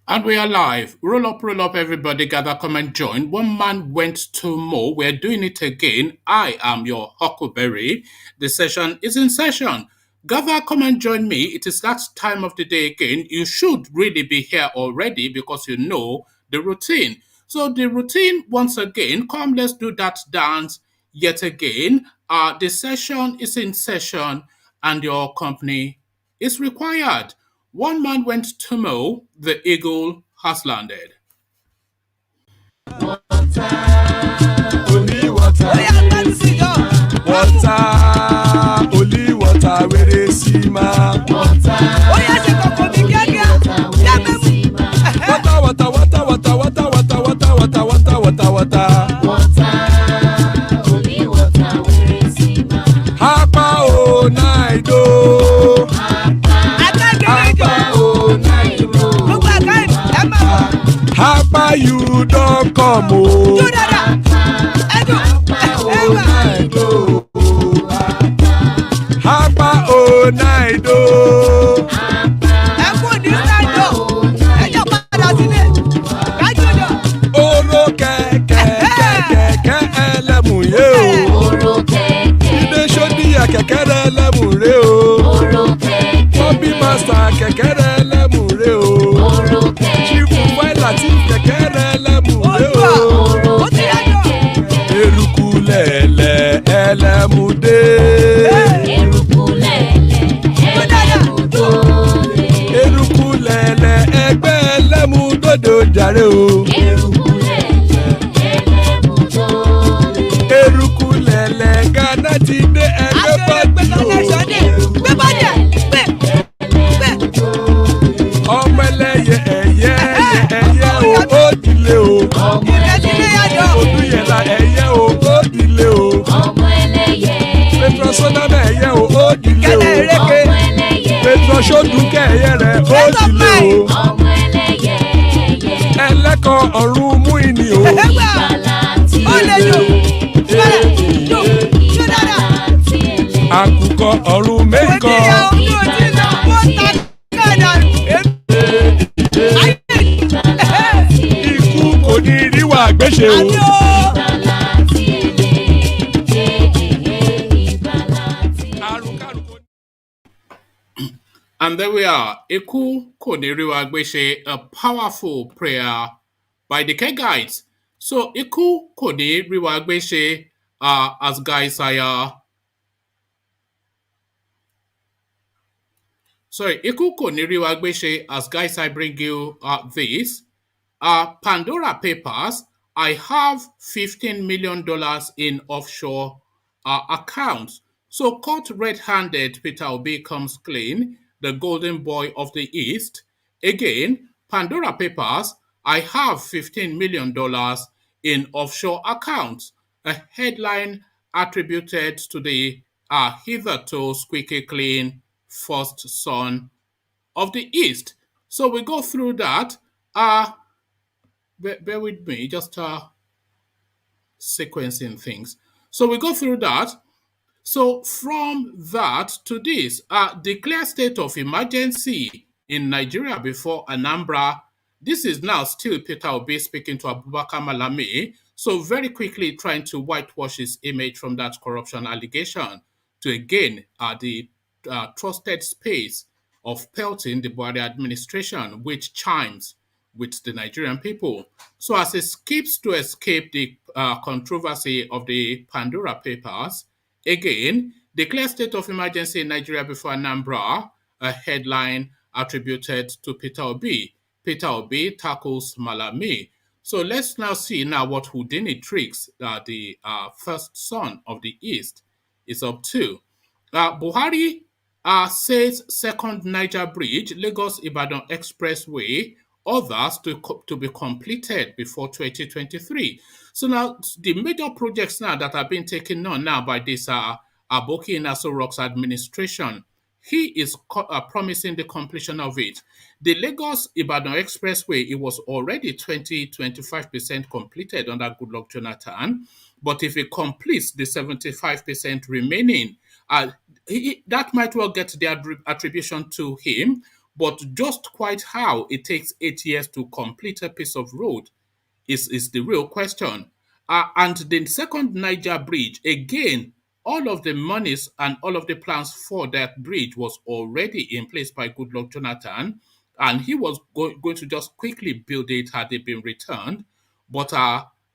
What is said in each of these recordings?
And we are live. Roll up, everybody. Gather, come and join. One man went to more. We're doing it again. I am your Huckleberry. The session is in session. Gather, come and join me. It is that time of the day again. You should really be here already because you know the routine. So the routine, once again, come, let's do that dance yet again. The session is in session and your company is required. One man went to mow, the eagle has landed. Water, only water. Water, only water, where they see ma. Water, water, water, water, water, water, water, water, water, water, water. Water, only water, where they see ma. Hapa o naido. Hapa you don't come oh. Hapa oh naido. Oro keke elemu ye o. Ide shodi ya keke elemu re o. Bobby master keke elemu re o. Erukulele elemude. Erukulele ẹgbẹ́ elemudodo jàre o. Erukulele Ghana ti dé ẹgbẹ́ pàtó. Ọmọ ẹlẹ́yẹ ẹ̀yẹ o ó dilé o. Odúyẹ̀lá ẹ̀yẹ o ó dilé o. Petrosodame ẹ̀yẹ o ó dilé o. Petrosodúnkẹ́ ẹ̀yẹ rẹ̀ ó dilé o. Ẹlẹ́kọ̀ ọ̀run mú ìní o. Àkùkọ ọ̀run mẹ́kọ̀. Ikú kò ní rí wa gbéṣe o. And there we are. Iku Koniriwa Gbeshe, a powerful prayer by the Kegites. So Iku Koniriwa Gbeshe, as guys Iku Koniriwa Gbeshe, as guys I bring you this. Pandora Papers, I have $15 million in offshore accounts. So caught red-handed, Peter Obi comes clean, the golden boy of the East. Again, Pandora Papers, I have $15 million in offshore accounts. A headline attributed to the hitherto squeaky clean first son of the East. So we go through that. Bear with me, just sequencing things. So we go through that. So from that to this, declare state of emergency in Nigeria before Anambra. This is now still Peter Obi speaking to Abubakar Malami. So very quickly trying to whitewash his image from that corruption allegation to again the trusted space of pelting the Buhari administration, which chimes with the Nigerian people. So as it skips to escape the controversy of the Pandora Papers, again, declare state of emergency in Nigeria before Anambra, a headline attributed to Peter Obi. Peter Obi tackles Malami. So let's now see now what Houdini tricks the first son of the East is up to. Buhari says second Niger Bridge, Lagos-Ibadan Expressway, others to be completed before 2023. So now the major projects now that are being taken on now by this Aboki Naso Rock's administration, he is promising the completion of it. The Lagos-Ibadan Expressway, it was already 25% completed under Goodluck Jonathan. But if it completes the 75% remaining, that might well get the attribution to him, but just quite how it takes 8 years to complete a piece of road is the real question. And the second Niger bridge, again, all of the monies and all of the plans for that bridge was already in place by Goodluck Jonathan, and he was going to just quickly build it had it been returned. But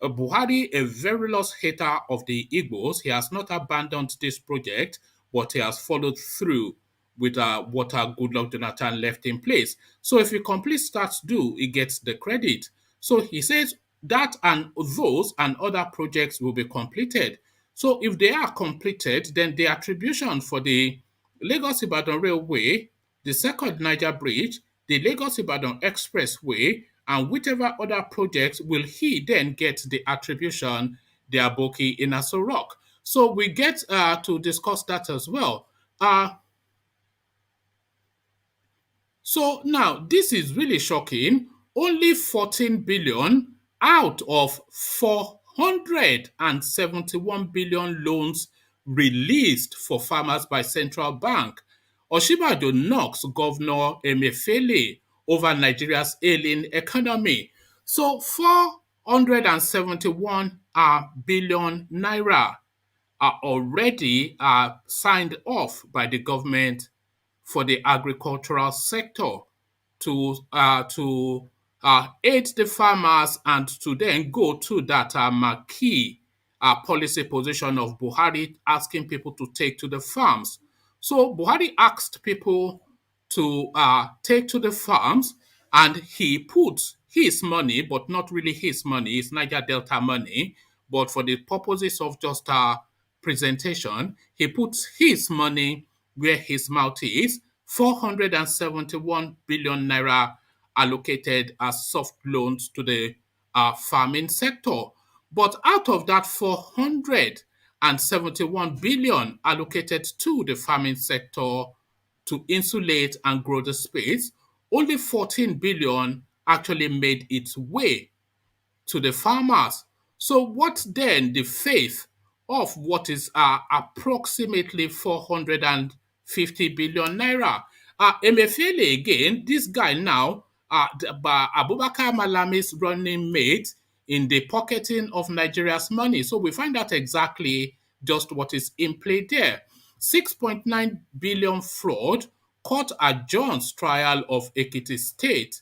Buhari, a virulous hater of the Igbos, he has not abandoned this project, but he has followed through with what Goodluck Jonathan left in place. So if he completes that due, he gets the credit. So he says that and those and other projects will be completed. So if they are completed, then the attribution for the Lagos-Ibadan Railway, the second Niger Bridge, the Lagos-Ibadan Expressway, and whichever other projects will he then get the attribution, the Aboki in Aso Rock. So we get to discuss that as well. So now this is really shocking. Only 14 billion out of 471 billion loans released for farmers by central bank. Osinbajo knocks Governor Emefiele over Nigeria's ailing economy. So 471 billion naira are already signed off by the government for the agricultural sector to aid the farmers and to then go to that marquee policy position of Buhari asking people to take to the farms. So Buhari asked people to take to the farms, and he put his money, but not really his money, it's Niger Delta money, but for the purposes of just presentation, he puts his money where his mouth is. 471 billion naira allocated as soft loans to the farming sector. But out of that 471 billion allocated to the farming sector to insulate and grow the space, only 14 billion actually made its way to the farmers. So what then the faith of what is approximately 450 billion naira? Emefiele again, this guy now, Abubakar Malami's running mate in the pocketing of Nigeria's money. So we find out exactly just what is in play there. 6.9 billion fraud, court adjourns trial of Ekiti State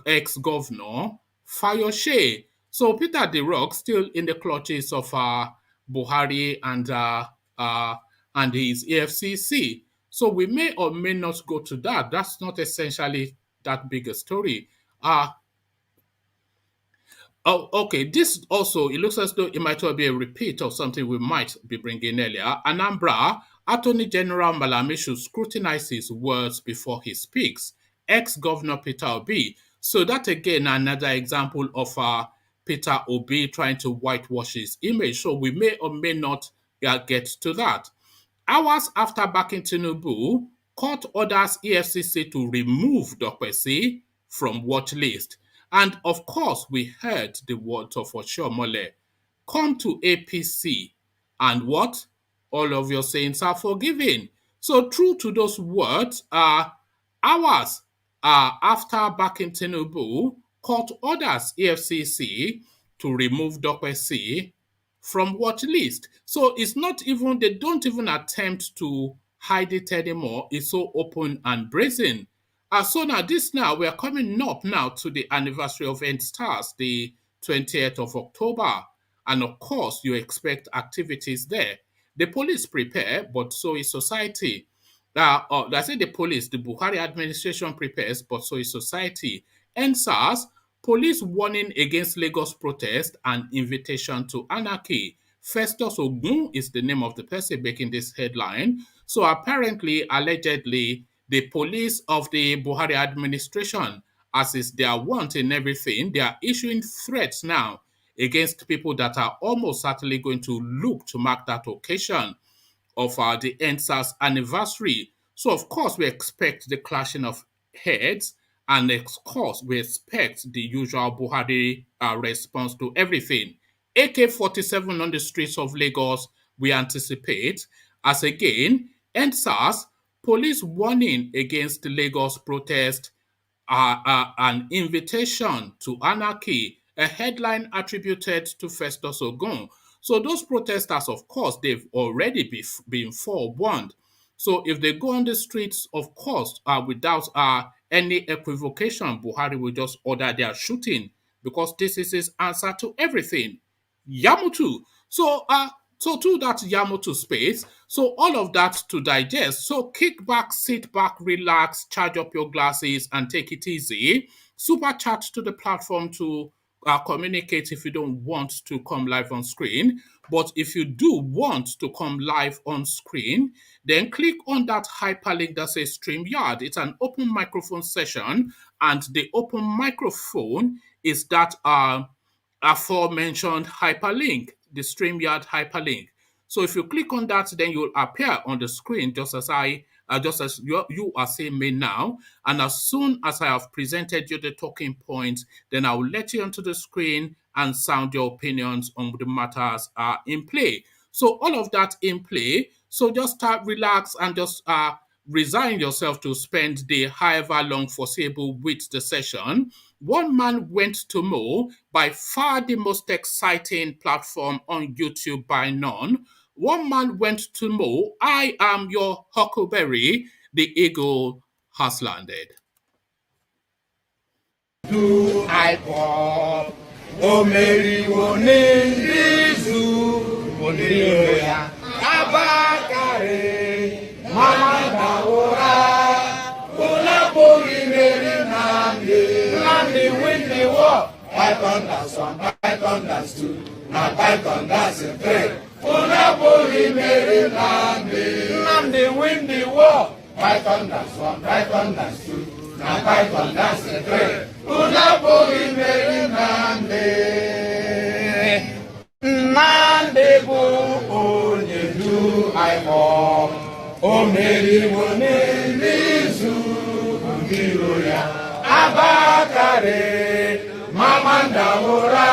ex-governor Fayose. So Peter the Rock still in the clutches of Buhari and his EFCC. So we may or may not go to that. That's not essentially that big a story. Oh, okay. This also, it looks as though it might well be a repeat of something we might be bringing earlier. Anambra, Attorney General Malami should scrutinize his words before he speaks. Ex-Governor Peter Obi. So that again, another example of Peter Obi trying to whitewash his image. So we may or may not get to that. Hours after backing Tinubu, court orders EFCC to remove DOKPESI from watch list. And of course, we heard the words of OFFSHORE. Come to APC, and what? All of your sins are forgiven. So true to those words, hours after backing Tinubu, court orders EFCC to remove DOKPESI from watch list. So it's not even, they don't even attempt to hide it anymore. It's so open and brazen. So now we are coming up now to the anniversary of EndSARS, the 20th of October. And of course, you expect activities there. The police prepare, but so is society. I say the police, the Buhari administration prepares, but so is society. EndSARS, police warning against Lagos protest and invitation to anarchy. Festus Ogun is the name of the person making this headline. So apparently, allegedly, the police of the Buhari administration, as is their want in everything, they are issuing threats now against people that are almost certainly going to look to mark that occasion of the EndSARS anniversary. So, of course, we expect the clashing of heads, and of course, we expect the usual Buhari response to everything. AK-47 on the streets of Lagos, we anticipate, as again, EndSARS, police warning against Lagos protest, an invitation to anarchy, a headline attributed to Festus Ogun. So those protesters, of course, they've already been forewarned. So if they go on the streets, of course, without any equivocation, Buhari will just order their shooting because this is his answer to everything. Yamutu. So to that Yamutu space, so all of that to digest. So kick back, sit back, relax, charge up your glasses, and take it easy. Super chat to the platform to communicate if you don't want to come live on screen. But if you do want to come live on screen, then click on that hyperlink that says StreamYard. It's an open microphone session, and the open microphone is that aforementioned hyperlink, the StreamYard hyperlink. So if you click on that, then you'll appear on the screen just as you are seeing me now. And as soon as I have presented you the talking points, then I will let you onto the screen and sound your opinions on the matters in play. So all of that in play. So just start relax and just resign yourself to spend the however long foreseeable with the session. One Man Went to Mow, by far the most exciting platform on YouTube by none. One Man Went to Mow. I am your Huckleberry. The eagle has landed. Do I pop? O Mary Wonizu, Woniroya, Abakare, Mama Daora, Unapori Mary Nandi, Windy Walk, Python that's one, Python that's two, now Python that's a three. Unapori Mary Nandi, Windy Walk, Python that's one, Python that's two, now Python that's a three. Unapori Mary Nandi bu onye du aimo o Mary Wonizu ngiro ya Abakare Mama Daora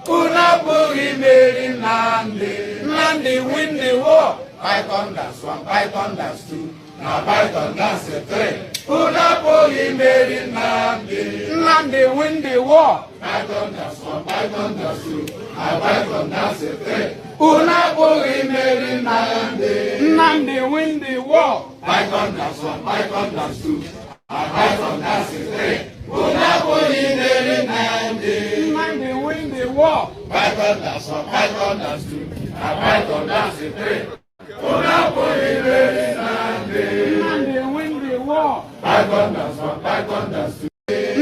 Unapori Mary Nandi win the war. Python that's one, Python that's two, now Python that's a three. Unapori Mary Nandi win the war. Python that's one, Python that's two, now Python that's a three. Unapori Mary Nandi win the war. Python that's one, Python that's two, now Python that's a three. Unapori Mary Nandi win the war. Python that's one, Python that's two, now Python that's a three. Unapori Mary Nandi win the war. Python that's one, Python that's two.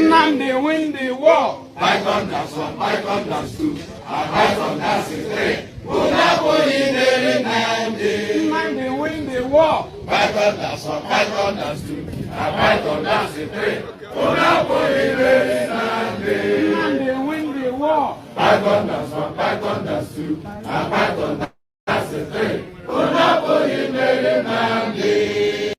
Nandi win the war. Python that's one, Python that's two, Python that's a three. Unapori Mary Nandi win the war. Python that's one, Python that's two, Python that's a three. Unapori Mary Nandi win the war. Python that's one, Python that's two, Python that's a three. Unapori Mary Nandi.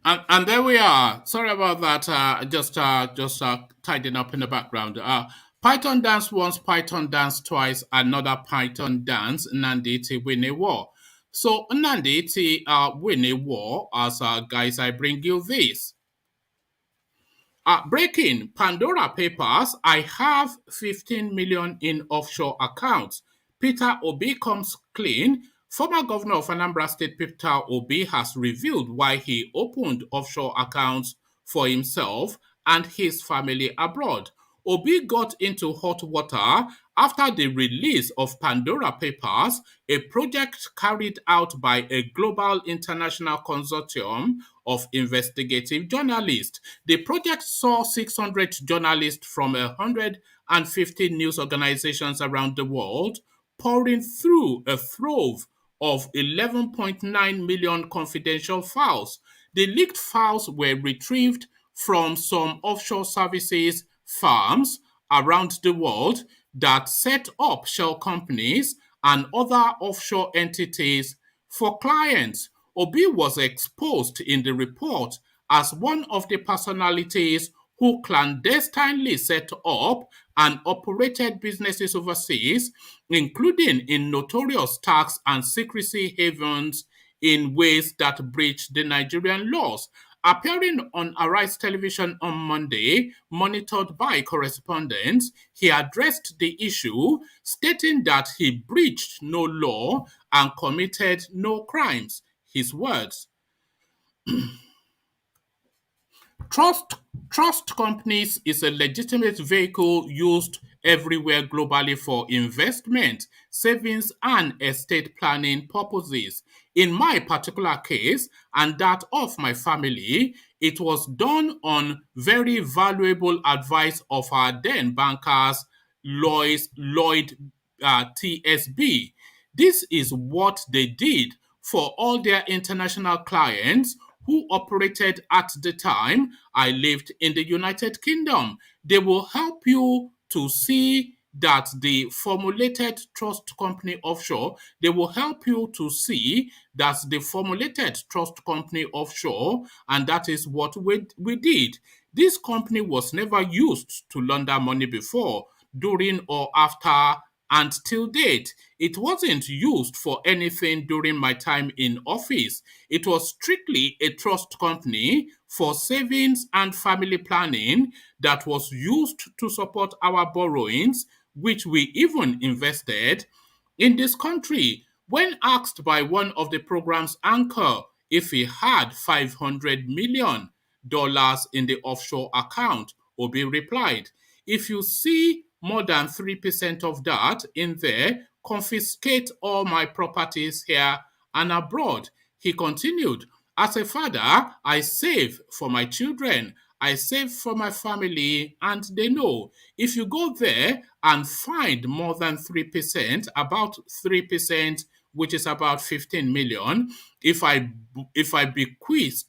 And there we are. Sorry about that. Just tidying up in the background. Python dance once, Python dance twice, another Python dance. Nanditi win a war. So Nanditi win a war. As guys, I bring you this. Breaking Pandora Papers. I have 15 million in offshore accounts. Peter Obi comes clean. Former governor of Anambra State, Peter Obi, has revealed why he opened offshore accounts for himself and his family abroad. Obi got into hot water after the release of Pandora Papers, a project carried out by a global international consortium of investigative journalists. The project saw 600 journalists from 150 news organizations around the world pouring through a trove of 11.9 million confidential files. The leaked files were retrieved from some offshore services firms around the world that set up shell companies and other offshore entities for clients. Obi was exposed in the report as one of the personalities who clandestinely set up and operated businesses overseas, including in notorious tax and secrecy havens in ways that breach the Nigerian laws. Appearing on Arise Television on Monday, monitored by correspondents, he addressed the issue, stating that he breached no law and committed no crimes. His words: Trust companies is a legitimate vehicle used everywhere globally for investment, savings, and estate planning purposes. In my particular case, and that of my family, it was done on very valuable advice of our then bankers, Lloyd TSB. This is what they did for all their international clients who operated at the time I lived in the United Kingdom. They will help you to see that the formulated trust company offshore, they will help you to see that the formulated trust company offshore, and that is what we did. This company was never used to launder money before, during, or after, and till date. It wasn't used for anything during my time in office. It was strictly a trust company for savings and family planning that was used to support our borrowings, which we even invested in this country. When asked by one of the program's anchor if he had $500 million in the offshore account, Obi replied, "If you see more than 3% of that in there, confiscate all my properties here and abroad." He continued, "As a father, I save for my children. I save for my family, and they know. If you go there and find more than 3%, about 3%, which is about 15 million, if I bequeath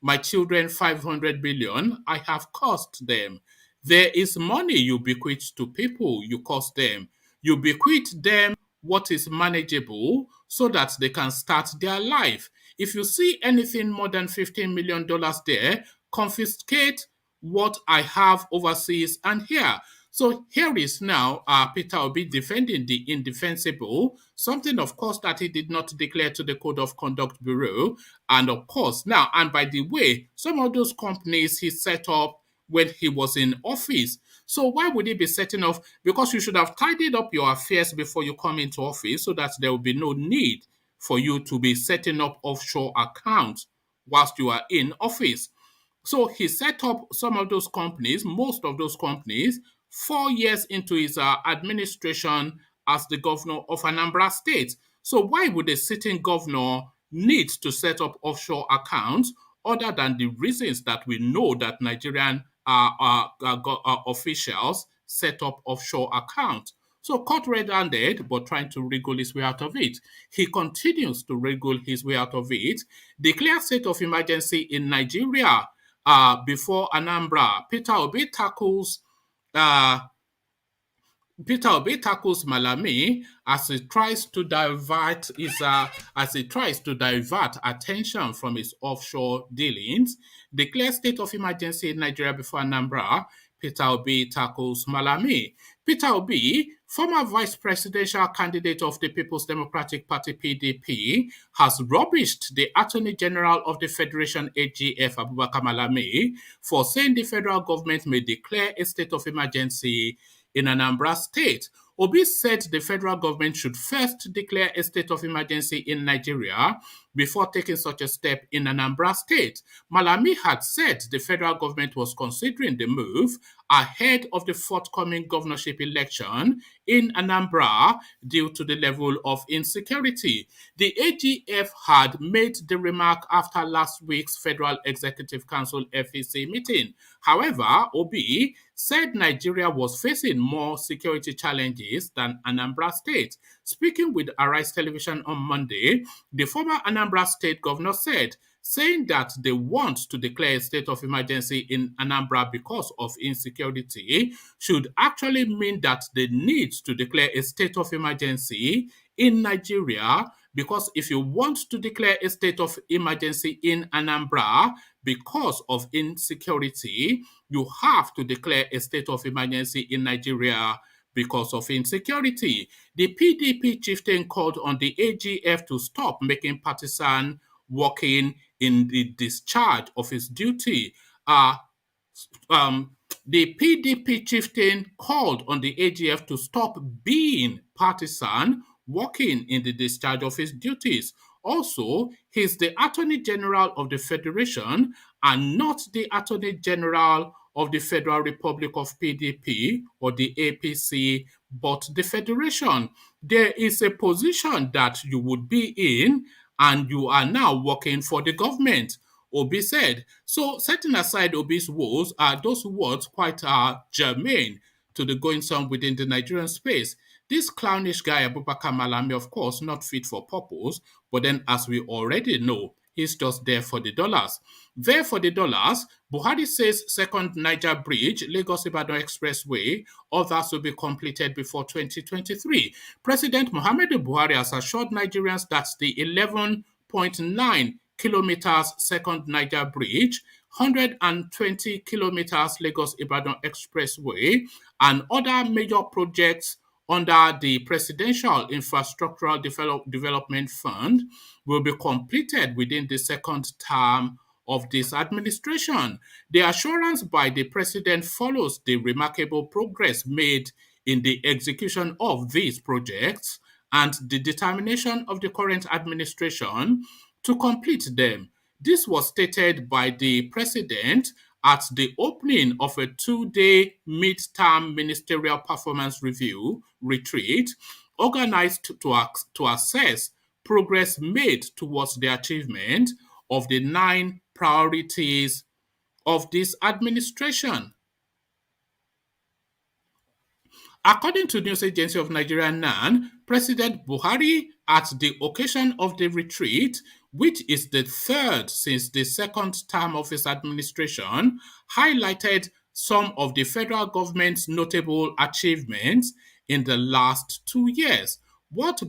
my children 500 million, I have cost them. There is money you bequeath to people, you cost them. You bequeath them what is manageable so that they can start their life. If you see anything more than $15 million there, confiscate what I have overseas and here." So here is now Peter Obi defending the indefensible, something of course that he did not declare to the Code of Conduct Bureau. And of course now, and by the way, some of those companies he set up when he was in office. So why would he be setting off? Because you should have tidied up your affairs before you come into office so that there will be no need for you to be setting up offshore accounts whilst you are in office. So he set up some of those companies, most of those companies, 4 years into his administration as the governor of Anambra State. So why would a sitting governor need to set up offshore accounts other than the reasons that we know that Nigerian officials set up offshore accounts? So caught red-handed, but trying to wriggle his way out of it. He continues to wriggle his way out of it. Declare state of emergency in Nigeria before Anambra. Peter Obi tackles Malami as he tries to divert attention from his offshore dealings. Declare state of emergency in Nigeria before Anambra. Peter Obi tackles Malami. Peter Obi, former vice presidential candidate of the People's Democratic Party (PDP), has rubbished the Attorney General of the Federation (AGF) Abubakar Malami for saying the federal government may declare a state of emergency in Anambra State. Obi said the federal government should first declare a state of emergency in Nigeria before taking such a step in Anambra State. Malami had said the federal government was considering the move ahead of the forthcoming governorship election in Anambra due to the level of insecurity. The AGF had made the remark after last week's Federal Executive Council (FEC) meeting. However, Obi said Nigeria was facing more security challenges than Anambra State. Speaking with Arise Television on Monday, the former Anambra State governor said, saying that they want to declare a state of emergency in Anambra because of insecurity should actually mean that they need to declare a state of emergency in Nigeria because if you want to declare a state of emergency in Anambra because of insecurity, you have to declare a state of emergency in Nigeria because of insecurity. The PDP chieftain called on the AGF to stop making partisan working in the discharge of his duty. The PDP chieftain called on the AGF to stop being partisan, working in the discharge of his duties. Also, he's the Attorney General of the Federation and not the Attorney General of the Federal Republic of PDP or the APC, but the Federation. There is a position that you would be in and you are now working for the government. Obi said. So, setting aside Obi's woes, those words quite germane to the going on within the Nigerian space. This clownish guy, Abubakar Malami, of course, not fit for purpose, but then, as we already know, he's just there for the dollars. There for the dollars, Buhari says second Niger Bridge, Lagos-Ibadan Expressway, others will be completed before 2023. President Muhammadu Buhari has assured Nigerians that the 11.9 kilometers second Niger Bridge, 120 kilometers Lagos-Ibadan Expressway, and other major projects under the Presidential Infrastructural Development Fund will be completed within the second term of this administration. The assurance by the president follows the remarkable progress made in the execution of these projects and the determination of the current administration to complete them. This was stated by the president at the opening of a two-day mid-term ministerial performance review retreat organized to assess progress made towards the achievement of the 9 priorities of this administration. According to News Agency of Nigeria NAN, President Buhari, at the occasion of the retreat, which is the third since the second term of his administration, highlighted some of the federal government's notable achievements in the last 2 years. What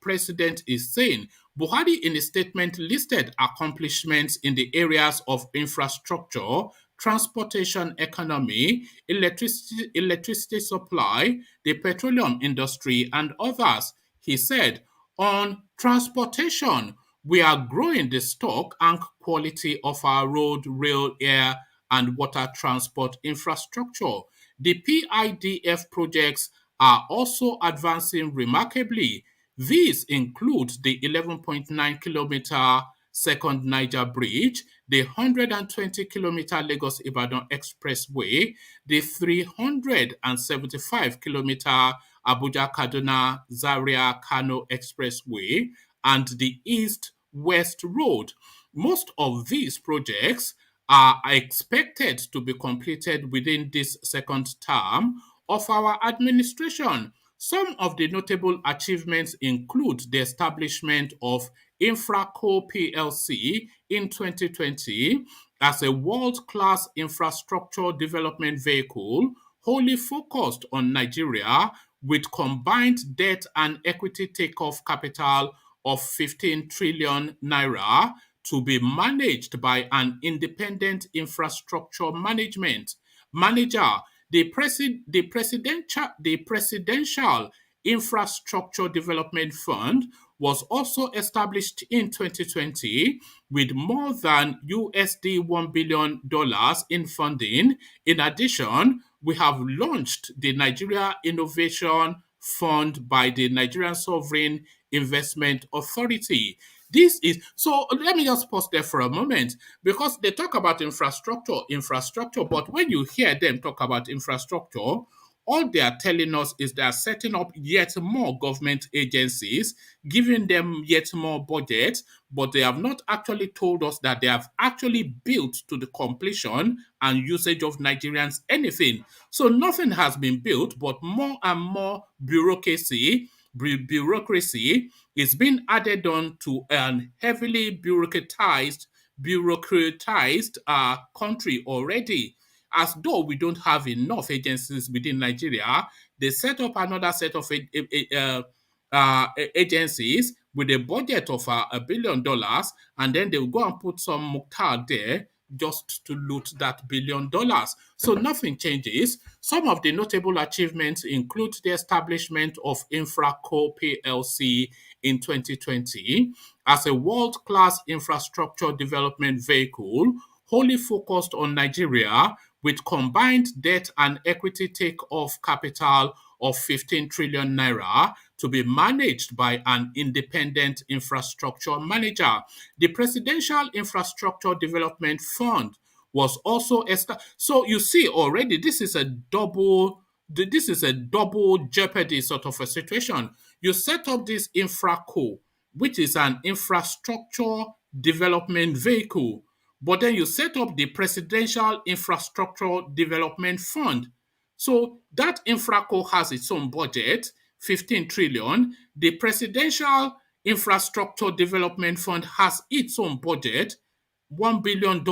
president is saying, Buhari in a statement listed accomplishments in the areas of infrastructure, transportation economy, electricity supply, the petroleum industry, and others. He said, on transportation, we are growing the stock and quality of our road, rail, air, and water transport infrastructure. The PIDF projects are also advancing remarkably. These include the 11.9 kilometer second Niger Bridge, the 120-kilometer Lagos-Ibadan Expressway, the 375-kilometer Abuja-Kaduna-Zaria-Kano Expressway, and the East-West Road. Most of these projects are expected to be completed within this second term of our administration. Some of the notable achievements include the establishment of Infraco PLC in 2020 as a world-class infrastructure development vehicle wholly focused on Nigeria with combined debt and equity takeoff capital of 15 trillion naira to be managed by an independent infrastructure manager. The Presidential Infrastructure Development Fund was also established in 2020 with more than $1 billion in funding. In addition, we have launched the Nigeria Innovation Fund by the Nigerian Sovereign Investment Authority. This is so. Let me just pause there for a moment because they talk about infrastructure, but when you hear them talk about infrastructure, all they are telling us is they are setting up yet more government agencies, giving them yet more budget, but they have not actually told us that they have actually built to the completion and usage of Nigerians anything. So nothing has been built, but more and more bureaucracy is being added on to an heavily bureaucratized country already. As though we don't have enough agencies within Nigeria, they set up another set of agencies with a budget of $1 billion, and then they'll go and put some mukhtar there just to loot that $1 billion. So nothing changes. Some of the notable achievements include the establishment of Infraco PLC in 2020 as a world-class infrastructure development vehicle wholly focused on Nigeria with combined debt and equity take-off capital of 15 trillion naira to be managed by an independent infrastructure manager. The Presidential Infrastructure Development Fund was also established. So you see already this is a double jeopardy sort of a situation. You set up this Infraco, which is an infrastructure development vehicle, but then you set up the Presidential Infrastructure Development Fund. So that Infraco has its own budget, 15 trillion. The Presidential Infrastructure Development Fund has its own budget, $1 billion.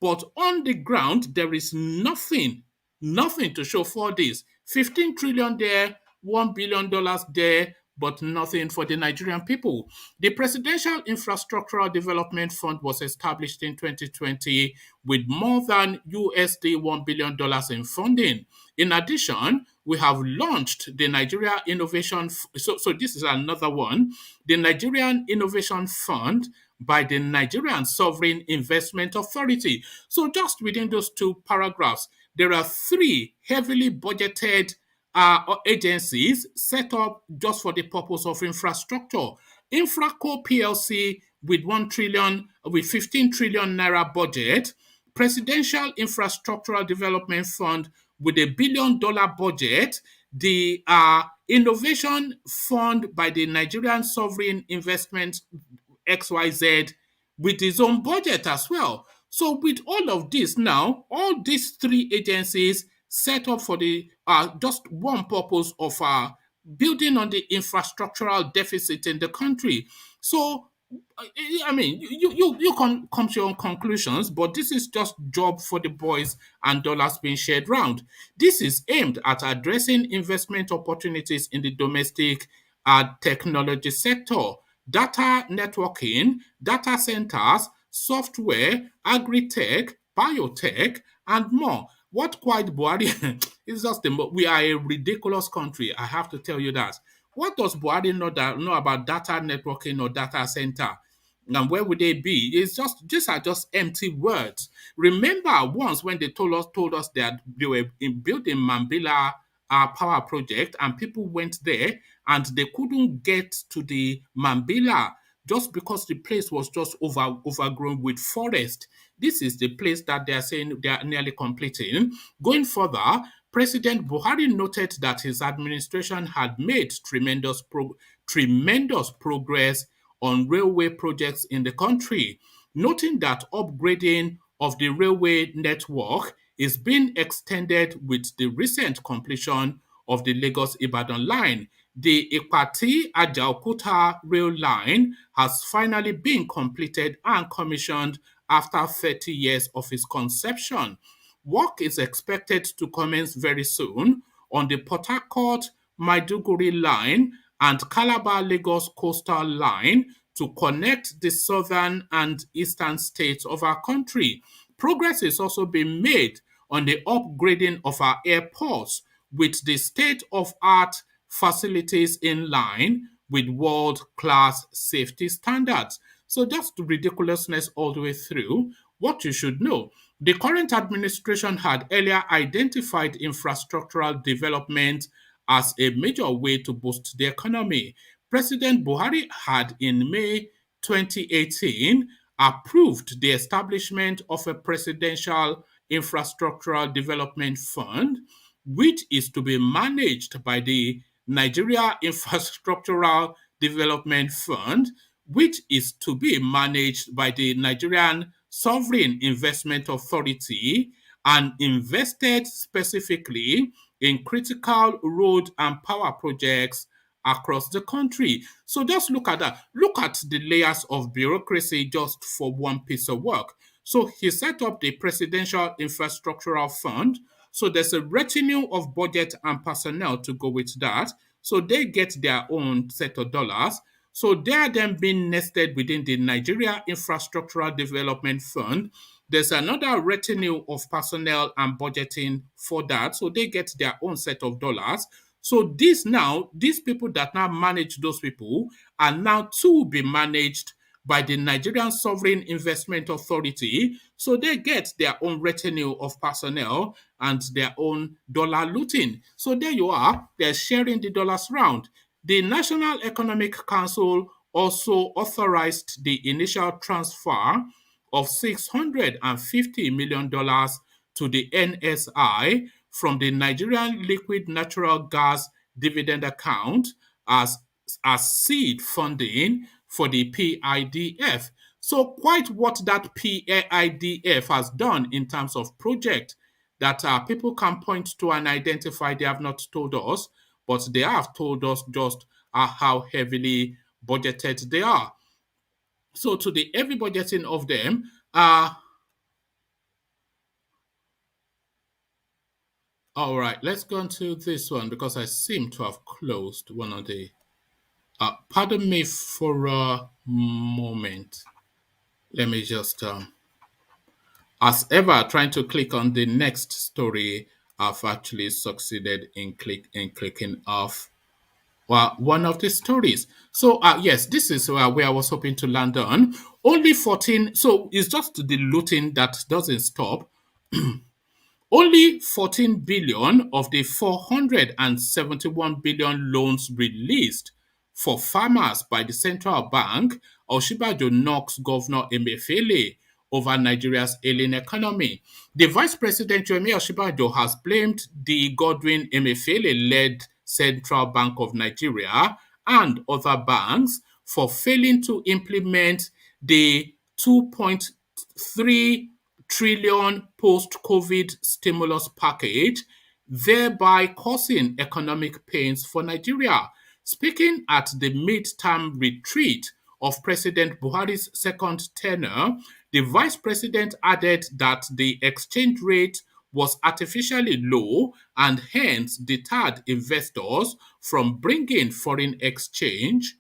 But on the ground, there is nothing to show for this. 15 trillion there, $1 billion there, but nothing for the Nigerian people. The Presidential Infrastructural Development Fund was established in 2020 with more than $1 billion in funding. In addition, we have launched the Nigeria Innovation. So this is another one. The Nigerian Innovation Fund by the Nigerian Sovereign Investment Authority. So just within those two paragraphs, there are three heavily budgeted agencies set up just for the purpose of infrastructure. Infraco PLC with 15 trillion naira budget, Presidential Infrastructural Development Fund with $1 billion budget, the Innovation Fund by the Nigerian Sovereign Investment XYZ with his own budget as well. So with all of this now, all these three agencies set up for the just one purpose of building on the infrastructural deficit in the country. So I mean, you can come to your own conclusions, but this is just job for the boys and dollars being shared round. This is aimed at addressing investment opportunities in the domestic technology sector, data networking, data centers, software, agri-tech, biotech, and more. What quite Buhari is just we are a ridiculous country. I have to tell you that. What does Buhari know about data networking or data center? And where would they be? It's just these are just empty words. Remember once when they told us that they were building Mambila power project, and people went there and they couldn't get to the Mambila just because the place was just overgrown with forest. This is the place that they are saying they are nearly completing. Going further, President Buhari noted that his administration had made tremendous progress on railway projects in the country, noting that upgrading of the railway network is being extended with the recent completion of the Lagos-Ibadan line. The Ikpati-Ajaokuta rail line has finally been completed and commissioned after 30 years of its conception. Work is expected to commence very soon on the Port Harcourt-Maiduguri line and Calabar-Lagos coastal line to connect the southern and eastern states of our country. Progress is also being made on the upgrading of our airports with the state-of-art facilities in line with world-class safety standards. So just ridiculousness all the way through. What you should know, the current administration had earlier identified infrastructural development as a major way to boost the economy. President Buhari had in May 2018 approved the establishment of a Presidential Infrastructural Development Fund, which is to be managed by the Nigeria Infrastructural Development Fund, which is to be managed by the Nigerian Sovereign Investment Authority and invested specifically in critical road and power projects across the country. So just look at that. Look at the layers of bureaucracy just for one piece of work. So he set up the Presidential Infrastructural Fund. So there's a retinue of budget and personnel to go with that. So they get their own set of dollars. So they are then being nested within the Nigeria Infrastructural Development Fund. There's another retinue of personnel and budgeting for that. So they get their own set of dollars. So these people that now manage those people are now to be managed by the Nigerian Sovereign Investment Authority. So they get their own retinue of personnel and their own dollar looting. So there you are, they're sharing the dollars round. The National Economic Council also authorized the initial transfer of $650 million to the NSI from the Nigerian Liquid Natural Gas Dividend Account as seed funding for the PIDF. So quite what that PIDF has done in terms of project that people can point to and identify, they have not told us, but they have told us just how heavily budgeted they are. So to the heavy budgeting of them, all right, let's go into this one because I seem to have closed one of the. Pardon me for a moment. Let me just, as ever, trying to click on the next story. I've actually succeeded in clicking off one of the stories. So yes, this is where I was hoping to land on. Only 14. So it's just the looting that doesn't stop. Only 14 billion of the 471 billion loans released for farmers by the central bank, Osinbajo knocks Governor Emefiele over Nigeria's ailing economy. The Vice President Yomi Osinbajo has blamed the Godwin Emefiele-led Central Bank of Nigeria and other banks for failing to implement the 2.3 trillion post-COVID stimulus package, thereby causing economic pains for Nigeria. Speaking at the mid-term retreat of President Buhari's second tenure, the vice president added that the exchange rate was artificially low and hence deterred investors from bringing foreign exchange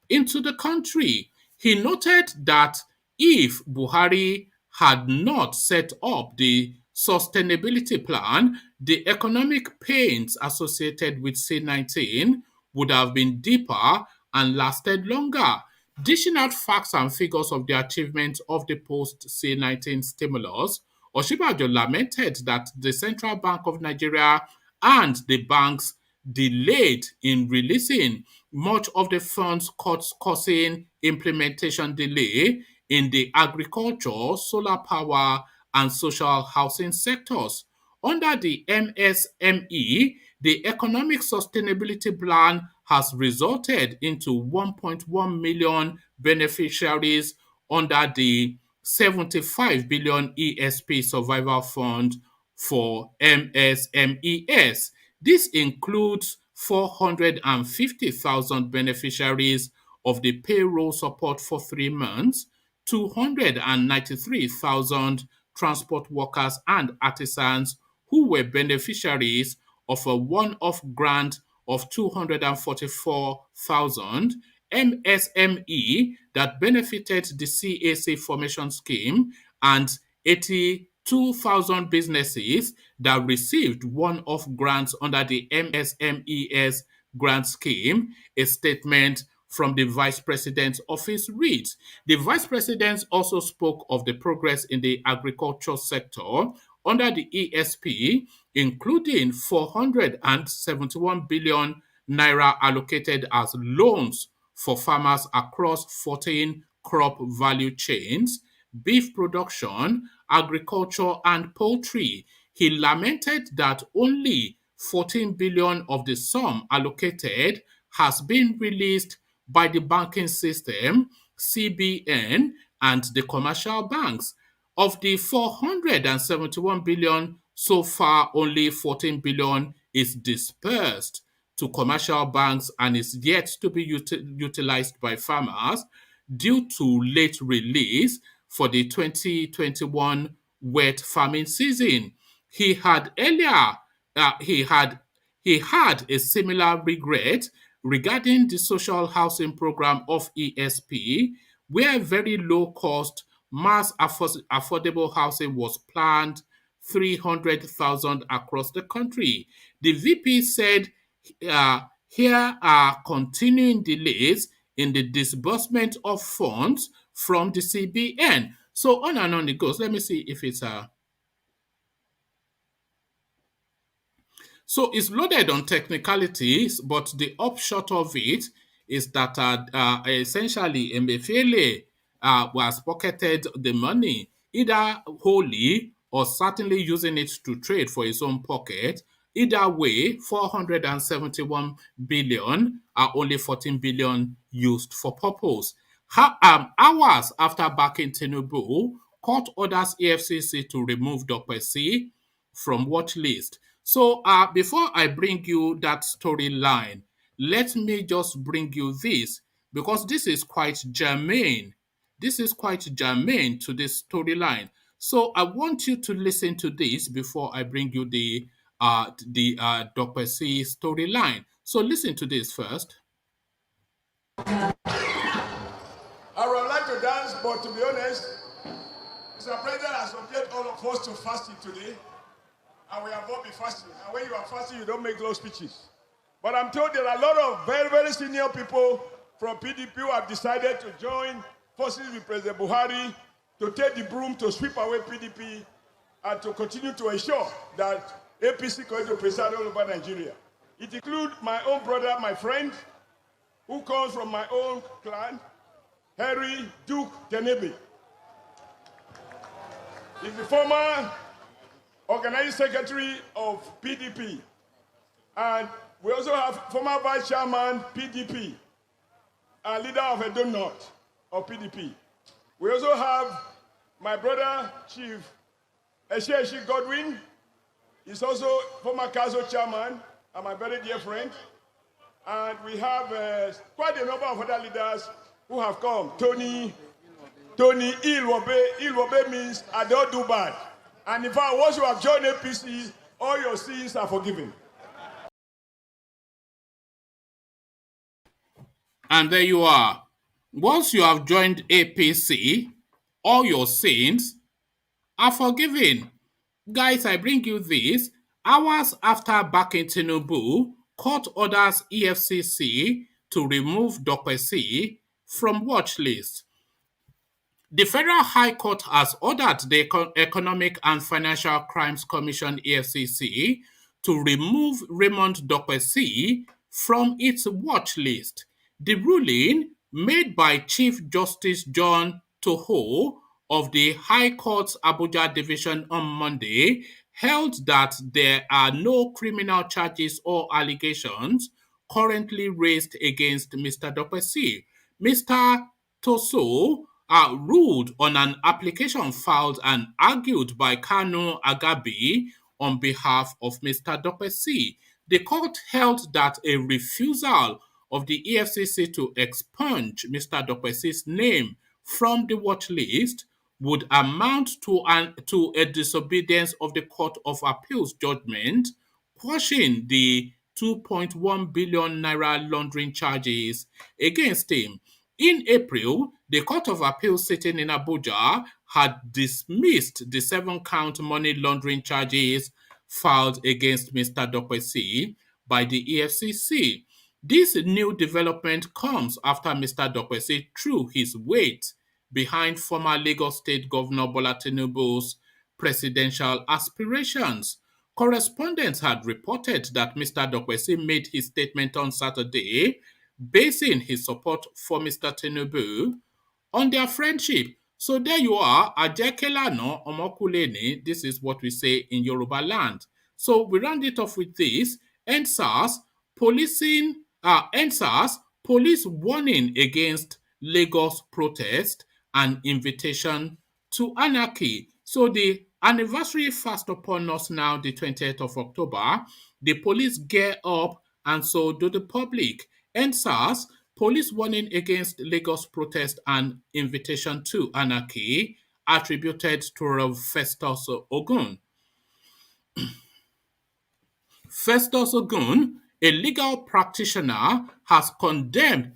into the country. He noted that if Buhari had not set up the sustainability plan, the economic pains associated with C-19 would have been deeper and lasted longer. Dishing out facts and figures of the achievements of the post-C-19 stimulus, Osinbajo lamented that the Central Bank of Nigeria and the banks delayed in releasing much of the funds, causing implementation delay in the agriculture, solar power, and social housing sectors. Under the MSME, the Economic Sustainability Plan has resulted into 1.1 million beneficiaries under the 75 billion ESP Survival Fund for MSMES. This includes 450,000 beneficiaries of the payroll support for 3 months, 293,000 transport workers and artisans who were beneficiaries of a one-off grant of 244,000, MSME that benefited the CAC formation scheme, and 82,000 businesses that received one-off grants under the MSMES grant scheme. A statement from the Vice President's office reads. The Vice President also spoke of the progress in the agriculture sector under the ESP, including 471 billion naira allocated as loans for farmers across 14 crop value chains, beef production, agriculture, and poultry. He lamented that only 14 billion of the sum allocated has been released by the banking system, CBN, and the commercial banks. Of the 471 billion, so far only 14 billion is dispersed to commercial banks and is yet to be utilized by farmers due to late release for the 2021 wet farming season. He had He had a similar regret regarding the social housing program of ESP, where very low cost, mass affordable housing was planned 300,000 across the country. The VP said here are continuing delays in the disbursement of funds from the CBN. So on and on it goes. Let me see if it's So it's loaded on technicalities, but the upshot of it is that essentially Emefiele was pocketed the money, either wholly or certainly using it to trade for his own pocket. Either way, 471 billion are only 14 billion used for purpose. Hours after backing Tinubu, court orders EFCC to remove DOKPESI from watch list. So before I bring you that storyline, let me just bring you this because this is quite germane. This is quite germane to this storyline. So I want you to listen to this before I bring you the DOKPESI storyline. So listen to this first. I would like to dance, but to be honest, Mr. President has subjected all of us to fasting today, and we have all been fasting. And when you are fasting, you don't make long speeches. But I'm told there are a lot of very, very senior people from PDP who have decided to join forces with President Buhari to take the broom to sweep away PDP and to continue to ensure that APC going to preside all over Nigeria. It includes my own brother, my friend, who comes from my own clan, Harry Duke Tenebe. He's the former organizing secretary of PDP. And we also have former vice chairman, PDP, and leader of Edo North of PDP. We also have my brother, Chief Esheshi Godwin. He's also former council chairman and my very dear friend. And we have quite a number of other leaders who have come. Tony Ilwobe. Ilwobe means I don't do bad. And in fact, once you have joined APC, all your sins are forgiven. And there you are. Once you have joined APC, all your sins are forgiven. Guys, I bring you this. Hours after backing Tinubu, court orders EFCC to remove DOKPESI from watch list. The Federal High Court has ordered the Economic and Financial Crimes Commission EFCC to remove Raymond DOKPESI from its watch list. The ruling, made by Chief Justice John Toho of the High Court's Abuja Division on Monday, held that there are no criminal charges or allegations currently raised against Mr. DOKPESI. Mr. Toso ruled on an application filed and argued by Kanu Agabi on behalf of Mr. DOKPESI. The court held that a refusal of the EFCC to expunge Mr. DOKPESI's name from the watch list would amount to a disobedience of the Court of Appeal's judgment, quashing the 2.1 billion naira laundering charges against him. In April, the Court of Appeal sitting in Abuja had dismissed the 7-count money laundering charges filed against Mr. DOKPESI by the EFCC. This new development comes after Mr. DOKPESI threw his weight behind former Lagos State Governor Bola Tinubu's presidential aspirations. Correspondents had reported that Mr. DOKPESI made his statement on Saturday, basing his support for Mr. Tinubu on their friendship. So there you are, Ajekelano Omokuleni. This is what we say in Yoruba land. So we round it off with this. NSAS police warning against Lagos protest and invitation to anarchy. So the anniversary fast upon us now, the 20th of October. The police gear up and so do the public. NSAS, police warning against Lagos protest and invitation to anarchy, attributed to Rev. Festus Ogun. Festus Ogun, a legal practitioner, has condemned,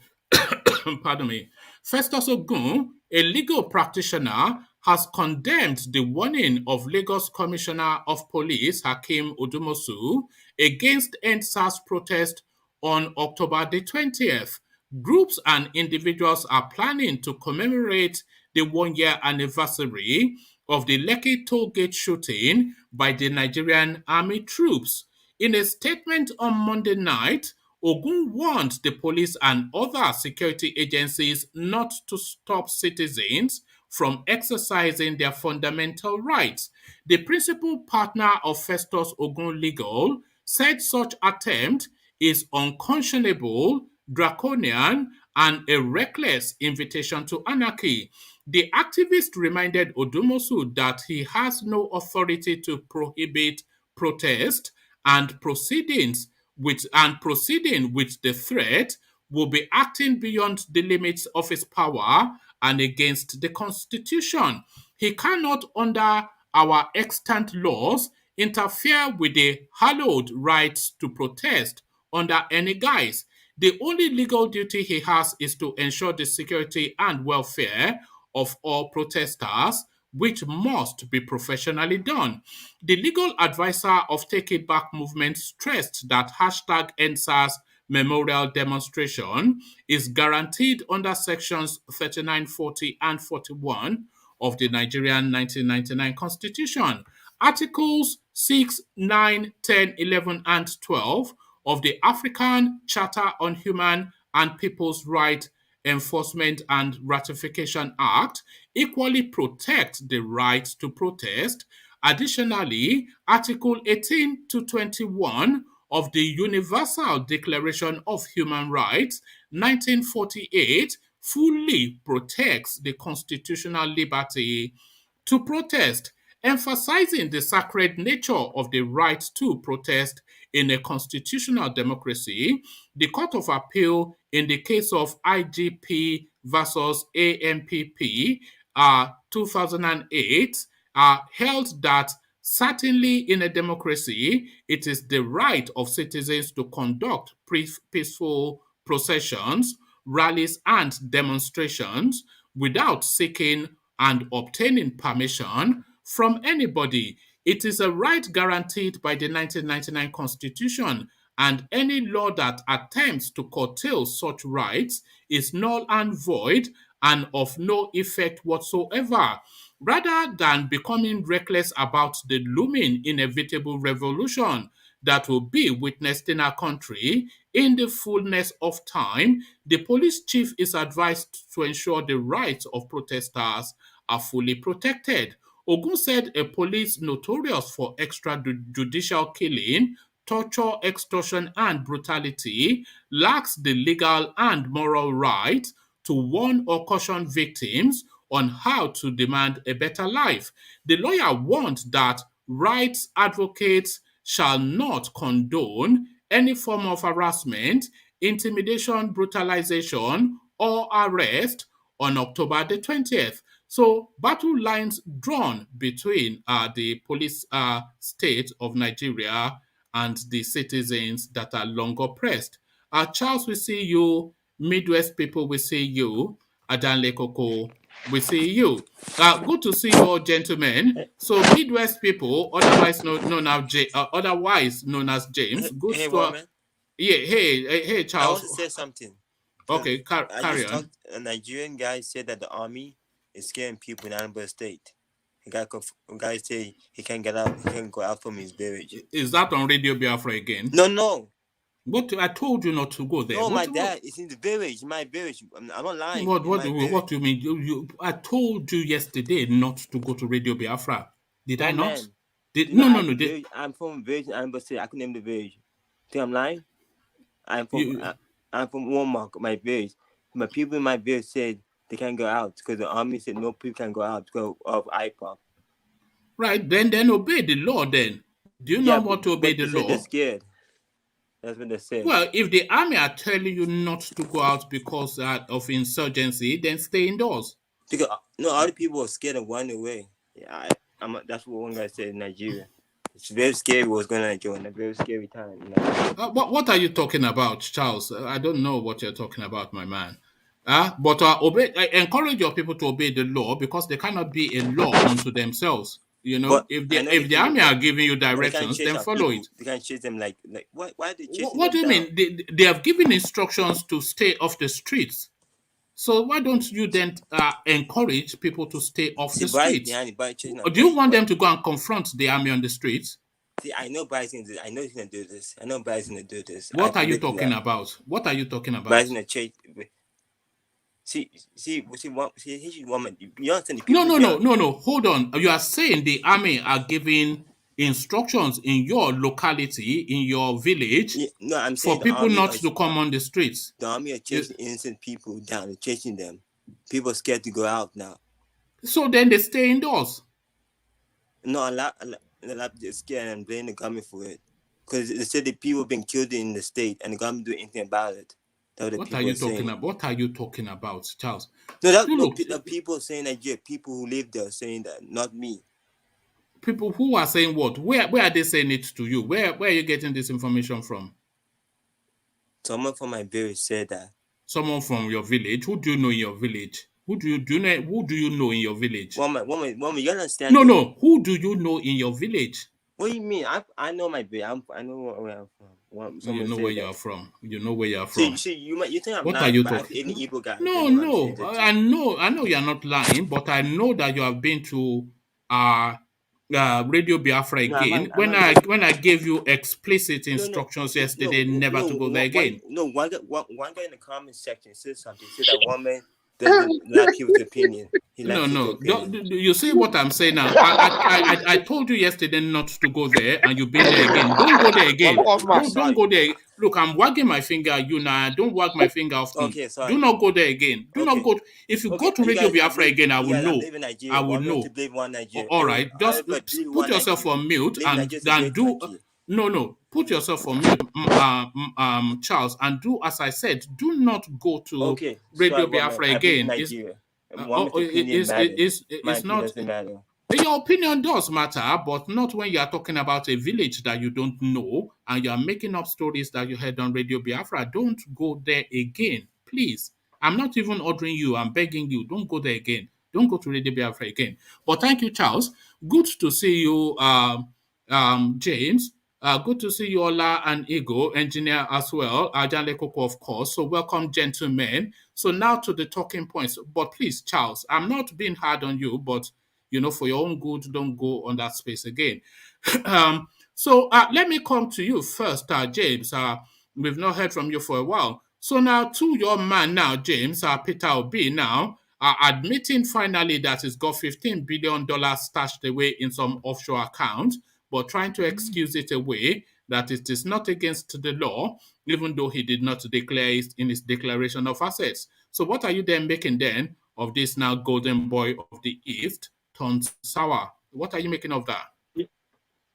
pardon me, Festus Ogun, a legal practitioner, has condemned the warning of Lagos Commissioner of Police Hakeem Odumosu against EndSARS protest on October the 20th. Groups and individuals are planning to commemorate the 1-year anniversary of the Lekki tollgate shooting by the Nigerian army troops. In a statement on Monday night, Ogun warned the police and other security agencies not to stop citizens from exercising their fundamental rights. The principal partner of Festus Ogun Legal said such attempt is unconscionable, draconian, and a reckless invitation to anarchy. The activist reminded Odumosu that he has no authority to prohibit protest and proceeding with the threat will be acting beyond the limits of his power and against the Constitution. He cannot, under our extant laws, interfere with the hallowed right to protest under any guise. The only legal duty he has is to ensure the security and welfare of all protesters, which must be professionally done. The legal advisor of Take It Back movement stressed that hashtag EndSARS memorial demonstration is guaranteed under sections 39, 40, and 41 of the Nigerian 1999 Constitution. Articles 6, 9, 10, 11, and 12 of the African Charter on Human and People's Rights Enforcement and Ratification Act equally protect the right to protest. Additionally, Article 18 to 21 of the Universal Declaration of Human Rights, 1948, fully protects the constitutional liberty to protest, emphasizing the sacred nature of the right to protest in a constitutional democracy. The Court of Appeal in the case of IGP versus AMPP 2008 held that certainly in a democracy, it is the right of citizens to conduct peaceful processions, rallies, and demonstrations without seeking and obtaining permission from anybody. It is a right guaranteed by the 1999 Constitution, and any law that attempts to curtail such rights is null and void and of no effect whatsoever. Rather than becoming reckless about the looming inevitable revolution that will be witnessed in our country in the fullness of time, the police chief is advised to ensure the rights of protesters are fully protected. Ogun said a police notorious for extrajudicial killing, torture, extortion, and brutality lacks the legal and moral right to warn or caution victims on how to demand a better life. The lawyer warned that rights advocates shall not condone any form of harassment, intimidation, brutalization, or arrest on October the 20th. So, battle lines drawn between the police state of Nigeria and the citizens that are long oppressed. Charles, we see you. Midwest people, we see you. Adanle Koko, we see you. Good to see you all, gentlemen. So, Midwest people, otherwise known as James. Good Hey, to. Roman. Yeah, hey, I Charles. want to say something. Okay, I carry just on. talked. A Nigerian guy said that the army is scaring people in Anambra State. A guy say he can't get out. He can't go out from his village. Is that on Radio Biafra again? No. What I told you not to go there. No, my dad is in the village. My village. I'm not lying. What do you mean? I told you yesterday not to go to Radio Biafra. Did I not? No. I'm from village in Anambra State. I can name the village. Think I'm lying? I'm from Walmart, my village. My people in my village said they can't go out because the army said no people can go out because of IPOP. Right, then obey the law then. Do you not want to obey the law? They're scared. That's what they said. Well, if the army are telling you not to go out because of insurgency, then stay indoors. Because other people are scared of running away. Yeah, that's what one guy said in Nigeria. It's very scary what's going on, Joe, in a very scary time. You know? What are you talking about, Charles? I don't know what you're talking about, my man. But encourage your people to obey the law because they cannot be a law unto themselves. You know, But if the army are giving you directions, then follow it. They can't chase them like why are they chasing What do you them mean? They have given instructions to stay off the streets. So why don't you then encourage people to stay off the streets? Do you want them to go and confront the army on the streets? See, I know Bryson. I know he's gonna do this. I know Bryson gonna do this. What are you talking about? What are you talking about? Bryson gonna chase. See, woman. You understand? No. Hold on. You are saying the army are giving instructions in your locality, in your village, I'm saying for people not to come on the streets. The army are chasing innocent people down. They're chasing them. People are scared to go out now. So then they stay indoors. No, a lot they're scared and blame the government for it. Because they said that people have been killed in the state and the government doing anything about it. What are you talking about? What are you talking about, Charles? No, the people saying that, yeah, people who live there saying that, not me. People who are saying what? Where are they saying it to you? Where are you getting this information from? Someone from my village said that. Someone from your village? Who do you know in your village? Who do you know in your village? Woman, you understand? No. Who do you know in your village? What do you mean? I know my village. I know where I'm from. You know where you are from. You know where you are from. See, you think I'm what lying, are you talking? Any evil guy? No. I know you are not lying, but I know that you have been to Radio Biafra again. When I gave you explicit instructions yesterday, never to go there again. One guy in the comment section said something. Said that woman doesn't like people's opinion. No. You see what I'm saying now? I told you yesterday not to go there, and you've been there again. Don't go there again. Don't go there. Look, I'm wagging my finger at you now. Don't wag my finger off me. Okay, sorry. Do not go there again. Do not go. If you go to Radio Biafra again, I will know. I will know. All right, just put yourself on mute and do. No. Put yourself on mute, Charles, and do as I said. Do not go to Radio Biafra again. It's not. Your opinion does matter, but not when you are talking about a village that you don't know and you are making up stories that you heard on Radio Biafra. Don't go there again, please. I'm not even ordering you. I'm begging you. Don't go there again. Don't go to Radio Biafra again. But thank you, Charles. Good to see you, James. Good to see you, Ola and Ego, engineer as well. Janle Koko, of course. So welcome, gentlemen. So now to the talking points. But please, Charles, I'm not being hard on you, but for your own good, don't go on that space again. So let me come to you first, James. We've not heard from you for a while. So now to your man now, James, Peter Obi now, admitting finally that he's got $15 billion stashed away in some offshore account, but trying to excuse it away, that it is not against the law, even though he did not declare it in his declaration of assets. So what are you then making then of this now golden boy of the East turned sour? What are you making of that?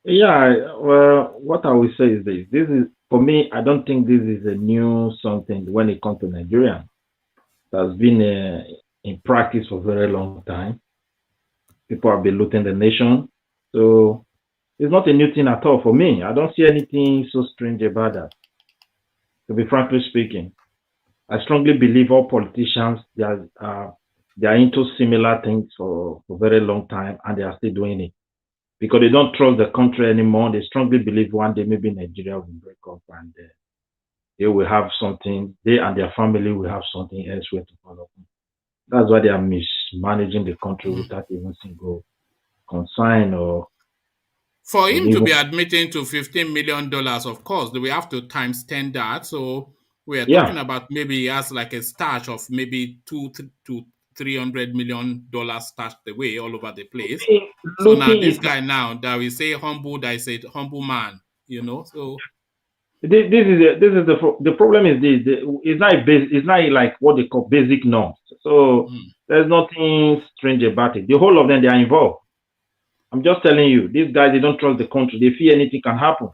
Yeah, well, what I will say is this. This is, for me, I don't think this is a new something when it comes to Nigeria. It has been in practice for a very long time. People have been looting the nation. So it's not a new thing at all for me. I don't see anything so strange about that, to be frankly speaking. I strongly believe all politicians, they are into similar things for a very long time, and they are still doing it because they don't trust the country anymore. They strongly believe one day maybe Nigeria will break up and they will have something, they and their family will have something elsewhere to follow. That's why they are mismanaging the country without even single consign or. For him to be admitting to $15 million, of course, we have to times 10 that. So we are talking about maybe he has like a stash of maybe $200 to $300 million stashed away all over the place. So now this guy now that we say humble, that is a humble man, So this is the problem is this. It's not like what they call basic norms. So there's nothing strange about it. The whole of them, they are involved. I'm just telling you, these guys, they don't trust the country. They fear anything can happen.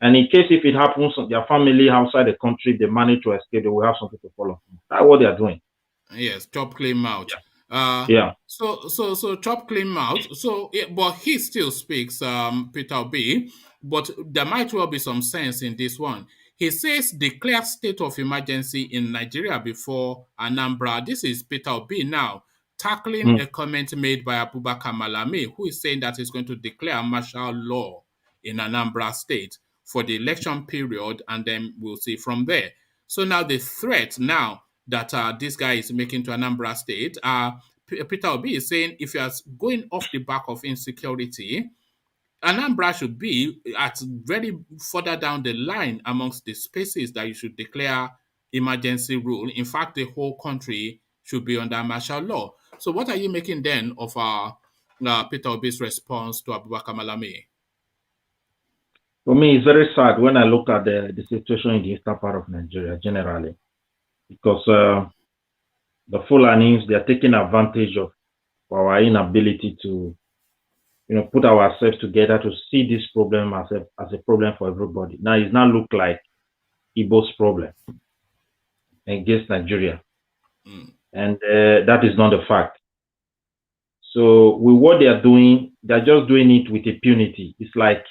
And in case if it happens, their family outside the country, they manage to escape, they will have something to follow. That's what they are doing. Yes, top claim out. Yeah. So chop clean mouth. So, but he still speaks, Peter B. But there might well be some sense in this one. He says declare state of emergency in Nigeria before Anambra. This is Peter B. now tackling a comment made by Abubakar Malami, who is saying that he's going to declare martial law in Anambra State for the election period, and then we'll see from there. So now the threat now that this guy is making to Anambra State, Peter Obi is saying if you are going off the back of insecurity, Anambra should be at very further down the line amongst the spaces that you should declare emergency rule. In fact, the whole country should be under martial law. So what are you making then of Peter Obi's response to Abubakar Malami? For me, it's very sad when I look at the situation in the eastern part of Nigeria generally, because the Fulanis, they are taking advantage of our inability to, put ourselves together to see this problem as a problem for everybody. Now it's not look like Igbo's problem against Nigeria, and that is not the fact. So with what they are doing, they're just doing it with impunity. It's like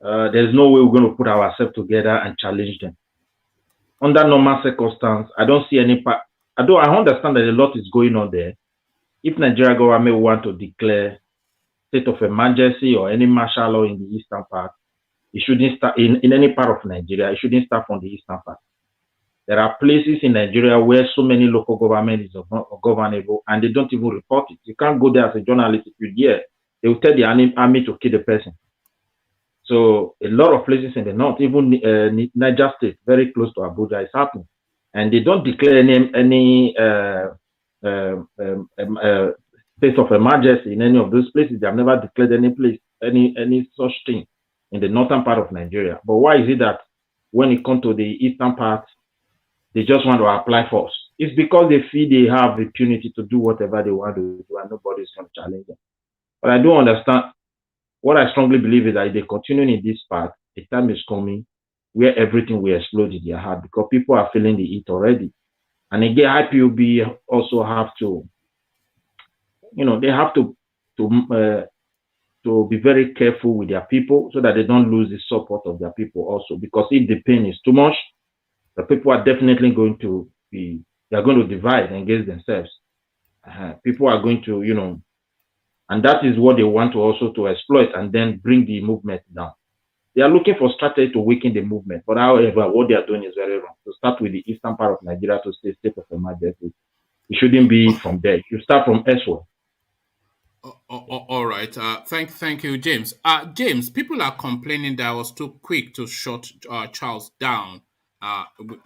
there's no way we're going to put ourselves together and challenge them. Under normal circumstances, I don't see any part. Although I understand that a lot is going on there. If Nigeria government want to declare state of emergency or any martial law in the eastern part, it shouldn't start in any part of Nigeria. It shouldn't start from the eastern part. There are places in Nigeria where so many local government is ungovernable and they don't even report it. You can't go there as a journalist if you dare. They will tell the army to kill the person. So a lot of places in the north, even Niger State, very close to Abuja, is happening, and they don't declare any state of emergency in any of those places. They have never declared any such thing in the northern part of Nigeria. But why is it that when it comes to the eastern part, they just want to apply force? It's because they feel they have the impunity to do whatever they want to do, and nobody's going to challenge them. But I don't understand. What I strongly believe is that if they continue in this path, the time is coming where everything will explode in their heart because people are feeling the heat already. And again, IPOB also have to, they have to be very careful with their people so that they don't lose the support of their people also. Because if the pain is too much, the people are definitely going to they're going to divide against themselves. People are going to, and that is what they want to also to exploit and then bring the movement down. They are looking for strategy to weaken the movement. But however, what they are doing is very wrong. To start with the eastern part of Nigeria to stay state of emergency, it shouldn't be from there. You start from elsewhere. All right. Thank you, James. James, people are complaining that I was too quick to shut Charles down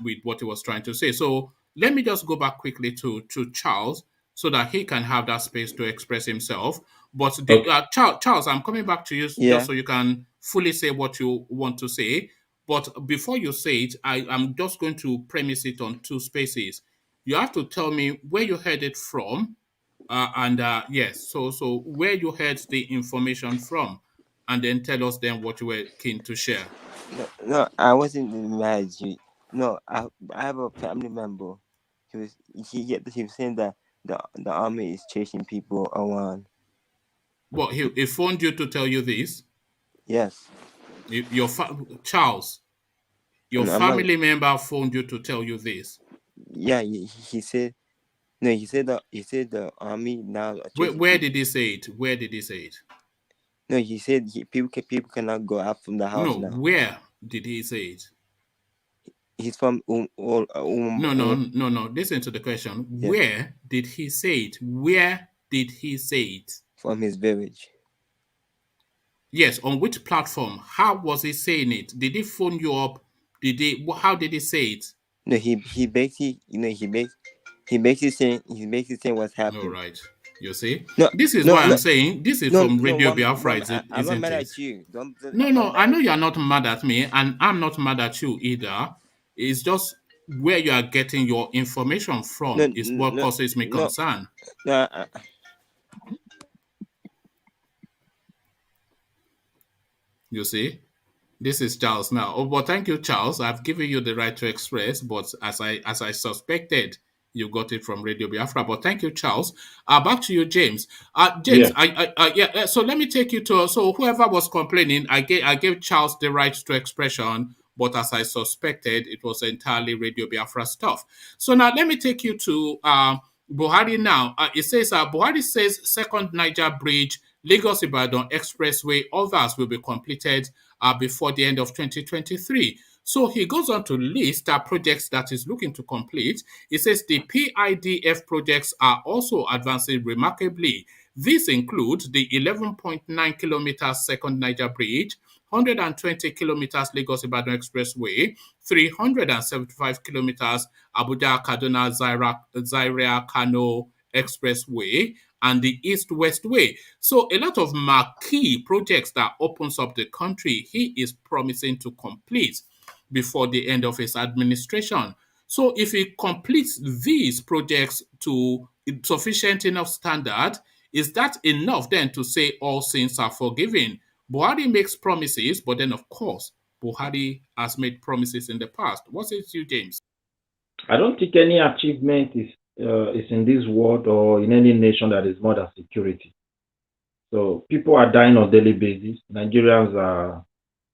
with what he was trying to say. So let me just go back quickly to Charles so that he can have that space to express himself. But Charles, I'm coming back to you just so you can fully say what you want to say. But before you say it, I'm just going to premise it on two spaces. You have to tell me where you heard it from. Yes, so where you heard the information from, and then tell us then what you were keen to share. No, I wasn't mad at you. No, I have a family member. He was saying that the army is chasing people around. Well, he phoned you to tell you this? Yes. Charles, your family member phoned you to tell you this? Yeah, he said. No, he said the army now. Where did he say it? Where did he say it? No, he said people cannot go out from the house now. Where did he say it? He's from No. Listen to the question. Yeah. Where did he say it? Where did he say it? From his village. Yes. On which platform? How was he saying it? Did he phone you up? How did he say it? No, he basically saying what's happening. All right. You see? This is why I'm saying this is from Radio Biafra, I'm not mad at you. I know you're not mad at me, and I'm not mad at you either. It's just where you are getting your information from is what causes me concern. You see? This is Charles now. Oh, but thank you, Charles. I've given you the right to express, but as I suspected, you got it from Radio Biafra. But thank you, Charles. Back to you, James. James, so let me take you to, so whoever was complaining, I gave Charles the right to expression, but as I suspected, it was entirely Radio Biafra stuff. So now let me take you to Buhari now. It says, Buhari says second Niger Bridge, Lagos-Ibadan Expressway, others will be completed before the end of 2023. So he goes on to list projects that he's looking to complete. He says the PIDF projects are also advancing remarkably. These include the 11.9 kilometers second Niger Bridge, 120 kilometers Lagos-Ibadan Expressway, 375 kilometers Abuja-Kaduna-Zaria-Kano Expressway, and the East-West Way. So a lot of marquee projects that opens up the country, he is promising to complete before the end of his administration. So if he completes these projects to sufficient enough standard, is that enough then to say all sins are forgiven? Buhari makes promises, but then of course, Buhari has made promises in the past. What says you, James? I don't think any achievement is in this world or in any nation that is more than security. So people are dying on a daily basis. Nigerians are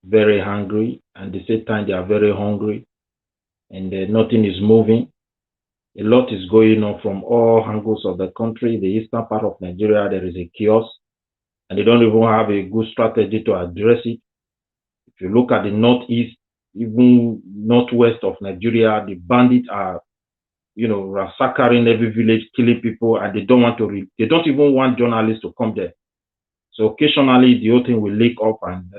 very hungry, and at the same time they are very hungry, and nothing is moving. A lot is going on from all angles of the country. The eastern part of Nigeria, there is a chaos, and they don't even have a good strategy to address it. If you look at the northeast, even northwest of Nigeria, the bandits are, massacring every village, killing people, and they don't want to. They don't even want journalists to come there. So occasionally the whole thing will leak up, and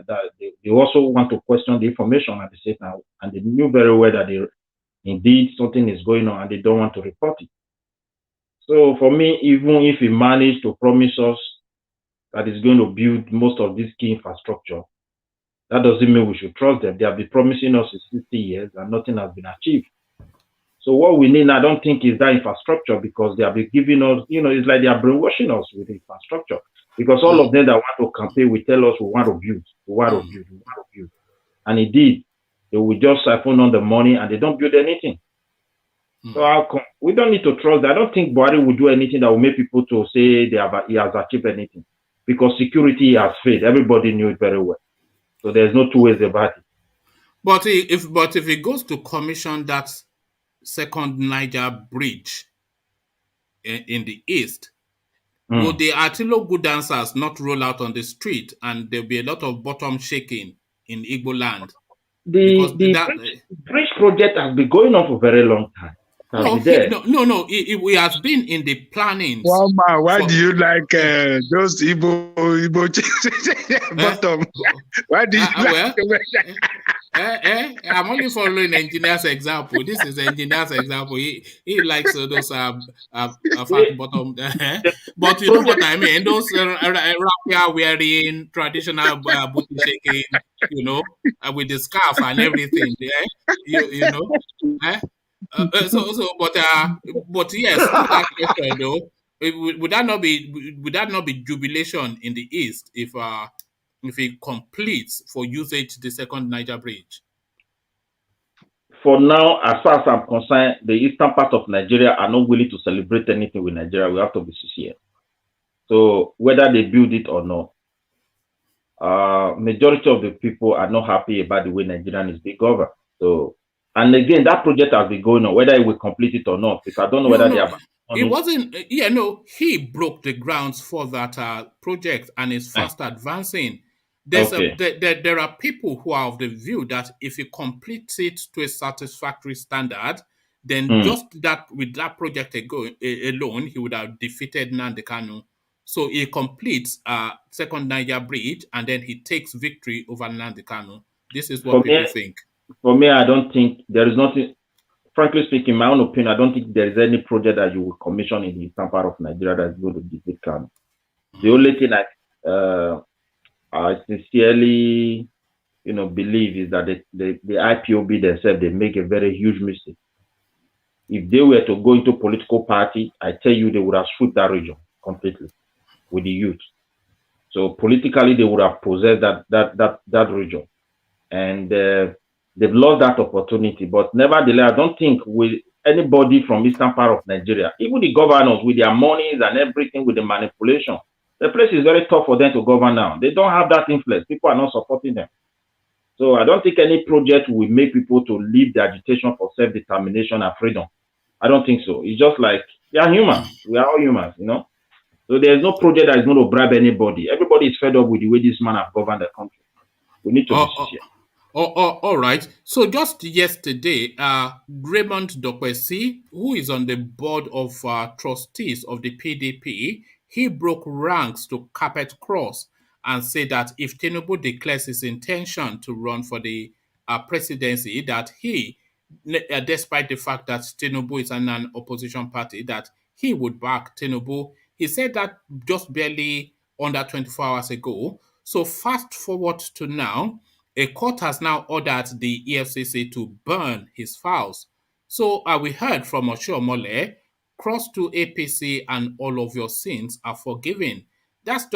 they also want to question the information at the same time, and they knew very well that indeed something is going on, and they don't want to report it. So for me, even if he managed to promise us that he's going to build most of this key infrastructure, that doesn't mean we should trust them. They have been promising us in 60 years and nothing has been achieved. So what we need, I don't think, is that infrastructure, because they have been giving us, it's like they are brainwashing us with infrastructure. Because all of them that want to campaign will tell us we want to build, we want to build, we want to build. And indeed, they will just siphon on the money and they don't build anything. So how come? We don't need to trust. I don't think Buhari will do anything that will make people to say he has achieved anything. Because security has failed. Everybody knew it very well. So there's no two ways about it. But if it goes to commission that second Niger Bridge in the east, will the Attilo good dancers not roll out on the street, and there'll be a lot of bottom shaking in Igbo land? The bridge project has been going on for a very long time. No, it has been in the planning. Wow, man, why do you like those Igbo bottom? Why do you I'm only following engineer's example. This is engineer's example. He likes those fat bottom. But you know what I mean? Those raffia wearing, traditional booty shaking, with the scarf and everything. But yes, that question though, would that not be jubilation in the east if it completes for usage the second Niger Bridge? For now, as far as I'm concerned, the eastern part of Nigeria are not willing to celebrate anything with Nigeria. We have to be sincere. So whether they build it or not, majority of the people are not happy about the way Nigerian is being governed. So, and again, that project has been going on, whether it will complete it or not, because I don't know whether they have. It wasn't. He broke the grounds for that project and is fast advancing. There are people who are of the view that if he completes it to a satisfactory standard, then just that with that project alone, he would have defeated Nnamdi Kanu. So he completes second Niger Bridge, and then he takes victory over Nnamdi Kanu. This is what people think. For me, I don't think there is nothing. Frankly speaking, in my own opinion, I don't think there is any project that you will commission in the eastern part of Nigeria that is going to defeat Kanu. The only thing I sincerely, believe is that the IPOB themselves, they make a very huge mistake. If they were to go into political party, I tell you, they would have swept that region completely with the youth. So politically, they would have possessed that region, and they've lost that opportunity. But nevertheless, I don't think anybody from eastern part of Nigeria, even the governors with their monies and everything, with the manipulation. The place is very tough for them to govern now. They don't have that influence. People are not supporting them. So I don't think any project will make people to leave the agitation for self-determination and freedom. I don't think so. It's just like, they are humans. We are all humans, you know. So there's no project that is going to bribe anybody. Everybody is fed up with the way this man has governed the country. We need to be sincere. All right. So just yesterday, Raymond DOKPESI, who is on the board of trustees of the PDP, he broke ranks to carpet cross and said that if TINUBU declares his intention to run for the presidency, that he, despite the fact that TINUBU is an opposition party, that he would back TINUBU. He said that just barely under 24 hours ago. So fast forward to now, a court has now ordered the EFCC to burn his files. So we heard from Oshiomhole, cross to APC and all of your sins are forgiven. That's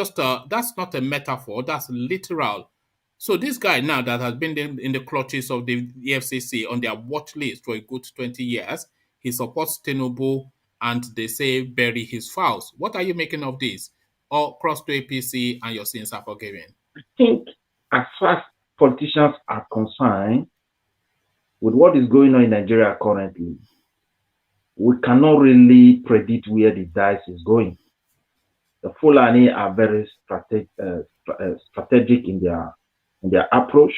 not a metaphor, that's literal. So this guy now that has been in the clutches of the EFCC on their watch list for a good 20 years, he supports TINUBU and they say bury his files. What are you making of this? Or cross to APC and your sins are forgiven? I think as far as politicians are concerned, with what is going on in Nigeria currently, we cannot really predict where the dice is going. The Fulani are very strategic in their approach.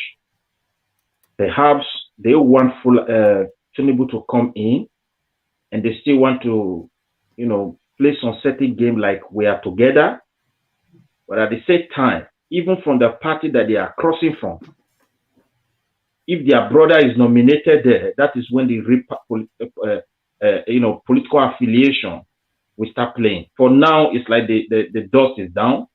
Perhaps they want TINUBU to come in, and they still want to, play some certain game like we are together. But at the same time, even from the party that they are crossing from, if their brother is nominated there, that is when the political affiliation will start playing. For now, it's like the dust is down,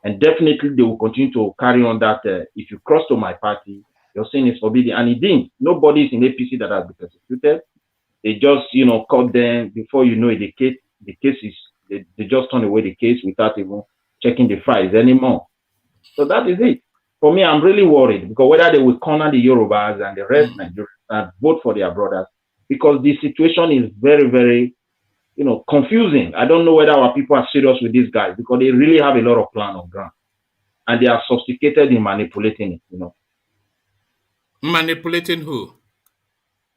and definitely they will continue to carry on that. If you cross to my party, your sin is forbidden. And indeed, nobody is in APC that has been persecuted. They just, caught them before you know it. The case is they just turn away the case without even checking the files anymore. So that is it. For me, I'm really worried because whether they will corner the Yorubas and the rest of Nigeria and vote for their brothers, because the situation is very, very, confusing. I don't know whether our people are serious with these guys because they really have a lot of plan on ground, and they are sophisticated in manipulating it. Manipulating who?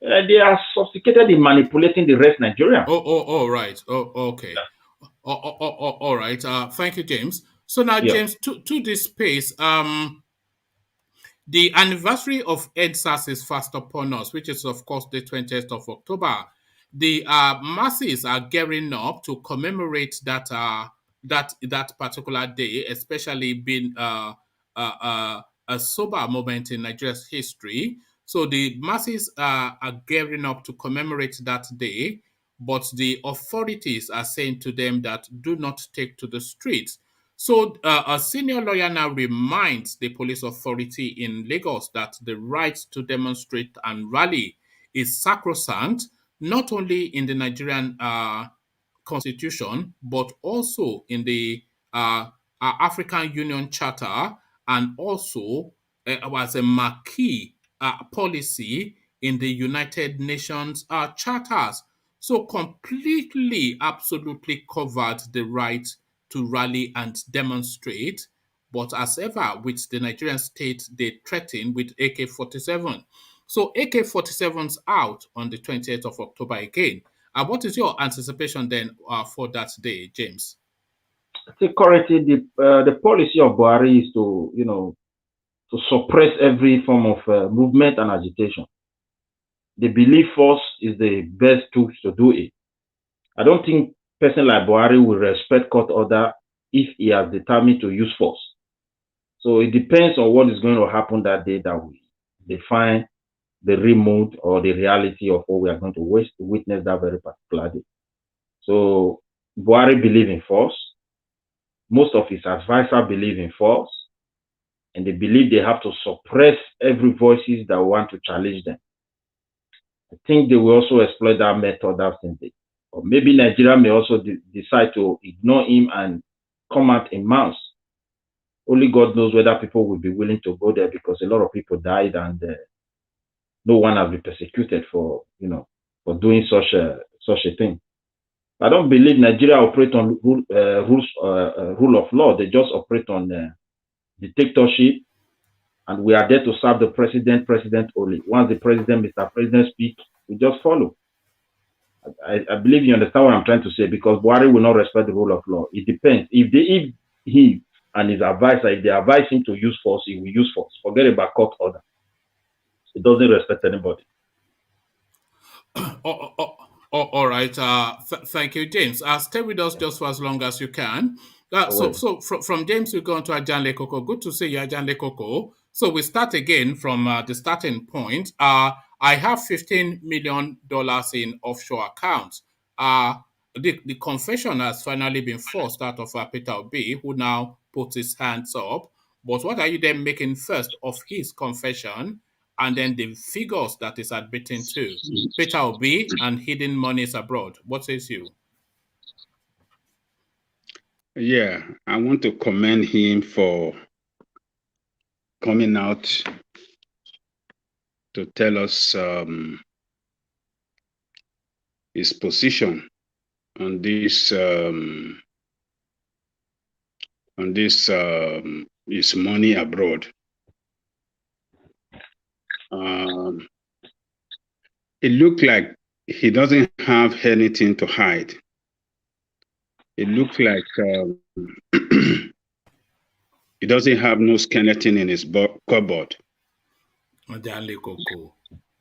They are sophisticated in manipulating the rest of Nigeria. Right. Okay. Yeah. All right. Thank you, James. So now, James, to this space, the anniversary of EndSARS is fast upon us, which is, of course, the 20th of October. The masses are gearing up to commemorate that particular day, especially being a sober moment in Nigeria's history. So the masses are gearing up to commemorate that day, but the authorities are saying to them that do not take to the streets. So a senior lawyer now reminds the police authority in Lagos that the right to demonstrate and rally is sacrosanct, not only in the Nigerian constitution, but also in the African Union Charter, and also as a marquee policy in the United Nations charters. So completely, absolutely covered the right to rally and demonstrate. But as ever, with the Nigerian state, they threaten with AK-47. So AK-47's out on the 20th of October again. What is your anticipation then for that day, James? I think currently the policy of BUHARI is to suppress every form of movement and agitation. They believe force is the best tool to do it. I don't think a person like BUHARI will respect court order if he has determined to use force. So it depends on what is going to happen that day that we define the real mood or the reality of what we are going to witness that very particular day. So BUHARI believes in force. Most of his advisors believe in force. And they believe they have to suppress every voices that want to challenge them. I think they will also exploit that method that same day. Or maybe Nigeria may also decide to ignore him and come out in mass. Only God knows whether people will be willing to go there, because a lot of people died and no one has been persecuted for for doing such a thing. I don't believe Nigeria operate on rule of law. They just operate on dictatorship, and we are there to serve the president only. Once the president, Mr. President, speak, we just follow. I believe you understand what I'm trying to say, because Buhari will not respect the rule of law. It depends. If he and his advisor, if they advise him to use force, he will use force. Forget about court order. It doesn't respect anybody. All right. Thank you, James. Stay with us just for as long as you can. So from James, we go on to Ajanle Koko. Good to see you, Ajanle Koko. So we start again from the starting point. I have $15 million in offshore accounts. The confession has finally been forced out of Peter Obi, who now puts his hands up. But what are you then making first of his confession, and then the figures that is admitting to? Peter Obi and hidden monies abroad. What says you? Yeah, I want to commend him for coming out to tell us his position on this his money abroad. It looked like he doesn't have anything to hide. It looks like he doesn't have no skeleton in his cupboard.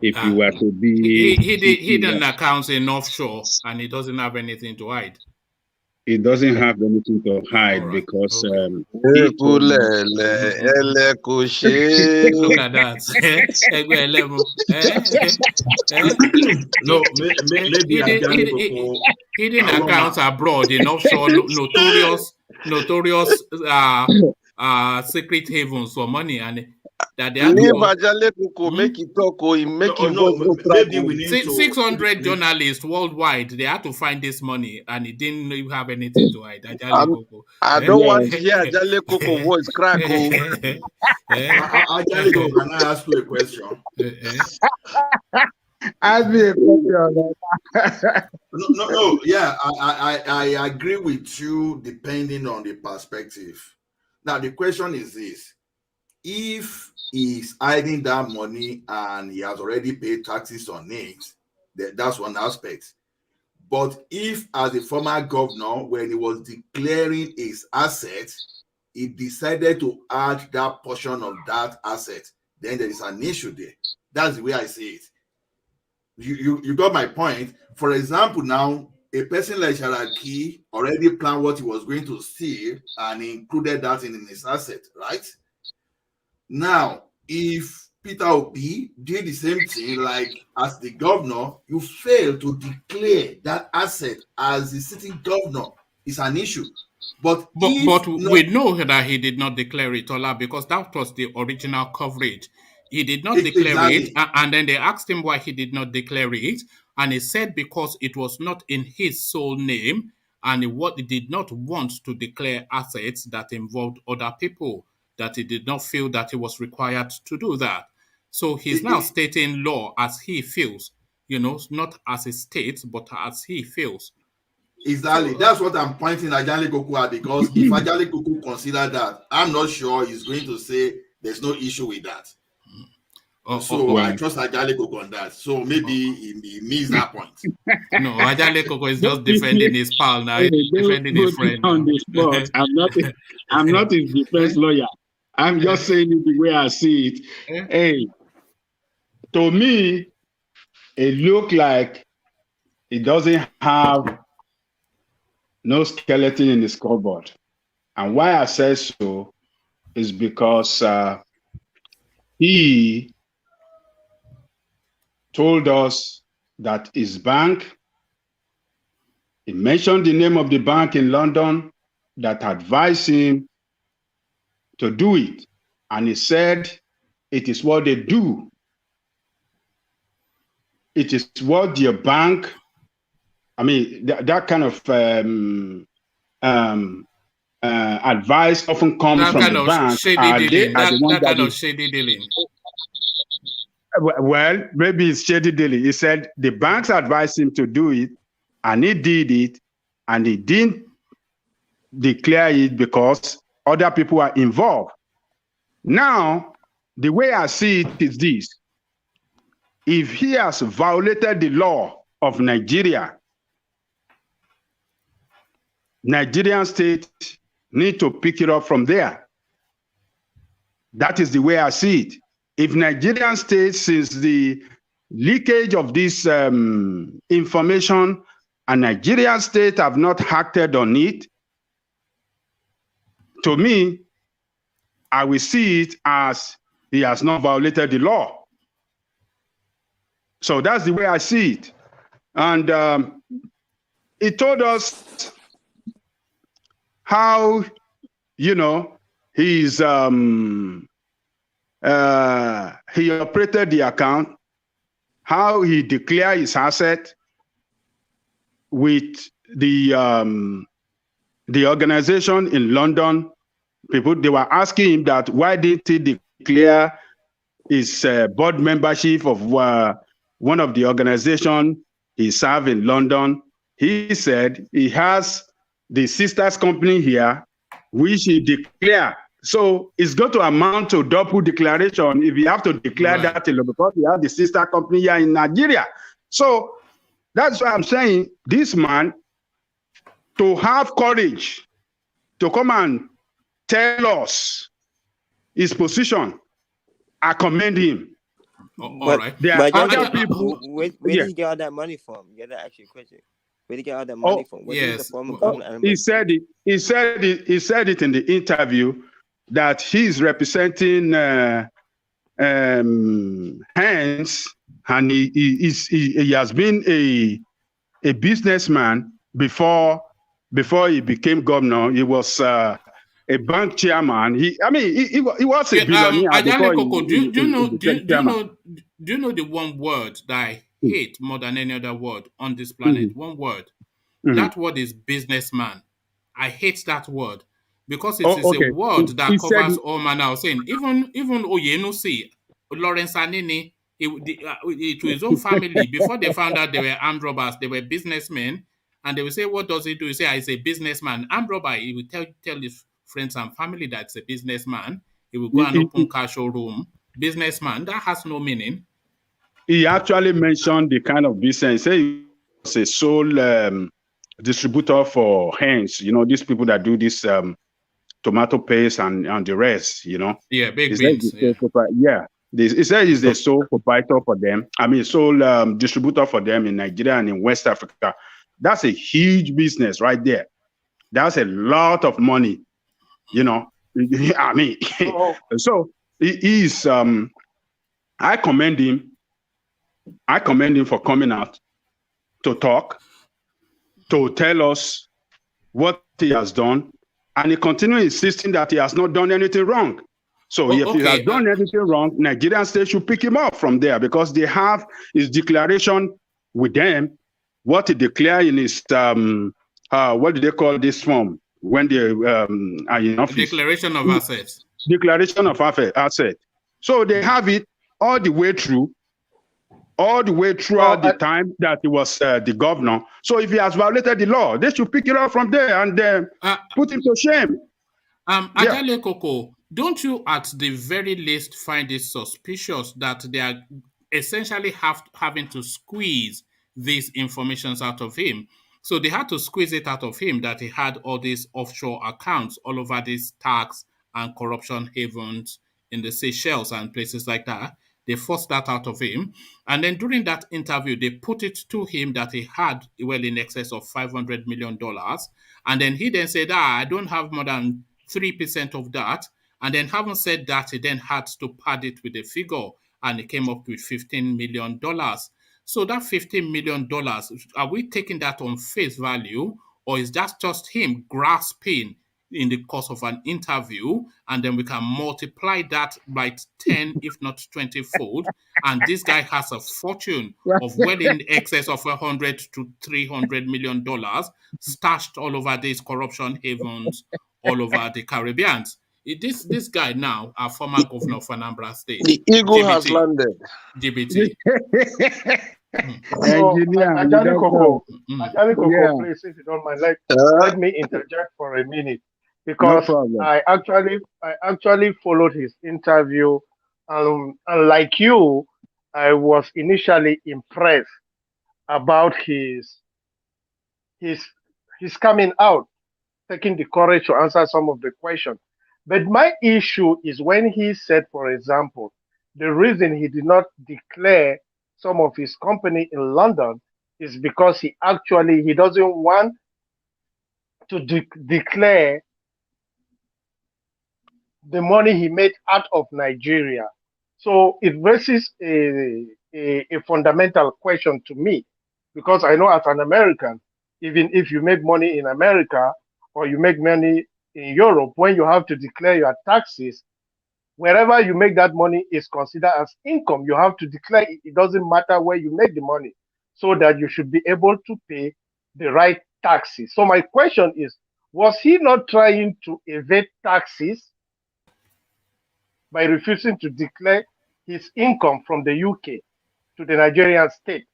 If you were to be... He did hidden accounts in offshore, and he doesn't have anything to hide. He doesn't have anything to hide, right, because... Look at that. No, maybe hidden accounts abroad in offshore, notorious secret havens for money, and that they have make it talk, maybe we need 600 journalists worldwide. They had to find this money, and he didn't even have anything to hide. I don't want to hear Ajale Koko voice crack. Ajale Koko, can I ask you a question? Ask me a question. No. Yeah, I agree with you depending on the perspective. Now, the question is this. If he's hiding that money and he has already paid taxes on it, that's one aspect. But if, as a former governor, when he was declaring his assets, he decided to add that portion of that asset, then there is an issue there. That's the way I see it. You got my point. For example, now, a person like Sharaki already planned what he was going to steal and included that in his asset, right? Now, if Peter Obi did the same thing, like as the governor, you fail to declare that asset as the sitting governor, is an issue. But we know that he did not declare it, Ola, because that was the original coverage. He did not declare it, and then they asked him why he did not declare it, and he said because it was not in his sole name, and he did not want to declare assets that involved other people, that he did not feel that he was required to do that. So he's now stating law as he feels, not as he states, but as he feels. Exactly. That's what I'm pointing at Ajale Koko at, because if Ajale Koko consider that, I'm not sure he's going to say there's no issue with that. I trust Ajale Koko on that. So maybe he missed that point. No, Ajale Koko is just defending his pal now. He's defending his friend. On the spot. I'm not his defense lawyer. I'm just saying it the way I see it. Hey, to me, it looked like it doesn't have no skeleton in his cupboard. And why I say so is because he told us that his bank, he mentioned the name of the bank in London that advised him to do it. And he said, it is what they do. It is what their bank, that kind of advice often comes from the bank. That kind of shady dealing. Well, maybe it's shady dealing. He said the banks advised him to do it, and he did it, and he didn't declare it because other people are involved. Now, the way I see it is this. If he has violated the law of Nigeria, Nigerian state need to pick it up from there. That is the way I see it. If Nigerian state, since the leakage of this information, and Nigerian state have not acted on it, to me, I will see it as he has not violated the law. So that's the way I see it. And he told us how, you know, he's he operated the account, how he declared his asset with the organization in London. People, they were asking him that why didn't he declare his board membership of one of the organizations he served in London. He said he has the sisters company here, which he declared. So it's going to amount to double declaration if you have to declare that because you have the sister company here in Nigeria. So that's why I'm saying this man, to have courage to come and tell us his position, I commend him. All right. There are other people. Where did he get all that money from? You got to ask you a question. Where did he get all that money from? What is the form of he said it. He said it in the interview that he's representing Hans, and he has been a businessman before he became governor. He was a bank chairman. He was a billionaire. Do you know the one word that I hate more than any other word on this planet? One word. That word is businessman. I hate that word because it is a word that covers all manner of things. Even Oyenusi, Lawrence Anini, to his own family, before they found out they were armed robbers, they were businessmen, and they will say, what does he do? He say, he's a businessman. Armed robber, he will tell his friends and family that it's a businessman. He will go and open cash showroom. Businessman, that has no meaning. He actually mentioned the kind of business. He said he was a sole distributor for Heinz, you know, these people that do this tomato paste and the rest, you know. Yeah, big beans. He said he's the sole proprietor for them. Sole distributor for them in Nigeria and in West Africa. That's a huge business right there. That's a lot of money, you know. So he is. I commend him. I commend him for coming out to talk, to tell us what he has done, and he continues insisting that he has not done anything wrong. So if he has done anything wrong, Nigerian state should pick him up from there because they have his declaration with them. What he declared in his what do they call this form when they are in office? Declaration of assets. Declaration of asset. So they have it all the way through. All the way throughout the time that he was the governor. So if he has violated the law, they should pick it up from there and put him to shame. Ajale Koko, don't you at the very least find it suspicious that they are essentially having to squeeze these informations out of him? So they had to squeeze it out of him that he had all these offshore accounts all over these tax and corruption havens in the Seychelles and places like that. They forced that out of him. And then during that interview, they put it to him that he had well in excess of $500 million. And then he then said, I don't have more than 3% of that. And then having said that, he then had to pad it with a figure. And he came up with $15 million. So that $15 million, are we taking that on face value? Or is that just him grasping in the course of an interview, and then we can multiply that by 10, if not 20-fold, and this guy has a fortune of well in excess of $100 to $300 million stashed all over these corruption havens all over the Caribbean. this guy now, our former governor of Anambra State. The eagle has landed. GBT. Engineer, Ajali Coco, Yeah. please, if you don't mind, let me interject for a minute because problem. I actually followed his interview, and like you, I was initially impressed about his coming out, taking the courage to answer some of the questions. But my issue is when he said, for example, the reason he did not declare some of his company in London is because he doesn't want to declare the money he made out of Nigeria. So it raises a fundamental question to me, because I know as an American, even if you make money in America or you make money in Europe, when you have to declare your taxes, wherever you make that money is considered as income. You have to declare it. It doesn't matter where you make the money, so that you should be able to pay the right taxes. So my question is, was he not trying to evade taxes by refusing to declare his income from the UK to the Nigerian state?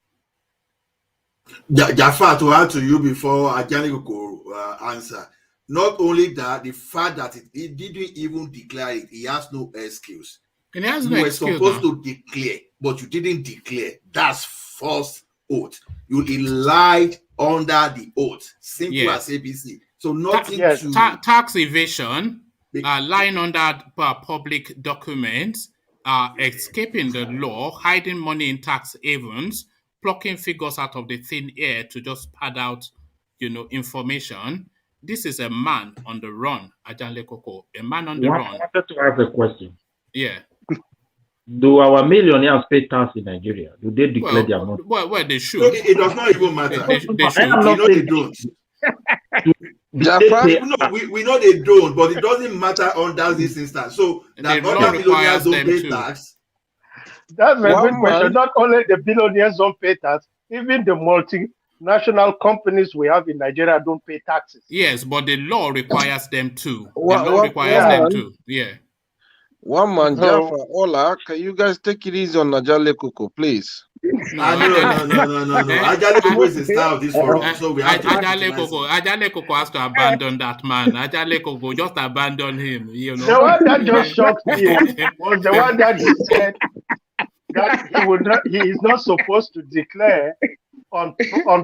Jafar, to add to you before Ajani could answer. Not only that, the fact that he didn't even declare it, he has no excuse. And he has You no were excuse supposed now. to declare, but you didn't declare. That's false oath. You lied under the oath. Simple as ABC. So nothing to tax evasion, lying under public documents, escaping the law, hiding money in tax havens, plucking figures out of the thin air to just pad out, information. This is a man on the run, Ajanle Koko. A man on the run. I wanted to ask a question. Yeah. Do our millionaires pay tax in Nigeria? Do they declare their money? Well, they should. No, it does not even matter. They should. They don't. We know they don't, but it doesn't matter under this instance. So that other billionaires don't pay tax. That's a good question. Not only the billionaires don't pay tax, even the multinational companies we have in Nigeria don't pay taxes. Yes, but the law requires them to. The law requires them to. Yeah. One man, Jaffa, Ola, can you guys take it easy on Ajale Koko, please? No. Ajale Koko is the star of this forum, so we have to Ajale Koko has to abandon that man. Ajale Koko, just abandon him. The one that just shocked me was the one that he said that he is not supposed to declare on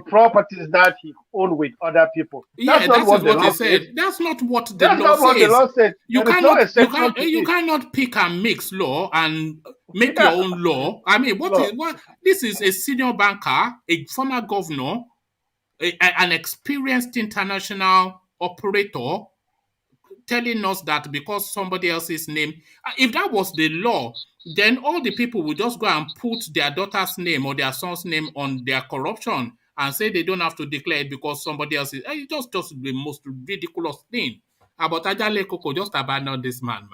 properties that he owned with other people. That's not what the law said. That's not what the law said. You cannot pick and mix law and make your own law. I mean, this is a senior banker, a former governor, an experienced international operator, telling us that because somebody else's name, if that was the law, then all the people would just go and put their daughter's name or their son's name on their corruption and say they don't have to declare it because somebody else is. It's just the most ridiculous thing. But Ajale Koko, just abandon this man.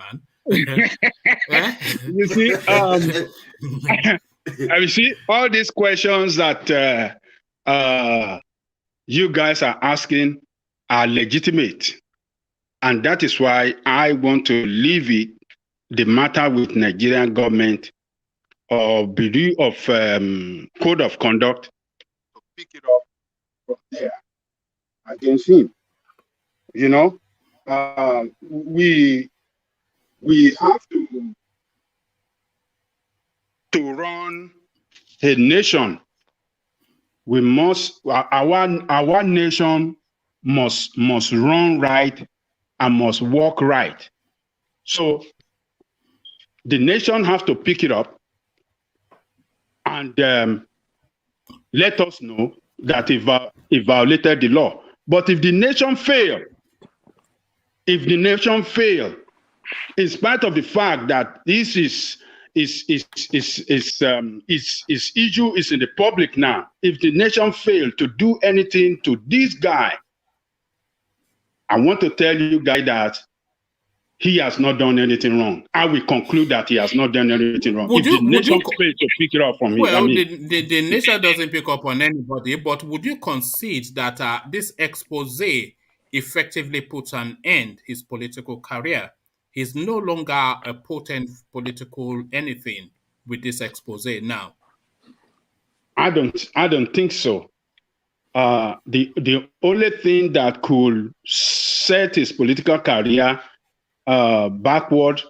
You see, you see, all these questions that you guys are asking are legitimate. And that is why I want to leave the matter with Nigerian government or Bureau of Code of Conduct to pick it up from there against him. We have to run a nation. We must our nation must run right and must work right. So the nation has to pick it up and let us know that it violated the law. But if the nation fail, in spite of the fact that this is issue is in the public now, if the nation fail to do anything to this guy, I want to tell you guys that he has not done anything wrong. I will conclude that he has not done anything wrong. If the nation fails to pick it up from him. Well, the nation doesn't pick up on anybody, but would you concede that this expose effectively puts an end to his political career? He's no longer a potent political anything with this expose now. I don't think so. The only thing that could set his political career backward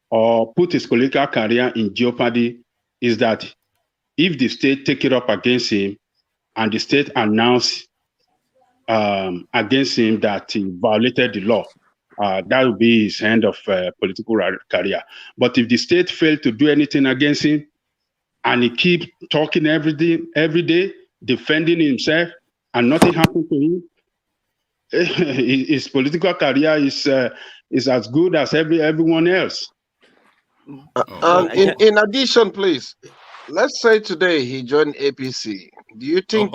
or put his political career in jeopardy is that if the state take it up against him and the state announce against him that he violated the law, that would be his end of political career. But if the state failed to do anything against him and he keep talking every day, defending himself, and nothing happened to him, his political career is as good as everyone else. In addition, please, let's say today he joined APC. Do you think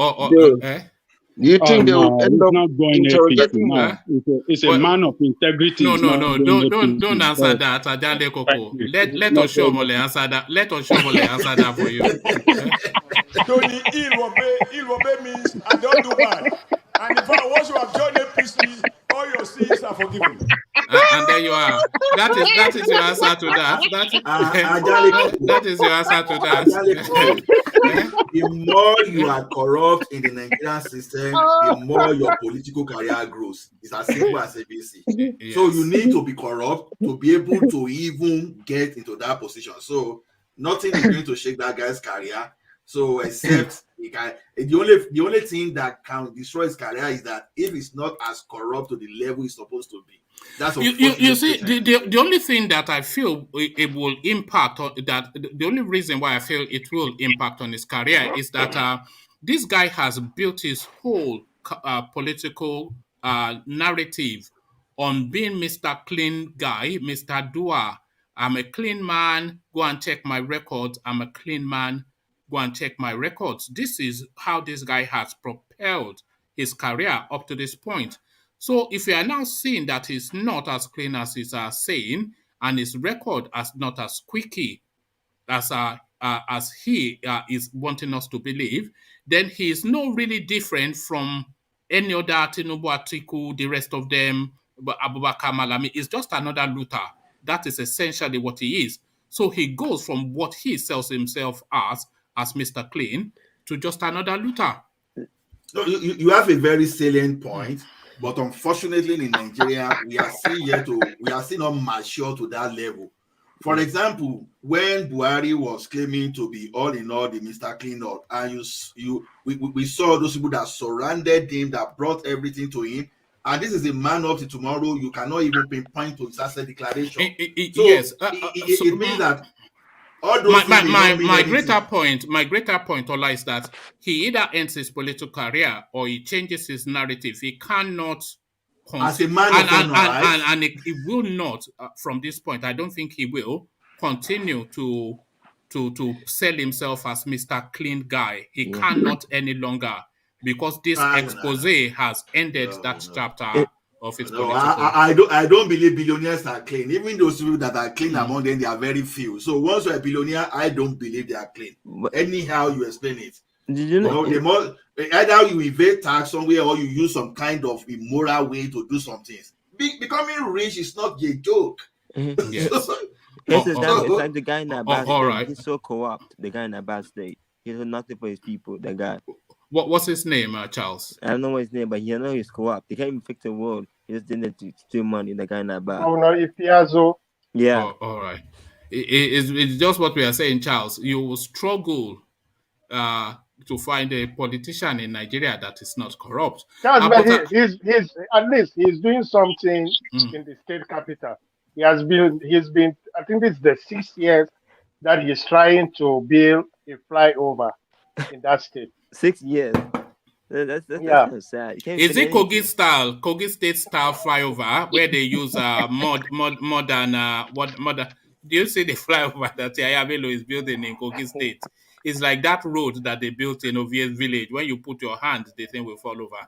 do you think they will end up interrogating him? It's a man of integrity. No. Don't answer that, Ajande Koko. Let Oshomole answer that. Let Oshomole answer that for you. Tony, ill obey means I don't do bad. And if I was to have joined APC, all your sins are forgiven. And there you are. That is your answer to that. That is your answer to that. The more you are corrupt in the Nigerian system, the more your political career grows. It's as simple as ABC. Yes. So you need to be corrupt to be able to even get into that position. So nothing is going to shake that guy's career. So except the only thing that can destroy his career is that if it's not as corrupt to the level it's supposed to be. That's you see the only thing that I feel it will impact on that. The only reason why I feel it will impact on his career is that this guy has built his whole political narrative on being Mr. Clean guy, Mr. Dua. I'm a clean man. Go and check my records. I'm a clean man. Go and check my records. This is how this guy has propelled his career up to this point. So if you are now seeing that he's not as clean as he's saying, and his record is not as squeaky as he is wanting us to believe, then he is no really different from any other TINUBU Atiku, the rest of them, but Abubakar Malami is just another looter. That is essentially what he is. So he goes from what he sells himself as Mr. Clean to just another looter. No, you have a very salient point, but unfortunately in Nigeria, we are still not mature to that level. For example, when Buhari was claiming to be all in all the Mr. Clean Up, and we saw those people that surrounded him, that brought everything to him, and this is a man up to tomorrow, you cannot even pinpoint to his asset declaration. Yes. It means that my greater point, Ola, is that he either ends his political career or he changes his narrative. He cannot as a man of honor, right? And it will not from this point. I don't think he will continue to sell himself as Mr. Clean guy. He cannot any longer, because this expose has ended that chapter of his political. I don't believe billionaires are clean. Even those people that are clean among them, they are very few. So once you're a billionaire, I don't believe they are clean. Anyhow you explain it. Did you know? Either you evade tax somewhere or you use some kind of immoral way to do some things. Becoming rich is not a joke. Yes. It's like the guy in that bad state. Right. He's so corrupt. The guy in that bad state. He does nothing for his people. That guy. What's his name, Charles? I don't know what his name, but he know he's corrupt. He can't even fix the world. He just did it to steal money. The guy in that bad. Oh no, Ifiazo. Yeah. All right. It's just what we are saying, Charles. You will struggle to find a politician in Nigeria that is not corrupt. Charles, but he's at least he's doing something in the state capital. He's been I think this is the 6th year that he's trying to build a flyover in that state. 6 years. That's so sad. Is it Kogi State style flyover where they use modern do you see the flyover that Yaya Bello is building in Kogi State? It's like that road that they built in Ovies village. When you put your hand, the thing will fall over.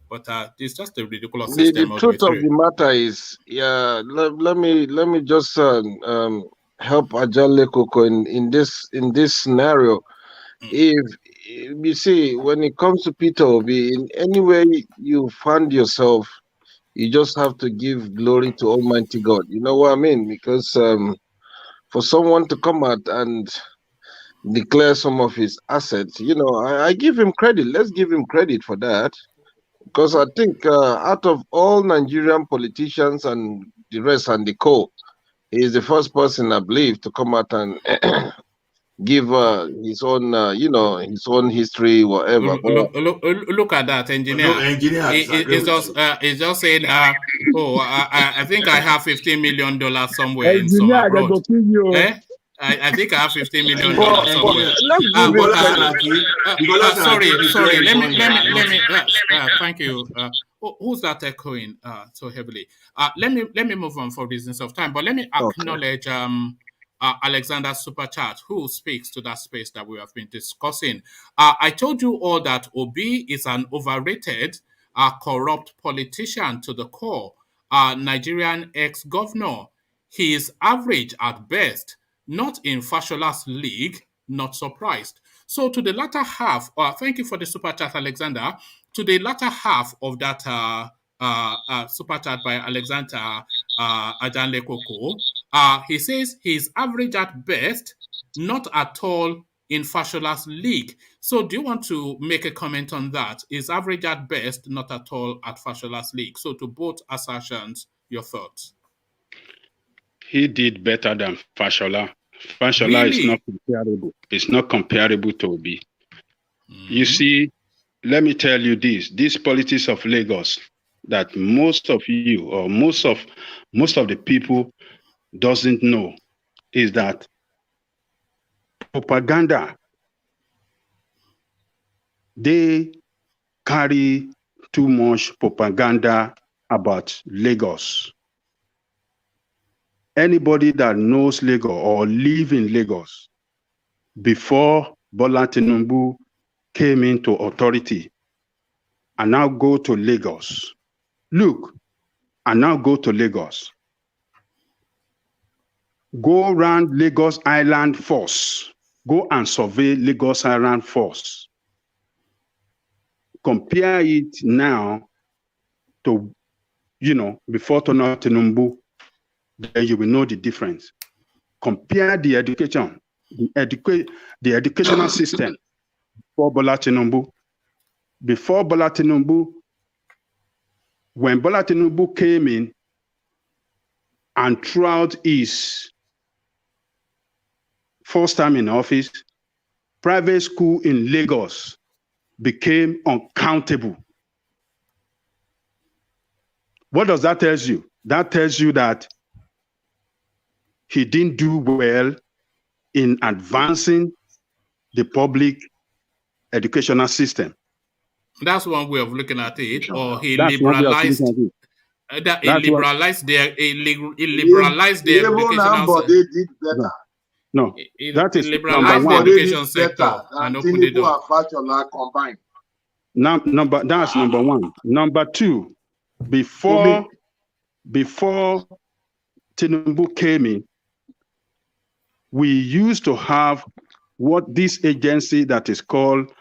But it's just a ridiculous system. The truth of the matter is, let me just help Ajale Koko in this scenario. If you see, when it comes to Peter Obi, in any way you find yourself, You just have to give glory to Almighty God. You know what I mean? Because for someone to come out and declare some of his assets, you know, I give him credit. Let's give him credit for that. Because I think out of all Nigerian politicians and the rest and the co, he is the first person, I believe, to come out and give his own, you know, his own history, whatever. Look at that, engineer. No, engineer, it's just saying, I think I have $15 million somewhere in some Engineer, they abroad. go kill you. Eh? I think I have $15 million somewhere. Let's give him credit. Sorry. Let me. Thank you. Who's that echoing so heavily? Let me move on for reasons of time. But let me acknowledge Alexander's super chat, who speaks to that space that we have been discussing. I told you all that Obi is an overrated, corrupt politician to the core. Nigerian ex-governor. He is average at best. Not in Fashola's league, not surprised. So to the latter half, thank you for the super chat, Alexander. To the latter half of that super chat by Alexander Ajanle Koko, he says he's average at best, not at all in Fashola's league. So do you want to make a comment on that? Is average at best, not at all at Fashola's league? So to both assertions, your thoughts? He did better than Fashola. Fashola Really? is not comparable. It's not comparable to Obi. You see, let me tell you this politics of Lagos that most of you or most of the people doesn't know is that propaganda, they carry too much propaganda about Lagos. Anybody that knows Lagos or live in Lagos before Bola Tinubu came into authority and now go to Lagos. Look, and now go to Lagos. Go around Lagos Island first. Go and survey Lagos Island first. Compare it now to, you know, before Tinubu. Then you will know the difference. Compare the education, the educational system before Bola Tinubu. Before Bola Tinubu, when Bola Tinubu came in and throughout his first time in office, private school in Lagos became uncountable. What does that tell you? That tells you that he didn't do well in advancing the public educational system. That's one way of looking at it. Or he liberalized. He liberalized their educational sector. They did better. No, that is liberalized the education sector and opened it up. Combined. That's number one. Number two, before Tinubu came in, we used to have what this agency that is called,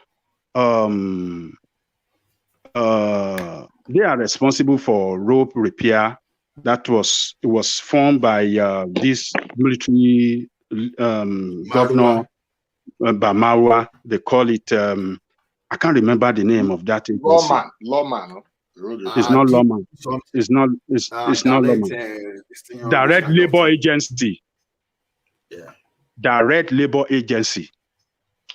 they are responsible for road repair. It was formed by this military governor, Bamawa. They call it, I can't remember the name of that agency. Lawman. It's not Lawman. It's not Lawman. Direct Labor Agency. Yeah. Direct Labor Agency.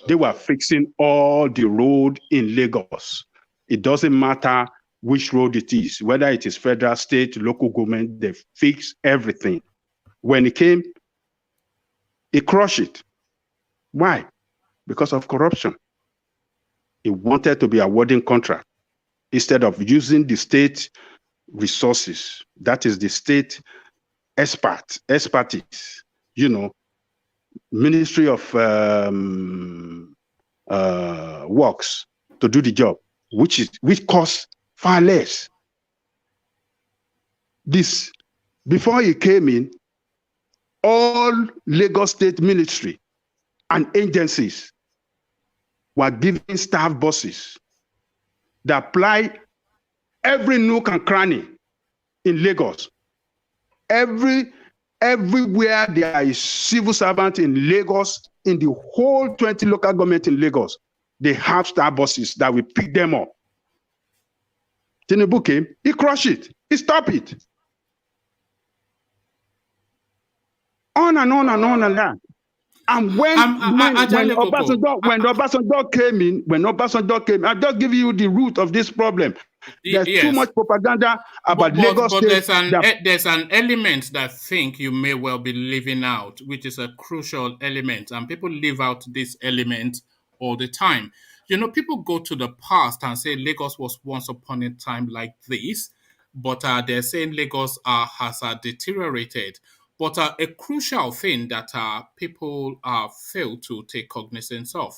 They were fixing all the road in Lagos. It doesn't matter which road it is, whether it is federal, state, local government, they fix everything. When it came, he crushed it. Why? Because of corruption. He wanted to be awarding contract instead of using the state resources. That is the state expertise, you know, Ministry of Works to do the job, which costs far less. This, before he came in, all Lagos State military and agencies were giving staff bosses that apply every nook and cranny in Lagos. Everywhere there is civil servant in Lagos, in the whole 20 local government in Lagos, they have star buses that will pick them up. TINUBU came, he crushed it, he stopped it. On and on and on and on. And when Obasanjo came in, I'll just give you the root of this problem. There's too much propaganda about Lagos State. There's an element that I think you may well be leaving out, which is a crucial element, and people leave out this element all the time. You know, people go to the past and say Lagos was once upon a time like this, but they're saying Lagos has deteriorated. But a crucial thing that people fail to take cognizance of.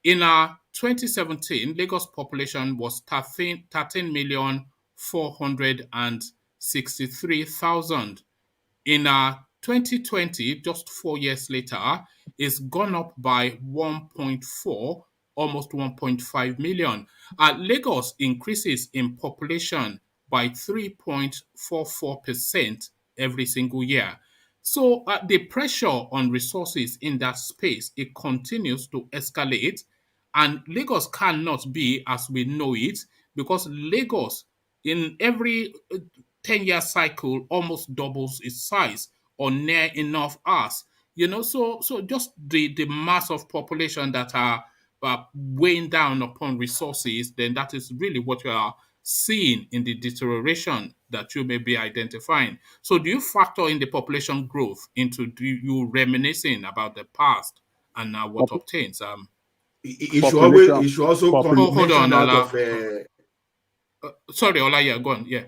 In 2017, Lagos population was 13,463,000. In 2020, just 4 years later, it's gone up by 1.4, almost 1.5 million. Lagos increases in population by 3.44% every single year. So the pressure on resources in that space, it continues to escalate, and Lagos cannot be as we know it, because Lagos in every 10-year cycle almost doubles its size, or near enough as, you know, so just the mass of population that are weighing down upon resources, then that is really what you are seeing in the deterioration that you may be identifying. So do you factor in the population growth into you reminiscing about the past and what obtains? It should also hold on, Ola. Sorry, Ola, yeah, go on, yeah.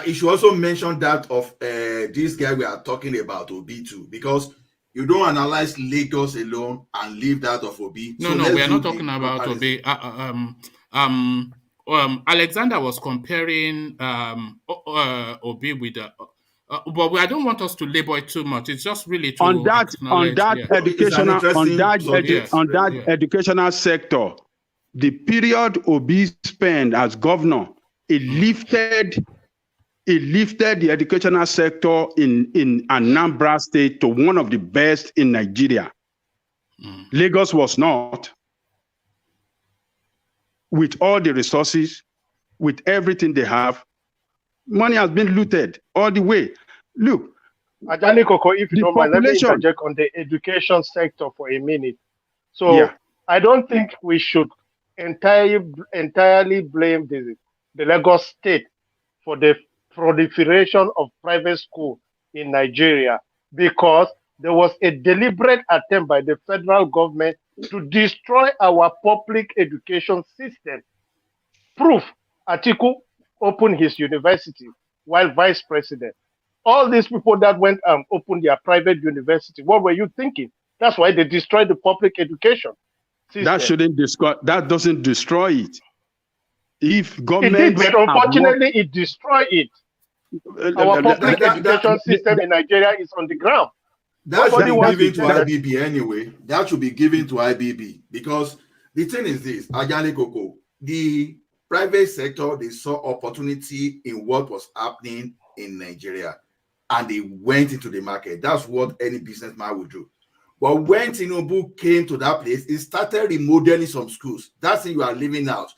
It should also mention that of this guy we are talking about, Obi, too, because you don't analyze Lagos alone and leave that of Obi. No, we are not talking about Obi. Alexander was comparing Obi with but I don't want us to label it too much. It's just really to on that educational sector, the period Obi spent as governor, it lifted the educational sector in Anambra State to one of the best in Nigeria. Lagos was not. With all the resources, with everything they have, money has been looted all the way. Look, Ajani Koko, if you don't mind, let me interject on the education sector for a minute. So yeah. I don't think we should entirely blame the Lagos State for the proliferation of private school in Nigeria, because there was a deliberate attempt by the federal government to destroy our public education system. Proof, Atiku opened his university while vice president. All these people that went and opened their private university, what were you thinking? That's why they destroyed the public education system. That doesn't destroy it. If government, it did, but unfortunately it destroyed it. Our public education system in Nigeria is on the ground. That should be given to IBB anyway. That should be given to IBB, because the thing is this, Ajani Koko, the private sector, they saw opportunity in what was happening in Nigeria, and they went into the market. That's what any businessman would do. But when TINUBU came to that place, it started remodeling some schools. That's it you are leaving out.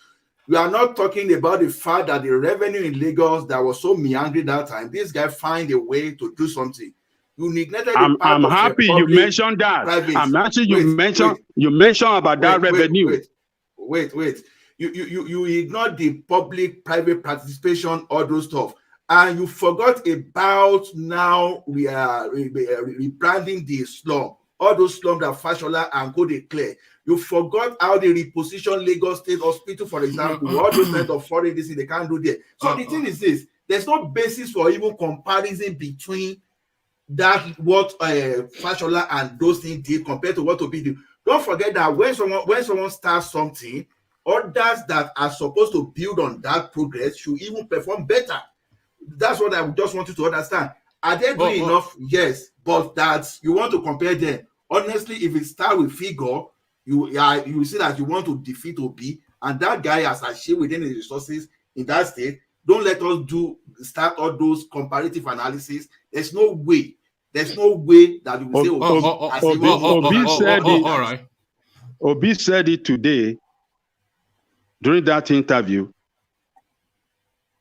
We are not talking about the fact that the revenue in Lagos that was so meandering that time, this guy find a way to do something. You neglected I'm happy you mentioned that. I'm actually you mentioned about that revenue. Wait. You ignored the public-private participation, all those stuff, and you forgot about now we are rebranding the slum. All those slums that Fashola and Co declare. You forgot how they reposition Lagos State Hospital, for example. All those kinds of foreign disease they can't do there. So the thing is this: there's no basis for even comparison between that what Fashola and those things did compared to what Obi did. Don't forget that when someone starts something, others that are supposed to build on that progress should even perform better. That's what I just want you to understand. Are they doing enough? Yes, but that you want to compare them. Honestly, if it starts with figure, you see that you want to defeat Obi, and that guy has achieved within his resources in that state. Don't let us start all those comparative analysis. There's no way. There's no way that we will say, Obi said it today during that interview,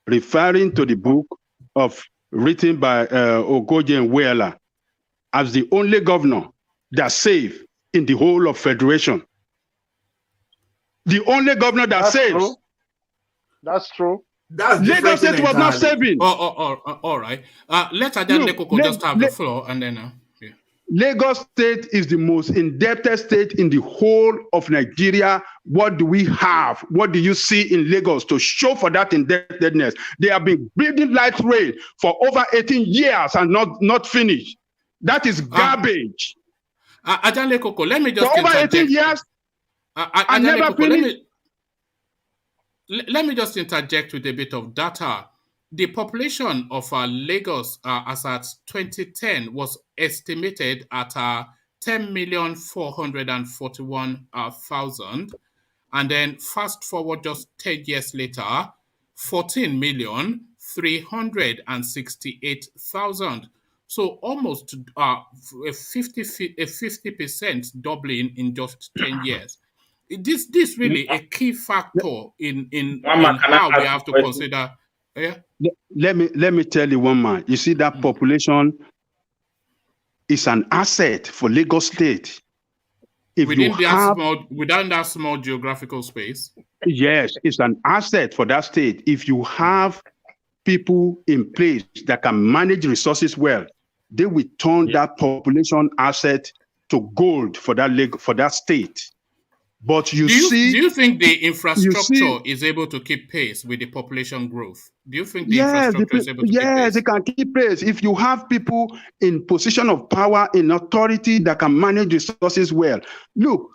referring to the book written by Ogoje and Wela as the only governor that saved in the whole of Federation. The only governor that saves. True. That's true. Lagos State was not saving. All right. Let Ajay Lekoko just have the floor and then. Lagos State is the most indebted state in the whole of Nigeria. What do we have? What do you see in Lagos to show for that indebtedness? They have been building light rail for over 18 years and not finished. That is garbage. Ajay Lekoko, let me just for over 18 years. I never finished. Let me just interject with a bit of data. The population of Lagos as at 2010 was estimated at 10,441,000. And then fast forward just 10 years later, 14,368,000. So almost a 50% doubling in just 10 years. This really a key factor in how we have to consider. Yeah. Let me tell you one man. You see that population is an asset for Lagos State. Within that small geographical space. Yes, it's an asset for that state. If you have people in place that can manage resources well, they will turn that population asset to gold for that state. But do you think the infrastructure is able to keep pace with the population growth? Do you think the infrastructure is able to keep pace? Yes, they can keep pace. If you have people in position of power, in authority that can manage resources well. Look,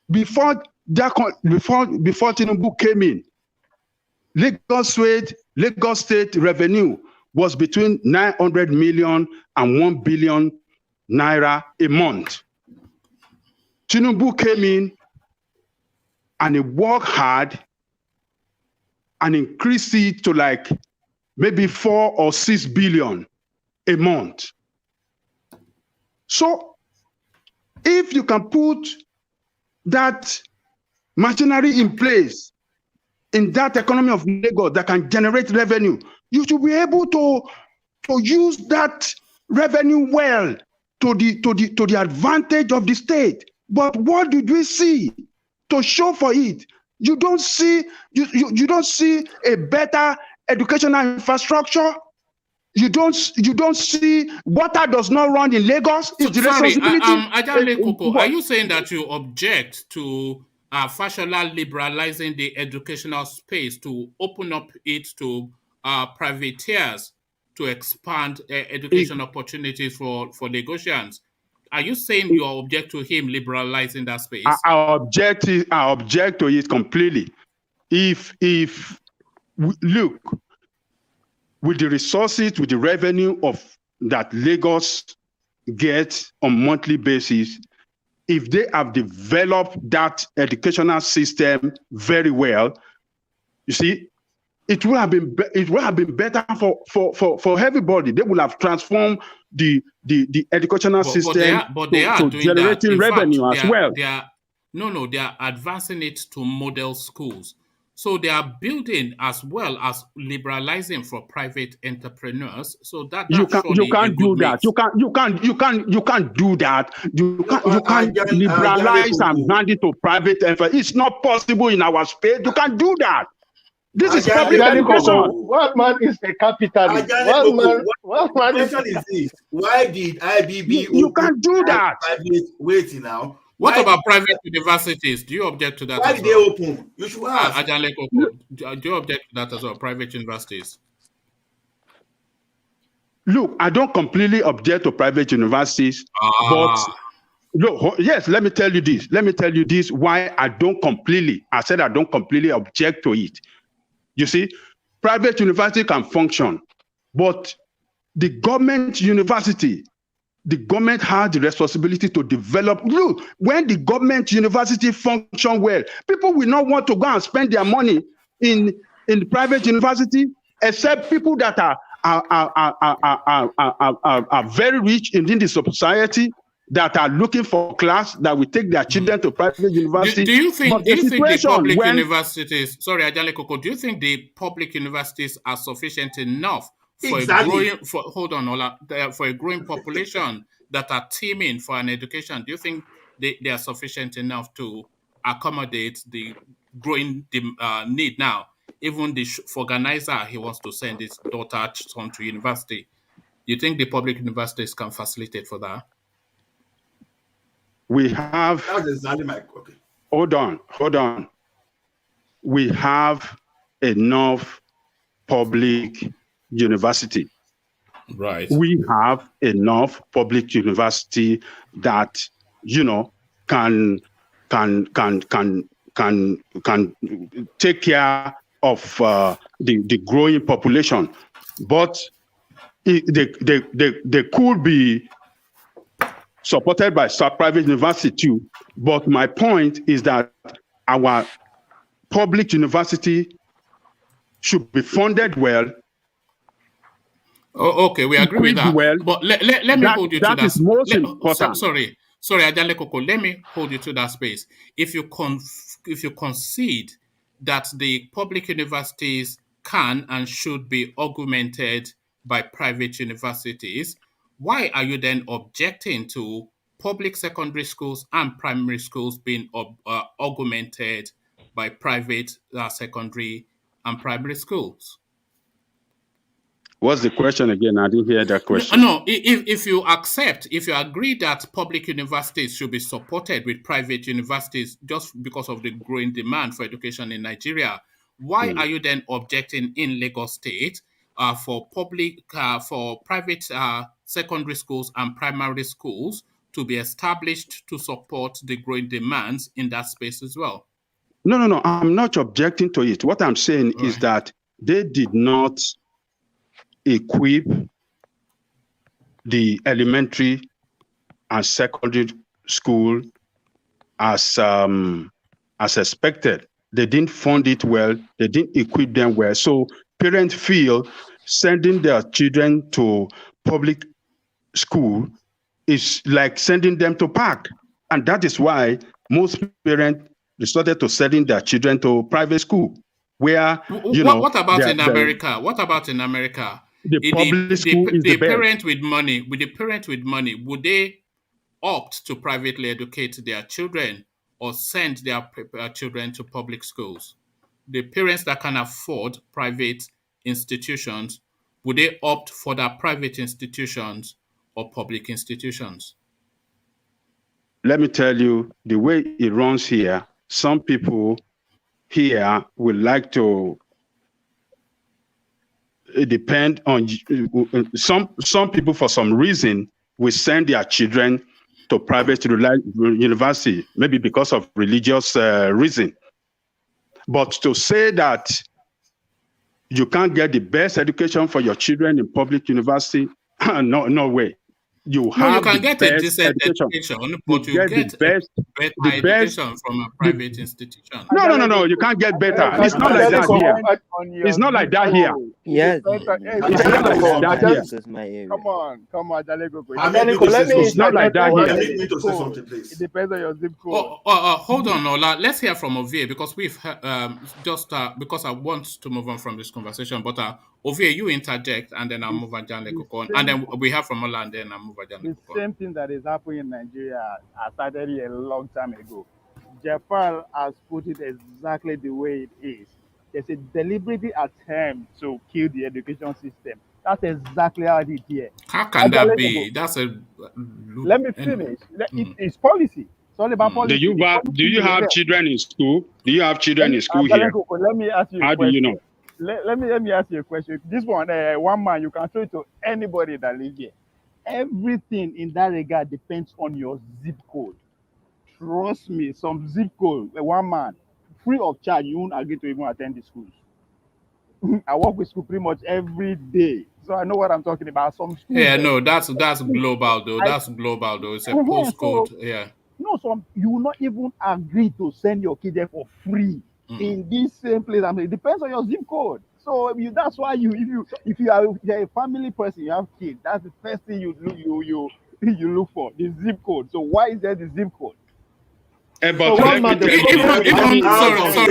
before TINUBU came in, Lagos State revenue was between 900 million and 1 billion naira a month. TINUBU came in and he worked hard and increased it to like maybe 4 or 6 billion a month. So if you can put that machinery in place in that economy of Lagos that can generate revenue, you should be able to use that revenue well to the advantage of the state. But what did we see to show for it? You don't see a better educational infrastructure. You don't see water does not run in Lagos. It's the responsibility. Ajay Lekoko, are you saying that you object to Fashola liberalizing the educational space to open up it to privateers to expand education opportunities for Lagosians? Are you saying you object to him liberalizing that space? I object to it completely. If look, with the resources, with the revenue of that Lagos gets on monthly basis, if they have developed that educational system very well, you see, it would have been better for everybody. They would have transformed the educational system to generating revenue as well. They are advancing it to model schools. So they are building as well as liberalizing for private entrepreneurs. So that you can't do that. You can't do that. You can't liberalize and hand it to private. It's not possible in our space. You can't do that. This is public education. What man is a capitalist? What man is this? Why did IBB? You can't do that. Wait now. What about private universities? Do you object to that? Why did they open? You should ask. Ajay Lekoko, do you object to that as well? Private universities. Look, I don't completely object to private universities, but look, yes, let me tell you this. Why I don't completely object to it. You see, private university can function, but the government university, the government has the responsibility to develop. Look, when the government university function well, people will not want to go and spend their money in the private university. except people that are very rich in the society that are looking for class that will take their children to private university. Do you think the public universities? Sorry, Ajale Koko. Do you think the public universities are sufficient enough for exactly. a growing for a growing population that are teeming for an education? Do you think they are sufficient enough to accommodate the growing need now? Even the organizer, he wants to send his daughter son to university. You think the public universities can facilitate for that? We have. That's exactly my okay. Hold on. We have enough public university. Right. We have enough public university that can take care of the growing population, but they could be supported by private university too. But my point is that our public university should be funded well. Oh, okay, we agree with that. Well, but let me hold you to that. That is most important. Sorry, Ajale Koko. Let me hold you to that space. If you concede that the public universities can and should be augmented by private universities, why are you then objecting to public secondary schools and primary schools being augmented by private secondary and primary schools? What's the question again? I didn't hear that question. No, if you agree that public universities should be supported with private universities just because of the growing demand for education in Nigeria, why are you then objecting in Lagos State for private secondary schools and primary schools to be established to support the growing demands in that space as well? No. I'm not objecting to it. What I'm saying is that they did not equip the elementary and secondary school as expected. They didn't fund it well. They didn't equip them well. So parents feel sending their children to public school is like sending them to park. And that is why most parents resorted to sending their children to private school. Where, what about in America? What about in America? The public school is the best. Parent with money, would they opt to privately educate their children or send their children to public schools? The parents that can afford private institutions, would they opt for their private institutions or public institutions? Let me tell you, the way it runs here, some people here would like to depend on some people for some reason will send their children to private university, maybe because of religious reason. But to say that you can't get the best education for your children in public university, no way. You can get a decent education, but you get the best education from a private institution. No. You can't get better. It's not like that here. It's not like that here. Yes. It's not like that here. Come on, It's not like that here. It depends on your zip code. Hold on, Ola. Let's hear from Ovie because we've because I want to move on from this conversation. But Ovie, you interject, and then I'll move on Janle Kokon, and then we have from Ola, and then I'll move on Janle Kokon. The same thing that is happening in Nigeria started here a long time ago. Jafar has put it exactly the way it is. There's a deliberate attempt to kill the education system. That's exactly how it is here. How can that be? Let me finish. It's policy. It's all about policy. Do you have children in school? Do you have children in school here? Let me ask you a question. How do you know? Let me ask you a question. This one man, you can throw it to anybody that lives here. Everything in that regard depends on your zip code. Trust me, some zip code, one man, free of charge, you won't agree to even attend the schools. I work with school pretty much every day, so I know what I'm talking about. Some schools. Yeah, no, that's global though. That's global though. It's a postcode. So, you will not even agree to send your kid there for free in this same place. I mean, it depends on your zip code. So that's why if you are a family person, you have kids. That's the first thing you look for, the zip code. So why is there the zip code? But So let me one man, the tell problem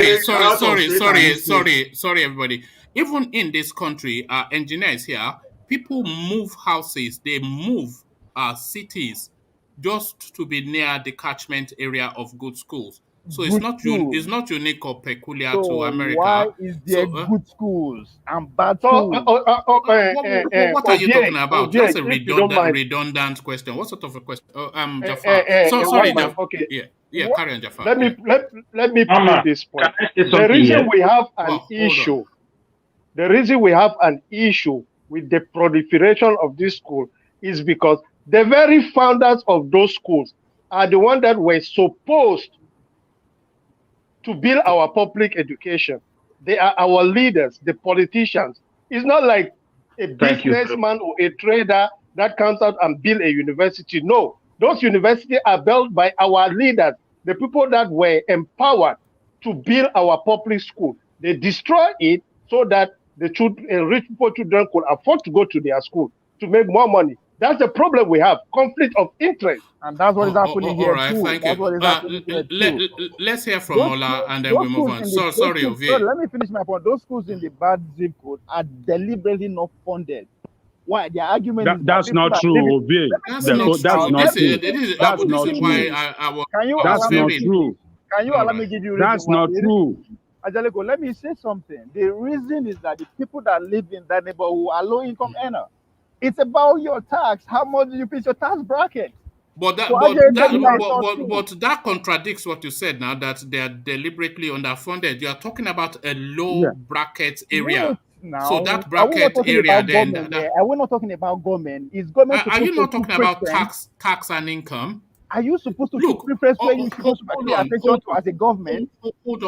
sorry, everybody. Even in this country, engineers here, people move houses, they move cities just to be near the catchment area of good schools. So Good schools. it's not unique or peculiar So to America. why is there good schools and bad So, schools? What are you talking about? That's a redundant question. What sort of a question? Jafar. Sorry, Jafar. Okay. Yeah, carry on, Jafar. Let me put this point. The reason we have an issue, the reason we have an issue with the proliferation of this school is because the very founders of those schools are the ones that were supposed to build our public education. They are our leaders, the politicians. It's not like a businessman or a trader that comes out and build a university. No, those universities are built by our leaders, the people that were empowered to build our public school. They destroy it so that the rich people children could afford to go to their school to make more money. That's the problem we have, conflict of interest. And that's what is happening here too. Thank you. Let's hear from Ola and then we move on. Sorry, Ovie. Let me finish my point. Those schools in the bad zip code are deliberately not funded. Why? Their argument that's not true, Ovie. That's not true. That's not true. That's not true. Can you allow me to give you That's not true. Angelico, let me say something. The reason is that the people that live in that neighborhood are low-income earners. It's about your tax. How much do you pay your tax bracket? But that contradicts what you said now, that they are deliberately underfunded. You are talking about a low bracket area. Now, so that bracket area then... Are we not talking about government? Is government are you not talking about tax and income? Are you supposed to look preference where you're supposed to pay attention to as a government? Hold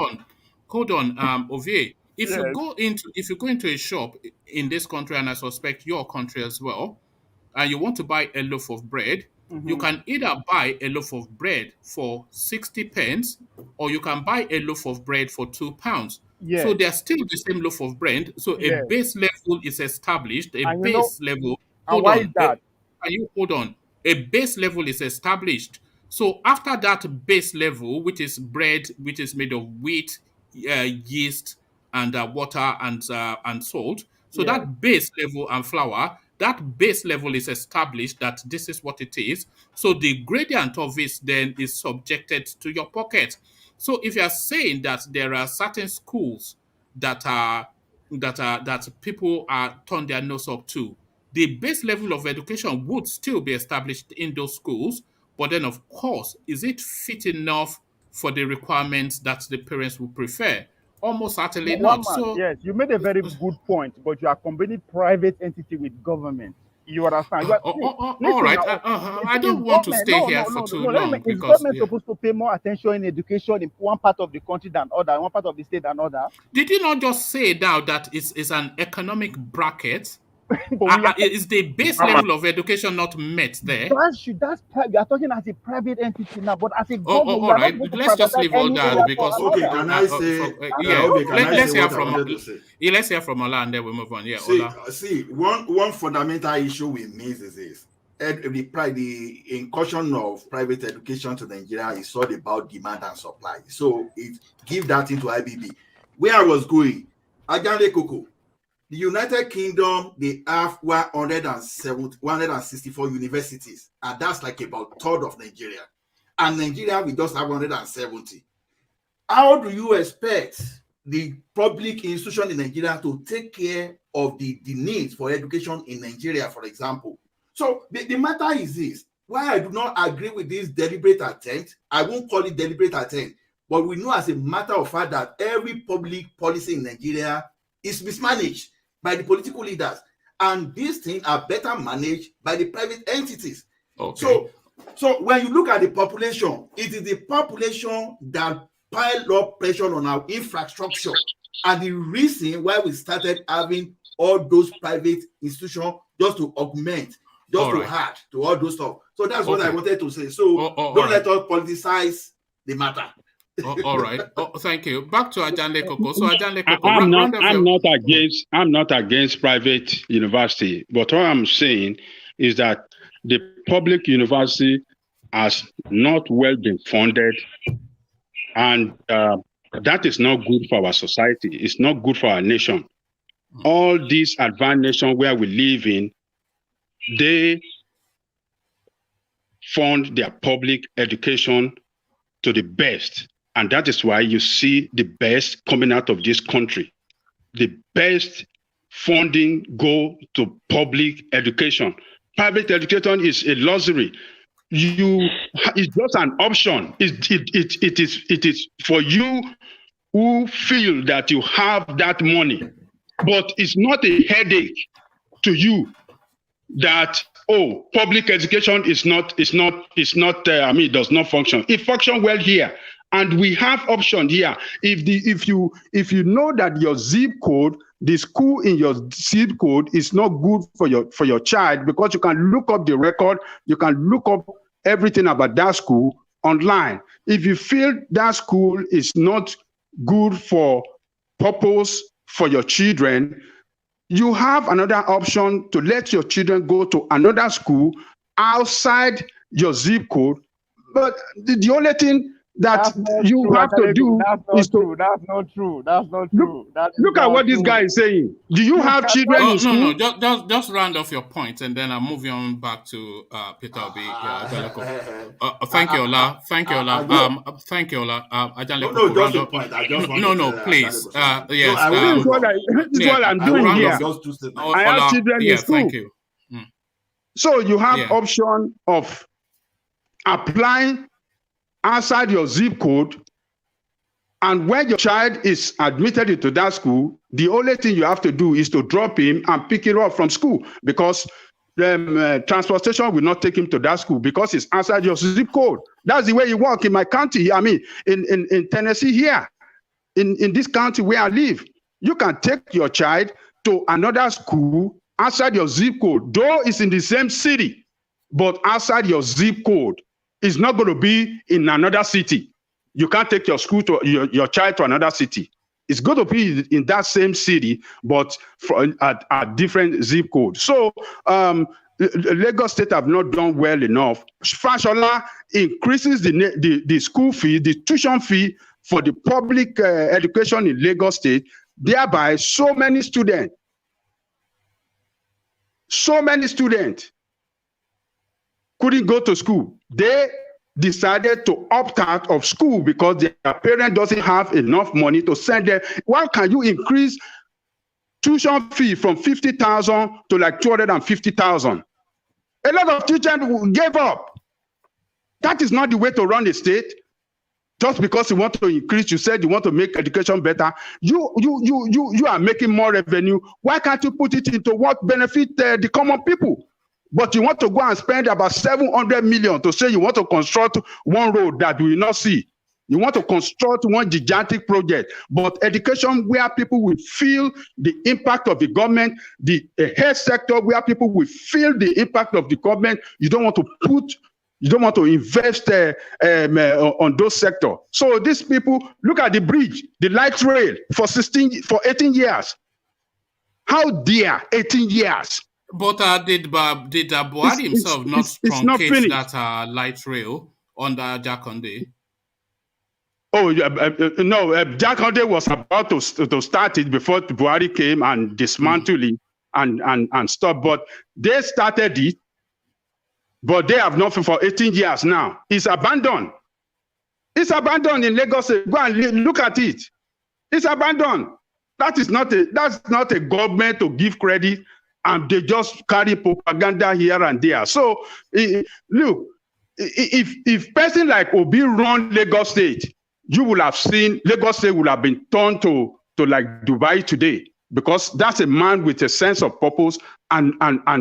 on, Ovie. If you go into a shop in this country, and I suspect your country as well, and you want to buy a loaf of bread, you can either buy a loaf of bread for 60 pence, or you can buy a loaf of bread for £2. Yes. So they're still the same loaf of bread. So a base level is established. Why is that? Hold on. A base level is established. So after that base level, which is bread, which is made of wheat, yeast, and water and salt. So that base level and flour, that base level is established that this is what it is. So the gradient of it then is subjected to your pocket. So if you are saying that there are certain schools that people are turn their nose up to, the base level of education would still be established in those schools. But then, of course, is it fit enough for the requirements that the parents would prefer? Almost certainly not. So yes, you made a very good point, but you are combining private entity with government. You understand? All right. I don't want to stay here for too long. Is government supposed to pay more attention in education in one part of the country than other, one part of the state than other? Did you not just say now that it's an economic bracket? Is the base level of education not met there? We are talking as a private entity now, but as a government. All right. Let's just leave all that because. Can I say? Let's hear from Ola and then we move on. Yeah. See, one fundamental issue we miss is this: the incursion of private education to Nigeria is all about demand and supply. So it give that into IBB. Where I was going, Ajale Koko. The United Kingdom, they have 164 universities, and that's like about a third of Nigeria. And Nigeria, we just have 170. How do you expect the public institution in Nigeria to take care of the needs for education in Nigeria, for example? So the matter is this: why I do not agree with this deliberate attempt, I won't call it deliberate attempt, but we know as a matter of fact that every public policy in Nigeria is mismanaged by the political leaders, and these things are better managed by the private entities. Okay. So when you look at the population, it is the population that pile up pressure on our infrastructure, and the reason why we started having all those private institutions just to augment, to add to all those stuff. So that's what I wanted to say. So don't let us politicize the matter. All right. Thank you. Back to Ajanle Koko. So Ajanle Koko, I'm not against private university, but what I'm saying is that the public university has not well been funded, and that is not good for our society. It's not good for our nation. All these advanced nations where we live in, they fund their public education to the best. And that is why you see the best coming out of this country. The best funding go to public education. Private education is a luxury. It's just an option. It is for you who feel that you have that money, but it's not a headache to you that public education is not it does not function. It functions well here, and we have option here. If you know that your zip code, the school in your zip code is not good for your child, because you can look up the record, you can look up everything about that school online. If you feel that school is not good for purpose for your children, you have another option to let your children go to another school outside your zip code. But the only thing that you have to do is to... That's not true. Look at what this guy is saying. Do you have children in school? No. Just round off your point, and then I'll move you on back to Peter Obi. Thank you, Ola. Thank you, Ola. Thank you, Ola. No, just a point. I just no, please. Yes. This is what I'm doing here. I have children in school. Thank you. So you have option of applying outside your zip code, and when your child is admitted into that school, the only thing you have to do is to drop him and pick him up from school, because transportation will not take him to that school because it's outside your zip code. That's the way you work in my county. I mean, in Tennessee here, in this county where I live, you can take your child to another school outside your zip code, though it's in the same city, but outside your zip code. It's not going to be in another city. You can't take your school to your child to another city. It's going to be in that same city, but at different zip code. So Lagos State have not done well enough. Fashola increases the school fee, the tuition fee for the public education in Lagos State. Thereby, so many students couldn't go to school. They decided to opt out of school because their parent doesn't have enough money to send them. Why can you increase tuition fee from 50,000 to like 250,000? A lot of teachers gave up. That is not the way to run a state. Just because you want to increase, you said you want to make education better. You are making more revenue. Why can't you put it into what benefit the common people? But you want to go and spend about 700 million to say you want to construct one road that we will not see. You want to construct one gigantic project. But education where people will feel the impact of the government, the health sector where people will feel the impact of the government, you don't want to invest on those sectors. So these people, look at the bridge, the light rail for 18 years. How dear 18 years? But did Buhari himself not truncate that light rail under Jakande? Oh, no, Jakande was about to start it before Buhari came and dismantled it and stopped. But they started it, but they have not for 18 years now. It's abandoned. It's abandoned in Lagos. Go and look at it. It's abandoned. That's not a government to give credit. And they just carry propaganda here and there. So, look, if person like Obi run Lagos State, you will have seen Lagos State would have been turned to like Dubai today, because that's a man with a sense of purpose and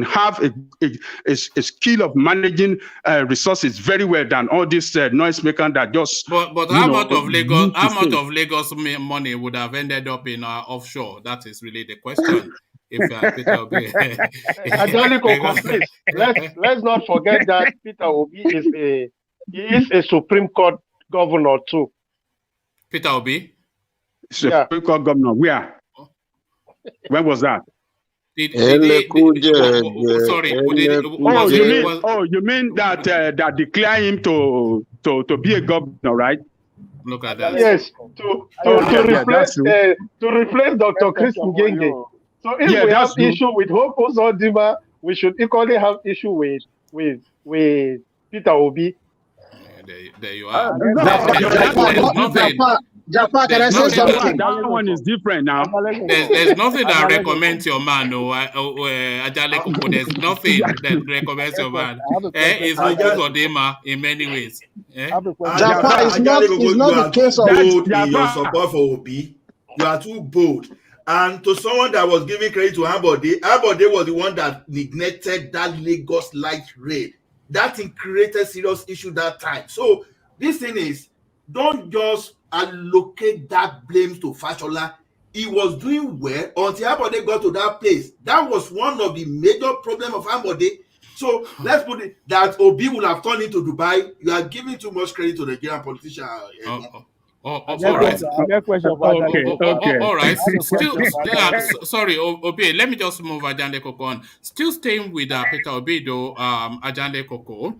have a skill of managing resources very well than all this noise maker that just. But how much of Lagos money would have ended up in offshore? That is really the question. Peter Obi. Let's not forget that Peter Obi is a Supreme Court governor too. Peter Obi? Supreme Court governor, where? When was that? You mean that that declare him to be a governor, right? Look at that. Yes, to replace Dr. Chris Ngenge. So if we have issue with Hope Uzodinma, we should equally have issue with Peter Obi. There you are. Japa, can I say something? That one is different now. There's nothing that recommends your man, Ajale Koko. There's nothing that recommends your man. It's Uzodinma in many ways. Japa is not the case of in your support for Obi. You are too bold. And to someone that was giving credit to Ambode was the one that neglected that Lagos light rail. That thing created serious issue that time. So this thing is, don't just allocate that blame to Fashola. He was doing well until Ambode got to that place. That was one of the major problems of Ambode. So let's put it that Obi will have turned into Dubai. You are giving too much credit to the Nigerian politician. All right. All right. Still, sorry, Obi. Let me just move Ajande Koko on. Still staying with Peter Obi, though, Ajande Koko.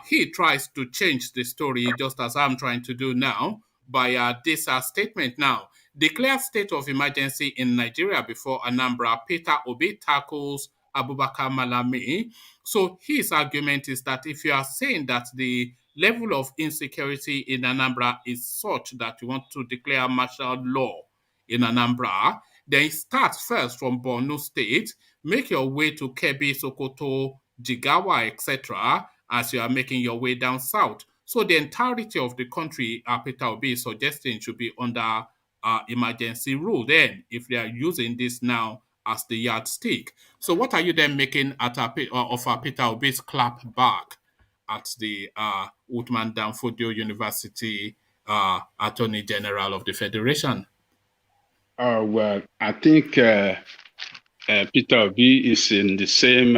He tries to change the story just as I'm trying to do now by this statement now. Declare state of emergency in Nigeria before Anambra. Peter Obi tackles Abubakar Malami. So his argument is that if you are saying that the level of insecurity in Anambra is such that you want to declare martial law in Anambra, then start first from Borno State, make your way to Kebbi, Sokoto, Jigawa, etc., as you are making your way down south. So the entirety of the country, Peter Obi is suggesting, should be under emergency rule then, if they are using this now as the yardstick. So what are you then making of Peter Obi's clap back at the Uthman Danfodio University Attorney General of the Federation? Well, I think Peter Obi is in the same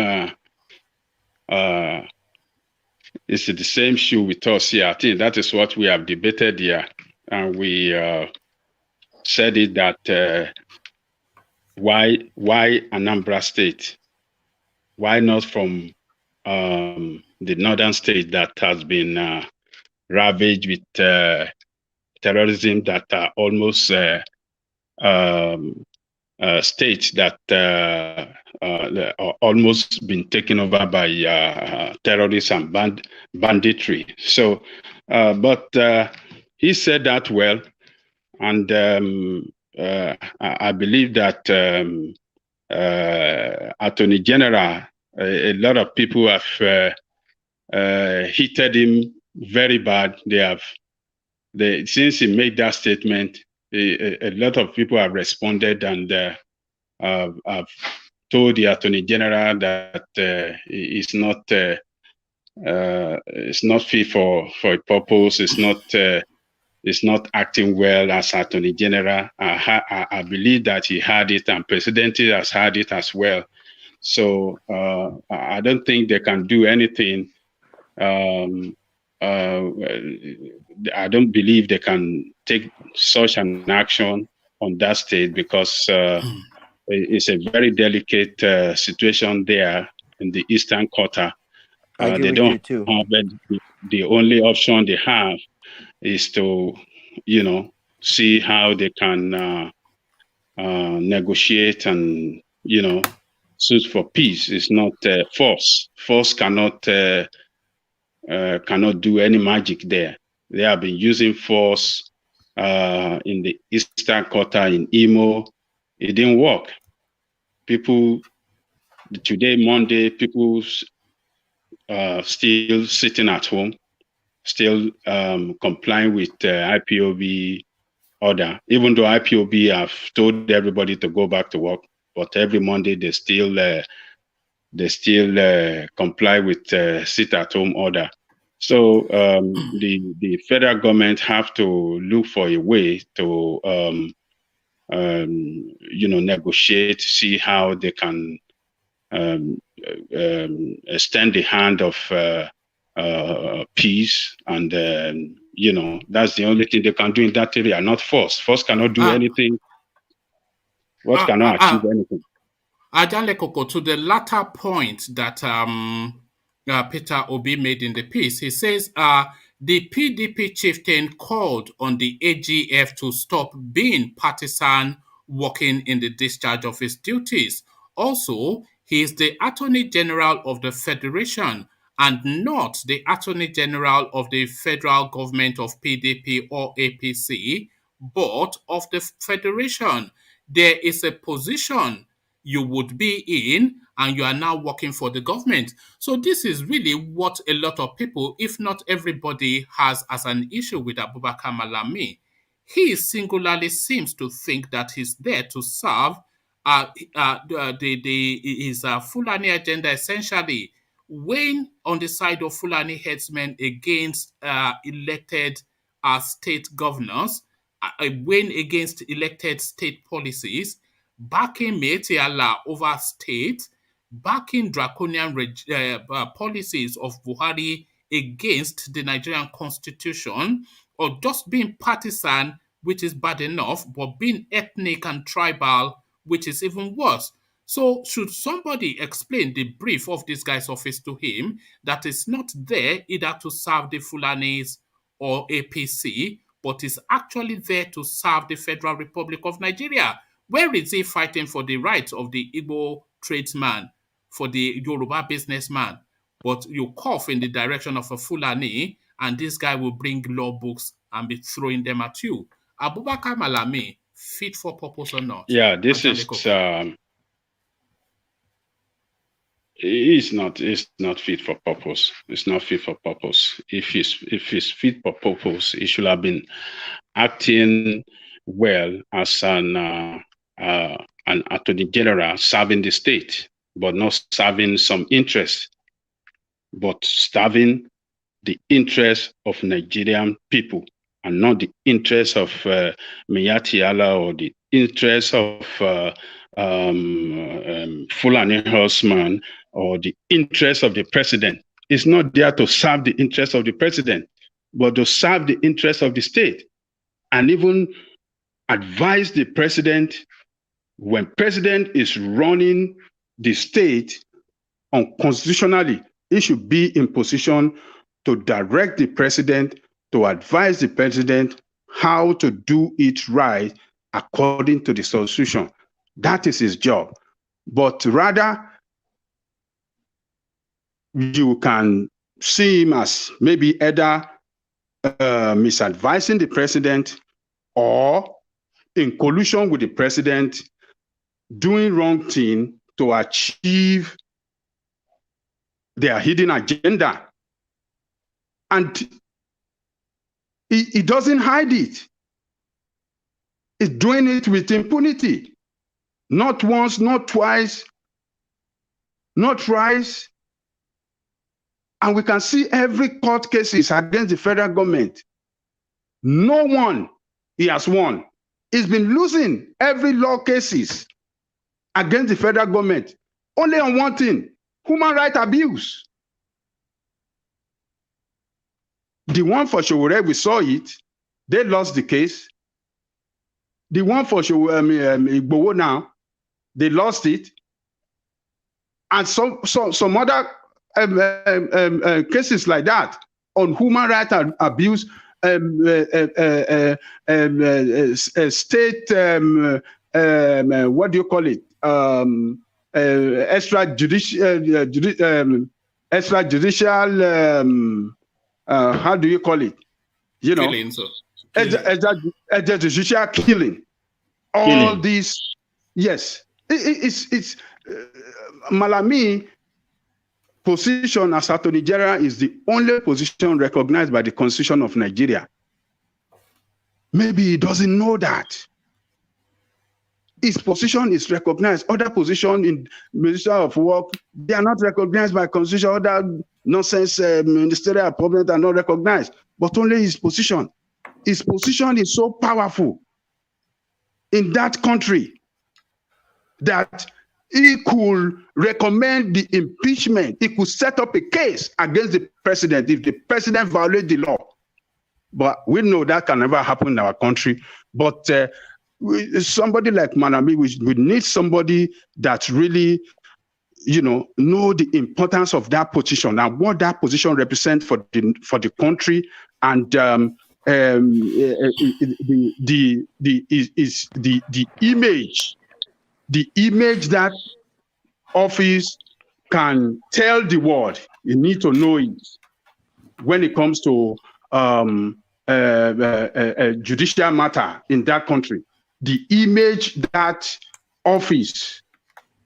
shoe with us here. I think that is what we have debated here, and we said it that why Anambra State? Why not from the northern state that has been ravaged with terrorism, that are almost states that almost been taken over by terrorists and banditry. So, but he said that well, and I believe that Attorney General, a lot of people have heated him very bad. Since he made that statement, a lot of people have responded and have told the Attorney General that it's not fit for a purpose. It's not acting well as Attorney General. I believe that he had it, and President has had it as well. So I don't think they can do anything. I don't believe they can take such an action on that state, because it's a very delicate situation there in the eastern quarter. They don't have the only option they have is to, see how they can negotiate and, suit for peace. It's not force. Force cannot do any magic there. They have been using force in the eastern quarter in Imo. It didn't work. Today, Monday, people still sitting at home, still complying with IPOB order, even though IPOB have told everybody to go back to work, but every Monday they still comply with sit-at-home order. So the federal government have to look for a way to negotiate, see how they can extend the hand of peace and You know, that's the only thing they can do in that area, not force. Force cannot do anything. Force cannot achieve anything. Ajale Koko, to the latter point that Peter Obi made in the piece, he says the PDP chieftain called on the AGF to stop being partisan, working in the discharge of his duties. Also, he is the Attorney General of the Federation and not the Attorney General of the federal government of PDP or APC, but of the Federation. There is a position you would be in, and you are now working for the government. So this is really what a lot of people, if not everybody, has as an issue with Abubakar Malami. He singularly seems to think that he's there to serve his Fulani agenda, essentially weighing on the side of Fulani headsmen against elected state governors, weighing against elected state policies, backing Metis Allah over state, backing draconian policies of Buhari against the Nigerian constitution, or just being partisan, which is bad enough, but being ethnic and tribal, which is even worse. So should somebody explain the brief of this guy's office to him that is not there either to serve the Fulanis or APC, but is actually there to serve the Federal Republic of Nigeria? Where is he fighting for the rights of the Igbo tradesman, for the Yoruba businessman? But you cough in the direction of a Fulani, and this guy will bring law books and be throwing them at you. Abubakar Malami, fit for purpose or not? Yeah, this is it's not fit for purpose. It's not fit for purpose. If it's fit for purpose, he should have been acting well as an attorney general, serving the state, but not serving some interest, but serving the interest of Nigerian people, and not the interest of Metis Allah or the interest of Fulani horseman or the interest of the president. It's not there to serve the interest of the president, but to serve the interest of the state, and even advise the president when president is running the state unconstitutionally. He should be in position to direct the president, to advise the president how to do it right according to the constitution. That is his job. But rather, you can see him as maybe either misadvising the president or in collusion with the president, doing wrong thing to achieve their hidden agenda. And he doesn't hide it. He's doing it with impunity. Not once, not twice, not thrice. And we can see every court cases against the federal government. No one he has won. He's been losing every law cases against the federal government. Only on one thing, human rights abuse. The one for Showore, we saw it. They lost the case. The one for Igboho now, they lost it. And some other cases like that on human rights abuse, state, what do you call it? Extrajudicial, how do you call it? You know, extrajudicial killing. All these, yes. It's Malami position as Attorney General is the only position recognized by the Constitution of Nigeria. Maybe he doesn't know that. His position is recognized. Other positions in Ministry of Work, they are not recognized by Constitution. Other nonsense ministerial appointments are not recognized, but only his position. His position is so powerful in that country that he could recommend the impeachment. He could set up a case against the president if the president violates the law. But we know that can never happen in our country. But somebody like Manami, we need somebody that really, know the importance of that position and what that position represents for the country, and the image that office can tell the world. You need to know it when it comes to judicial matter in that country. The image that office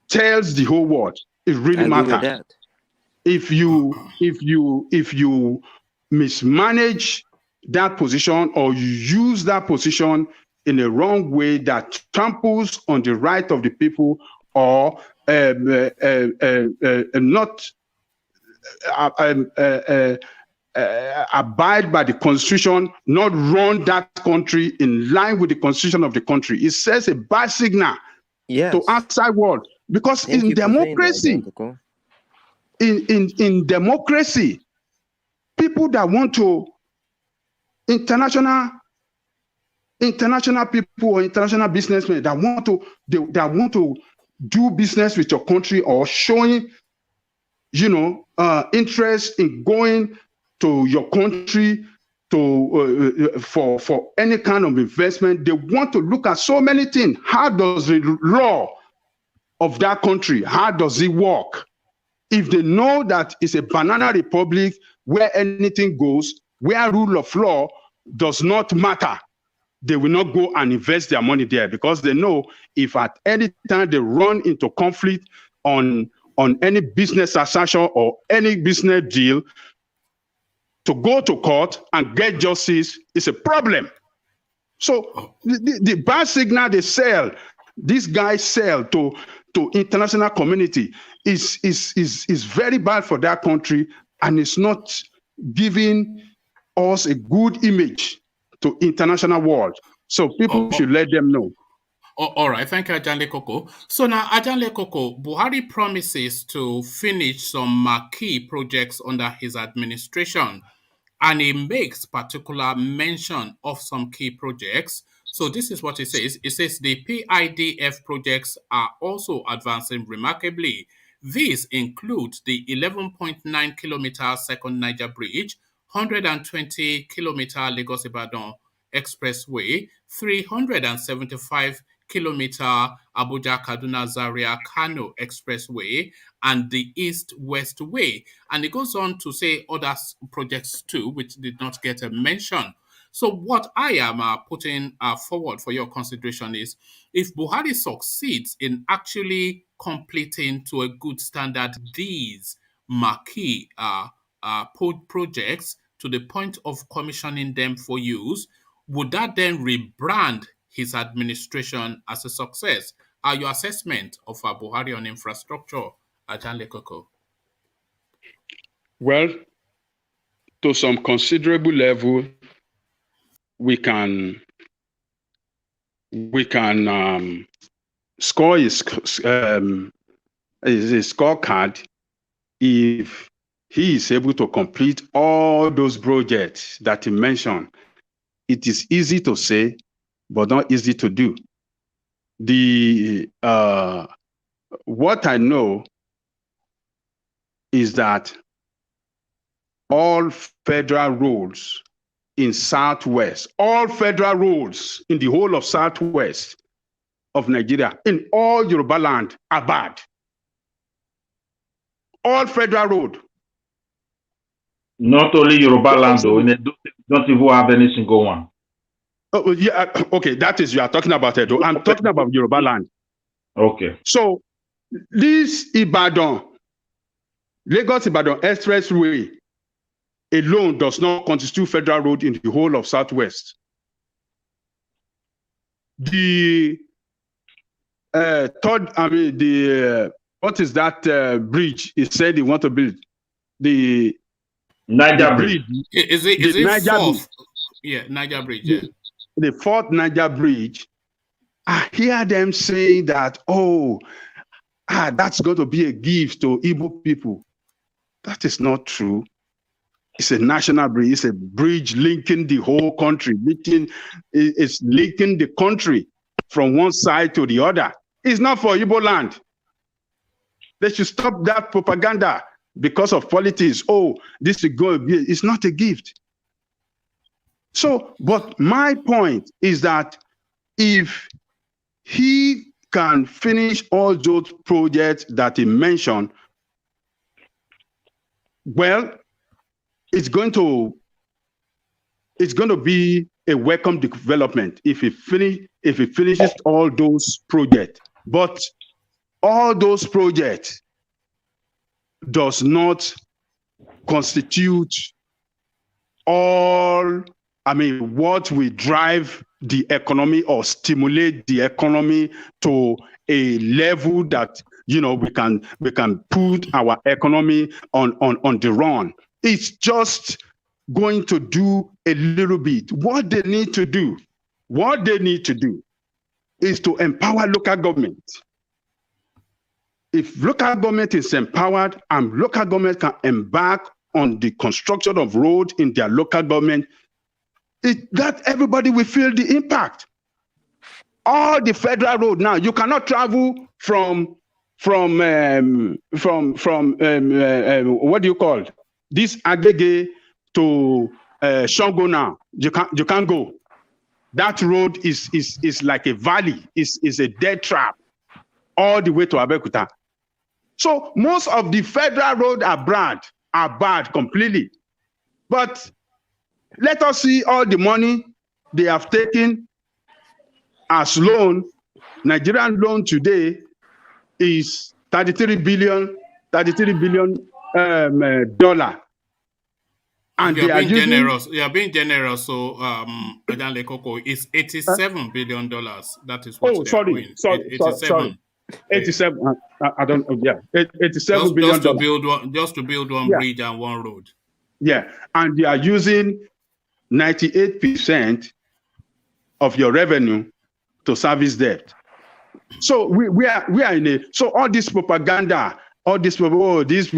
tells the whole world, it really matters. If you mismanage that position, or you use that position in a wrong way that tramples on the right of the people, or not abide by the constitution, not run that country in line with the constitution of the country, it sends a bad signal to outside world. Because in democracy, in democracy, people that want to international people or international businessmen that want to do business with your country, or showing interest in going to your country for any kind of investment, they want to look at so many things. How does the law of that country, how does it work? If they know that it's a banana republic where anything goes, where rule of law does not matter, they will not go and invest their money there, because they know if at any time they run into conflict on any business transaction or any business deal, to go to court and get justice is a problem. So the bad signal they sell, these guys sell to international community is very bad for that country, and it's not giving us a good image to international world. So people should let them know. All right, thank you, Ajanle Koko. So now, Ajanle Koko, Buhari promises to finish some marquee projects under his administration, and he makes particular mention of some key projects. So this is what it says. It says the PIDF projects are also advancing remarkably. These include the 11.9 kilometer second Niger Bridge, 120 kilometer Lagos-Ibadan Expressway, 375 kilometer Abuja-Kaduna-Zaria-Kano Expressway, and the East-West Way. And it goes on to say other projects too, which did not get a mention. So what I am putting forward for your consideration is, if Buhari succeeds in actually completing to a good standard these marquee projects to the point of commissioning them for use, would that then rebrand his administration as a success? Your assessment of Buhari on infrastructure, Ajanle Koko? Well, to some considerable level, we can score his scorecard if he is able to complete all those projects that he mentioned. It is easy to say, but not easy to do. What I know is that all federal roads in Southwest, all federal roads in the whole of Southwest of Nigeria, in all Yoruba land, are bad. All federal road. Not only Yoruba land, though, they don't even have any single one. Oh, yeah, okay, that is, you are talking about it, though. I'm talking about Yoruba land. Okay. So, this Lagos-Ibadan Expressway alone does not constitute federal road in the whole of Southwest. The what is that bridge he said he want to build? The Niger Bridge. Is it Niger fourth? Yeah, Niger Bridge, yeah. The fourth Niger Bridge, I hear them saying that, that's going to be a gift to Igbo people. That is not true. It's a national bridge. It's a bridge linking the whole country. It's linking the country from one side to the other. It's not for Igbo land. They should stop that propaganda because of politics. Oh, this is going to be, it's not a gift. So, but my point is that if he can finish all those projects that he mentioned, well, it's going to be a welcome development if he finishes all those projects. But all those projects does not constitute all, what will drive the economy or stimulate the economy to a level that, we can put our economy on the run. It's just going to do a little bit. What they need to do is to empower local government. If local government is empowered and local government can embark on the construction of roads in their local government, that everybody will feel the impact. All the federal road now, you cannot travel from what do you call it? This Agege to Shango now. You can't go. That road is like a valley. Is a dead trap all the way to Abeokuta. So most of the federal roads are bad completely. But let us see all the money they have taken as loan. Nigerian loan today is $33 billion. And you are being generous. You are being generous. So, Madam Lekoko, it's $87 billion. That is what they are doing. Sorry. 87. I don't. Yeah, 87 billion. Just to build one bridge and one road. Yeah, and they are using 98% of your revenue to service debt. So we are in a. So all this propaganda, all this we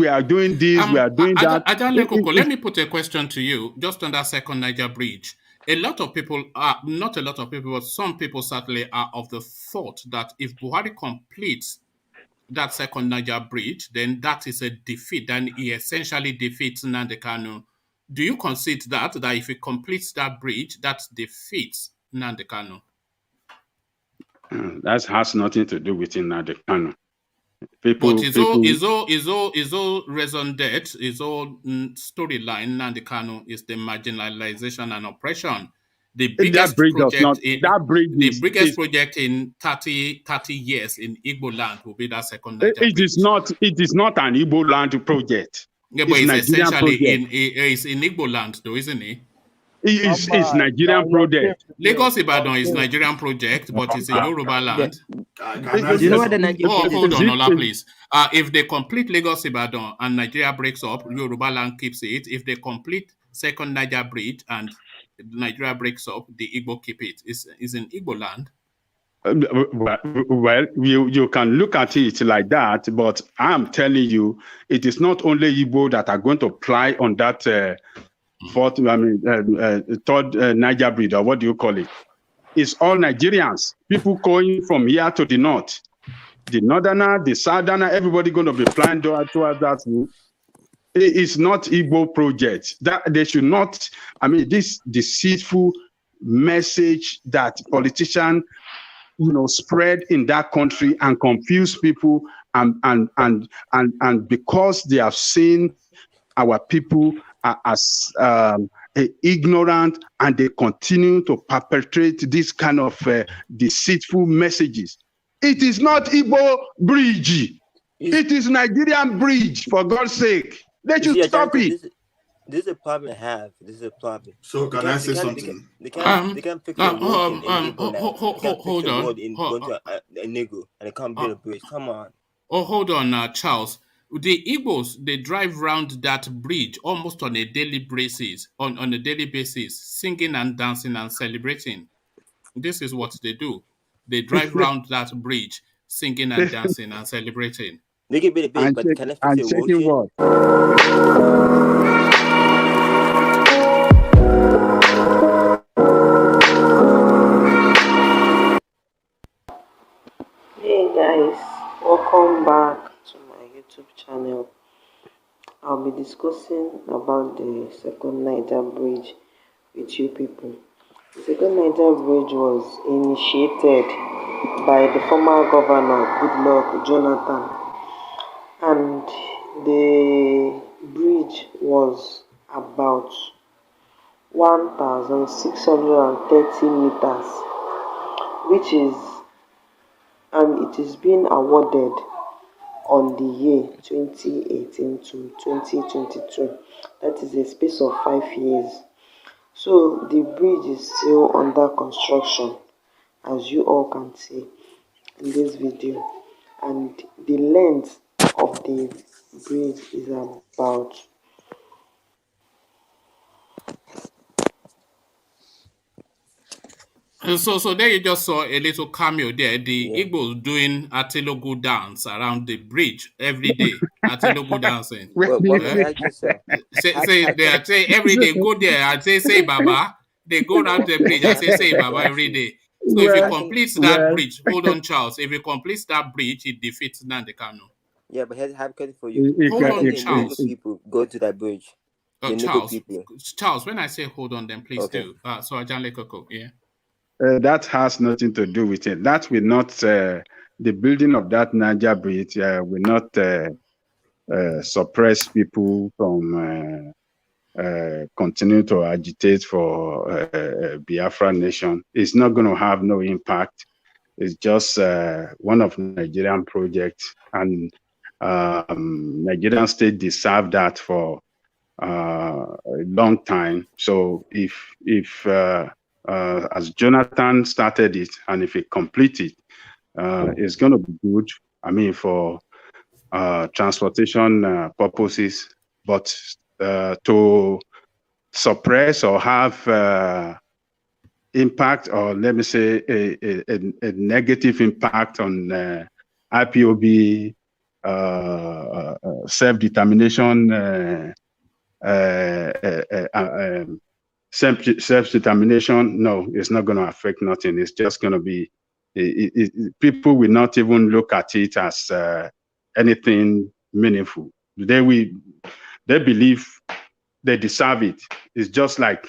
are doing this, we are doing that. Madam Lekoko, let me put a question to you. Just on that second Niger bridge. A lot of people not a lot of people, but some people certainly are of the thought that if Buhari completes that second Niger bridge, then that is a defeat. Then he essentially defeats Nnamdi Kanu. Do you concede that if he completes that bridge, that defeats Nnamdi Kanu? That has nothing to do with Nnamdi Kanu. But his whole raison d'etre, his whole storyline, Nnamdi Kanu, is the marginalization and oppression. The biggest project in 30 years in Igbo land will be that second Niger bridge. It is not an Igbo land project. Yeah, but it's essentially it's in Igbo land, though, isn't it? It's Nigerian project. Lagos Ibadan is Nigerian project, but it's in Yoruba land. You know what the Nigerian hold on, Ola, please. If they complete Lagos Ibadan and Nigeria breaks up, Yoruba land keeps it. If they complete second Niger bridge and Nigeria breaks up, the Igbo keep it. Is in Igbo land. Well, you can look at it like that, but I'm telling you, it is not only Igbo that are going to apply on that third Niger bridge, or what do you call it? It's all Nigerians, people going from here to the north. The northerner, the southerner, everybody going to be flying towards that route. It is not Igbo project. That they should not, this deceitful message that politicians spread in that country and confuse people, and because they have seen our people as ignorant, and they continue to perpetrate this kind of deceitful messages. It is not Igbo bridge. It is Nigerian bridge, for God's sake. They should stop it. This is a problem I have. This is a problem. So can I say something? They can't fix a road hold on. And they can't build a bridge. Come on. Oh, hold on, Charles. The Igbos, they drive round that bridge almost on a daily basis, singing and dancing and celebrating. This is what they do. They drive round that bridge, singing and dancing and celebrating. They can build a bridge, but can I fix a road? guys, welcome back to my YouTube channel. I'll be discussing about the second Niger Bridge with you people. The second Niger Bridge was initiated by the former governor, Goodluck Jonathan, and the bridge was about 1,630 meters, which is, and it is being awarded on the year 2018 to 2022. That is a space of 5 years. So the bridge is still under construction, as you all can see in this video, and the length of the bridge is about So there you just saw a little cameo there. The Igbos doing Atilogu dance around the bridge every day. Atilogu dancing. Say every day go there and say Baba. They go around the bridge and say Baba every day. So if you complete that bridge, hold on, Charles. If you complete that bridge, it defeats Nnamdi Kanu. Yeah, but here's have credit for you. Hold on, Charles. People go to that bridge. Charles, when I say hold on, then please do. So Ajanle Koko, yeah. That has nothing to do with it. That will not, the building of that Niger Bridge will not suppress people from continue to agitate for Biafra nation. It's not going to have no impact. It's just one of Nigerian projects, and Nigerian state deserve that for a long time. So if as Jonathan started it, and if he completed, it's going to be good. I mean, for transportation purposes, but to suppress or have impact, or let me say a negative impact on IPOB self-determination, self-determination, no, it's not going to affect nothing. It's just going to be, people will not even look at it as anything meaningful. They believe they deserve it. It's just like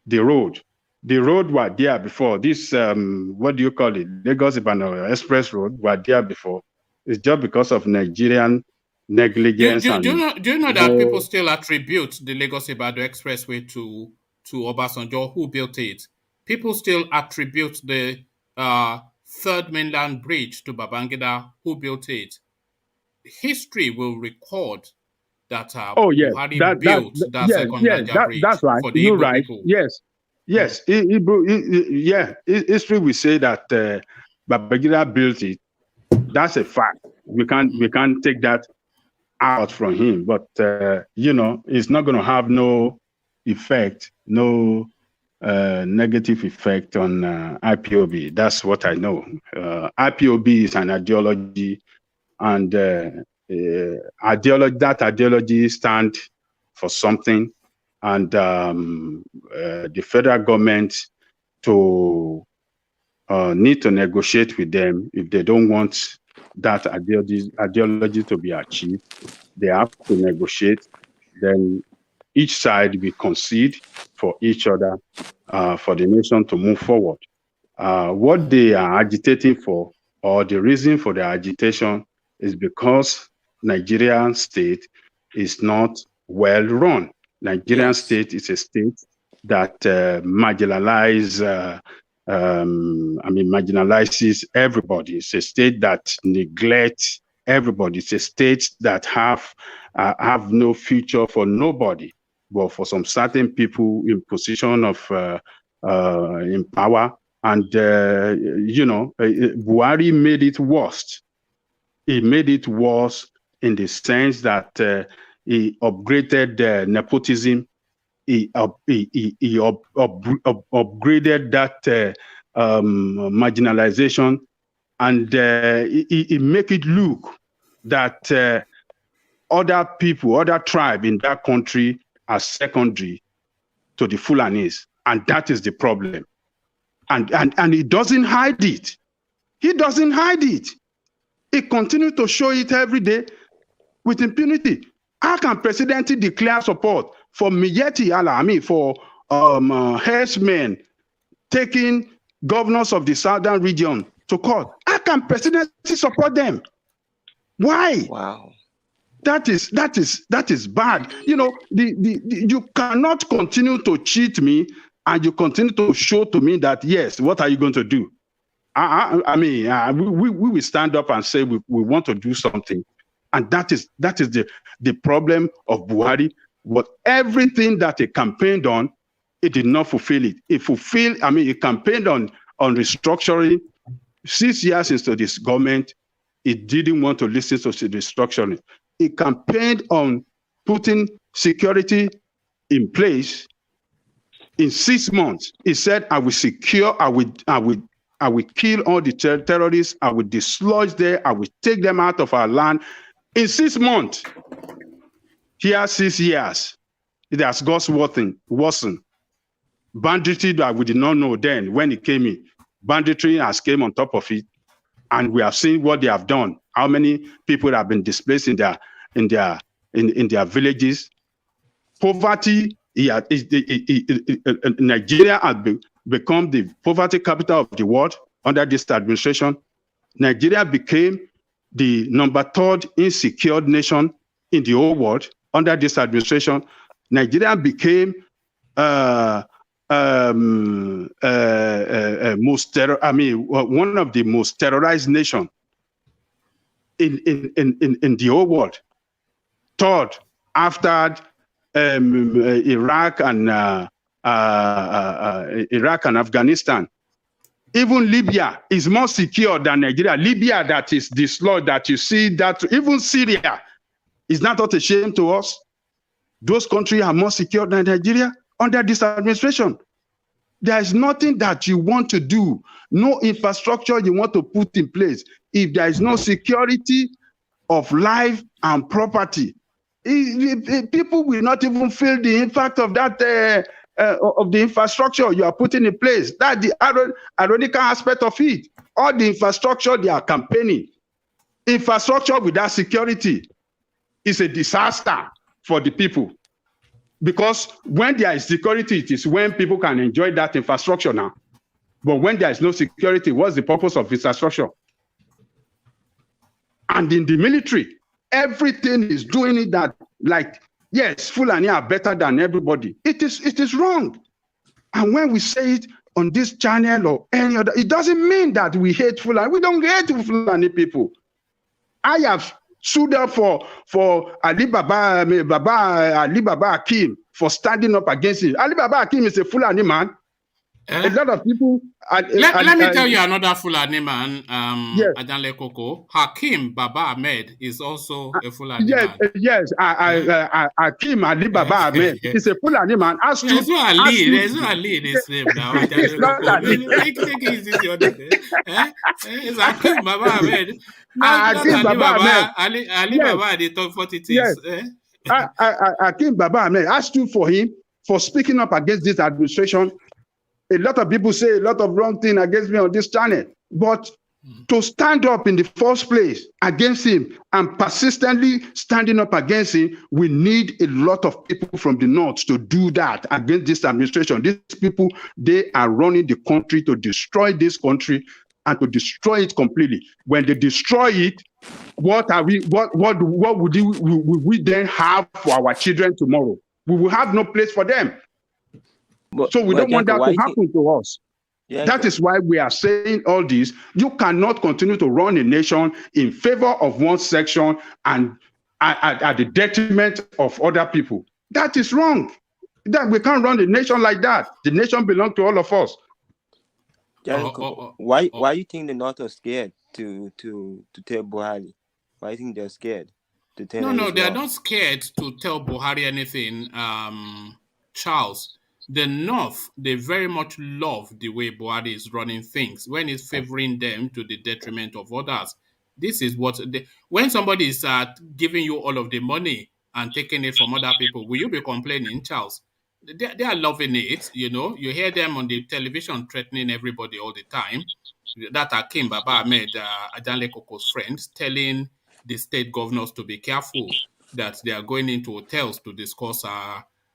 the road. The road were there before. This, what do you call it? Lagos-Ibadan Express Road were there before. It's just because of Nigerian negligence. Do you know that people still attribute the Lagos-Ibadan Expressway to Obasanjo, who built it? People still attribute the Third Mainland Bridge to Babangida, who built it. History will record that Buhari built that second Niger Bridge. That's right. For the You're Igbo right. people. Yes. History will say that Babangida built it. That's a fact. We can't take that out from him. But it's not going to have no effect, no negative effect on IPOB. That's what I know. IPOB is an ideology, and that ideology stands for something, and the federal government need to negotiate with them. If they don't want that ideology to be achieved, they have to negotiate. Then each side will concede for each other, for the nation to move forward. What they are agitating for, or the reason for the agitation, is because Nigerian state is not well run. Nigerian state is a state that marginalizes everybody. It's a state that neglects everybody. It's a state that have no future for nobody, but for some certain people in position of in power. And Buhari made it worse. He made it worse in the sense that he upgraded nepotism. He upgraded that marginalization, and he make it look that other people, other tribe in that country are secondary to the Fulanis, and that is the problem. And he doesn't hide it. He doesn't hide it. He continues to show it every day with impunity. How can President declare support for Miyetti Allah, for herdsmen taking governors of the southern region to court? How can presidency support them? Why? Wow. That is bad. You cannot continue to cheat me and you continue to show to me that, yes, what are you going to do? We will stand up and say we want to do something. And that is the problem of Buhari. Everything that he campaigned on, it did not fulfill it. He campaigned on restructuring. 6 years into this government, he didn't want to listen to the restructuring. He campaigned on putting security in place. In 6 months, he said, I will kill all the terrorists, I will dislodge them, I will take them out of our land. In 6 months, here 6 years, it has got worsened. Banditry that we did not know then when it came in. Banditry has came on top of it, and we have seen what they have done. How many people have been displaced in their villages? Poverty. Nigeria has become the poverty capital of the world under this administration. Nigeria became the number 3rd insecure nation in the whole world under this administration. Nigeria became one of the most terrorized nations in the whole world. 3rd after Iraq and Afghanistan. Even Libya is more secure than Nigeria. Libya, that is disloyed, that you see, that even Syria is not ashamed to us. Those countries are more secure than Nigeria under this administration. There is nothing that you want to do, no infrastructure you want to put in place. If there is no security of life and property, people will not even feel the impact of that of the infrastructure you are putting in place. That's the ironical aspect of it. All the infrastructure they are campaigning, infrastructure without security is a disaster for the people. Because when there is security, it is when people can enjoy that infrastructure now. But when there is no security, what's the purpose of infrastructure? And in the military, everything is doing it that, like, yes, Fulani are better than everybody. It is wrong. And when we say it on this channel or any other, it doesn't mean that we hate Fulani. We don't hate Fulani people. I have stood up for Ali Baba Akim for standing up against it. Ali Baba Akim is a Fulani man. A lot of people. Let me tell you another Fulani man, yes. Adanle Koko. Hakim Baba Ahmed is also a Fulani man. Yes, Hakim Ali Baba Ahmed is a Fulani man. There's no Ali in his name now. It's Hakim Baba Ahmed. Hakim Baba Ahmed. Ali Baba, they talk 40 things. Hakim Baba Ahmed, I stood for him for speaking up against this administration. A lot of people say a lot of wrong things against me on this channel, but to stand up in the first place against him and persistently standing up against him, we need a lot of people from the north to do that against this administration. These people, they are running the country to destroy this country and to destroy it completely. When they destroy it, what would we then have for our children tomorrow? We will have no place for them. So we don't want that to happen to us. That is why we are saying all this. You cannot continue to run a nation in favor of one section and at the detriment of other people. That is wrong. That we can't run a nation like that. The nation belongs to all of us. Why you think the North are scared to tell Buhari? Why you think they're scared to tell? No, they are not scared to tell Buhari anything, Charles. The North, they very much love the way Buhari is running things when he's favoring them to the detriment of others. This is what when somebody is giving you all of the money and taking it from other people, will you be complaining, Charles? They are loving it, you know. You hear them on the television threatening everybody all the time. that Akim Baba Ahmed, Ajanle Koko's friend, telling the state governors to be careful that they are going into hotels to discuss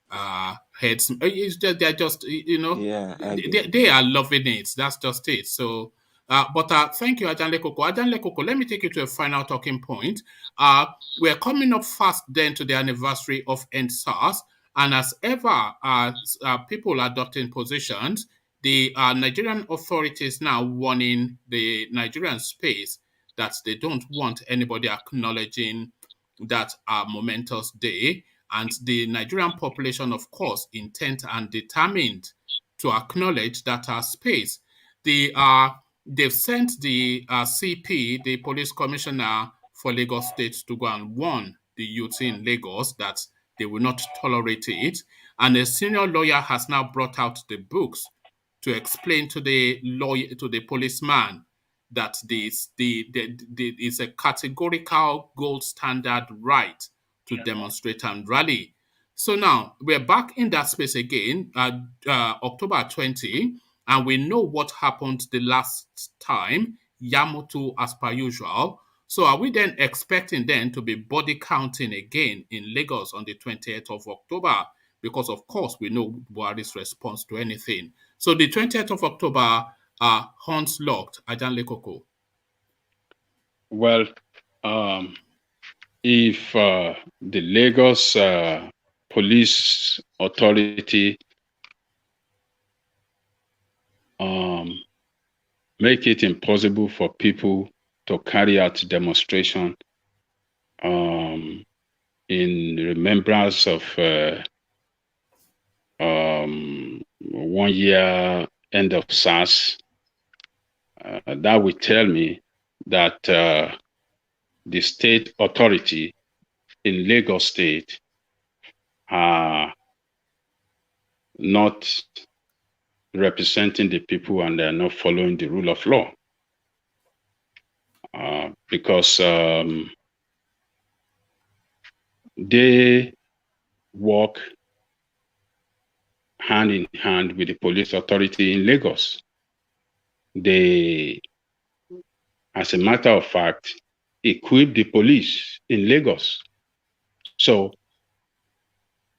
heads. It's just, they're just, you know, Yeah, they are loving it. That's just it. So, but thank you, Ajanle Koko. Ajanle Koko, let me take you to a final talking point. We're coming up fast then to the anniversary of EndSARS, and as ever, people adopting positions, the Nigerian authorities now warning the Nigerian space that they don't want anybody acknowledging that momentous day. And the Nigerian population, of course, intent and determined to acknowledge that space. They've sent the CP, the police commissioner for Lagos State, to go and warn the youth in Lagos that they will not tolerate it. And a senior lawyer has now brought out the books to explain to the lawyer, to the policeman, that this is a categorical gold standard right to demonstrate and rally. So now we're back in that space again, October 20, and we know what happened the last time, Yamoto as per usual. So are we then expecting then to be body counting again in Lagos on the 20th of October? Because of course we know Buhari's response to anything. So the 20th of October, horns locked, Ajanle Koko. Well, if the Lagos police authority make it impossible for people to carry out demonstration in remembrance of 1 year end of SARS, that would tell me that the state authority in Lagos State are not representing the people and they're not following the rule of law. Because they work hand in hand with the police authority in Lagos. They, as a matter of fact, equip the police in Lagos. So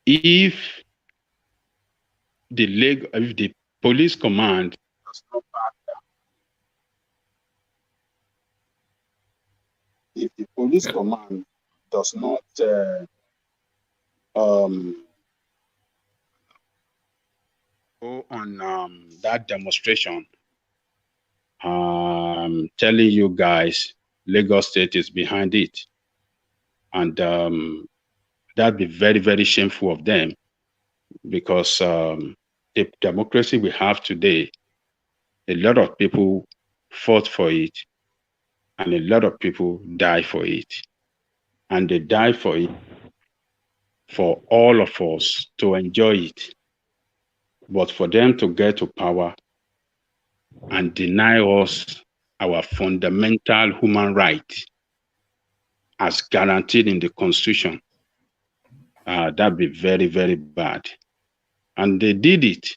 if the police command does not back down, if the police command does not go on that demonstration, I'm telling you guys, Lagos State is behind it. And that'd be very, very shameful of them, because the democracy we have today, a lot of people fought for it, and a lot of people die for it. And they die for it for all of us to enjoy it. But for them to get to power and deny us our fundamental human right as guaranteed in the Constitution, that'd be very, very bad. And they did it.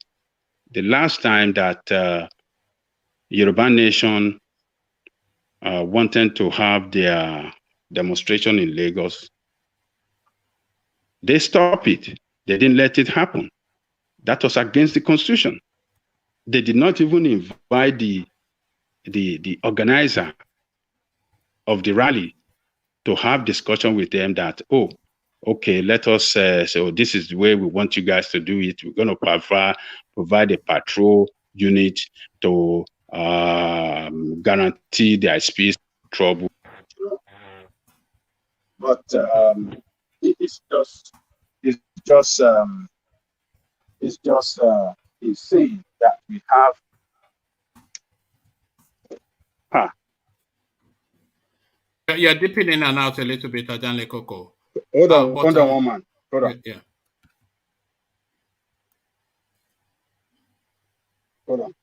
The last time that Yoruba Nation wanted to have their demonstration in Lagos, they stopped it. They didn't let it happen. That was against the Constitution. They did not even invite the organizer of the rally to have discussion with them that, oh, okay, let us, so this is the way we want you guys to do it. We're going to provide a patrol unit to guarantee their speed trouble. But it's saying that we have. You're dipping in and out a little bit, Ajanle Koko. Hold on, one man. Hold on. Yeah. Hold on.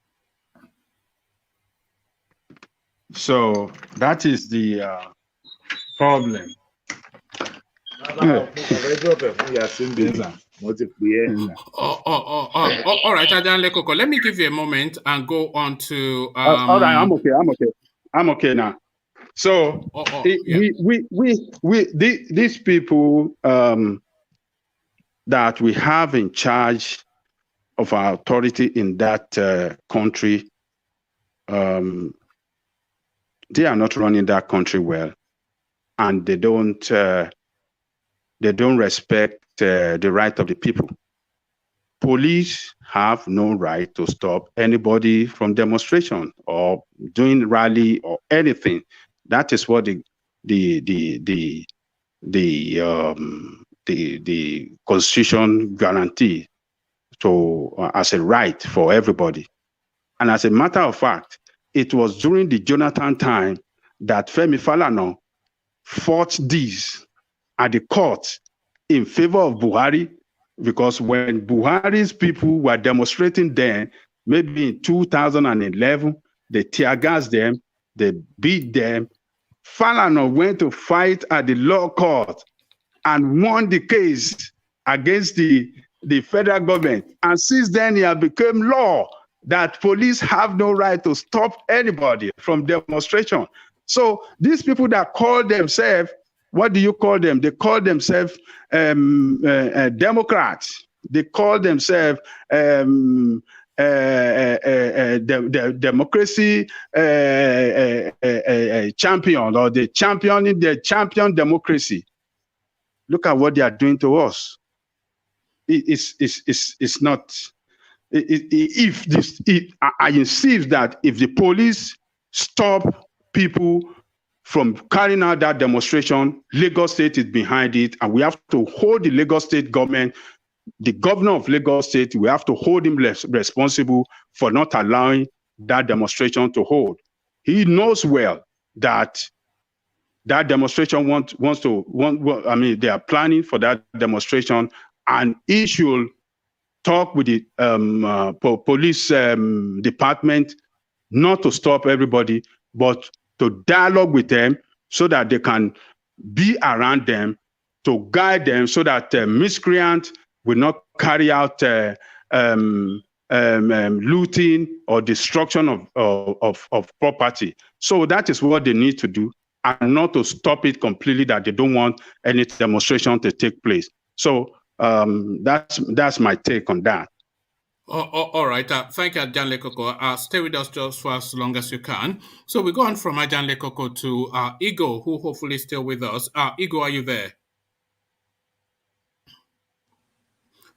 So that is the problem. What's it clear? All right, Ajan Lekoko, let me give you a moment and go on to. All right, I'm okay now. So these people that we have in charge of our authority in that country, they are not running that country well, and they don't respect the right of the people. Police have no right to stop anybody from demonstration or doing rally or anything. That is what the Constitution guarantee as a right for everybody. And as a matter of fact, it was during the Jonathan time that Femi Falana fought this at the court in favor of Buhari, because when Buhari's people were demonstrating then, maybe in 2011, they tear gassed them, they beat them. Falana went to fight at the law court and won the case against the federal government. And since then, it has become law that police have no right to stop anybody from demonstration. So these people that call themselves, what do you call them? They call themselves Democrats. They call themselves democracy champion, or the champion democracy. Look at what they are doing to us. It's not. I insist that if the police stop people from carrying out that demonstration, Lagos State is behind it, and we have to hold the Lagos State government, the governor of Lagos State, we have to hold him responsible for not allowing that demonstration to hold. He knows well that that demonstration they are planning for that demonstration, and he should talk with the police department not to stop everybody, but to dialogue with them so that they can be around them, to guide them so that miscreants will not carry out looting or destruction of property. So that is what they need to do, and not to stop it completely, that they don't want any demonstration to take place. So that's my take on that. All right. Thank you, Ajan Lekoko. Stay with us just for as long as you can. So we go on from Ajan Lekoko to Igo, who hopefully is still with us. Igo, are you there?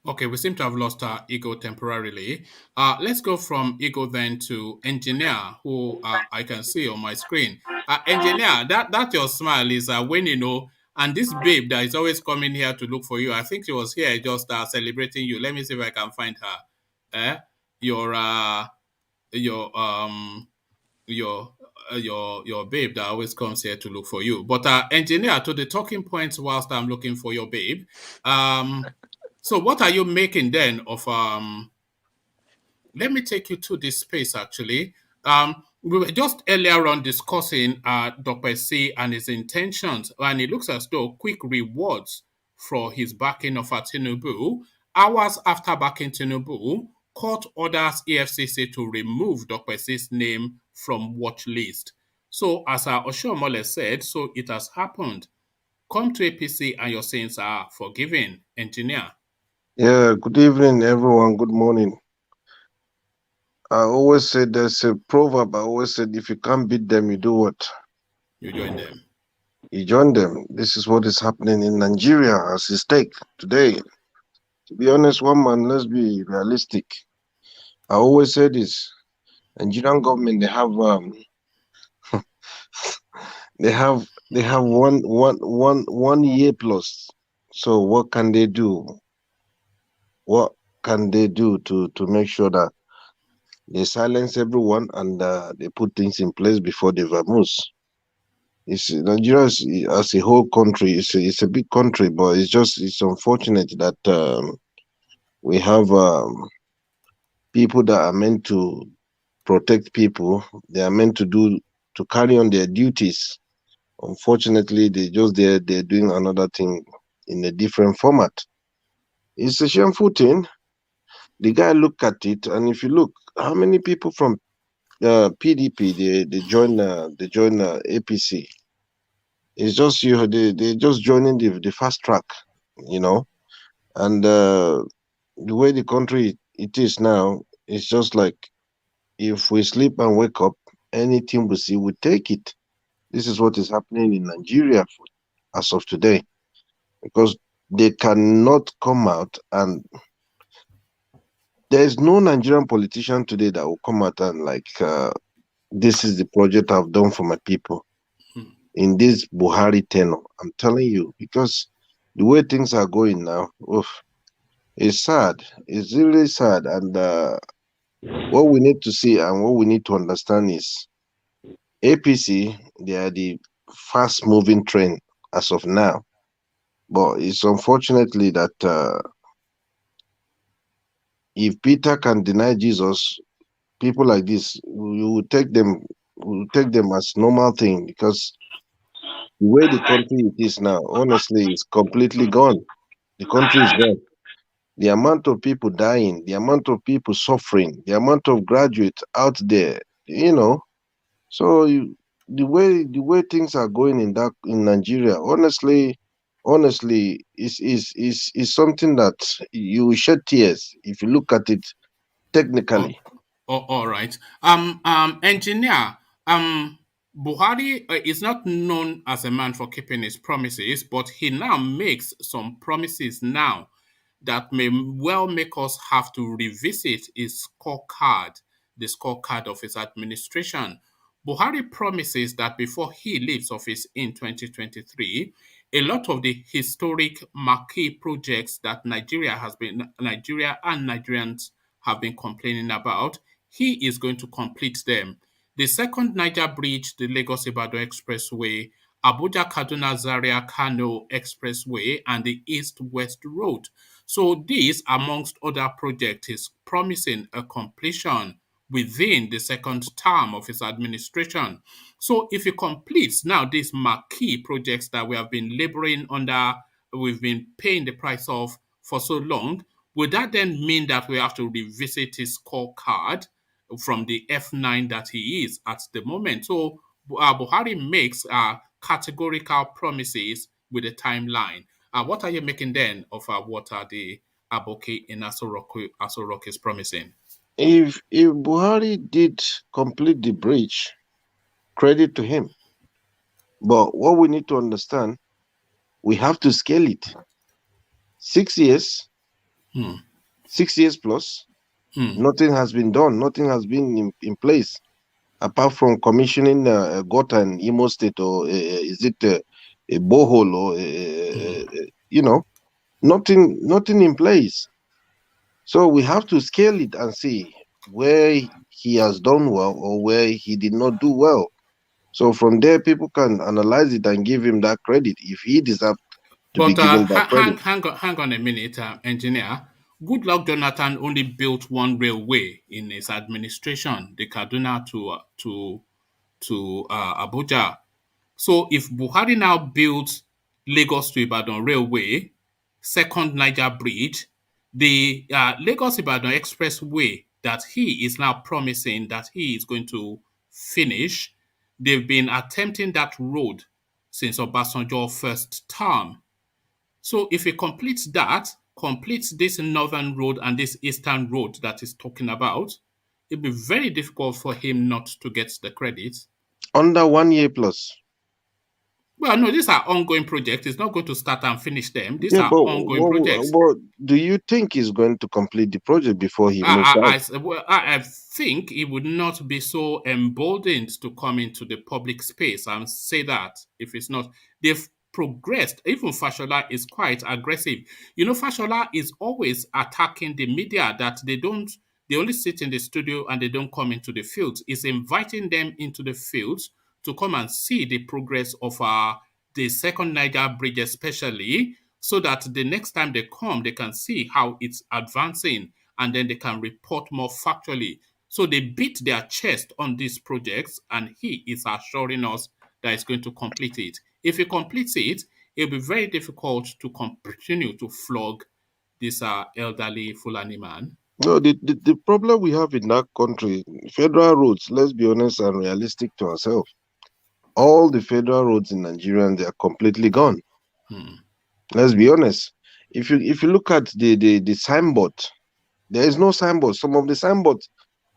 Okay, we seem to have lost Igo temporarily. Let's go from Igo then to Engineer, who I can see on my screen. Engineer, that your smile is when and this babe that is always coming here to look for you. I think she was here just celebrating you. Let me see if I can find her. Your babe that always comes here to look for you. But Engineer, to the talking points whilst I'm looking for your babe. So what are you making then of let me take you to this space actually. We were just earlier on discussing DOKPESI and his intentions, and it looks as though quick rewards for his backing of TINUBU. Hours after backing TINUBU, court orders EFCC to remove DOKPESI's name from watch list. So as Oshomole said, so it has happened. Come to APC and your sins are forgiven. Engineer. Yeah, good evening, everyone. Good morning. I always said there's a proverb. I always said if you can't beat them, you do what? You join them. You join them. This is what is happening in Nigeria as a stake today. To be honest, one man, let's be realistic. I always say this: Nigerian government, they have one year plus. So what can they do? What can they do to make sure that they silence everyone and they put things in place before they vamoose? Nigeria as a whole country, it's a big country, but it's unfortunate that we have people that are meant to protect people. They are meant to carry on their duties. Unfortunately, they're doing another thing in a different format. It's a shameful thing. The guy looked at it, and if you look, how many people from PDP they join APC? It's just they just joining the fast track, you know. And the way the country it is now, it's just like if we sleep and wake up, anything we see, we take it. This is what is happening in Nigeria as of today, because they cannot come out, and there is no Nigerian politician today that will come out and like, this is the project I've done for my people in this Buhari tenure. I'm telling you, because the way things are going now, it's sad. It's really sad. And what we need to see and what we need to understand is APC, they are the fast moving train as of now. But it's unfortunately that if Peter can deny Jesus, people like this, we will take them as normal thing, because the way the country is now, honestly, is completely gone. The country is gone. The amount of people dying, the amount of people suffering, the amount of graduates out there, you know. So the way things are going in Nigeria, honestly, is something that you shed tears if you look at it technically. All right. Engineer, Buhari is not known as a man for keeping his promises, but he now makes some promises now that may well make us have to revisit his scorecard, the scorecard of his administration. Buhari promises that before he leaves office in 2023, a lot of the historic marquee projects that Nigeria and Nigerians have been complaining about, he is going to complete them. The second Niger Bridge, the Lagos-Ibadan Expressway, Abuja-Kaduna-Zaria-Kano Expressway, and the East-West Road. So this, amongst other projects, is promising a completion within the second term of his administration. So if he completes now these marquee projects that we have been laboring under, we've been paying the price of for so long, would that then mean that we have to revisit his scorecard from the F9 that he is at the moment? So Buhari makes categorical promises with a timeline. What are you making then of what the Aboki in Aso Rock is promising? If Buhari did complete the bridge, credit to him. But what we need to understand, we have to scale it. 6 years, 6 years plus, nothing has been done. Nothing has been in place, apart from commissioning Gota in Imo State, or is it a borehole, or you know, nothing in place. So we have to scale it and see where he has done well or where he did not do well. So from there, people can analyze it and give him that credit if he deserves to be given that credit. Hang on a minute, engineer. Goodluck Jonathan only built one railway in his administration, the Kaduna to Abuja. So if Buhari now builds Lagos to Ibadan railway, second Niger Bridge, the Lagos-Ibadan Expressway that he is now promising that he is going to finish, they've been attempting that road since Obasanjo's first term. So if he completes this northern road and this eastern road that he's talking about, it'll be very difficult for him not to get the credit. Under 1 year plus. Well, no, these are ongoing projects. It's not going to start and finish them. These are ongoing projects. But do you think he's going to complete the project before he moves out? I think he would not be so emboldened to come into the public space and say that if it's not. They've progressed. Even Fashola is quite aggressive. You know, Fashola is always attacking the media that they only sit in the studio and they don't come into the fields. It's inviting them into the fields to come and see the progress of the second Niger Bridge especially, so that the next time they come, they can see how it's advancing and then they can report more factually. So they beat their chest on these projects and he is assuring us that he's going to complete it. If he completes it, it'll be very difficult to continue to flog this elderly Fulani man? No, the problem we have in that country, federal roads, let's be honest and realistic to ourselves. All the federal roads in Nigeria, they are completely gone. Let's be honest. If you look at the signboard, there is no signboard. Some of the signboards,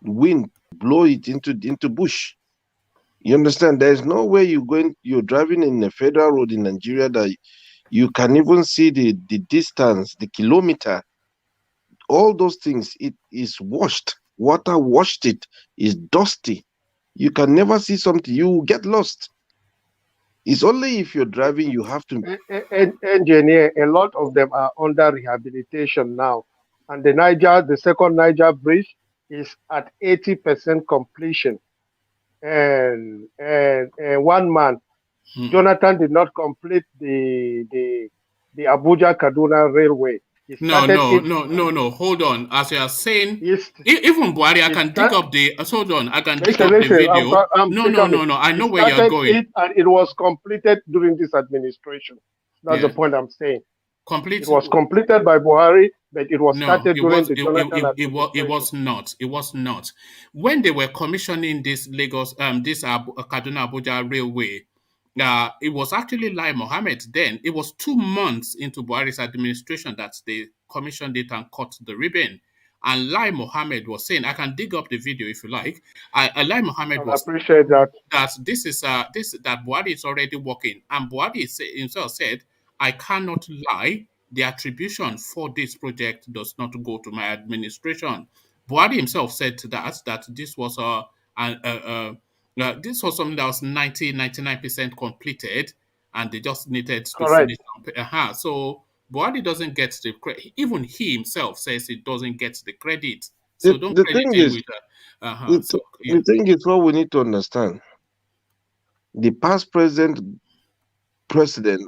wind blow it into bush. You understand? There is no way you're driving in a federal road in Nigeria that you can even see the distance, the kilometer. All those things, it is washed. Water washed it. It's dusty. You can never see something. You get lost. It's only if you're driving, you have to. Engineer, a lot of them are under rehabilitation now. And the second Niger bridge is at 80% completion. And one man, Jonathan, did not complete the Abuja Kaduna Railway. No. Hold on. As you are saying, even Buhari, I can dig up the. Hold on, I can dig up the video. No. I know where you're going. And it was completed during this administration. That's the point I'm saying. It was completed by Buhari, but it was started during the Jonathan administration. It was not. When they were commissioning this Kaduna Abuja Railway, it was actually Lai Mohammed then. It was 2 months into Buhari's administration that they commissioned it and cut the ribbon. And Lai Mohammed was saying, I can dig up the video if you like. Lai Mohammed was appreciate that this is that Buhari is already working. And Buhari himself said, I cannot lie. The attribution for this project does not go to my administration. Buhari himself said that this was this was something that was 99% completed, and they just needed to finish. So Buhari doesn't get the credit. Even he himself says he doesn't get the credit. So don't credit him with that. The thing is, what we need to understand: the past president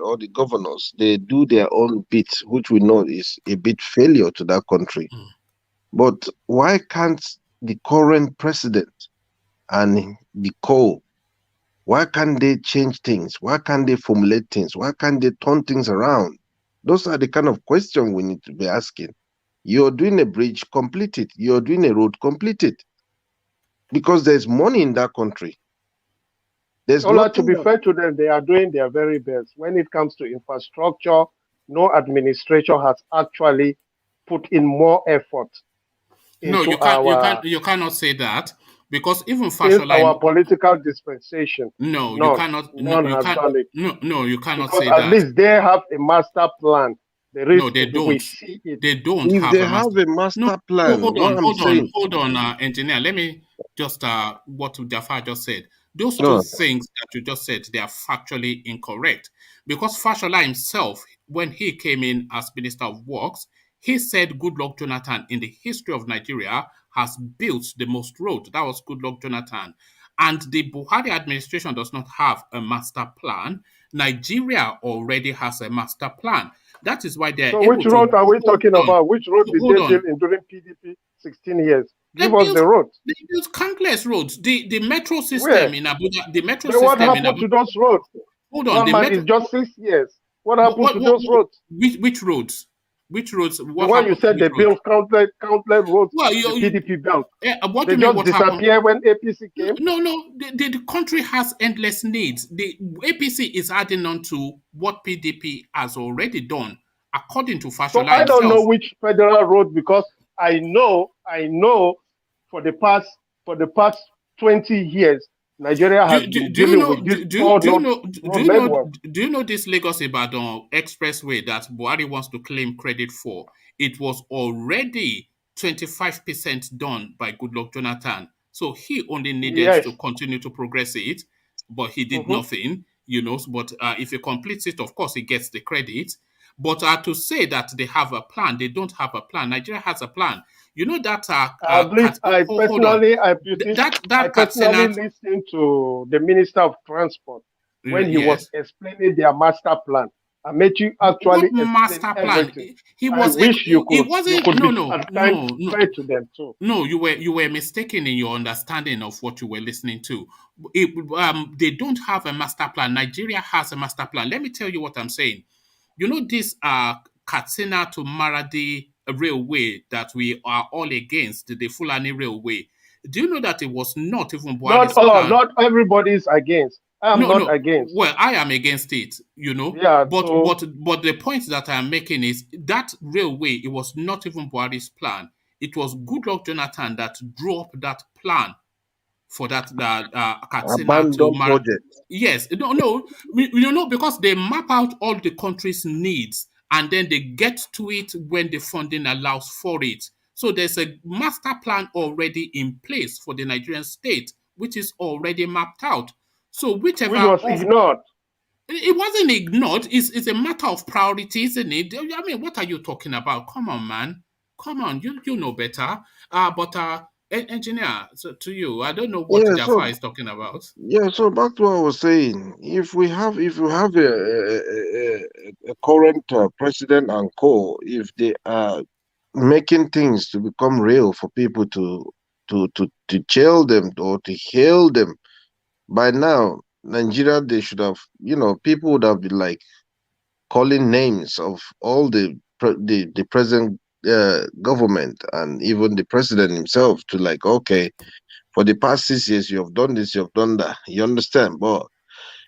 or the governors, they do their own bit, which we know is a bit failure to that country. But why can't the current president and the why can't they change things? Why can't they formulate things? Why can't they turn things around? Those are the kind of questions we need to be asking. You're doing a bridge, complete it. You're doing a road, complete it. Because there's money in that country. To be fair to them, they are doing their very best. When it comes to infrastructure, no administration has actually put in more effort. No, you cannot say that, because even Fashola, our political dispensation. No, you cannot. No, you cannot say that. At least they have a master plan. No, they don't. They don't have a master plan. Hold on, engineer. Let me just what Jafar just said. Those two things that you just said, they are factually incorrect. Because Fashola himself, when he came in as Minister of Works, he said Goodluck Jonathan in the history of Nigeria has built the most road. That was Goodluck Jonathan. And the Buhari administration does not have a master plan. Nigeria already has a master plan. That is why they're able which road are we talking about? Which road did they build in during PDP 16 years? Give us the road. They built countless roads. The metro system in Abuja. The metro system what happened to those roads? Hold on. It's just 6 years. What happened to those roads? Which roads? Which roads? The one you said they built countless roads. Well, the PDP built. What they just disappeared when APC came. No. The country has endless needs. The APC is adding on to what PDP has already done, according to Fashola. So I don't know which federal road, because I know for the past 20 years, Nigeria has been dealing with this. Do you know this Lagos-Ibadan expressway that Buhari wants to claim credit for? It was already 25% done by Goodluck Jonathan. So he only needed to continue to progress it, but he did nothing, But if he completes it, of course, he gets the credit. But to say that they have a plan, they don't have a plan. Nigeria has a plan. You know that. I personally listened to the Minister of Transport when he was explaining their master plan. I met you actually master plan. To them too. No, you were mistaken in your understanding of what you were listening to. They don't have a master plan. Nigeria has a master plan. Let me tell you what I'm saying. You know this Katsina to Maradi railway that we are all against, the Fulani railway. Do you know that it was not even Not Buhari's all, plan? not everybody is against. I am No, not no. against. Well, I am against it, Yeah, But so the point that I'm making is that railway, it was not even Buhari's plan. It was Goodluck Jonathan that drew up that plan for that Katsina to Abandoned project. Yes, no, because they map out all the country's needs and then they get to it when the funding allows for it. So there's a master plan already in place for the Nigerian state, which is already mapped out. So which whichever was of ignored. it wasn't ignored. It's a matter of priority, isn't it? I mean, what are you talking about? Come on, man. Come on, you know better. Engineer, so to you, I don't know what Yeah, Jafar so is talking about. back to what I was saying. If you have a current president and co, if they are making things to become real for people to jail them or to hail them, by now Nigeria, they should have, people would have been like calling names of all the present government and even the president himself to like, okay, for the past 6 years you have done this, you have done that. You understand? But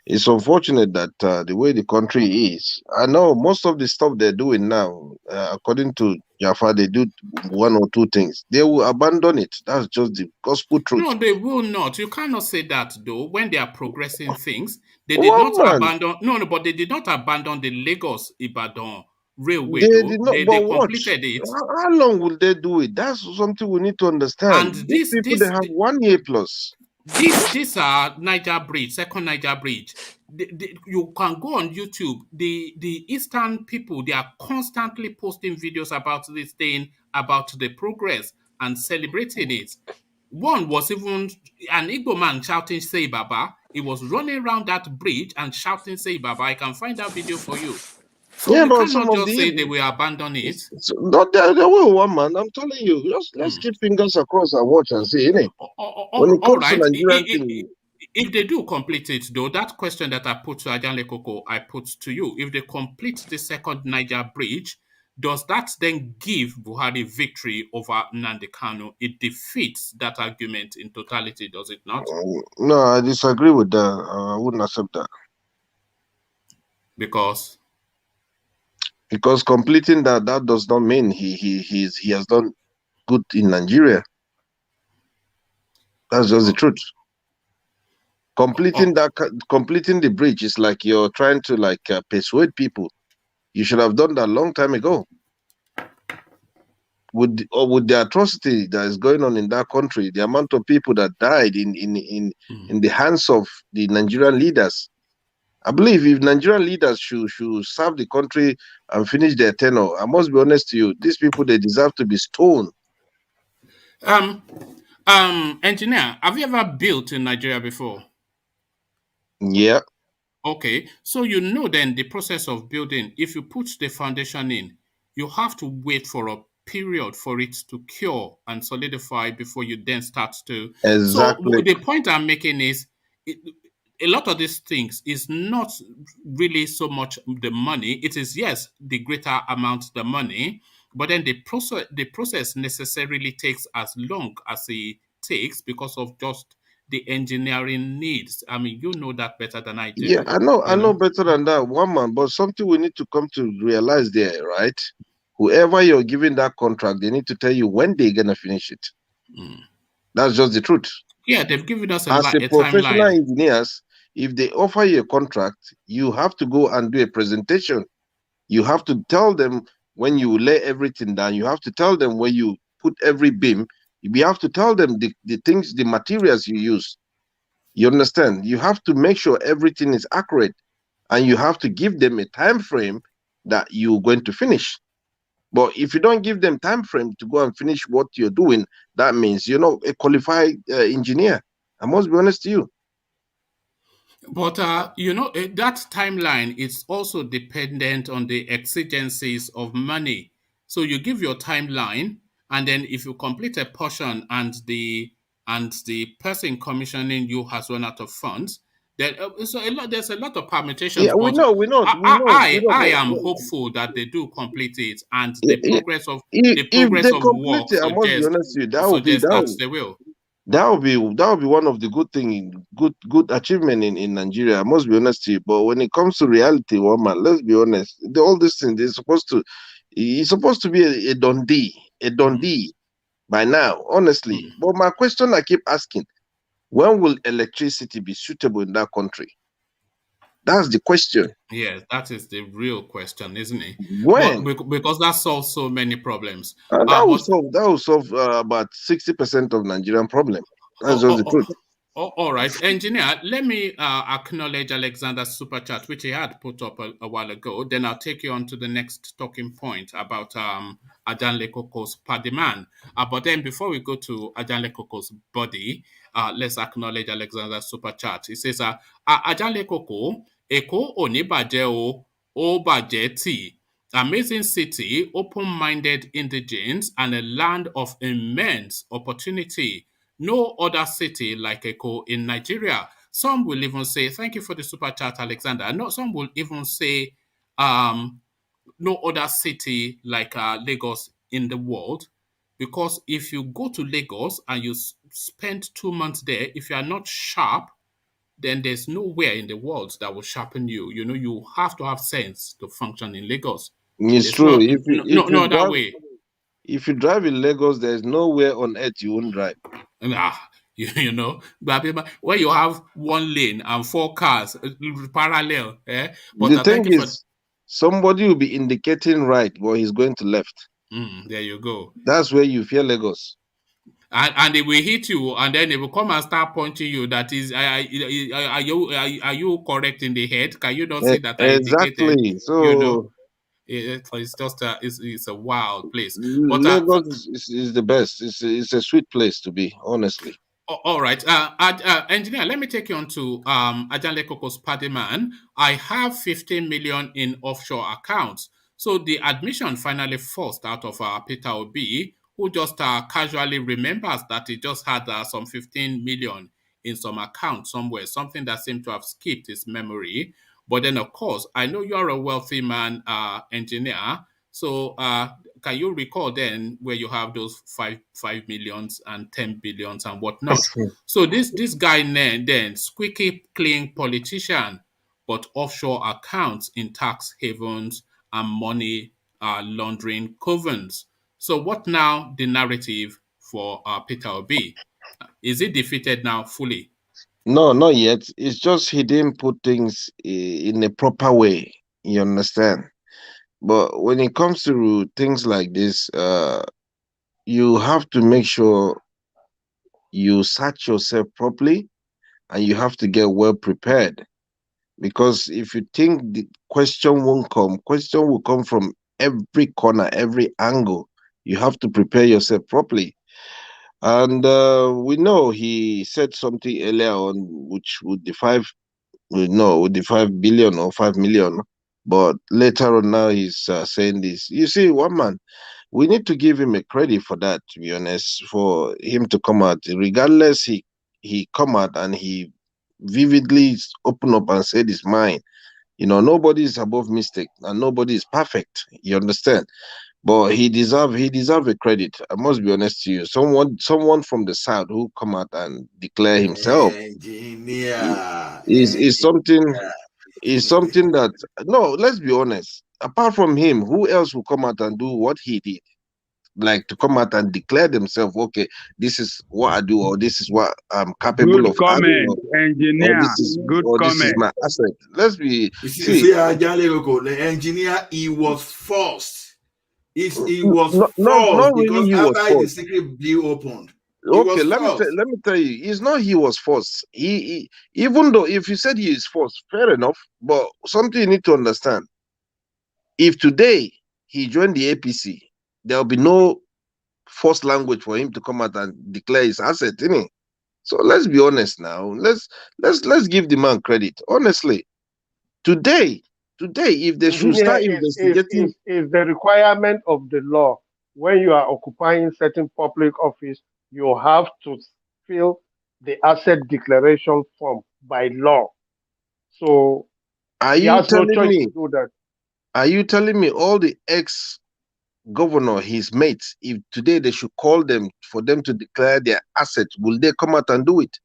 it's unfortunate that the way the country is, I know most of the stuff they're doing now, according to Jaffa, they do one or two things. They will abandon it. That's just the gospel truth. No, they will not. You cannot say that though. When they are progressing things, they did not One man, abandon. No, but they did not abandon the Lagos Ibadan railway they though. did not. They But watch, completed it, how long will they do it? That's something we need to understand. and These people, they have 1 year plus. This Niger Bridge, second Niger Bridge. You can go on YouTube. The Eastern people, they are constantly posting videos about this thing, about the progress and celebrating it. One was even an Igbo man shouting "Say Baba." He was running around that bridge and shouting "Say Baba." I can find that video for you. So Yeah, you but some cannot of just say the they will abandon it. not there will one man. I'm telling you, just let's keep fingers across and watch and see, innit? When it All comes to right. Nigerian thing, If they do complete it, though, that question that I put to Ajanle Koko, I put to you. If they complete the second Niger bridge, does that then give Buhari victory over Nnamdi Kanu? It defeats that argument in totality, does it not? no, I disagree with that. I wouldn't accept that. Because completing that does not mean he has done good in Nigeria. That's just the truth. Completing the bridge is like you're trying to persuade people. You should have done that a long time ago. With the atrocity that is going on in that country, the amount of people that died in the hands of the Nigerian leaders, I believe if Nigerian leaders should serve the country and finish their tenure, I must be honest to you, these people, they deserve to be stoned. Engineer, have you ever built in Nigeria before? Yeah. Okay, so you know then the process of building, if you put the foundation in, you have to wait for a period for it to cure and solidify before you then start to. Exactly. So the point I'm making is a lot of these things is not really so much the money. It is, yes, the greater amount the money, but then the process necessarily takes as long as it takes because of just the engineering needs. I mean, you know that better than I do. Yeah, I know better than that, one man. But something we need to come to realize there, right? Whoever you're giving that contract, they need to tell you when they're gonna finish it. That's just the truth. Yeah, they've given us As a professional timeline. engineers, if they offer you a contract, you have to go and do a presentation. You have to tell them when you lay everything down. You have to tell them when you put every beam. You have to tell them the things, the materials you use. You understand? You have to make sure everything is accurate, and you have to give them a time frame that you're going to finish. But if you don't give them time frame to go and finish what you're doing, that means you're not a qualified engineer. I must be honest to you. But that timeline is also dependent on the exigencies of money. So you give your timeline, and then if you complete a portion and the person commissioning you has run out of funds, There's a lot of permutations, Yeah, we but know, we know, we know, we know. I am hopeful that they do complete it, and If, if they complete work it, I must be honest with you, suggests that they will. that would be one of the good achievement in Nigeria. I must be honest to you. But when it comes to reality, woman, let's be honest. All these things it's supposed to be a Dundee by now, honestly. But my question I keep asking: when will electricity be suitable in that country? That's the question. Yes, that is the real question, isn't it? When? But because that solves so many problems. That will solve about 60% of Nigerian problem. That's just the truth. All right, engineer, let me acknowledge Alexander's super chat, which he had put up a while ago. Then I'll take you on to the next talking point about Ajanle Koko's Padiman. But then before we go to Ajanle Koko's body, let's acknowledge Alexander's super chat. He says, Ajanle Koko, Eko Onibaje O Bajeti. Amazing city, open-minded indigents, and a land of immense opportunity. No other city like Eko in Nigeria. Some will even say, thank you for the super chat, Alexander. No, some will even say, no other city like Lagos in the world. Because if you go to Lagos and you spend 2 months there, if you are not sharp, then there's nowhere in the world that will sharpen you. You know, you have to have sense to function in Lagos. It's true. No other way. If you drive in Lagos, there's nowhere on earth you won't drive. You know, where you have 1 lane and 4 cars parallel. But the thing is, somebody will be indicating right, but he's going to left. There you go. That's where you fear Lagos. And they will hit you, and then they will come and start punching you. That is, are you correct in the head? Can you not see that? Exactly. So you know, it's just it's a wild place. But Lagos is the best. It's a sweet place to be, honestly. All right, engineer, let me take you on to Ajanle Koko's Padiman. I have 15 million in offshore accounts. So the admission finally forced out of Peter Obi, who just casually remembers that he just had some 15 million in some account somewhere, something that seemed to have skipped his memory. But then, of course, I know you're a wealthy man, engineer. So can you recall then where you have those 5 millions and 10 billions and whatnot? So this guy then squeaky clean politician, but offshore accounts in tax havens and money laundering covens. So what now the narrative for Peter Obi? Is it defeated now fully? No, not yet. It's just he didn't put things in a proper way. You understand? But when it comes to things like this, you have to make sure you search yourself properly, and you have to get well prepared. Because if you think the question won't come, question will come from every corner, every angle. You have to prepare yourself properly. And we know he said something earlier on, which with the 5 billion or 5 million. But later on now he's saying this. You see, one man, we need to give him a credit for that, to be honest, for him to come out. Regardless, he come out and he vividly open up and said his mind. You know, nobody is above mistake and nobody is perfect. You understand? But he deserve a credit. I must be honest to you. Someone from the south who come out and declare himself is something that, no, let's be honest. Apart from him, who else will come out and do what he did? Like to come out and declare themselves, okay, this is what I do, or this is what I'm capable of having, engineer. This is my asset. Let's be the engineer, he was forced. He was forced not because really he was after forced. the secret deal opened. Okay, let me tell you, it's not he was forced. He even though if you said he is forced, fair enough. But something you need to understand: if today he joined the APC, there will be no forced language for him to come out and declare his asset, innit? So let's be honest now. Let's give the man credit. Honestly, today, if they should start investigating, is the requirement of the law. When you are occupying certain public office, you have to fill the asset declaration form by law. So Are he you has no telling choice me? to do that. Are you telling me all the ex-governor, his mates, if today they should call them for them to declare their assets, will they come out and do it?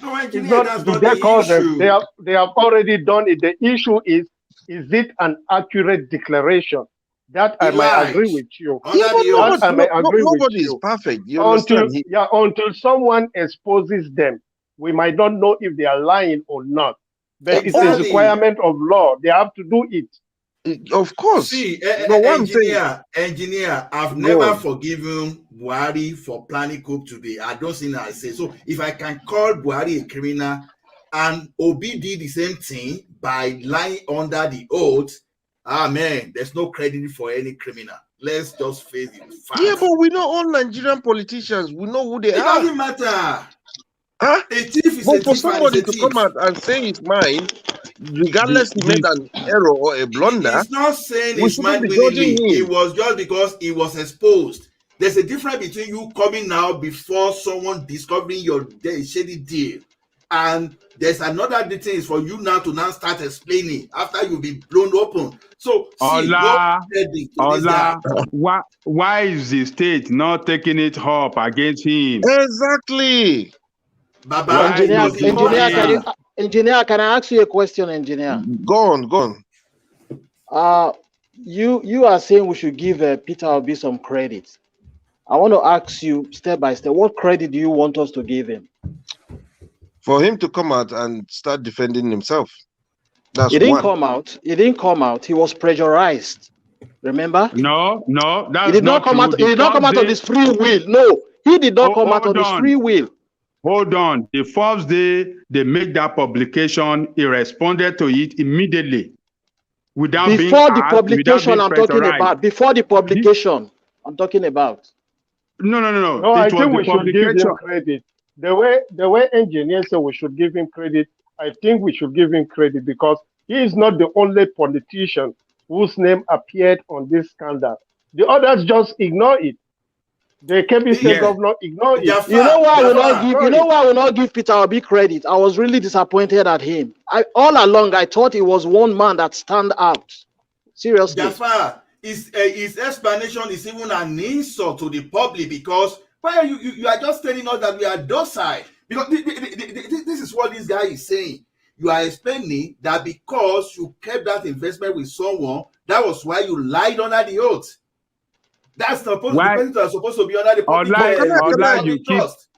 No, It's engineer, not, that's do not they the call them? issue. They have already done it. The issue is it an accurate declaration? That I might agree with you. Yeah, but That I might agree with nobody is you. perfect. You Until understand? until someone exposes them, we might not know if they are lying or not. But it's a requirement of law. They have to do it. Of course. See, But what I'm saying, engineer, I've Go never on. forgiven Buhari for planning coup today. I don't think I say so. If I can call Buhari a criminal and Obi did the same thing by lying under the oath, man, there's no credit for any criminal. Let's just face it. Yeah, but we know all Nigerian politicians. We know who they It are. doesn't matter. Huh? A thief is But a for thief and somebody is a to thief. come out and say it's mine, regardless he made an error or a blunder, He's not saying we it's shouldn't mine be judging willingly. It him. was just because he was exposed. There's a difference between you coming now before someone discovering your shady deal, and there's another thing is for you now to now start explaining after you've been blown open. So see, no credit to this guy. Why is the state not taking it up against him? Exactly. Baba, engineer, can I ask you a question, engineer? Go on. You are saying we should give Peter Obi some credit. I want to ask you step by step, what credit do you want us to give him? For him to come out and start defending himself. That's He didn't one. come out. He didn't come out. He was pressurized. Remember? No, that's he did not come true. out. He did not come out of his free will. No, he did not come out of his free will. Hold on. The first day they make that publication, he responded to it immediately. Without before the asked, publication, I'm talking about. Before the publication, I'm talking about. No. No, I think we should give him credit. The way engineers say we should give him credit, I think we should give him credit because he is not the only politician whose name appeared on this scandal. The others just ignore it. The Kebbi State governor ignored it. You know why I will not give Peter Obi credit? I was really disappointed at him. All along I thought he was one man that stand out. Seriously. Jafar, his explanation is even an insult to the public because why you are just telling us that we are docile? Because this is what this guy is saying. You are explaining that because you kept that investment with someone, that was why you lied under the oath. That's supposed the person are supposed to be under the public trust.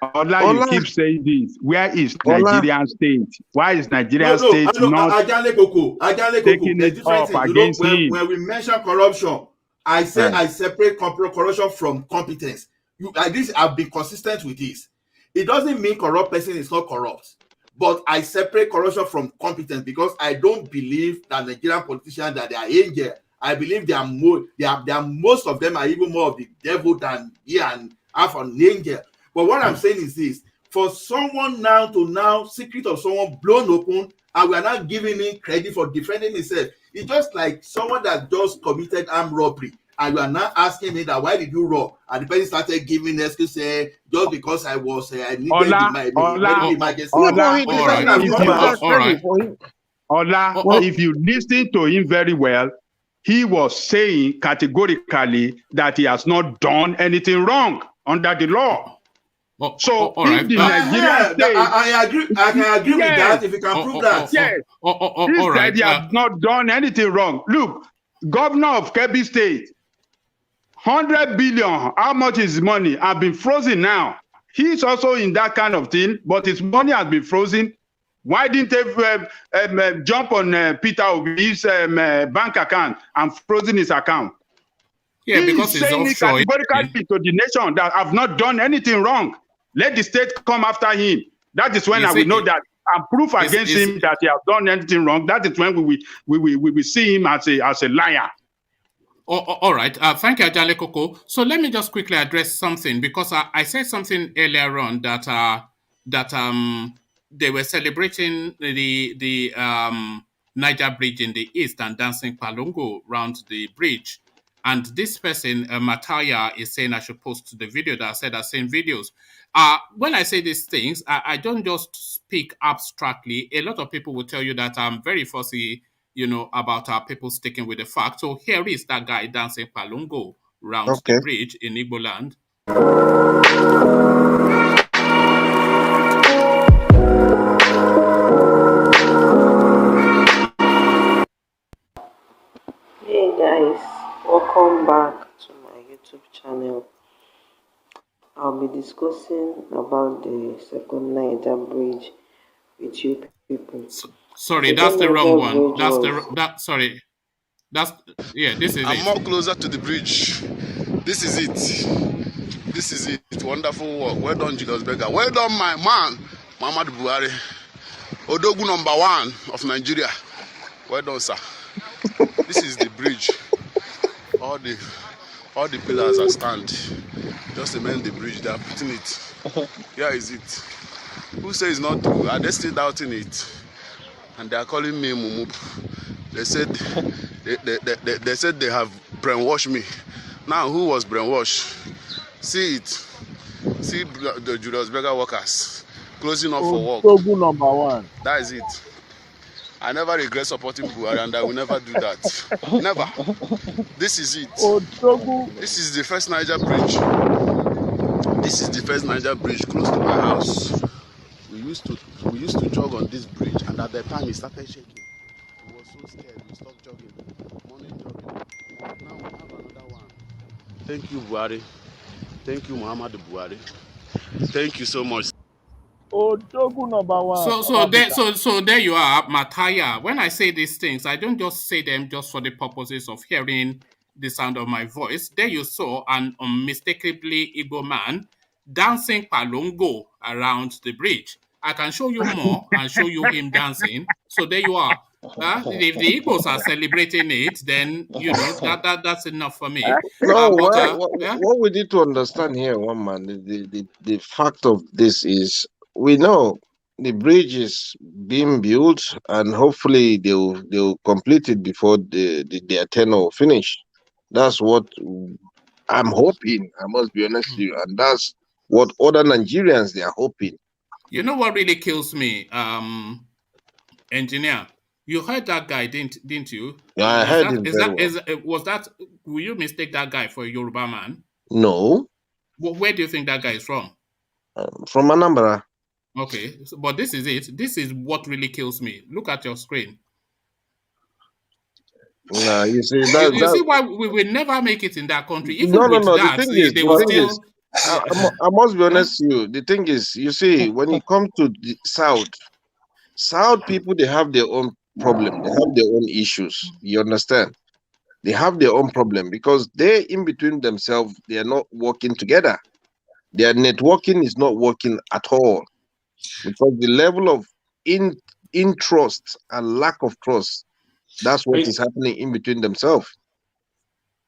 You keep saying this. Where is Nigerian state? Why is Nigerian state not taking it up against him? When we mention corruption, I say I separate corruption from competence. I've been consistent with this. It doesn't mean corrupt person is not corrupt, but I separate corruption from competence because I don't believe that Nigerian politicians that they are angel. I believe most of them are even more of the devil than and half an angel. But what I'm saying is this: for someone secret of someone blown open, and we are not giving him credit for defending himself. It's just like someone that just committed armed robbery, and you are not asking me that why did you rob? And the person started giving excuse say just because I was I needed the emergency. If you listen to him very well, he was saying categorically that he has not done anything wrong under the law. So if the Nigerian state, I can agree with that if you can prove that. Yes. He said he has not done anything wrong. Look, governor of Kebbi State, 100 billion, how much is his money? Have been frozen now. He's also in that kind of thing, but his money has been frozen. Why didn't they jump on Peter Obi's bank account and frozen his account? Yeah, because he's saying it categorically to the nation that I've not done anything wrong. Let the state come after him. That is when I will know that and proof against him that he has done anything wrong. That is when we will see him as a liar. All right. Thank you, Ajale Koko. So let me just quickly address something because I said something earlier on that they were celebrating the Niger Bridge in the east and dancing palongo around the bridge. And this person, Mataya, is saying I should post the video that I said I've seen videos. When I say these things, I don't just speak abstractly. A lot of people will tell you that I'm very fussy, about our people sticking with the fact. So here is that guy dancing palungo round the bridge in Igbo land. Hey guys, welcome back to my YouTube channel. I'll be discussing about the second Niger bridge with you people. Sorry, that's the wrong one. This is I'm more closer to the bridge. This is it. This is it. Wonderful work. Well done, Julius Berger. Well done, my man, Muhammadu Buhari. Odogu #1 of Nigeria. Well done, sir. This is the bridge. All the pillars are stand. Just cement the bridge. They are putting it. Here is it. Who says it's not true? Are they still doubting it? And they are calling me Mumu. They said they said they have brainwashed me. Now who was brainwashed? See it. See the Julius Berger workers closing up for work. #1. That is it. I never regret supporting Buhari, and I will never do that. Never. This is it. This is the first Niger bridge. This is the first Niger bridge close to my house. We used to jog on this bridge, and at the time it started shaking. We were so scared. We stopped jogging. Morning jogging. Now we have another one. Thank you, Buhari. Thank you, Muhammadu Buhari. Thank you so much. Odogu #1. So there you are, Mataya. When I say these things, I don't just say them just for the purposes of hearing the sound of my voice. There you saw an unmistakably Igbo man dancing palongo around the bridge. I can show you more and show you him dancing. So there you are. If the Igbos are celebrating it, then that's enough for me. No, what we need to understand here, one man, the fact of this is we know the bridge is being built, and hopefully they'll complete it before their tenure finish. That's what I'm hoping. I must be honest with you, and that's what other Nigerians they are hoping. You know what really kills me, engineer? You heard that guy, didn't you? Yeah, I heard him. Will you mistake that guy for a Yoruba man? No. Well, where do you think that guy is from? From Anambra. Okay, but this is it. This is what really kills me. Look at your screen. Nah, you see, you see why we will never make it in that country. Even no. That, the thing is, I must be honest with you. The thing is, you see, when you come to the South people, they have their own problem. They have their own issues. You understand? They have their own problem because they in between themselves, they are not working together. Their networking is not working at all because the level of trust and lack of trust, that's what is happening in between themselves.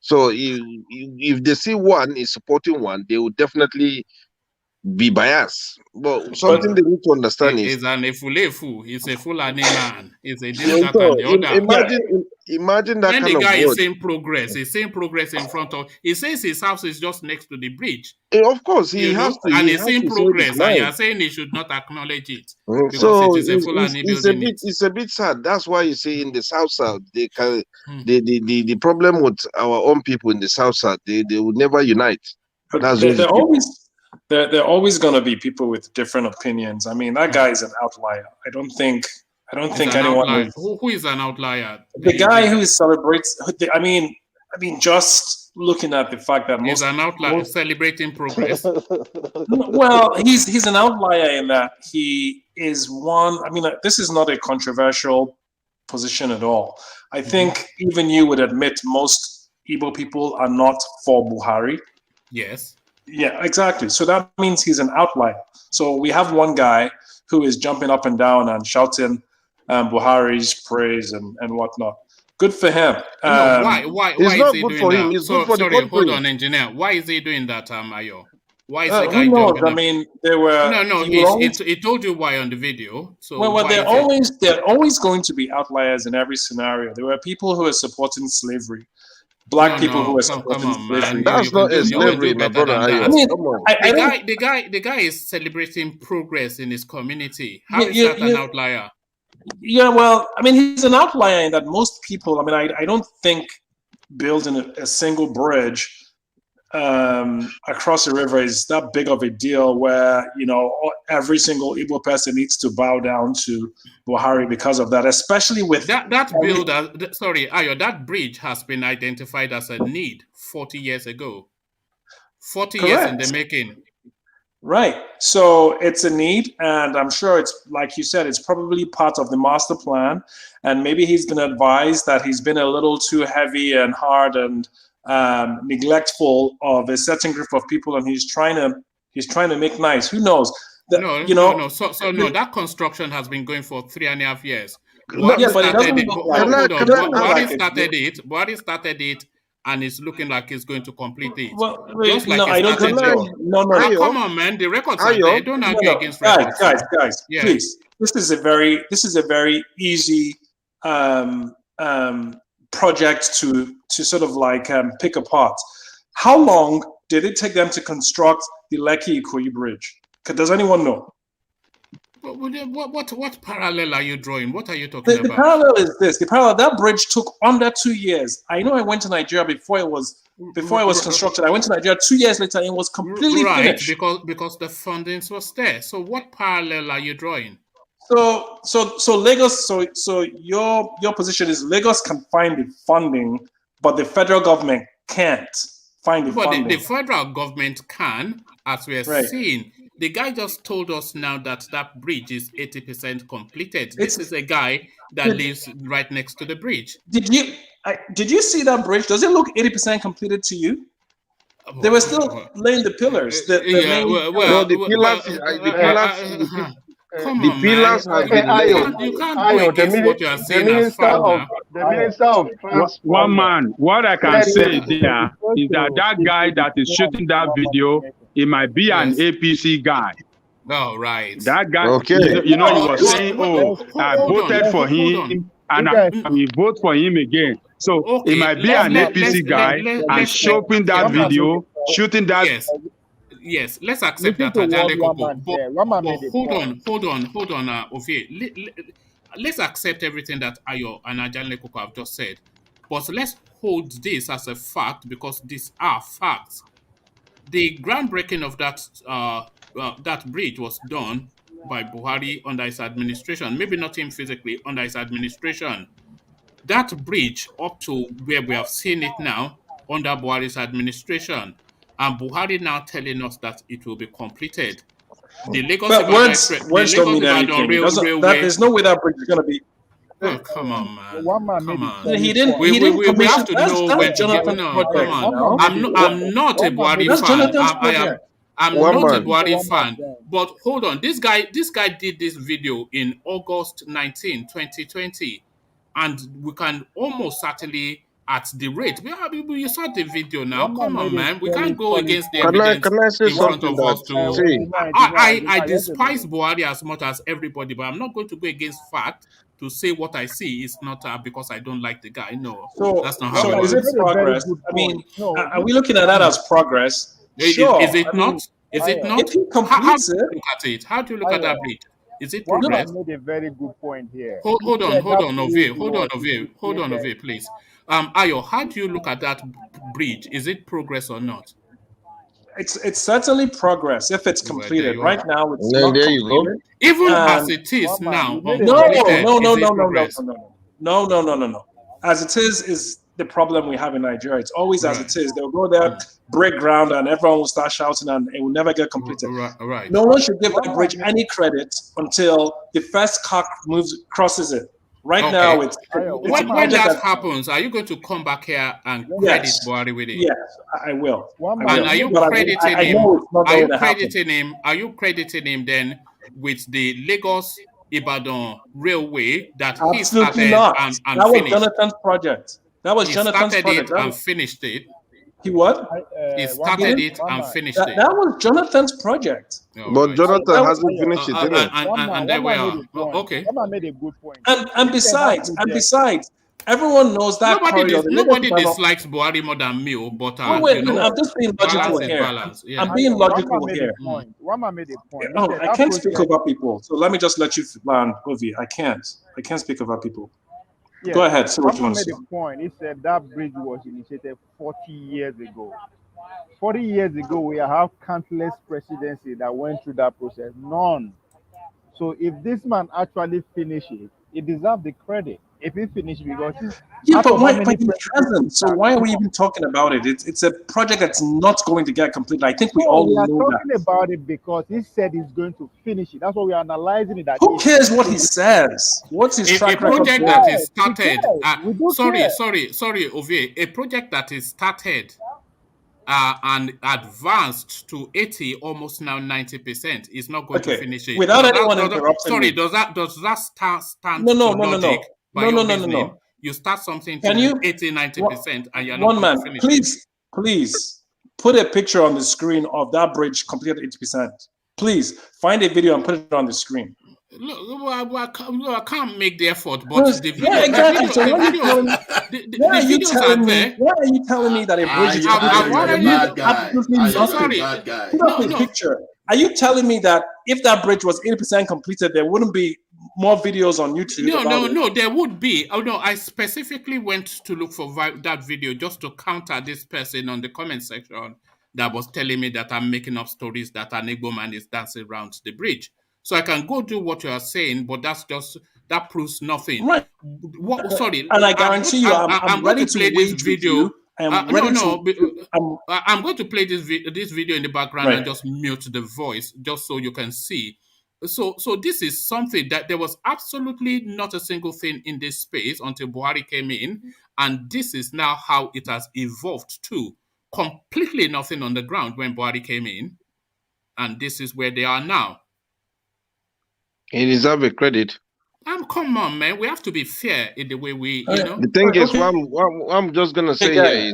So if they see one is supporting one, they will definitely be biased. But something they need to understand is an efulefu. He's a Fulani man. He's a different than the other. Imagine that when kind the guy of is saying progress, he's saying progress in front of. He says his house is just next to the bridge. Of course, he has to. And he's saying progress, and you're saying he should not acknowledge it because so it is a Fulani building. It's a bit sad. That's why you see in the South, they can the problem with our own people in the South, they will never unite. But they're always going to be people with different opinions. I mean, that guy is an outlier. I don't think anyone. Who is an outlier? The guy who celebrates. I mean, just looking at the fact that he's an outlier celebrating progress. Well, he's an outlier in that he is one. I mean, this is not a controversial position at all. I think even you would admit most Igbo people are not for Buhari. Yes. Yeah, exactly. So that means he's an outlier. So we have one guy who is jumping up and down and shouting Buhari's praise and whatnot. Good for him. Why it's is not he good doing for that? him. It's good for the country. Hold on, engineer. Why is he doing that, Ayo? Why is the guy who knows? jumping I up? mean, there were he told you why on the video. So well, they're always going to be outliers in every scenario. There were people who are supporting slavery. black people who are supporting slavery. That's not a slavery, my brother. I mean, come on. The guy is celebrating progress in his community. How is that an outlier? Yeah, well, I mean, he's an outlier in that most people, I mean, I don't think building a single bridge across the river is that big of a deal where, you know, every single Igbo person needs to bow down to Buhari because of that, especially with that bridge has been identified as a need 40 years ago. 40 years in the making. Right. So it's a need, and I'm sure it's, like you said, it's probably part of the master plan. And maybe he's been advised that he's been a little too heavy and hard and neglectful of a certain group of people, and he's trying to make nice. Who knows? So that construction has been going for 3.5 years. Buhari started it, and it's looking like he's going to complete it. Well, I don't think so. No. Come on, man. The records are there. Don't argue against records. Guys, please. This is a very easy project to sort of like pick apart. How long did it take them to construct the Lekki-Ikoyi bridge? Does anyone know? What parallel are you drawing? What are you talking about? The parallel is this. That bridge took under 2 years. I know I went to Nigeria before it was constructed. I went to Nigeria 2 years later and it was completely finished. Because the fundings was there. So what parallel are you drawing? So Lagos. So your position is Lagos can find the funding, but the federal government can't find the funding. The federal government can, as we are seeing. The guy just told us now that bridge is 80% completed. This is a guy that lives right next to the bridge. Did you see that bridge? Does it look 80% completed to you? They were still laying the pillars. The pillars. You can't go against what you are saying as far. The Minister of Transport. One man, what I can say there is that guy that is shooting that video, he might be an APC guy. Oh, right. That guy, he was saying, I voted for him and I will vote for him again. So he might be an APC guy and shooting that video, shooting that. Yes, let's accept that. Hold on, Ovie. Let's accept everything that Ayo and Ajale Koko have just said. But let's hold this as a fact because these are facts. The groundbreaking of that bridge was done by Buhari under his administration. Maybe not him physically, under his administration. That bridge up to where we have seen it now under Buhari's administration. And Buhari now telling us that it will be completed. The Lagos words don't mean anything. There's no way that bridge is going to be. Oh, come on, man. Come on. He didn't. We have to know when to get. No, come on. I'm not a Buhari fan. I'm not a Buhari fan. But hold on. This guy did this video in August 19, 2020. And we can almost certainly, at the rate, you saw the video now. Come on, man. We can't go against the evidence in front of us. I despise Buhari as much as everybody, but I'm not going to go against fact to say what I see is not because I don't like the guy. No, that's not how it works. Is it progress? I mean, are we looking at that as progress? Sure. Is it not? Is it not? If he completes it, look at it. How do you look at that bridge? Is it progress? Made a very good point here. Hold on, Ovie, please. Ayo, how do you look at that bridge? Is it progress or not? It's certainly progress if it's completed. Right now, it's not completed. Even as it is now. No. As it is the problem we have in Nigeria. It's always as it is. They'll go there, break ground, and everyone will start shouting, and it will never get completed. Right. No one should give that bridge any credit until the first car crosses it. Right now, it's when that happens, are you going to come back here and credit Buhari with it? Yes, I will. And are you crediting him then with the Lagos Ibadan railway that he started and finished? That was Jonathan's project. He started it and finished it. He what? He started it and finished it. That was Jonathan's project. But Jonathan hasn't finished it, and there we are. Okay. Made a good point. And besides, Everyone knows that corridor. Nobody dislikes Buhari more than me, but wait, I'm just being logical here. Yeah. I'm being logical here. Wama made a point. I can't speak over people, so let me just let you land, Ovi. I can't speak over people. Yeah. Go ahead. So Wama made a point. He said that bridge was initiated 40 years ago. 40 years ago, we have countless presidencies that went through that process. None. So if this man actually finished it, he deserves the credit. If he finished, because but he hasn't. So why are we even talking about it? It's a project that's not going to get completed. I think we all know that. We are talking about it because he said he's going to finish it. That's what we are analyzing it. Who cares what he says? What's his track record? A project that is started. Sorry, Ovie. A project that is started and advanced to 80, almost now 90%, is not going to finish it. Without anyone interrupting me. Does that stand to logic? No. You start something to 80, 90%, and you're not going to finish it. Please put a picture on the screen of that bridge completed 80%. Please find a video and put it on the screen. Look, I can't make the effort, but the video. Yeah, exactly. So why are you telling me that a bridge is absolutely nothing? Picture. Are you telling me that if that bridge was 80% completed, there wouldn't be more videos on YouTube? No, there would be. Oh no, I specifically went to look for that video just to counter this person on the comment section that was telling me that I'm making up stories that an Igbo man is dancing around the bridge. So I can go do what you are saying, but that proves nothing. Right. Sorry. And I guarantee I'm ready to play this video. I'm going to play this video in the background and just mute the voice just so you can see. So this is something that there was absolutely not a single thing in this space until Buhari came in, and this is now how it has evolved to completely nothing on the ground when Buhari came in, and this is where they are now. He deserves a credit. Come on, man. We have to be fair in the way we, The thing is, what I'm just gonna say here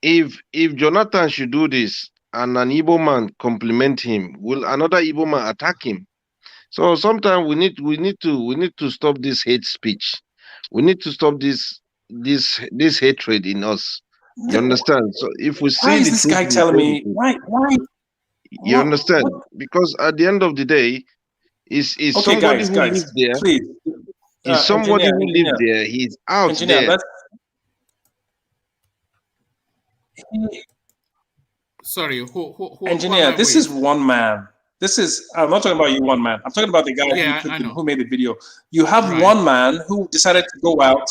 is, if Jonathan should do this and an Igbo man compliment him, will another Igbo man attack him? So sometimes we need to stop this hate speech. We need to stop this hatred in us. You understand? So if we see why is this guy telling me why? You understand? Because at the end of the day, is somebody who lives there. Please. Is somebody who lives there. He's out there. Sorry, who engineer, this is one man. I'm not talking about you, one man. I'm talking about the guy who made the video. You have one man who decided to go out,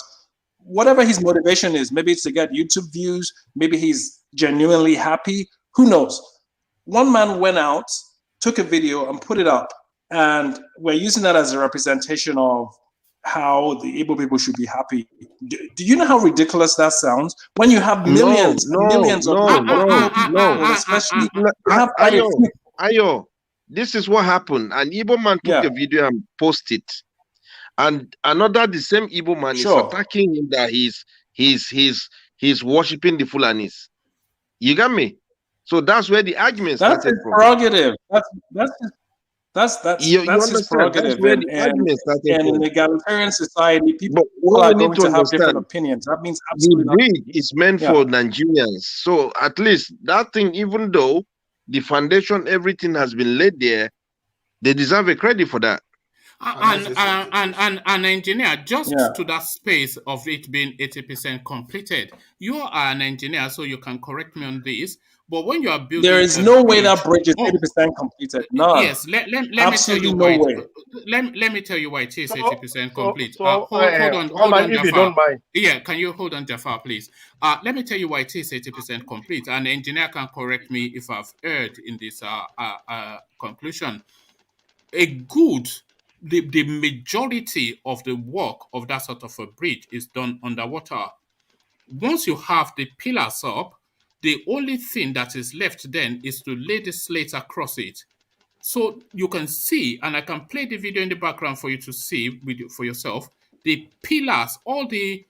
whatever his motivation is. Maybe it's to get YouTube views. Maybe he's genuinely happy. Who knows? One man went out, took a video and put it up. And we're using that as a representation of how the Igbo people should be happy. Do you know how ridiculous that sounds? When you have millions of people, especially Ayo, this is what happened. An Igbo man took a video and posted it. And the same Igbo man is attacking him that he's worshiping the Fulanis. You got me? So that's where the argument started from. That's his prerogative. That's his prerogative. And in an egalitarian society, people are going to have different opinions. That means absolutely the bridge is meant for Nigerians. So at least that thing, even though the foundation, everything has been laid there, they deserve a credit for that. And an engineer, just to that space of it being 80% completed, you are an engineer, so you can correct me on this. But when you are building, there is no way that bridge is 80% completed. None. Yes, let me tell you why. Let me tell you why it is 80% complete. Hold on, if you don't mind. Yeah, can you hold on, Jafar, please? Let me tell you why it is 80% complete. An engineer can correct me if I've erred in this conclusion. The majority of the work of that sort of a bridge is done underwater. Once you have the pillars up, the only thing that is left then is to lay the slate across it. So you can see, and I can play the video in the background for you to see for yourself, the pillars, all the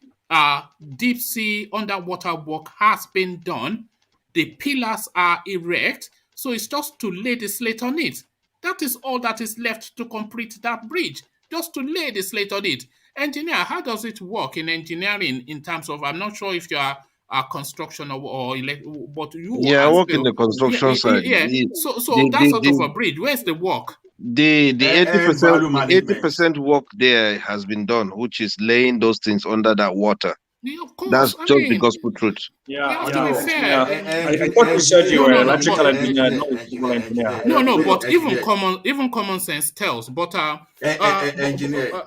deep sea underwater work has been done. The pillars are erect, so it's just to lay the slate on it. That is all that is left to complete that bridge, just to lay the slate on it. engineer, how does it work in engineering in terms of, I'm not sure if you are a construction or but you Yeah, I work in the construction side. So that sort of a bridge, where's the work? The 80% work there has been done, which is laying those things under that water. Yeah, of course. That's just the gospel truth. Yeah, to be fair, I thought you said you were an electrical engineer, not a civil engineer. No, but even common sense tells. But engineer.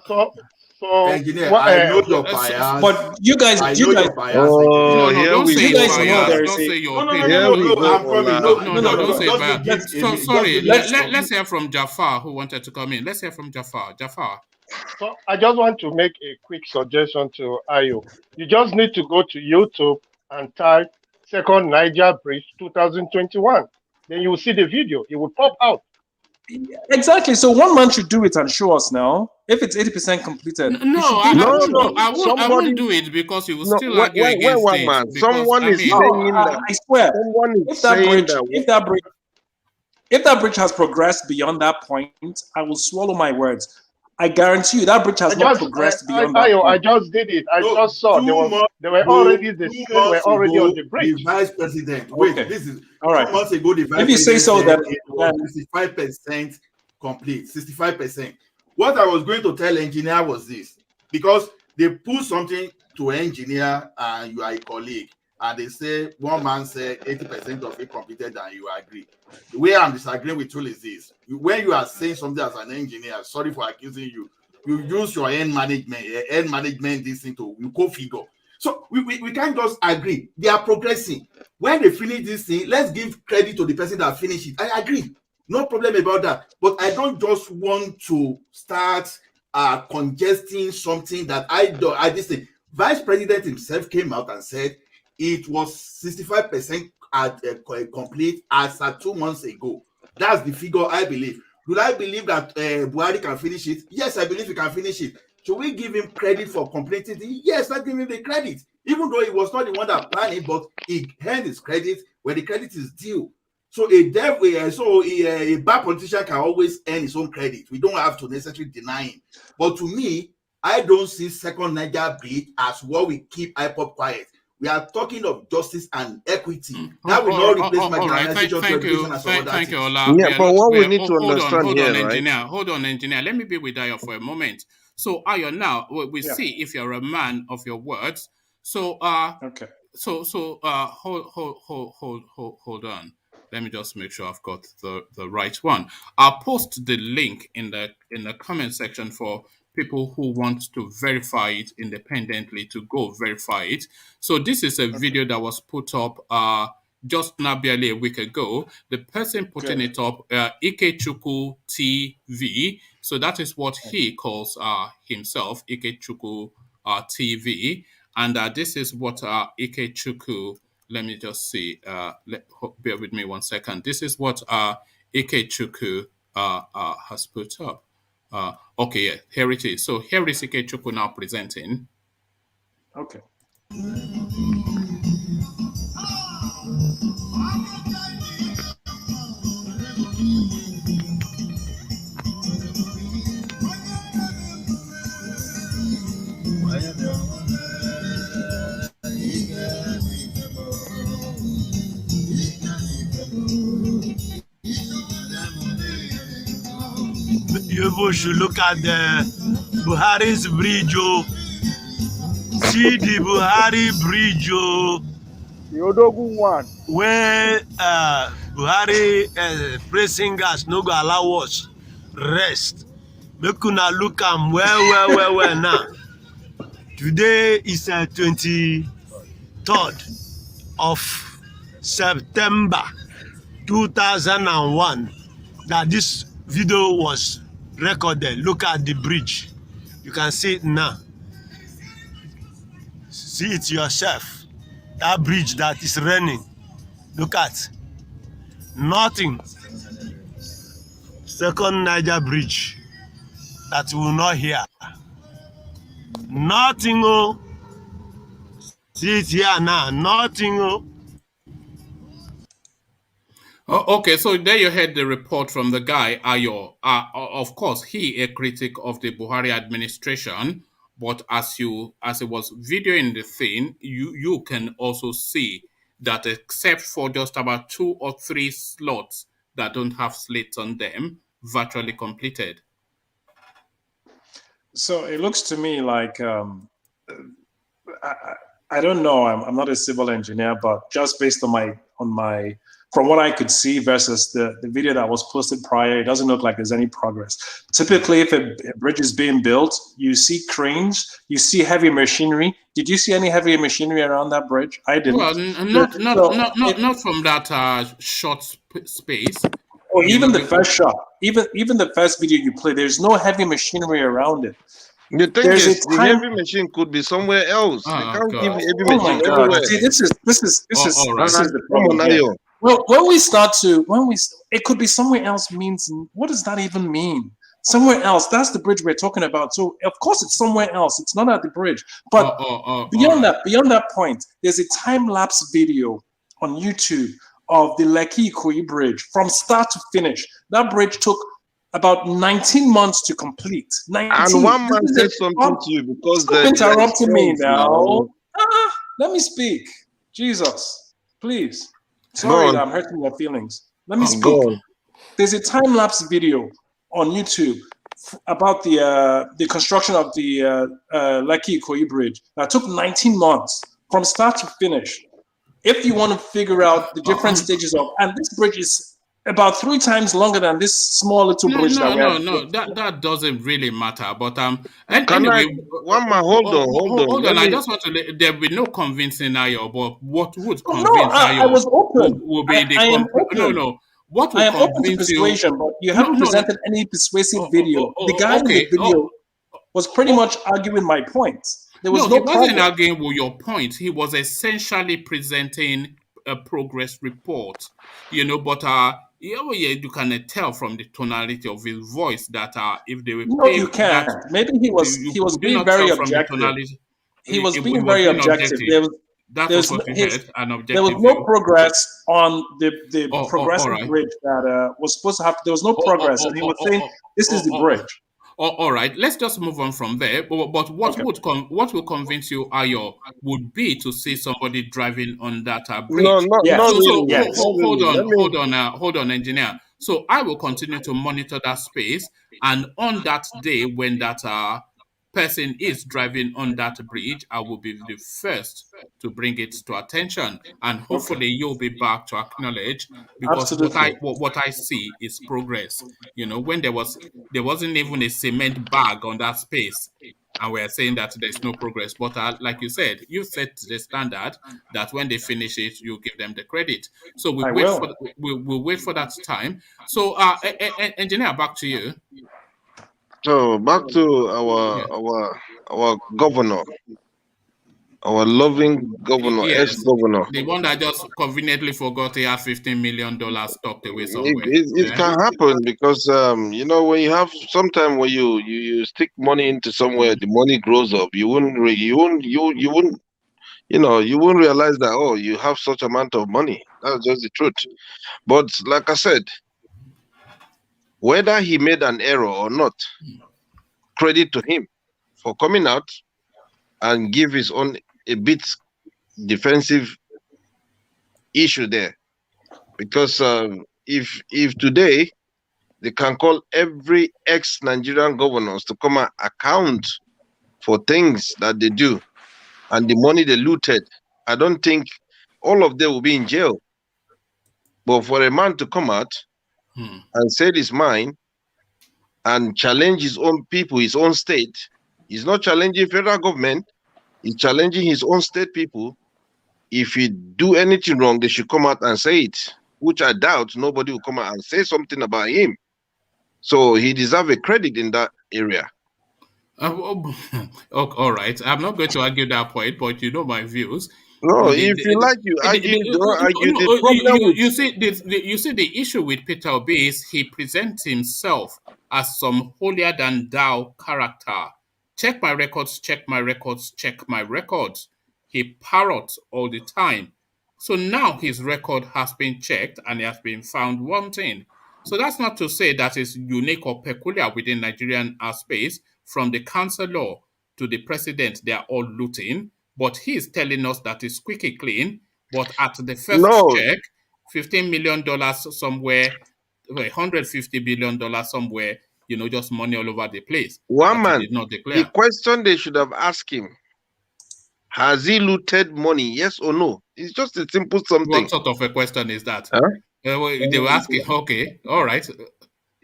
Engineer, I know your bias. But you guys, I know you guys. your bias. No, don't say you guys bias. know there is Don't say your opinion. I'm coming. No, don't say bias. Sorry, let's hear from Jafar, who wanted to come in. Let's hear from Jafar. So I just want to make a quick suggestion to Ayo. You just need to go to YouTube and type Second Niger Bridge 2021. Then you will see the video. It will pop out. Exactly. So one man should do it and show us now. If it's 80% completed. I won't do it because you will still argue against it. Someone is saying that. I swear. Someone is saying that. If that bridge has progressed beyond that point, I will swallow my words. I guarantee you that bridge has not progressed beyond that point. I just did it. I just saw they were already on the bridge. The vice president. Wait, this is all right. 2 months ago. The vice if you say so, that it was 65% complete. 65%. What I was going to tell engineer was this, because they put something to engineer and you are a colleague, and they say one man said 80% of it completed and you agree. The way I'm disagreeing with you is this: when you are saying something as an engineer, sorry for accusing you, you use your end management this thing to you co-figure. So we can't just agree. They are progressing. When they finish this thing, let's give credit to the person that finished it. I agree. No problem about that. But I don't just want to start congesting something that I just say. Vice President himself came out and said it was 65% complete as of 2 months ago. That's the figure I believe. Do I believe that Buhari can finish it? Yes, I believe he can finish it. Should we give him credit for completing it? Yes, let's give him the credit. Even though he was not the one that planned it, but he earned his credit when the credit is due. So a bad politician can always earn his own credit. We don't have to necessarily deny him. But to me, I don't see Second Niger Bridge as what we keep IPOP quiet. We are talking of justice and equity. That will not replace marginalization. Thank you, Ola. Yeah, but what we need to understand here, engineer, hold on, engineer. Let me be with Ayo for a moment. So, Ayo, now we see if you're a man of your words. So, okay. So, hold on. Let me just make sure I've got the right one. I'll post the link in the comment section for people who want to verify it independently to go verify it. So this is a video that was put up just now barely a week ago. The person putting it up, Ikechukwu TV. So that is what he calls himself, Ikechukwu TV. And this is what Ikechukwu, let me just see, bear with me 1 second. This is what Ikechukwu has put up. Okay, yeah, here it is. So here is Ikechukwu now presenting. Okay. You should look at the Buhari's bridge. See the Buhari bridge. The Odogun one. Where Buhari pressing gas no go allow us rest. Make una look am well now. Today is 23rd of September 2001 that this video was recorded. Look at the bridge. You can see it now. See it yourself. That bridge that is running. Look at. Nothing. Second Niger Bridge that you will not hear. Nothing. Oh. See it here now. Nothing. Oh. Okay, so there you heard the report from the guy, Ayo. Of course, he a critic of the Buhari administration. But as it was videoing the thing, you can also see that except for just about 2 or 3 slots that don't have slates on them, virtually completed. So it looks to me like I don't know. I'm not a civil engineer, but just based on my from what I could see versus the video that was posted prior, it doesn't look like there's any progress. Typically, if a bridge is being built, you see cranes, you see heavy machinery. Did you see any heavy machinery around that bridge? I didn't. Well, not from that short space. Or even the first shot, even the first video you play, there's no heavy machinery around it. The thing is, the heavy machine could be somewhere else. They can't give heavy machine everywhere. See, this is the problem. Come on, well, it could be somewhere else means, what does that even mean? Somewhere else, that's the bridge we're talking about. So of course it's somewhere else. It's not at the bridge. But beyond that point, there's a time-lapse video on YouTube of the Lekki Ikoyi bridge from start to finish. That bridge took about 19 months to complete. 19. And one man said something to you because stop interrupting me now. Let me speak. Jesus, please. Sorry that I'm hurting your feelings. Let me speak. There's a time-lapse video on YouTube about the construction of the Lekki Ikoyi bridge that took 19 months from start to finish. If you want to figure out the different stages of, and this bridge is about 3 times longer than this small little bridge that we have. No, that doesn't really matter. But anyway, one man, hold on. I just want to there will be no convincing Ayo, but what would convince Ayo? I was open. Will be the What will I am open to convince persuasion, but you haven't presented any persuasive video. The guy in the video was pretty much arguing my point. There was he problem. wasn't arguing with your point. He was essentially presenting a progress report, but you can tell from the tonality of his voice that if they were you can't. Maybe he was being very objective. He was being very objective. There was no progress on the progressive bridge that was supposed to happen. There was no progress, and he was saying this is the bridge. All right, let's just move on from there. But what will convince you, Ayo, would be to see somebody driving on that bridge. Hold on, engineer. So I will continue to monitor that space, and on that day when that person is driving on that bridge, I will be the first to bring it to attention, and hopefully you'll be back to acknowledge, because what I see is progress. When there wasn't even a cement bag on that space, and we're saying that there's no progress. But like you said, you set the standard that when they finish it, you give them the credit. So we'll wait for that time. So engineer, back to you. So back to our governor, our loving governor, ex-governor. The one that just conveniently forgot he had $15 million stocked away somewhere. It can happen because when you have sometime when you stick money into somewhere, the money grows up. You wouldn't realize that you have such amount of money. That's just the truth. But like I said, whether he made an error or not, credit to him for coming out and give his own a bit defensive issue there. Because if today they can call every ex-Nigerian governors to come and account for things that they do and the money they looted, I don't think all of them will be in jail. But for a man to come out and say his mind and challenge his own people, his own state, he's not challenging federal government, he's challenging his own state people. If he do anything wrong, they should come out and say it, which I doubt nobody will come out and say something about him. So he deserves a credit in that area. All right. I'm not going to argue that point, but you know my views. No, if you like, you argue. Don't argue. You see, the issue with Peter Obi is he presents himself as some holier than thou character. Check my records. Check my records. Check my records. He parrots all the time. So now his record has been checked and he has been found wanting. So that's not to say that is unique or peculiar within Nigerian space. From the council law, to the president they are all looting, but he is telling us that it's squeaky clean. But at the first check, $15 million somewhere, $150 billion somewhere, just money all over the place. One that man, he did not declare. the question they should have asked him, has he looted money, yes or no? It's just a simple something. What sort of a question is that? Huh? They were asking, okay, all right.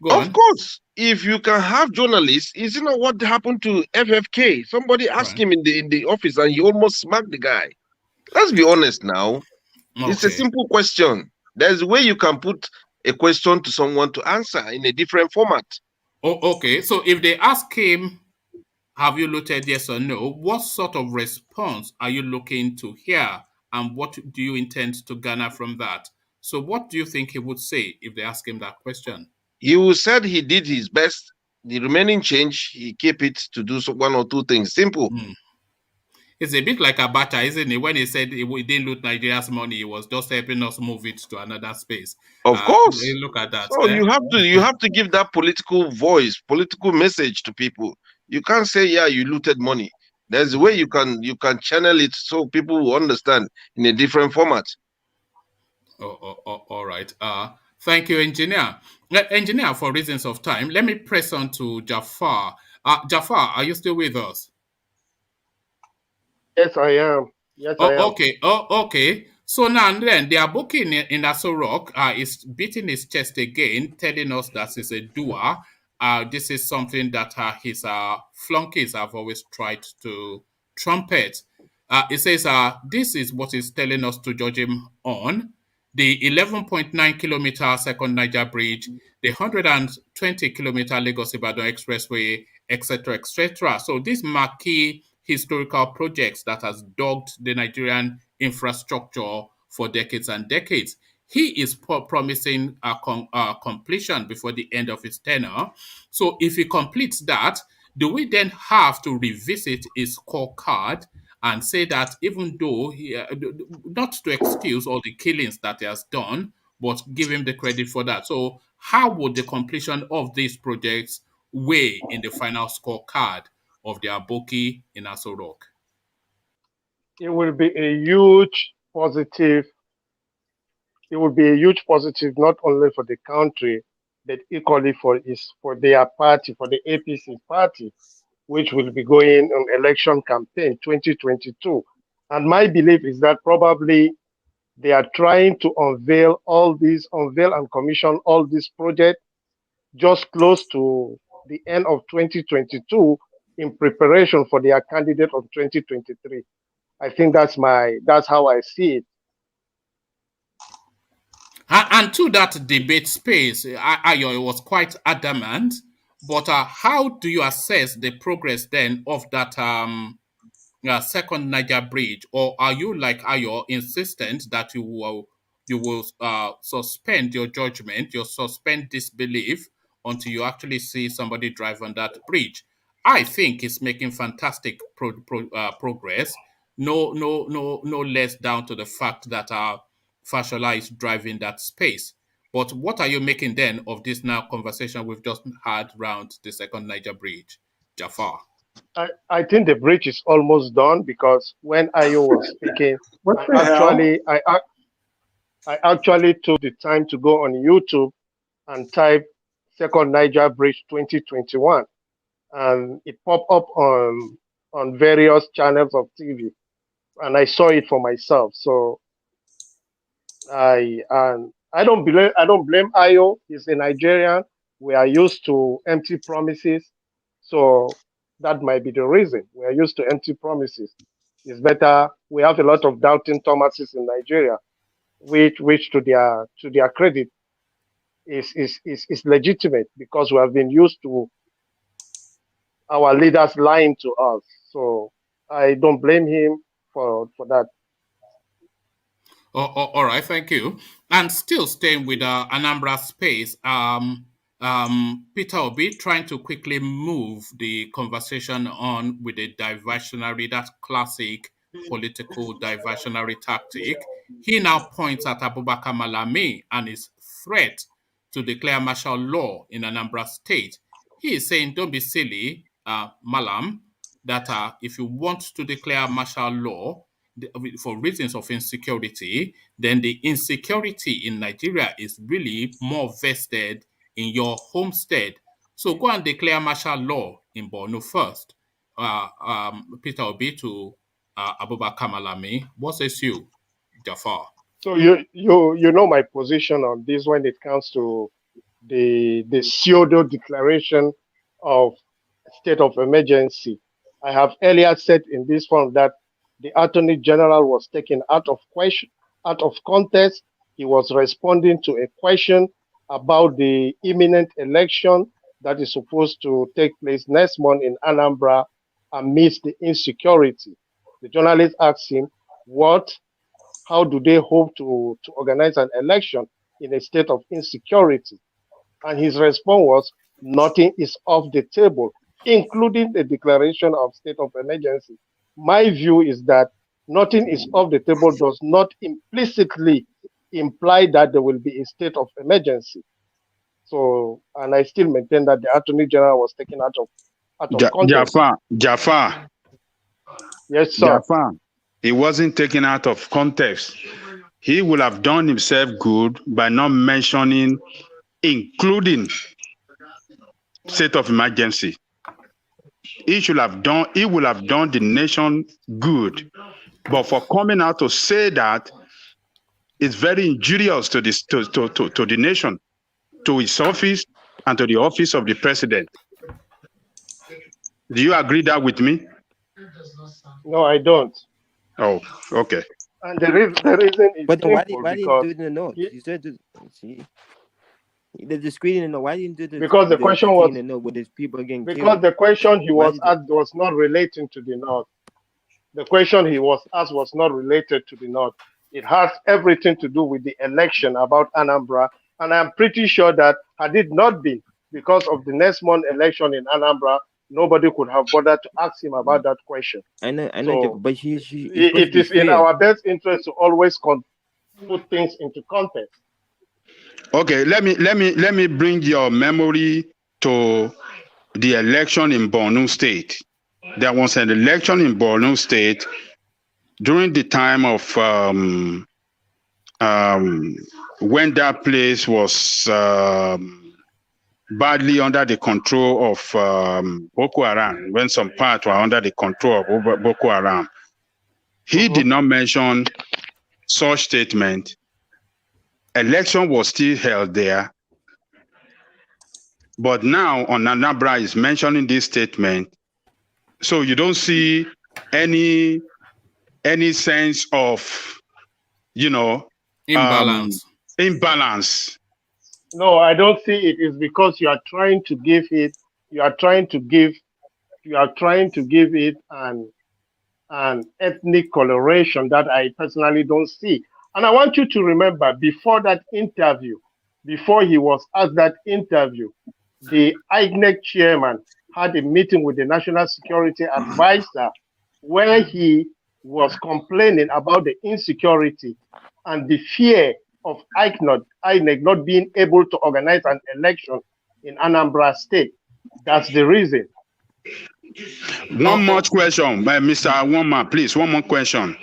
Go on. Of course, if you can have journalists, is it not what happened to FFK? Somebody asked him in the office and he almost smacked the guy. Let's be honest now. Okay. It's a simple question. There's a way you can put a question to someone to answer in a different format. Oh, okay. So if they ask him, have you looted, yes or no, what sort of response are you looking to hear? And what do you intend to garner from that? So what do you think he would say if they ask him that question? He said he did his best. The remaining change, he kept it to do one or two things. Simple. It's a bit like Abacha, isn't it? When he said he didn't loot Nigeria's money, he was just helping us move it to another space. Of course. Look at that. So you have to give that political voice, political message to people. You can't say, yeah, you looted money. There's a way you can channel it so people will understand in a different format. All right. Thank you, Engineer. Engineer, for reasons of time, let me press on to Jafar. Jafar, are you still with us? Yes, I am. Yes, I am. Okay. Okay. So now and then, the Aboki in Aso Rock is beating his chest again, telling us that he's a doer. This is something that his flunkies have always tried to trumpet. It says this is what he's telling us to judge him on. The 11.9 kilometer Second Niger Bridge, the 120 kilometer Lagos-Ibadan Expressway, etc., etc. So these marquee historical projects that has dogged the Nigerian infrastructure for decades and decades. He is promising completion before the end of his tenure. So if he completes that, do we then have to revisit his scorecard and say that even though not to excuse all the killings that he has done, but give him the credit for that? So how would the completion of these projects weigh in the final scorecard of the Aboki in Aso Rock? It will be a huge positive. It will be a huge positive not only for the country, but equally for their party, for the APC party, which will be going on election campaign 2022. And my belief is that probably they are trying to unveil and commission all these projects just close to the end of 2022 in preparation for their candidate of 2023. I think that's how I see it. And to that debate space, Ayo was quite adamant. But how do you assess the progress then of that Second Niger Bridge? Or are you, like Ayo, insistent that you will suspend your judgment, you suspend disbelief until you actually see somebody drive on that bridge? I think it's making fantastic progress. No less down to the fact that Fashola is driving that space. But what are you making then of this now conversation we've just had around the Second Niger Bridge, Jafar? I think the bridge is almost done because when Ayo was speaking, I actually took the time to go on YouTube and type Second Niger Bridge 2021, and it popped up on various channels of TV, and I saw it for myself. So I don't blame Ayo. He's a Nigerian. We are used to empty promises, so that might be the reason. We are used to empty promises. It's better. We have a lot of doubting Thomases in Nigeria, which to their credit is legitimate because we have been used to our leaders lying to us. So I don't blame him for that. All right, thank you. And still staying with Anambra space, Peter Obi trying to quickly move the conversation on with a diversionary, that classic political diversionary tactic. He now points at Abubakar Malami and his threat to declare martial law in Anambra State. He is saying, don't be silly, Malam. that if you want to declare martial law for reasons of insecurity, then the insecurity in Nigeria is really more vested in your homestead. So go and declare martial law in Borno first. Peter Obi to Abubakar Malami. What says you, Jafar? So you know my position on this when it comes to the pseudo declaration of state of emergency. I have earlier said in this form that the Attorney General was taken out of context. He was responding to a question about the imminent election that is supposed to take place next month in Anambra amidst the insecurity. The journalist asked him, how do they hope to organize an election in a state of insecurity? And his response was, nothing is off the table, including the declaration of state of emergency. My view is that nothing is off the table does not implicitly imply that there will be a state of emergency. So, and I still maintain that the Attorney General was taken out of context. Jafar. Yes, sir. Jafar. He wasn't taken out of context. He would have done himself good by not mentioning, including state of emergency. He would have done the nation good. But for coming out to say that, it's very injurious to the nation, to its office, and to the office of the president. Do you agree that with me? No, I don't. Oh, okay. And the reason is but why didn't because do it in the note? You said the discreet in the note. Why didn't do this? Because the question was in the note with his people getting because killed? the question he was asked was not relating to the note. The question he was asked was not related to the note. It has everything to do with the election about Anambra, and I'm pretty sure that had it not been because of the next month election in Anambra, nobody could have bothered to ask him about that question. I know, So but it is in our best interest to always put things into context. Okay, let me bring your memory to the election in Borno State. There was an election in Borno State during the time of when that place was badly under the control of Boko Haram, when some parts were under the control of Boko Haram. He did not mention such statement. Election was still held there. But now on Anambra is mentioning this statement. So you don't see any sense of, imbalance. No, I don't see it. It's because you are trying to give it an ethnic coloration that I personally don't see. And I want you to remember, before that interview, before he was asked that interview, the IGNEC chairman had a meeting with the National Security Advisor where he was complaining about the insecurity and the fear of IGNEC not being able to organize an election in Anambra State. That's the reason. One more question, Mr. Woma, please, one more question.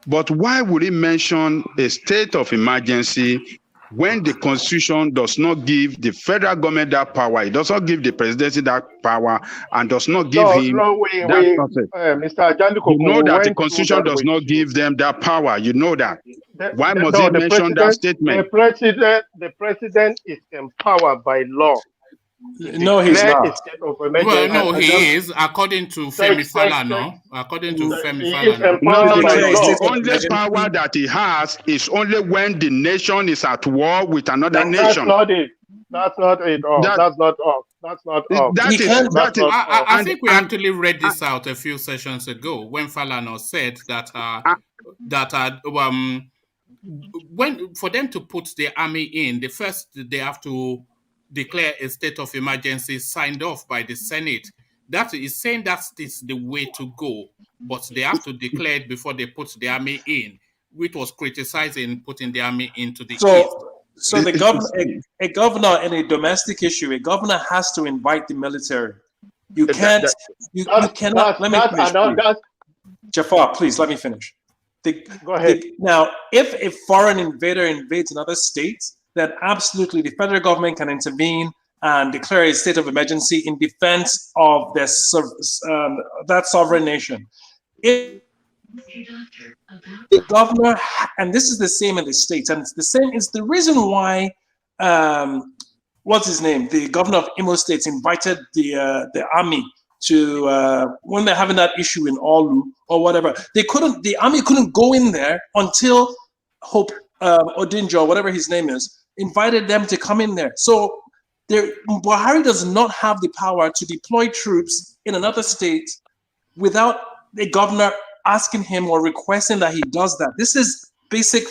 But why would he mention a state of emergency when the Constitution does not give the federal government that power? It does not give the presidency that power and does not give him that process. Mr. Ajandiko, you know that the Constitution does not give them that power. You know that. Why must he mention that statement? The president is empowered by law. No, he's not. Well, no, he is, according to Femi Falana. According to Femi Falana. No, only power that he has is only when the nation is at war with another nation. That's not it. That's not it. That's not all. That's not all. I think we actually read this out a few sessions ago when Falana said that when for them to put the army in, they have to declare a state of emergency signed off by the Senate. That is saying that is the way to go, but they have to declare it before they put the army in, which was criticizing putting the army into the east. So the a governor in a domestic issue, a governor has to invite the military. You can't. You cannot. Let me finish. Jafar, please let me finish. Go ahead. Now, if a foreign invader invades another state, then absolutely the federal government can intervene and declare a state of emergency in defense of their, that sovereign nation. If the governor, and this is the same in the states, and it's the same, it's the reason why, what's his name? The governor of Imo State invited the army to, when they're having that issue in Olu or whatever, the army couldn't go in there until Hope Odinjo, or whatever his name is, invited them to come in there. So Buhari does not have the power to deploy troops in another state without the governor asking him or requesting that he does that. This is basic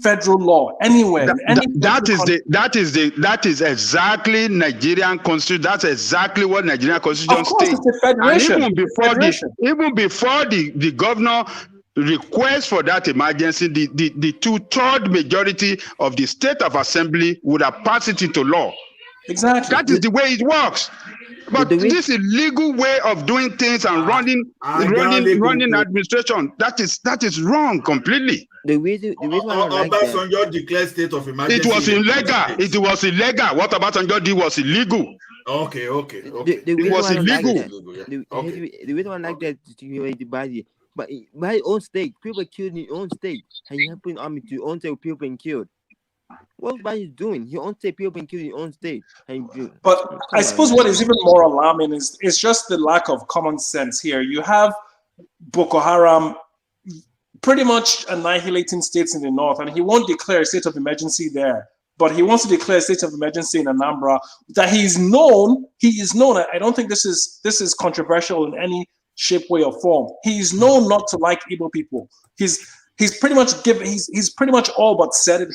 federal law anywhere. That is exactly Nigerian constitution. That's exactly what Nigerian constitution states. It's a federation. And even before the governor requests for that emergency, the 2/3 majority of the state of assembly would have passed it into law. Exactly. That is the way it works. But this illegal way of doing things and running administration, that is wrong completely. The reason Obasanjo declared state of emergency. It was illegal. It was illegal. What Obasanjo did was illegal. Okay. It was illegal. The reason why I like that is to body. But by his own state, people killed in his own state, and you have put army to own state, people being killed. What Biden is doing? He own state, people being killed in his own state. But I suppose what is even more alarming is just the lack of common sense here. You have Boko Haram pretty much annihilating states in the north, and he won't declare a state of emergency there. But he wants to declare a state of emergency in Anambra. That he is known. I don't think this is controversial in any shape, way, or form. He is known not to like Igbo people. He's pretty much all but said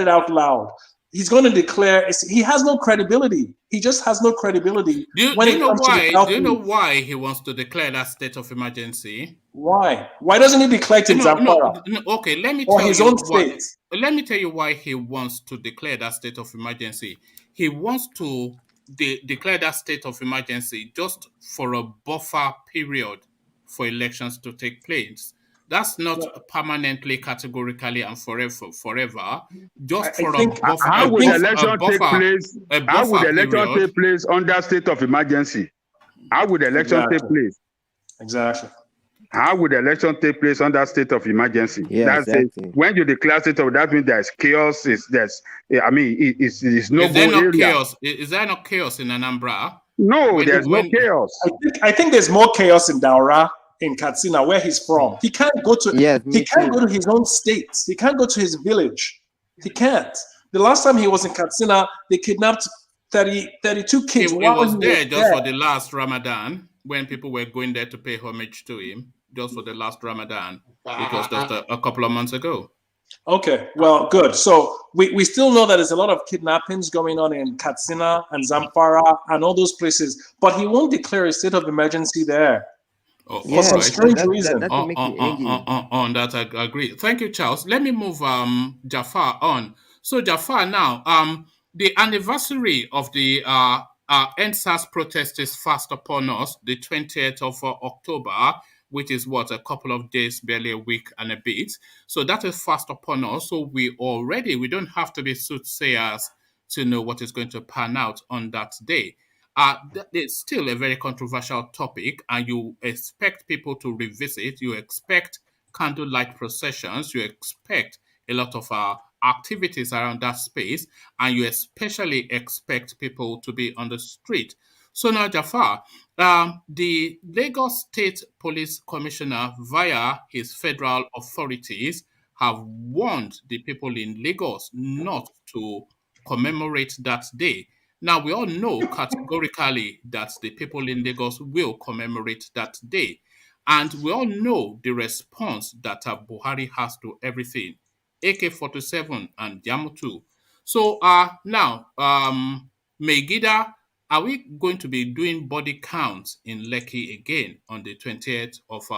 it out loud. He's going to declare. He has no credibility. He just has no credibility. Do you know why he wants to declare that state of emergency? Why? Why doesn't he declare it in Zamfara? Okay, let me or tell his you own why. state. Let me tell you why he wants to declare that state of emergency. He wants to declare that state of emergency just for a buffer period for elections to take place. That's not permanently, categorically, and forever. Just for a buffer. How would the election take place? How would the election take place under state of emergency? How would the election take place? Exactly. How would the election take place under state of emergency? Yeah, exactly. When you declare state of, that means there's chaos. It's no chaos. Is there no chaos in Anambra? No, there's no chaos. I think there's more chaos in Daura, in Katsina, where he's from. He can't go to go to his own state. He can't go to his village. He can't. The last time he was in Katsina, they kidnapped 32 kids. He was there just for the last Ramadan, when people were going there to pay homage to him, just for the last Ramadan. It was just a couple of months ago. Okay, well, good. So we still know that there's a lot of kidnappings going on in Katsina and Zamfara and all those places, but he won't declare a state of emergency there. For some strange reason. On that, I agree. Thank you, Charles. Let me move Jafar on. So Jafar, now, the anniversary of the NSAS protest is fast upon us, the 20th of October, which is a couple of days, barely a week and a bit. So that is fast upon us. So we don't have to be soothsayers to know what is going to pan out on that day. It's still a very controversial topic, and you expect people to revisit. You expect candlelight processions. You expect a lot of activities around that space, and you especially expect people to be on the street. So now, Jafar, the Lagos State Police Commissioner, via his federal authorities, have warned the people in Lagos not to commemorate that day. Now, we all know categorically that the people in Lagos will commemorate that day. And we all know the response that Buhari has to everything, AK-47 and Yamutu. So now, Megida, are we going to be doing body counts in Lekki again on the 20th of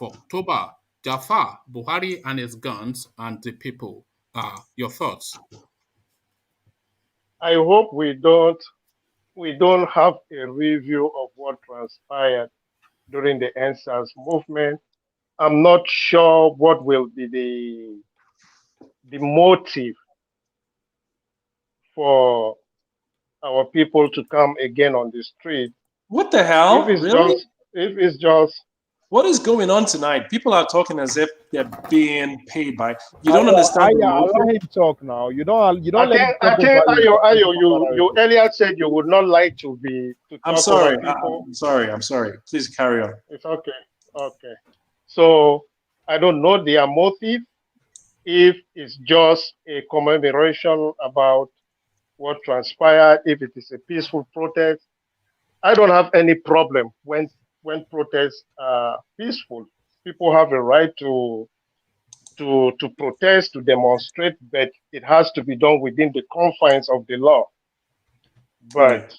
October? Jafar, Buhari and his guns and the people. Your thoughts? I hope we don't we don't have a review of what transpired during the NSAS movement. I'm not sure what will be the motive for our people to come again on the street. What the hell? Really? If it's just. What is going on tonight? People are talking as if they're being paid by. You don't understand. Allow him talk now. You don't. You don't. I think Ayo, you earlier said you would not like to talk. I'm sorry. Over people. I'm sorry. Please carry on. It's okay. Okay. So I don't know their motive. If it's just a commemoration about what transpired, if it is a peaceful protest, I don't have any problem when protests are peaceful. People have a right to protest, to demonstrate, but it has to be done within the confines of the law. But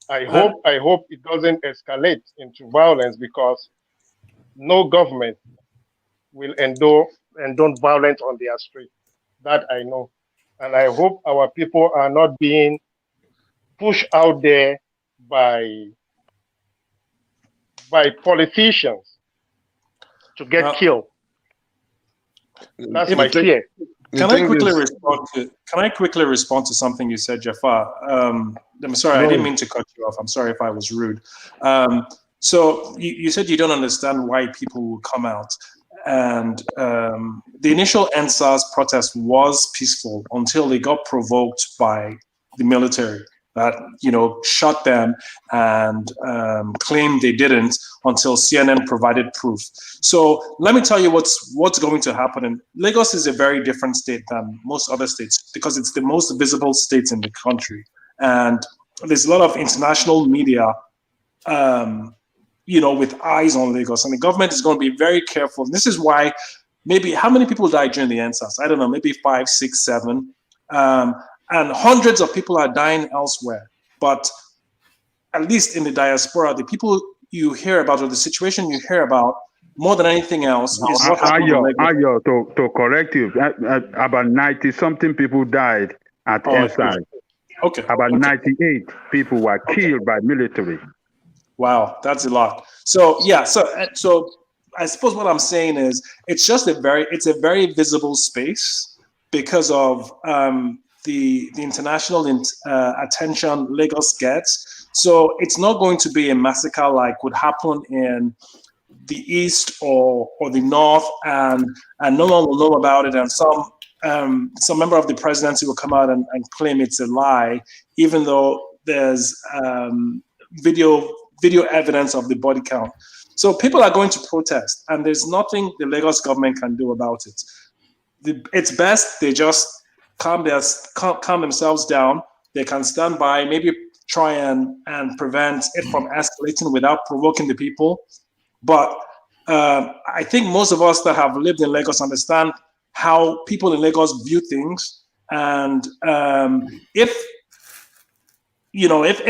I hope it doesn't escalate into violence, because no government will endorse violence on their street. That I know. And I hope our people are not being pushed out there by politicians to get killed. That's my fear. Can I quickly respond to something you said, Jafar? I'm sorry, I didn't mean to cut you off. I'm sorry if I was rude. So you said you don't understand why people will come out. And the initial NSAS protest was peaceful until they got provoked by the military that, shot them and claimed they didn't until CNN provided proof. So let me tell you what's going to happen. And Lagos is a very different state than most other states because it's the most visible state in the country. And there's a lot of international media with eyes on Lagos, and the government is going to be very careful. This is why maybe how many people died during the NSAS? I don't know, maybe 5, 6, 7. And hundreds of people are dying elsewhere. But at least in the diaspora, the people you hear about or the situation you hear about more than anything else is what happened. Ayo, to correct you, about 90-something people died at NSAS. Okay. About 98 people were killed by military. Wow, that's a lot. So yeah, so I suppose what I'm saying is it's a very visible space because of the international attention Lagos gets. So it's not going to be a massacre like would happen in the east or the north, and no one will know about it, and some member of the presidency will come out and claim it's a lie, even though there's video evidence of the body count. So people are going to protest, and there's nothing the Lagos government can do about it. It's best they just calm themselves down. They can stand by, maybe try and prevent it from escalating without provoking the people. But I think most of us that have lived in Lagos understand how people in Lagos view things. And if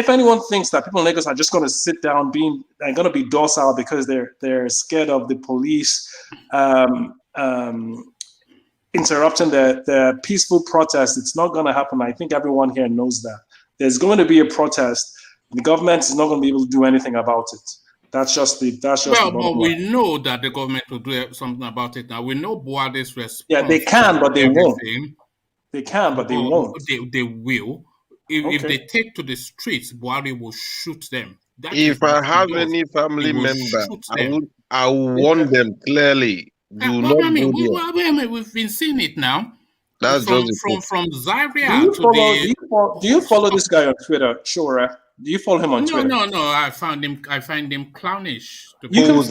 anyone thinks that people in Lagos are just going to sit down, going to be docile because they're scared of the police interrupting the peaceful protest, it's not going to happen. I think everyone here knows that. There's going to be a protest. The government is not going to be able to do anything about it. That's just the but we know that the government will do something about it now. We know Buhari's response. Yeah, they can, but they won't. They can, but they won't. They will. If they take to the streets, Buhari will shoot them. If I have any family member, I will warn them clearly. We've been seeing it now. That's from Zaria to do you follow this guy on Twitter, Shora? Do you follow him on Twitter? No. I find him clownish. You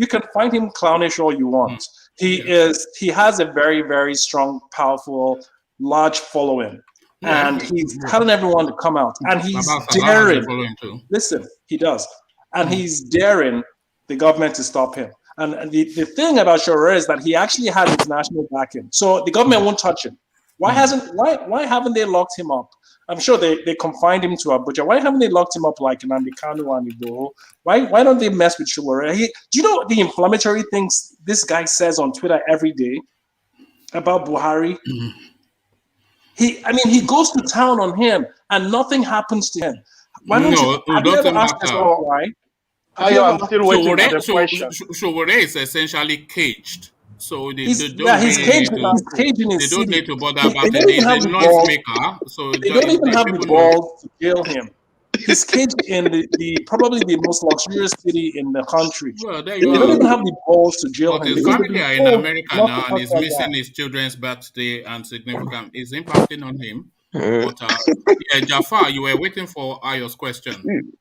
can find him clownish all you want. He has a very, very strong, powerful, large following. And he's telling everyone to come out. And he's daring. Listen, he does. And he's daring the government to stop him. And the thing about Shora is that he actually has international backing. So the government won't touch him. Why haven't they locked him up? I'm sure they confined him to Abuja. Why haven't they locked him up like in Kanu and Igbo? Why don't they mess with Shora? Do you know the inflammatory things this guy says on Twitter every day about Buhari? he goes to town on him and nothing happens to him. Why don't you? Have you ever asked yourself why? I'm still waiting for the question. Showore is essentially caged. So he's caged in his city. They don't need to bother about it. He's a noisemaker. So they don't even have the balls to jail him. He's caged in the probably the most luxurious city in the country. Well, they don't even have the balls to jail him. His family are in America now, and he's missing his children's birthday and significant. It's impacting on him. But Jafar, you were waiting for Ayo's question.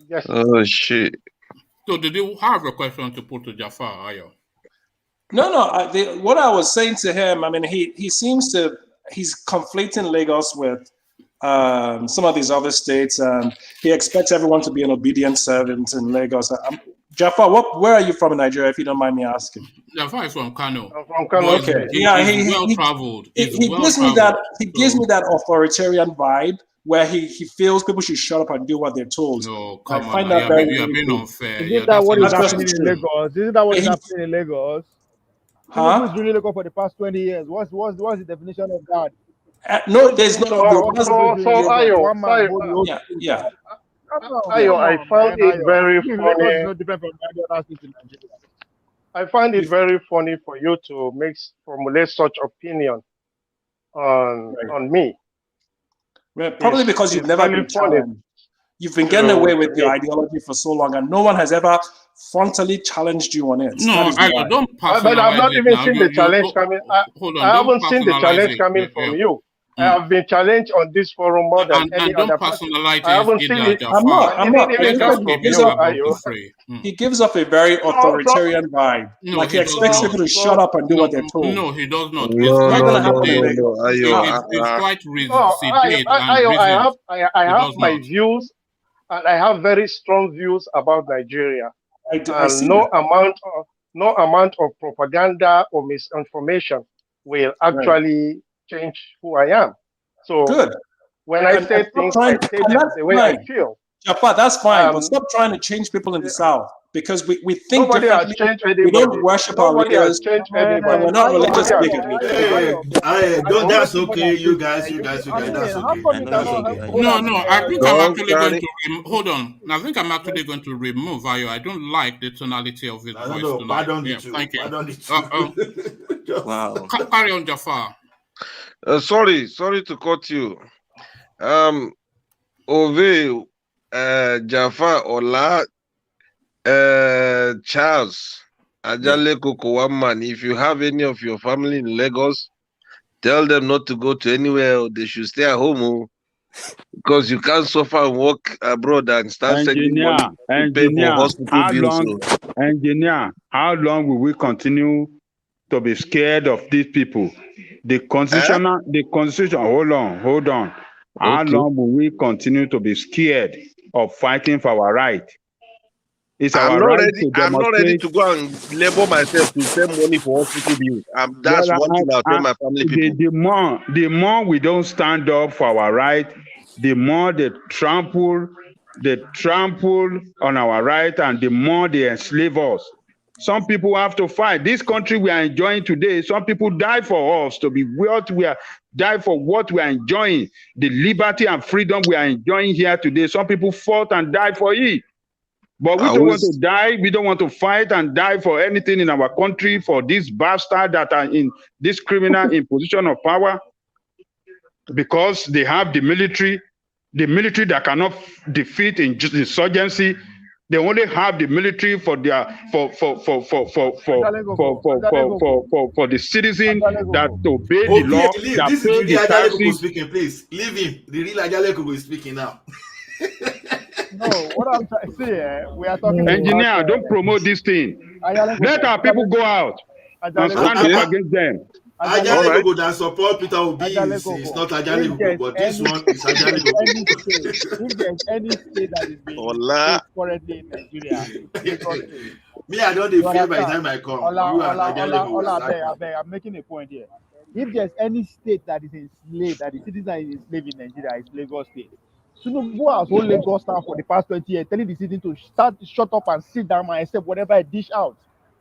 Yes. Oh shit. So did you have a question to put to Jafar, Ayo? No. What I was saying to him, I mean, he's conflating Lagos with some of these other states, and he expects everyone to be an obedient servant in Lagos. Jafar, where are you from in Nigeria, if you don't mind me asking? Jafar is from Kano. From Kano. Okay. He's well traveled. He gives me that authoritarian vibe where he feels people should shut up and do what they're told. No, come on. I find that very being unfair. Isn't that what is happening in Lagos? Isn't that what is happening in Lagos? Who is really looking for the past 20 years? What's the definition of that? No, there's no. Ayo, I found it very funny. I find it very funny for you to formulate such opinion on me. Well, probably because you've never been challenged. You've been getting away with your ideology for so long, and no one has ever frontally challenged you on it. No, I don't. But I've not even seen the challenge coming. I haven't seen the challenge coming from you. I have been challenged on this forum more than any other person. I haven't seen it. I'm not. He gives off a very authoritarian vibe. No, like he expects people to shut up and do what they're told. No, he does not. It's quite resilient. I have my views, and I have very strong views about Nigeria. No amount of propaganda or misinformation will actually change who I am. So when I say things, I say them the way I feel. Jafar, that's fine, but stop trying to change people in the South, because we think nobody has differently. changed anybody. We don't worship our leaders. We're not religious bigots. That's okay. You guys, that's okay. No, I think I'm actually going to hold on. I think I'm actually going to remove Ayo. I don't like the tonality of his voice tonight. Thank you. Wow. Carry on, Jafar. Sorry to cut you. Ove, Jafar, Ola, Charles, Ajale Koko, one man. If you have any of your family in Lagos, tell them not to go to anywhere, or they should stay at home, because you can't suffer and work abroad and start sending money to pay for hospital bills. Engineer, how long will we continue to be scared of these people? The constitution. Hold on. How long will we continue to be scared of fighting for our right? I'm not ready to go and labor myself to send money for hospital bills. That's one thing I'll tell my family people. The more we don't stand up for our right, the more they trample on our right, and the more they enslave us. Some people have to fight. This country we are enjoying today, some people die for us to be what we are, die for what we are enjoying. The liberty and freedom we are enjoying here today, some people fought and died for it. But we don't want to die. We don't want to fight and die for anything in our country, for these bastards that are in this criminal in position of power, because they have the military that cannot defeat insurgency. They only have the military for their for the citizens that obey the law. This is the Ajaleko speaking. Please leave him. The real Ajaleko is speaking now. No, what I'm trying to say, we are talking. Engineer, don't promote this thing. Let our people go out and stand up against them. Ajaleko that support Peter Obi is not Ajaleko, but this one is Ajaleko. If there's any state that is being currently in Nigeria, me, I don't fear by the time I come. I'm making a point here. If there's any state that is enslaved, that the citizens are enslaved in Nigeria, it's Lagos State. TINUBU has hold Lagos down for the past 20 years, telling the citizens to shut up and sit down and accept whatever I dish out.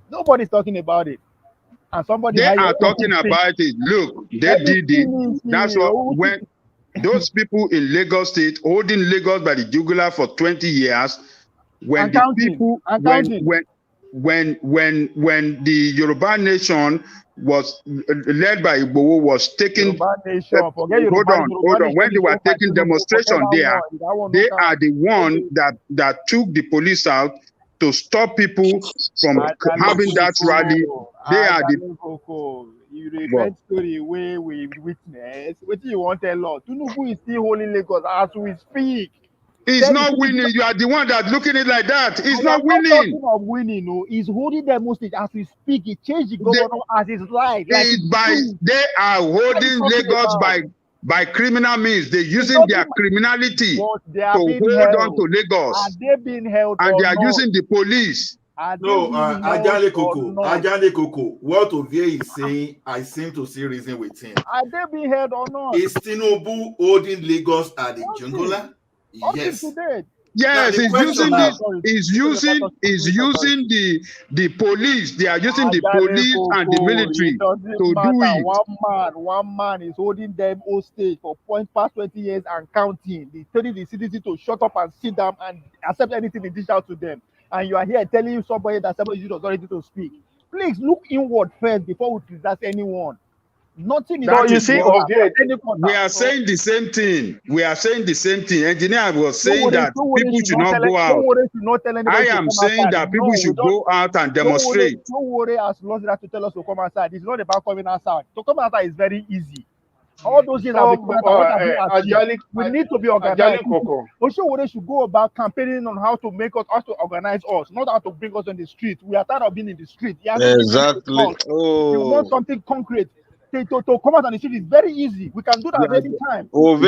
Nobody's talking about it. and somebody they has are talking about it. Look, they did it. That's what when those people in Lagos State holding Lagos by the jugular for 20 years, when the people when the Yoruba nation was led by Igboho was taking hold on. When they were taking demonstration there, they are the one that took the police out to stop people from having that rally. They are the you read story where we witness. What do you want to tell us? TINUBU is still holding Lagos as we speak. He's not winning. You are the one that's looking at it like that. He's not winning. Not talking of winning, no. He's holding them hostage as we speak. He changed the governor as his life. Like they are holding Lagos by criminal means. They're using their criminality to hold on to Lagos. Are they being held? And they are using the police. No, Ajale Koko, what Ovie is saying, I seem to see reason with him. Are they being held or not? Is TINUBU holding Lagos at the jungle? Yes. Yes, he's using the police. They are using the police and the military to do it. One man is holding them hostage for past 20 years and counting. They telling the citizens to shut up and sit down and accept anything they dish out to them. And you are here telling somebody that somebody is authority to speak. Please look inward first before we criticize anyone. Nothing is that you see, we are saying the same thing. We are saying the same thing. Engineer was saying that people should not go out. I am saying that people should go out and demonstrate. Don't worry as long as you have to tell us to come outside. It's not about coming outside. To come outside is very easy. All those years we need to be organized. Oshowore should go about campaigning on how to make us to organize us, not how to bring us on the street. We are tired of being in the street. Exactly. If you want something concrete, to come out on the street is very easy. We can do that any time. Let's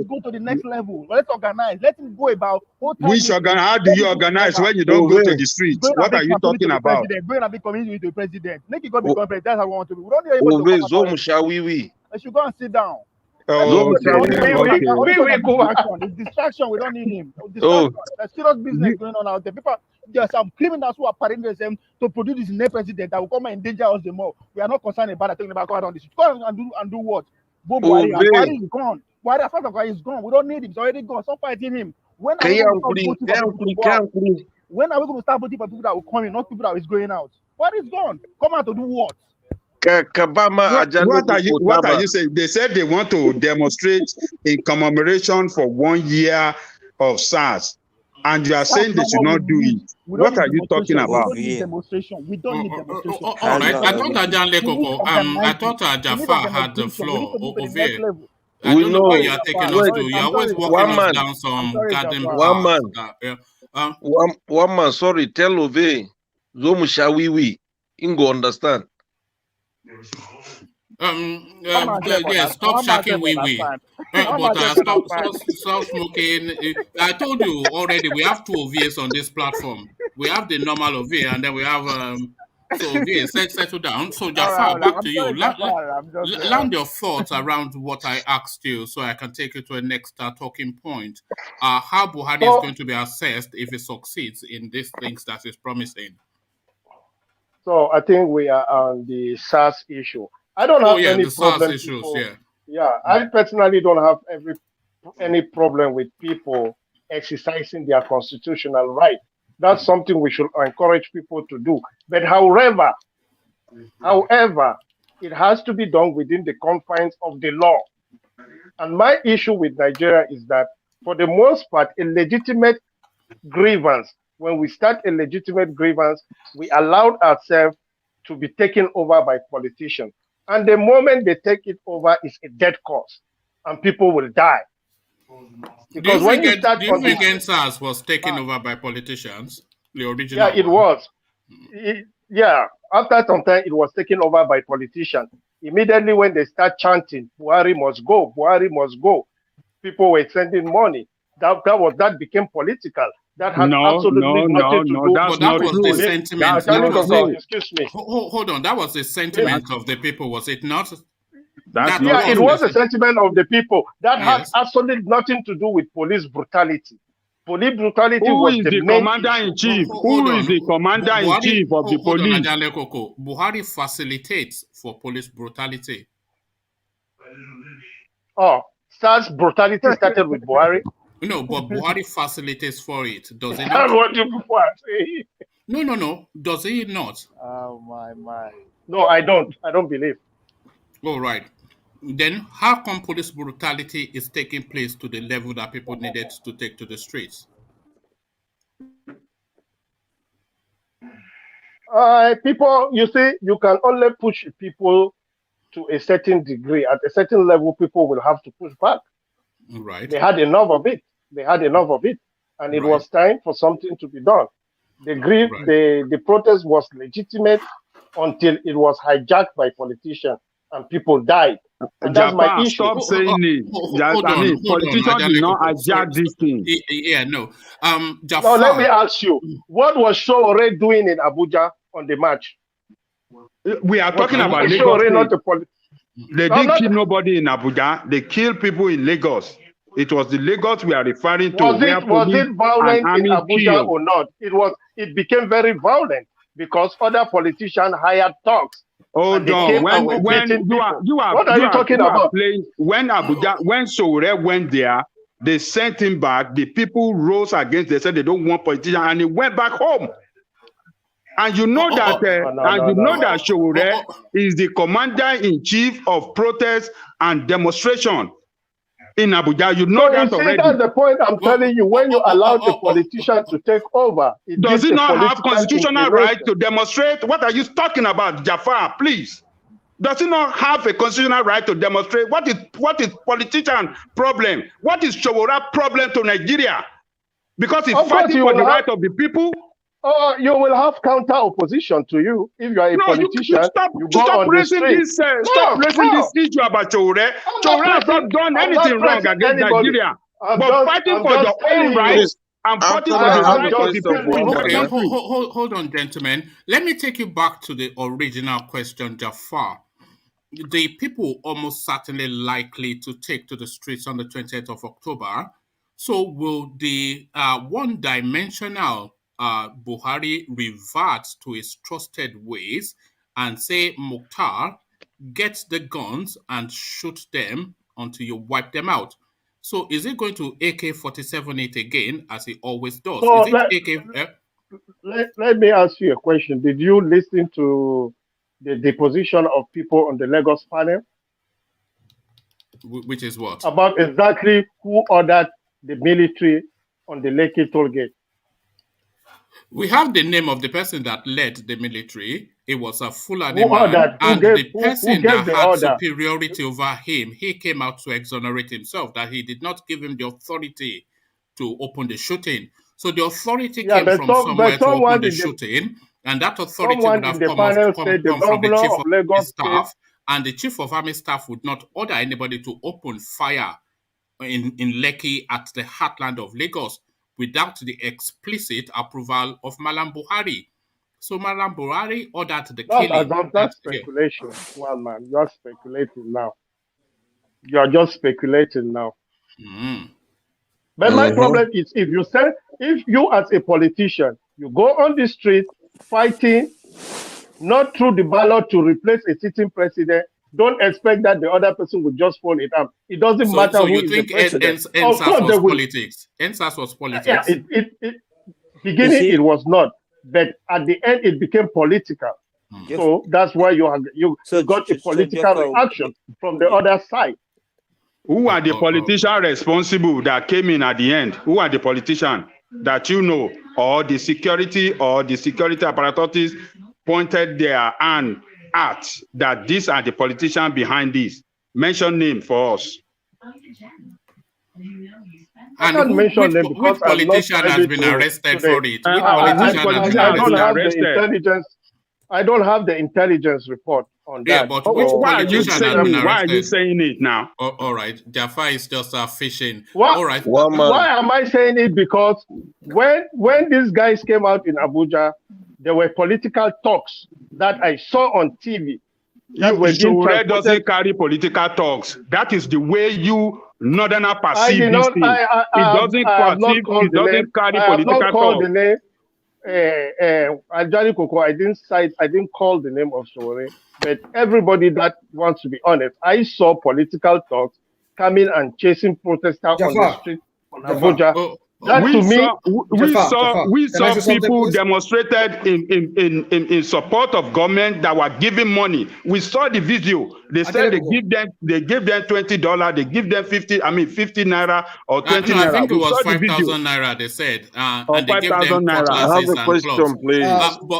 go to the next level. Let's organize. Let's go about. How do you organize when you don't go to the street? What are you talking about? Going and be community to the president. Make it go become president. That's how we want to be. We don't need anybody to come out. They should go and sit down. It's distraction. We don't need him. There's serious business going on out there. People, there are some criminals who are parading themselves to produce this next president that will come and endanger us the more. We are not concerned about that. Talking about going on this. Go and do what? Buhari is gone. Buhari, as far as is gone. We don't need him. He's already gone. Stop fighting him. When are we going to start voting for people that will come in, not people that is going out? Buhari is gone. Come out to do what? What are you saying? They said they want to demonstrate in commemoration for 1 year of SARS, and you are saying they should not do it. What are you talking about? We don't need demonstration. We don't need demonstration. All right. I thought Jafar had the floor over here. I don't know where you are taking us to. You're always walking us down some garden path. One man, sorry, tell Ove, Zomushawiwi, Ingo understand. Stop shaking wee. But stop smoking. I told you already, we have 2 OVAs on this platform. We have the normal OVA, and then we have so OVA. Settle down. So Jafar, back to you. Land your thoughts around what I asked you, so I can take you to a next talking point. How Buhari is going to be assessed if he succeeds in these things that he's promising. So I think we are on the SARS issue. I don't have any problem. I personally don't have any problem with people exercising their constitutional right. That's something we should encourage people to do. But however, it has to be done within the confines of the law. And my issue with Nigeria is that, for the most part, a legitimate grievance, when we start a legitimate grievance, we allowed ourselves to be taken over by politicians. And the moment they take it over, it's a dead cause, and people will die. Because when you start, do you think NSAS was taken over by politicians? The original. Yeah, it was. After some time, it was taken over by politicians. Immediately when they start chanting, "Buhari must go, Buhari must go," people were sending money. That became political. That has absolutely nothing to do. That's not true. The sentiment. Excuse me. Hold on. That was the sentiment of the people, was it not? It was the sentiment of the people. That has absolutely nothing to do with police brutality. Police brutality Who was is the the main commander-in-chief? Hold Who on. is the commander-in-chief of the Hold on, police? Ajale Koko. Buhari facilitates for police brutality. Oh, SARS brutality started with Buhari. No, but Buhari facilitates for it. Does he That's not? what you before I say. No. Does he not? Oh my. No, I don't. I don't believe. All right. Then how come police brutality is taking place to the level that people needed to take to the streets? People, you see, you can only push people to a certain degree. At a certain level, people will have to push back. Right. They had enough of it. And it was time for something to be done. The protest was legitimate until it was hijacked by politicians and people died. And that's my issue. Stop saying it. Politicians did not hijack this thing. Yeah, no. Now let me ask you, what was Showore doing in Abuja on the march? We are talking about Lagos. They didn't kill nobody in Abuja. They killed people in Lagos. It was the Lagos we are referring to. Was it violent in Abuja or not? It became very violent because other politicians hired thugs. Hold on. What are you talking about? When Sowore went there, they sent him back. The people rose against. They said they don't want politicians, and he went back home. And you know that Sowore is the commander-in-chief of protest and demonstration in Abuja. You know that already. That's the point I'm telling you. When you allow the politician to take over, does he not have constitutional right to demonstrate? What are you talking about, Jafar? Please. Does he not have a constitutional right to demonstrate? What is politician problem? What is Sowore problem to Nigeria? Because he's fighting for the right of the people. You will have counter opposition to you if you are a politician. Stop raising this issue about Sowore. Sowore has not done anything wrong against Nigeria. But fighting for your own rights and fighting for the rights of the people. Hold on, gentlemen. Let me take you back to the original question, Jafar. The people almost certainly likely to take to the streets on the 20th of October. So will the one-dimensional Buhari revert to his trusted ways and say, Mukhtar, get the guns and shoot them until you wipe them out? So is it going to AK-47 it again as he always does? So let me ask you a question. Did you listen to the deposition of people on the Lagos panel? Which is what? About exactly who ordered the military on the Lekki toll gate. We have the name of the person that led the military. It was a Fulani man, and the person that had superiority over him, he came out to exonerate himself, that he did not give him the authority to open the shooting. So the authority came from somewhere to open the shooting, and that authority would have come from the chief of army staff, and the chief of army staff would not order anybody to open fire in Lekki at the heartland of Lagos without the explicit approval of Malam Buhari. So Malam Buhari ordered the killing. That's speculation. Well, man, you're speculating now. You're just speculating now. But my problem is if you as a politician, you go on the street fighting, not through the ballot to replace a sitting president, don't expect that the other person will just fall it up. It doesn't matter who is the president. EndSARS was politics. EndSARS was politics. Yeah, beginning it was not, but at the end it became political. So that's why you got a political reaction from the other side. Who are the politicians responsible that came in at the end? Who are the politicians that you know, or the security apparatus pointed their hand at that these are the politicians behind this? Mention name for us. And which politician has been arrested for it? Which politician has been arrested? I don't have the intelligence report on that. Yeah, but which politician has been arrested? Why are you saying it now? All right, Jafar is just fishing. All right. Why am I saying it? Because when these guys came out in Abuja, there were political talks that I saw on TV. Sowore doesn't carry political talks. That is the way you Northerner I perceive did this not. thing. I have not called It the name. doesn't carry I have not political called talk. the name. Ajani Koko, I didn't call the name of Sowore, but everybody that wants to be honest, I saw political talks coming and chasing protesters on the street on Abuja. That to me, we saw people demonstrated in support of government that were giving money. We saw the video. They said they give them $20, they give them 50 naira or 20 no, I naira. think it We was saw the 5,000 video. naira. They said, Or and they gave 5,000 them naira. I have cutlasses a and question, clothes. please.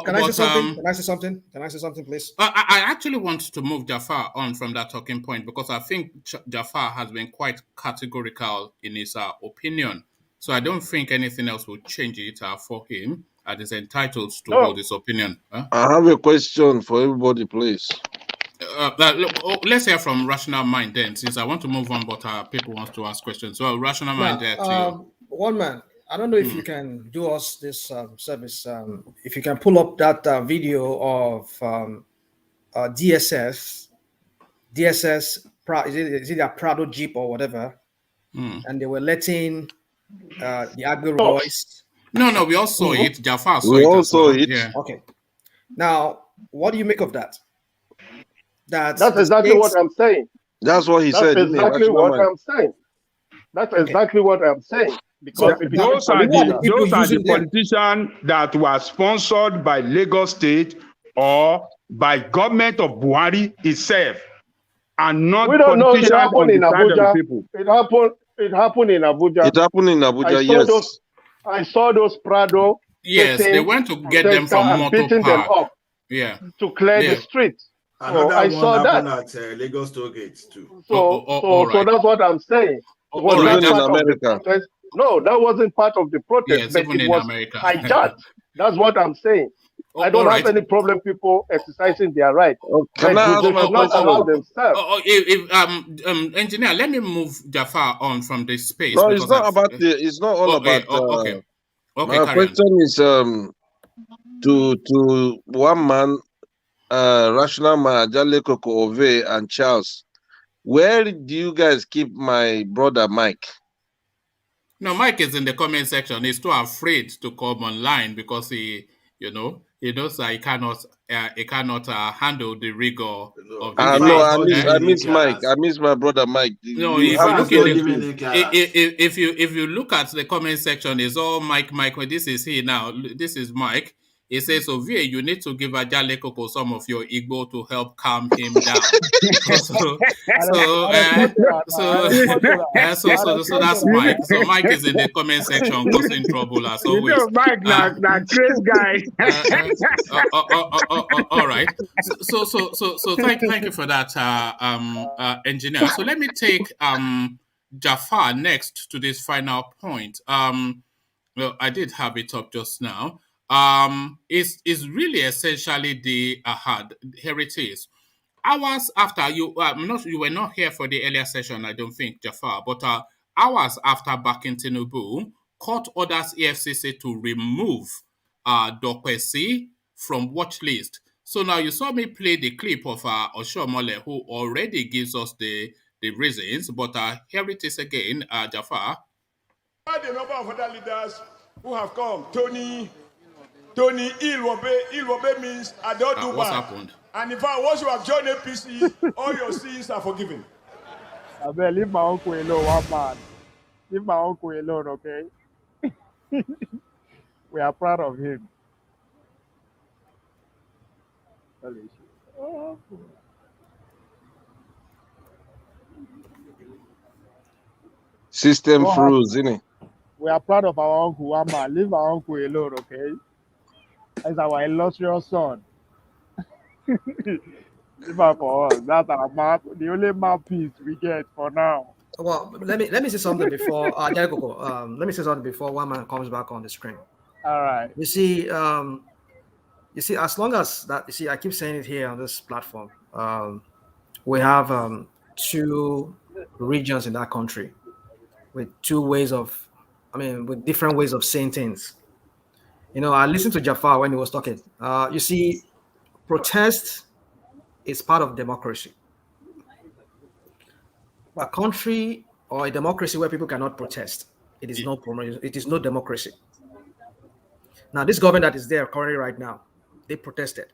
Can I say something? Can I say something? Can I say something, please? I actually want to move Jafar on from that talking point because I think Jafar has been quite categorical in his opinion. So I don't think anything else will change it for him. And is entitled to hold his opinion. I have a question for everybody, please. Look, let's hear from Rational Mind then, since I want to move on, but people want to ask questions. So Rational Mind there to you. One man, I don't know if you can do us this service. If you can pull up that video of DSS, is it a Prado Jeep or whatever? And they were letting the Agbero boys. No, we all saw it. Jafar saw We it. all as saw well. it. Yeah. Okay. Now, what do you make of that? That's exactly what I'm saying. That's what he said. That's exactly what I'm saying. That's exactly what I'm saying. Because if those are the politicians that were sponsored by Lagos State or by government of Buhari itself, and not we don't know. It politicians happened on in the side of the Abuja. people. It happened in Abuja. It happened in Abuja, yes. I saw those Prado. Yes, they went to get them from Motor Park. Them up to clear the streets. So I saw that at Lagos toll gates too. So that's what I'm saying. Even in America. No, that wasn't part of the protest, but it was hijacked. That's what I'm saying. I don't have any problem people exercising their right. Can I ask my not allow themselves. Engineer, let me move Jafar on from this space. No, it's not about it's not all about. My question is to one man, Rational Man, Ajale Koko Ove and Charles. Where do you guys keep my brother Mike? No, Mike is in the comment section. He's too afraid to come online because he knows he cannot handle the rigor of the no, I miss Mike. I miss my brother Mike. No, if you look at the comment section, it's all Mike. Well, this is he now. This is Mike. He says, so VA, you need to give Ajale Koko some of your Igbo to help calm him down. so that's Mike. So Mike is in the comment section causing trouble as always. Mike, that crazy guy. All right. So thank you for that, engineer. So let me take Jafar next to this final point. Well, I did have it up just now. Is really essentially the here it is. Hours after you were not here for the earlier session, I don't think, Jafar, but hours after backing TINUBU, court orders EFCC to remove DOKPESI from watch list. So now you saw me play the clip of OFFSHORE who already gives us the reasons, but here it is again, Jafar. The number of other leaders who have come, Tony Ilwobe means I don't do bad. What's happened? And in fact, once you have joined APC, all your sins are forgiven. I better leave my uncle alone, one man. Leave my uncle alone, okay? We are proud of him. System froze, isn't it? We are proud of our uncle, one man. Leave our uncle alone, okay? That's our illustrious son. Leave her for us. That's our map. The only mouthpiece we get for now. Well, let me say something before let me say something before one man comes back on the screen. All right. You see, as long as that, I keep saying it here on this platform. We have two regions in that country with with different ways of saying things. I listened to Jafar when he was talking. You see, protest is part of democracy. A country or a democracy where people cannot protest. It is no democracy. Now, this government that is there currently right now, they protested.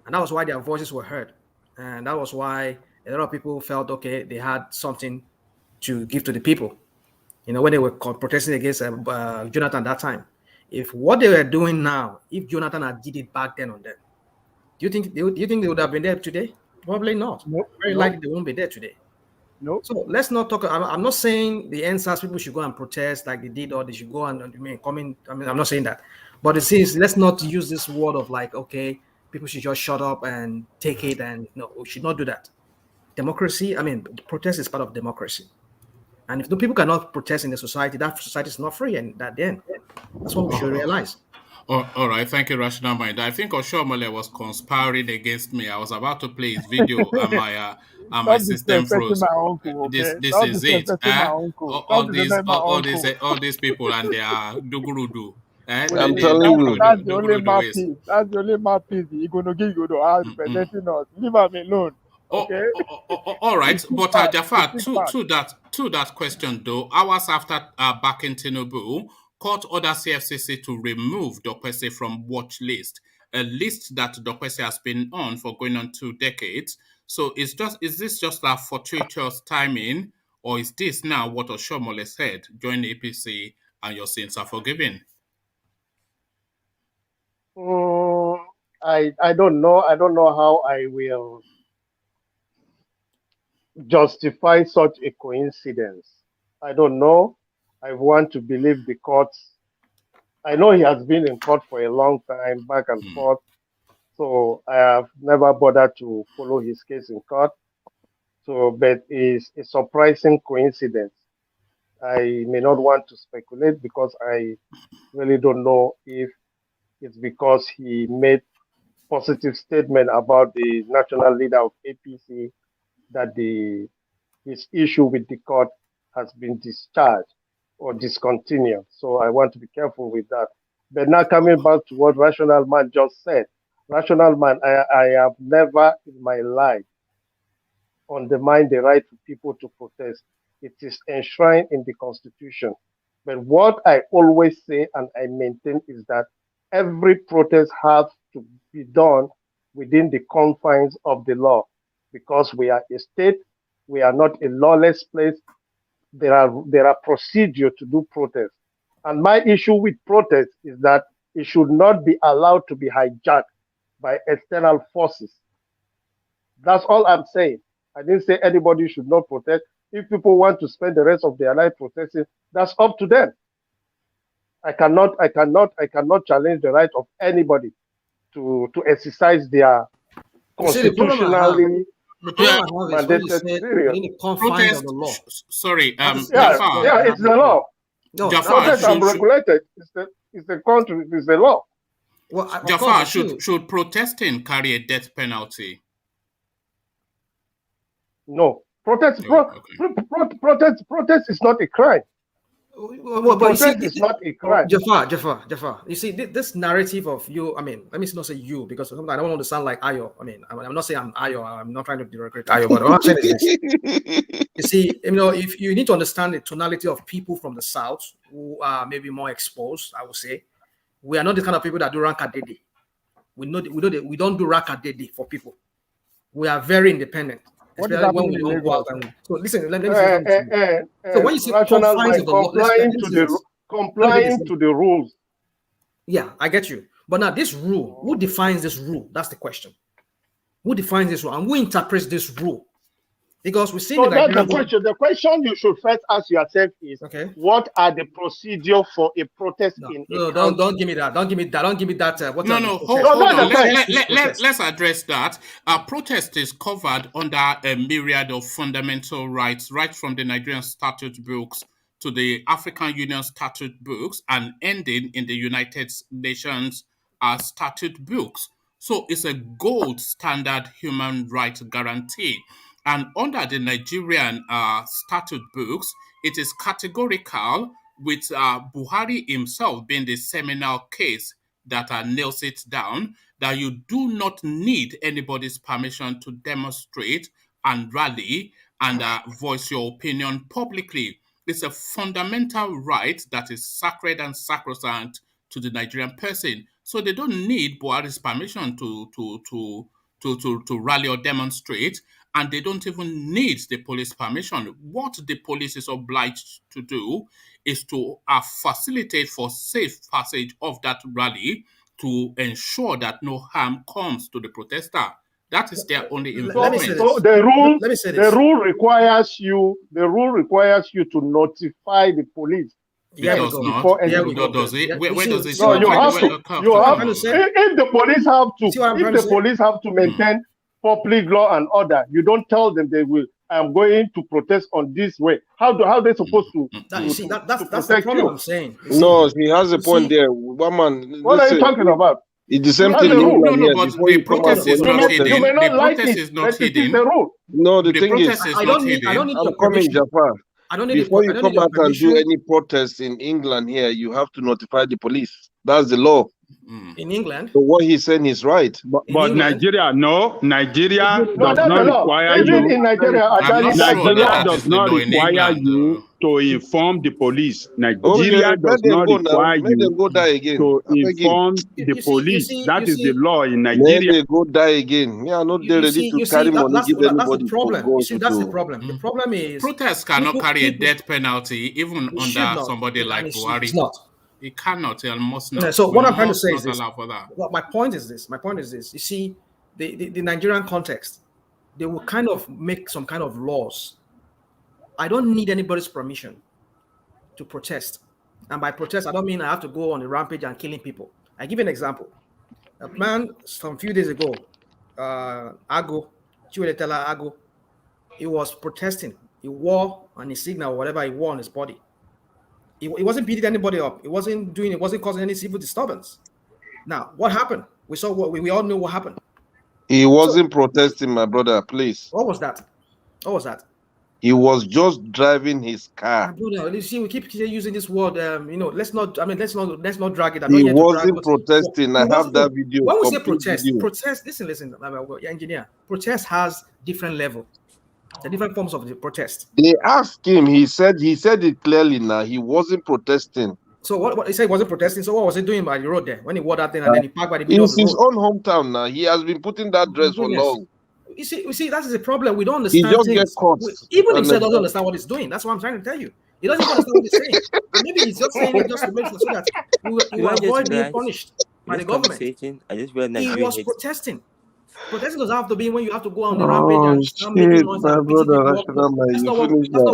And that was why their voices were heard. And that was why a lot of people felt, okay, they had something to give to the people. When they were protesting against Jonathan that time. If what they were doing now, if Jonathan had did it back then on them, do you think they would have been there today? Probably not. Nope. Very likely they won't be there today. No. So let's not talk. I'm not saying the NSAS people should go and protest like they did, or they should go and I'm not saying that. But it says let's not use this word of like, okay, people should just shut up and take it, and no, we should not do that. Democracy, protest is part of democracy. And if the people cannot protest in the society, that society is not free, and that's what we should realize. All right, thank you, Rational Mind. I think Oshomole was conspiring against me. I was about to play his video, and my system froze. This is it. All these people and their dugurudu. I'm telling you, that's the only mouthpiece. That's the only mouthpiece. Igono presenting us. Leave him alone. Okay. All right, but Jafar, to that question though, hours after backing TINUBU, court ordered CFCC to remove DOKPESI from watch list, a list that DOKPESI has been on for going on 2 decades. So is this just a fortuitous timing, or is this now what Oshomole said? Join the APC and your sins are forgiven. I don't know. I don't know how I will justify such a coincidence. I don't know. I want to believe the courts. I know he has been in court for a long time, back and forth. So I have never bothered to follow his case in court. So, but it's a surprising coincidence. I may not want to speculate because I really don't know if it's because he made positive statement about the national leader of APC that his issue with the court has been discharged or discontinued. So I want to be careful with that. But now coming back to what Rational Man just said, Rational Man, I have never in my life undermined the right for people to protest. It is enshrined in the Constitution. But what I always say and I maintain is that every protest has to be done within the confines of the law, because we are a state, we are not a lawless place. There are procedures to do protest. And my issue with protest is that it should not be allowed to be hijacked by external forces. That's all I'm saying. I didn't say anybody should not protest. If people want to spend the rest of their life protesting, that's up to them. I cannot challenge the right of anybody to exercise their constitutionally mandated period. Sorry, yeah, it's the law. No, Jafar, regulated. It's the country. It's the law. Well, Jafar, should protesting carry a death penalty? No, protest is not a crime. Well, but protest is not a crime. Jafar. You see, this narrative of you, let me not say you, because sometimes I don't want to sound like Ayo. I'm not saying I'm Ayo. I'm not trying to derogate Ayo, but what I'm saying is this. You see, if you need to understand the tonality of people from the South who are maybe more exposed, I would say, we are not the kind of people that do rankadede. We don't do rankadede for people. We are very independent. When we don't go out so listen, let me say so when you say complying to the rules. Yeah, I get you. But now this rule, who defines this rule? That's the question. Who defines this rule and who interprets this rule? Because we see that's the question. The question you should first ask yourself is, what are the procedures for a protest in a country? Don't give me that. Don't give me that. Hold on. Let's address that. Protest is covered under a myriad of fundamental rights, right from the Nigerian statute books to the African Union statute books and ending in the United Nations statute books. So it's a gold standard human rights guarantee. And under the Nigerian statute books, it is categorical, with Buhari himself being the seminal case that nails it down, that you do not need anybody's permission to demonstrate and rally and voice your opinion publicly. It's a fundamental right that is sacred and sacrosanct to the Nigerian person. So they don't need Buhari's permission to rally or demonstrate, and they don't even need the police permission. What the police is obliged to do is to facilitate for safe passage of that rally to ensure that no harm comes to the protester. That is their only involvement. So the rule requires you to notify the police. It does not. Does it? Where does it? No, you have to. If the police have to maintain public law and order, you don't tell them they will. I'm going to protest on this way. How they supposed to? That's the problem I'm saying. No, he has a point there. One man. What are you talking about? It's the same thing. No, but the protest is not hidden. The protest is not hidden. No, the thing is, I don't need I'm coming, Jafar. Before you come out and do any protest in England here, you have to notify the police. That's the law. In England? So what he's saying is right. But Nigeria does not require you. Even in Nigeria, Nigeria does not require you to inform the police. Nigeria does not require you to inform the police. That is the law in Nigeria. They go die again. Yeah, not ready to carry money. That's the problem. That's the problem. The problem is protests cannot carry a death penalty even under somebody like Buhari. It's not. It cannot and must not. So what I'm trying to say is this. Well, my point is this. You see, the Nigerian context, they will kind of make some kind of laws. I don't need anybody's permission to protest. And by protest, I don't mean I have to go on a rampage and killing people. I give you an example. A man some few days ago, Ago, he was protesting. He wore on his signal, whatever he wore on his body. He wasn't beating anybody up. It wasn't causing any civil disturbance. Now, what happened? We all know what happened. He wasn't protesting, my brother, please. What was that? He was just driving his car. You see, we keep using this word. Let's not drag it. He wasn't protesting. I have that video. When we say protest. Listen, engineer. Protest has different levels. The different forms of the protest. They asked him. He said it clearly. Now he wasn't protesting. So what he said he wasn't protesting. So what was he doing by the road there when he wore that thing and then he parked by the middle in of the road? his own hometown. Now he has been putting that dress for long. You see, that is a problem. We don't understand. He just gets caught. Even if he doesn't understand what he's doing, that's what I'm trying to tell you. He doesn't understand what he's saying. And maybe he's just saying it just to make sure so that we avoid being punished by the government. He was protesting. Protesting doesn't have to be when you have to go on the rampage and making noise. That's not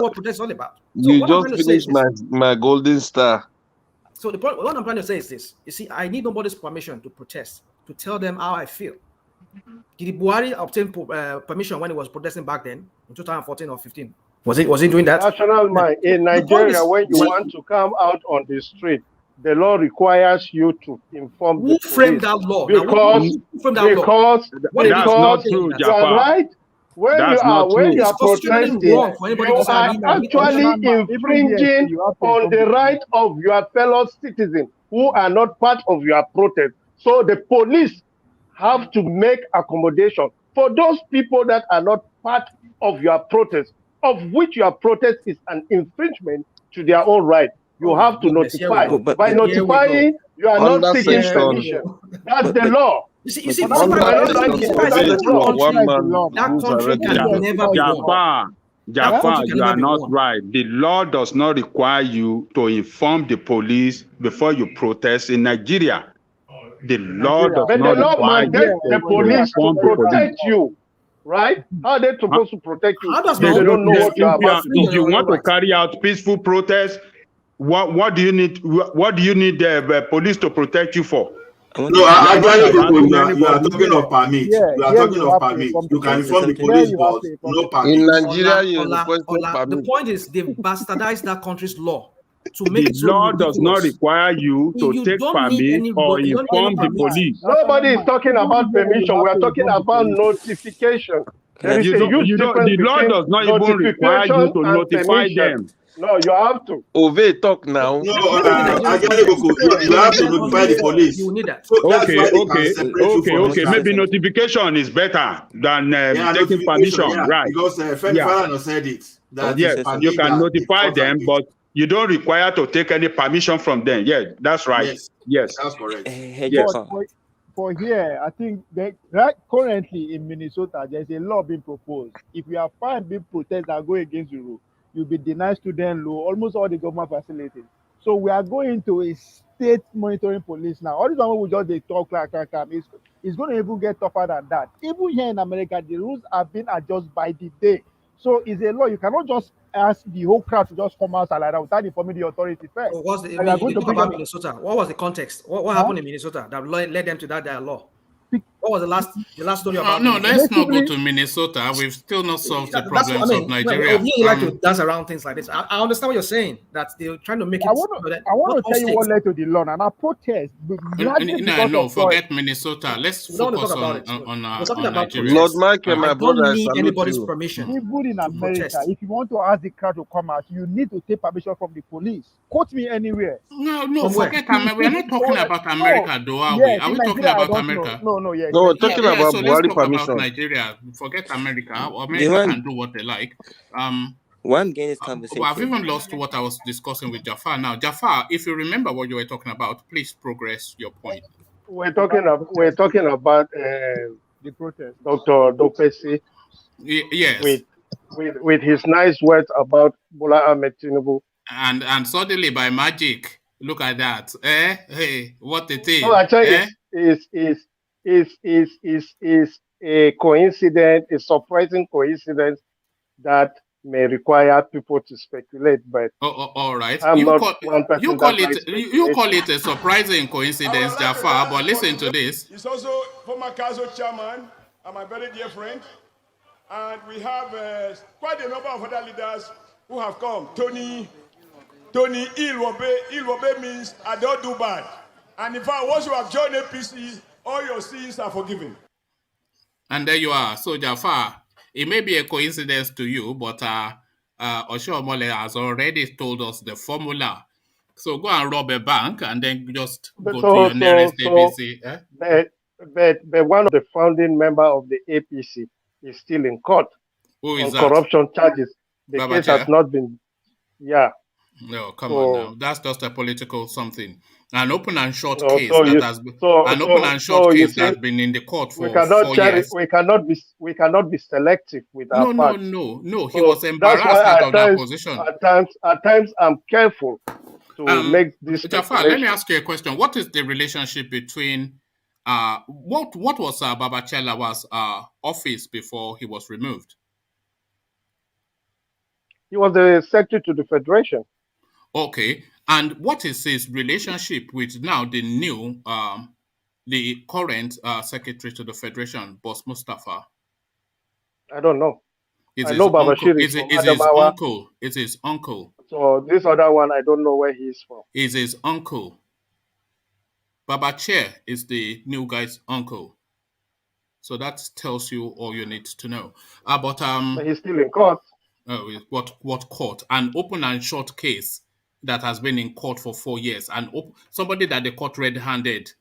what protest is all about. So you just finished my golden star. So the point, what I'm trying to say is this. You see, I need nobody's permission to protest, to tell them how I feel. Did Buhari obtain permission when he was protesting back then in 2014 or 15? Was he doing that? National mind in Nigeria, when you want to come out on the street, the law requires you to inform the police. Who framed that law? Because that's not true, you are right. When you are protesting, you are actually infringing on the right of your fellow citizens who are not part of your protest. So the police have to make accommodation for those people that are not part of your protest, of which your protest is an infringement to their own right. You have to notify. By notifying, you are not seeking permission. That's the law. You see, that country can never be won. Jafar, you are not right. The law does not require you to inform the police before you protest in Nigeria. The law does not require the police to protect you. Right? How are they supposed to protect you? They don't know what you are about. If you want to carry out peaceful protests, what do you need? What do you need the police to protect you for? No, actually, you are talking of permit. You are talking of permit. You can inform the police, but no permit. In Nigeria, you request permit. The point is, they've bastardized that country's law to make the law does not require you to take permit or inform the police. Nobody is talking about permission. We are talking about notification. There is a huge difference the law does not even require you to notify them. No, you have to. Ove, talk now. No, you have to notify the police. You need that. So that's why they can separate you from Okay. Maybe notification is better than taking permission, right? Because Fernando said it. Yes, you can notify them, but you don't require to take any permission from them. Yeah, that's right. Yes. That's correct. Yes. For here, I think that right currently in Minnesota, there's a law being proposed. If you are found big protests that go against the rule, you'll be denied student loan, almost all the government facilities. So we are going to a state monitoring police now. All this one we just they talk like it's going to even get tougher than that. Even here in America, the rules have been adjusted by the day. So it's a law. You cannot just ask the whole crowd to just come out like that without informing the authority first. What was about Minnesota? What was the context? What happened in Minnesota that led them to that law? What was the last story about? No, let's not go to Minnesota. We've still not solved the problems of Nigeria. You like to dance around things like this. I understand what you're saying. That they're trying to make it. I want to tell you what led to the law, and I protest. No, forget Minnesota. Let's focus on Nigeria. Lord Michael, my brother, don't need anybody's permission. Even in America, if you want to ask the crowd to come out, you need to take permission from the police. Quote me anywhere. No, forget America. We're not talking about America, though, are we? Are we talking about America? No, yes. No, we're talking about so BUHARI let's talk permission. about Nigeria. Forget America. America can do what they like. Why I'm getting this conversation? I've even lost what I was discussing with Jafar now. Jafar, if you remember what you were talking about, please progress your point. We're talking about the protest, Dr. DOKPESI. Yes. With his nice words about Bola Ahmed TINUBU. And suddenly by magic, look at that. Hey, what a thing. No, actually, is a coincidence, a surprising coincidence that may require people to speculate. But all right, I'm you not call it a surprising coincidence, Jafar. But listen to this. He's also former council chairman and my very dear friend, and we have quite a number of other leaders who have come. Tony Ilwobe means I don't do bad. And in fact, once you have joined APC, all your sins are forgiven. And there you are. So Jafar, it may be a coincidence to you, but Oshiomhole has already told us the formula. So go and rob a bank and then just go to your nearest APC. But one of the founding members of the APC is still in court. Who is on corruption charges. The case has not been, No, come on now. That's just a political something. An open and short case that has been in the court for 4 years. We cannot be selective with our parts. No. He was embarrassed out of that position. At times, I'm careful to make this. Jafar, let me ask you a question. What is the relationship between what was Babachela's office before he was removed? He was the secretary to the Federation. Okay. And what is his relationship with now the current secretary to the Federation, Boss Mustafa? I don't know. I know Babashir is his uncle. It's his uncle. So this other one, I don't know where he is from. Is his uncle. Babachir is the new guy's uncle. So that tells you all you need to know. But he's still in court. What court? An open and short case that has been in court for 4 years, and somebody that the court red-handed.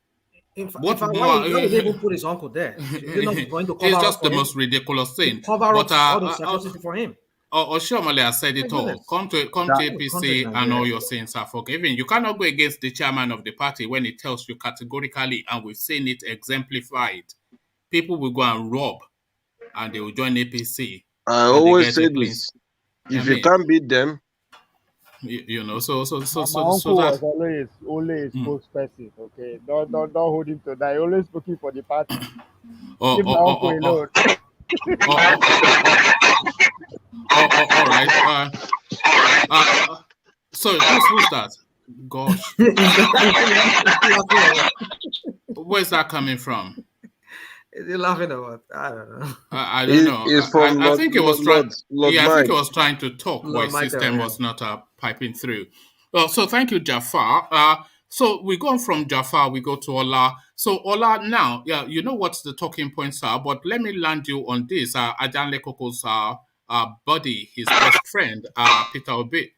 Why did they even put his uncle there? It's just the most ridiculous thing. But all the sacrifices for him. Oshiomhole has said it all. Come to APC and all your sins are forgiven. You cannot go against the chairman of the party when he tells you categorically, and we've seen it exemplified. People will go and rob, and they will join APC. I always say this: if you can't beat them, you know. So my uncle was always a spokesperson. Okay, don't hold him to that. He always looking for the party. Leave my uncle alone. All right. So who's that? Gosh, where's that coming from? Is he laughing about? I don't know. I don't know. I think he was trying. I think he was trying to talk, but his system was not piping through. Well, so thank you, Jafar. So we go from Jafar, we go to Ola. So Ola, now, you know what the talking points are, but let me land you on this. Ajanle Koko's buddy, his best friend, Peter Obi,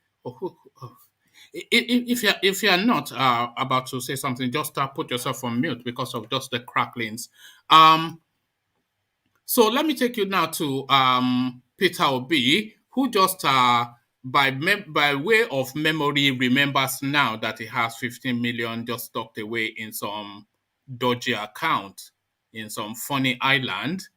If you're not about to say something, just put yourself on mute because of just the cracklings. So let me take you now to Peter Obi, who just by way of memory remembers now that he has 15 million just tucked away in some dodgy account in some funny island.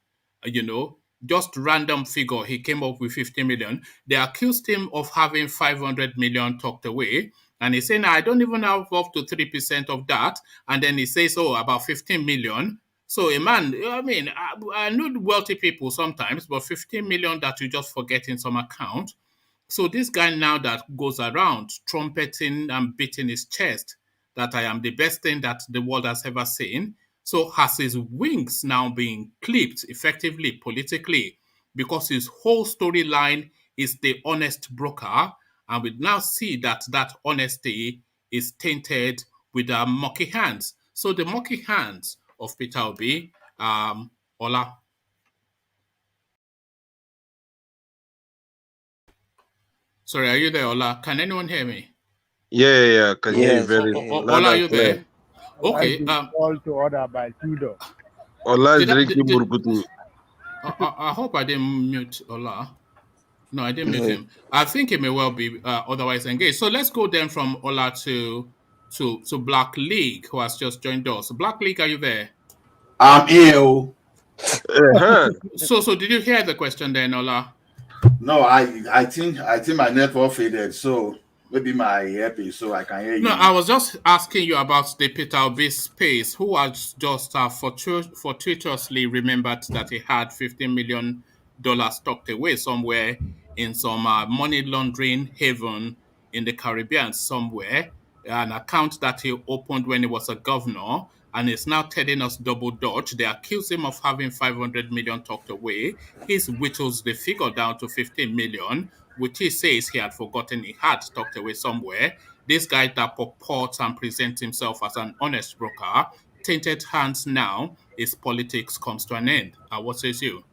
Just random figure. He came up with 50 million. They accused him of having 500 million tucked away. And he's saying, I don't even have up to 3% of that. And then he says, oh, about 15 million. So a man, I mean, I know wealthy people sometimes, but 15 million that you just forget in some account. So this guy now that goes around trumpeting and beating his chest that I am the best thing that the world has ever seen. So has his wings now been clipped effectively politically because his whole storyline is the honest broker. And we now see that honesty is tainted with mucky hands. So the mucky hands of Peter Obi, Ola. Sorry, are you there, Ola? Can anyone hear me? Yeah. Can hear you very Ola, are you there? Okay. Call to order by Tudor. Ola is drinking burkutu. I hope I didn't mute Ola. No, I didn't mute him. I think he may well be otherwise engaged. So let's go then from Ola to Black League, who has just joined us. Black League, are you there? I'm here. So did you hear the question then, Ola? No, I think my network faded, so maybe my earpiece, so I can hear you. No, I was just asking you about the Peter Obi space, who has just fortuitously remembered that he had $15 million tucked away somewhere in some money laundering haven in the Caribbean somewhere, an account that he opened when he was a governor, and is now telling us double dutch. They accuse him of having 500 million tucked away. He whittles the figure down to 15 million, which he says he had forgotten he had tucked away somewhere. This guy that purports and presents himself as an honest broker, tainted hands now, his politics comes to an end. What says you?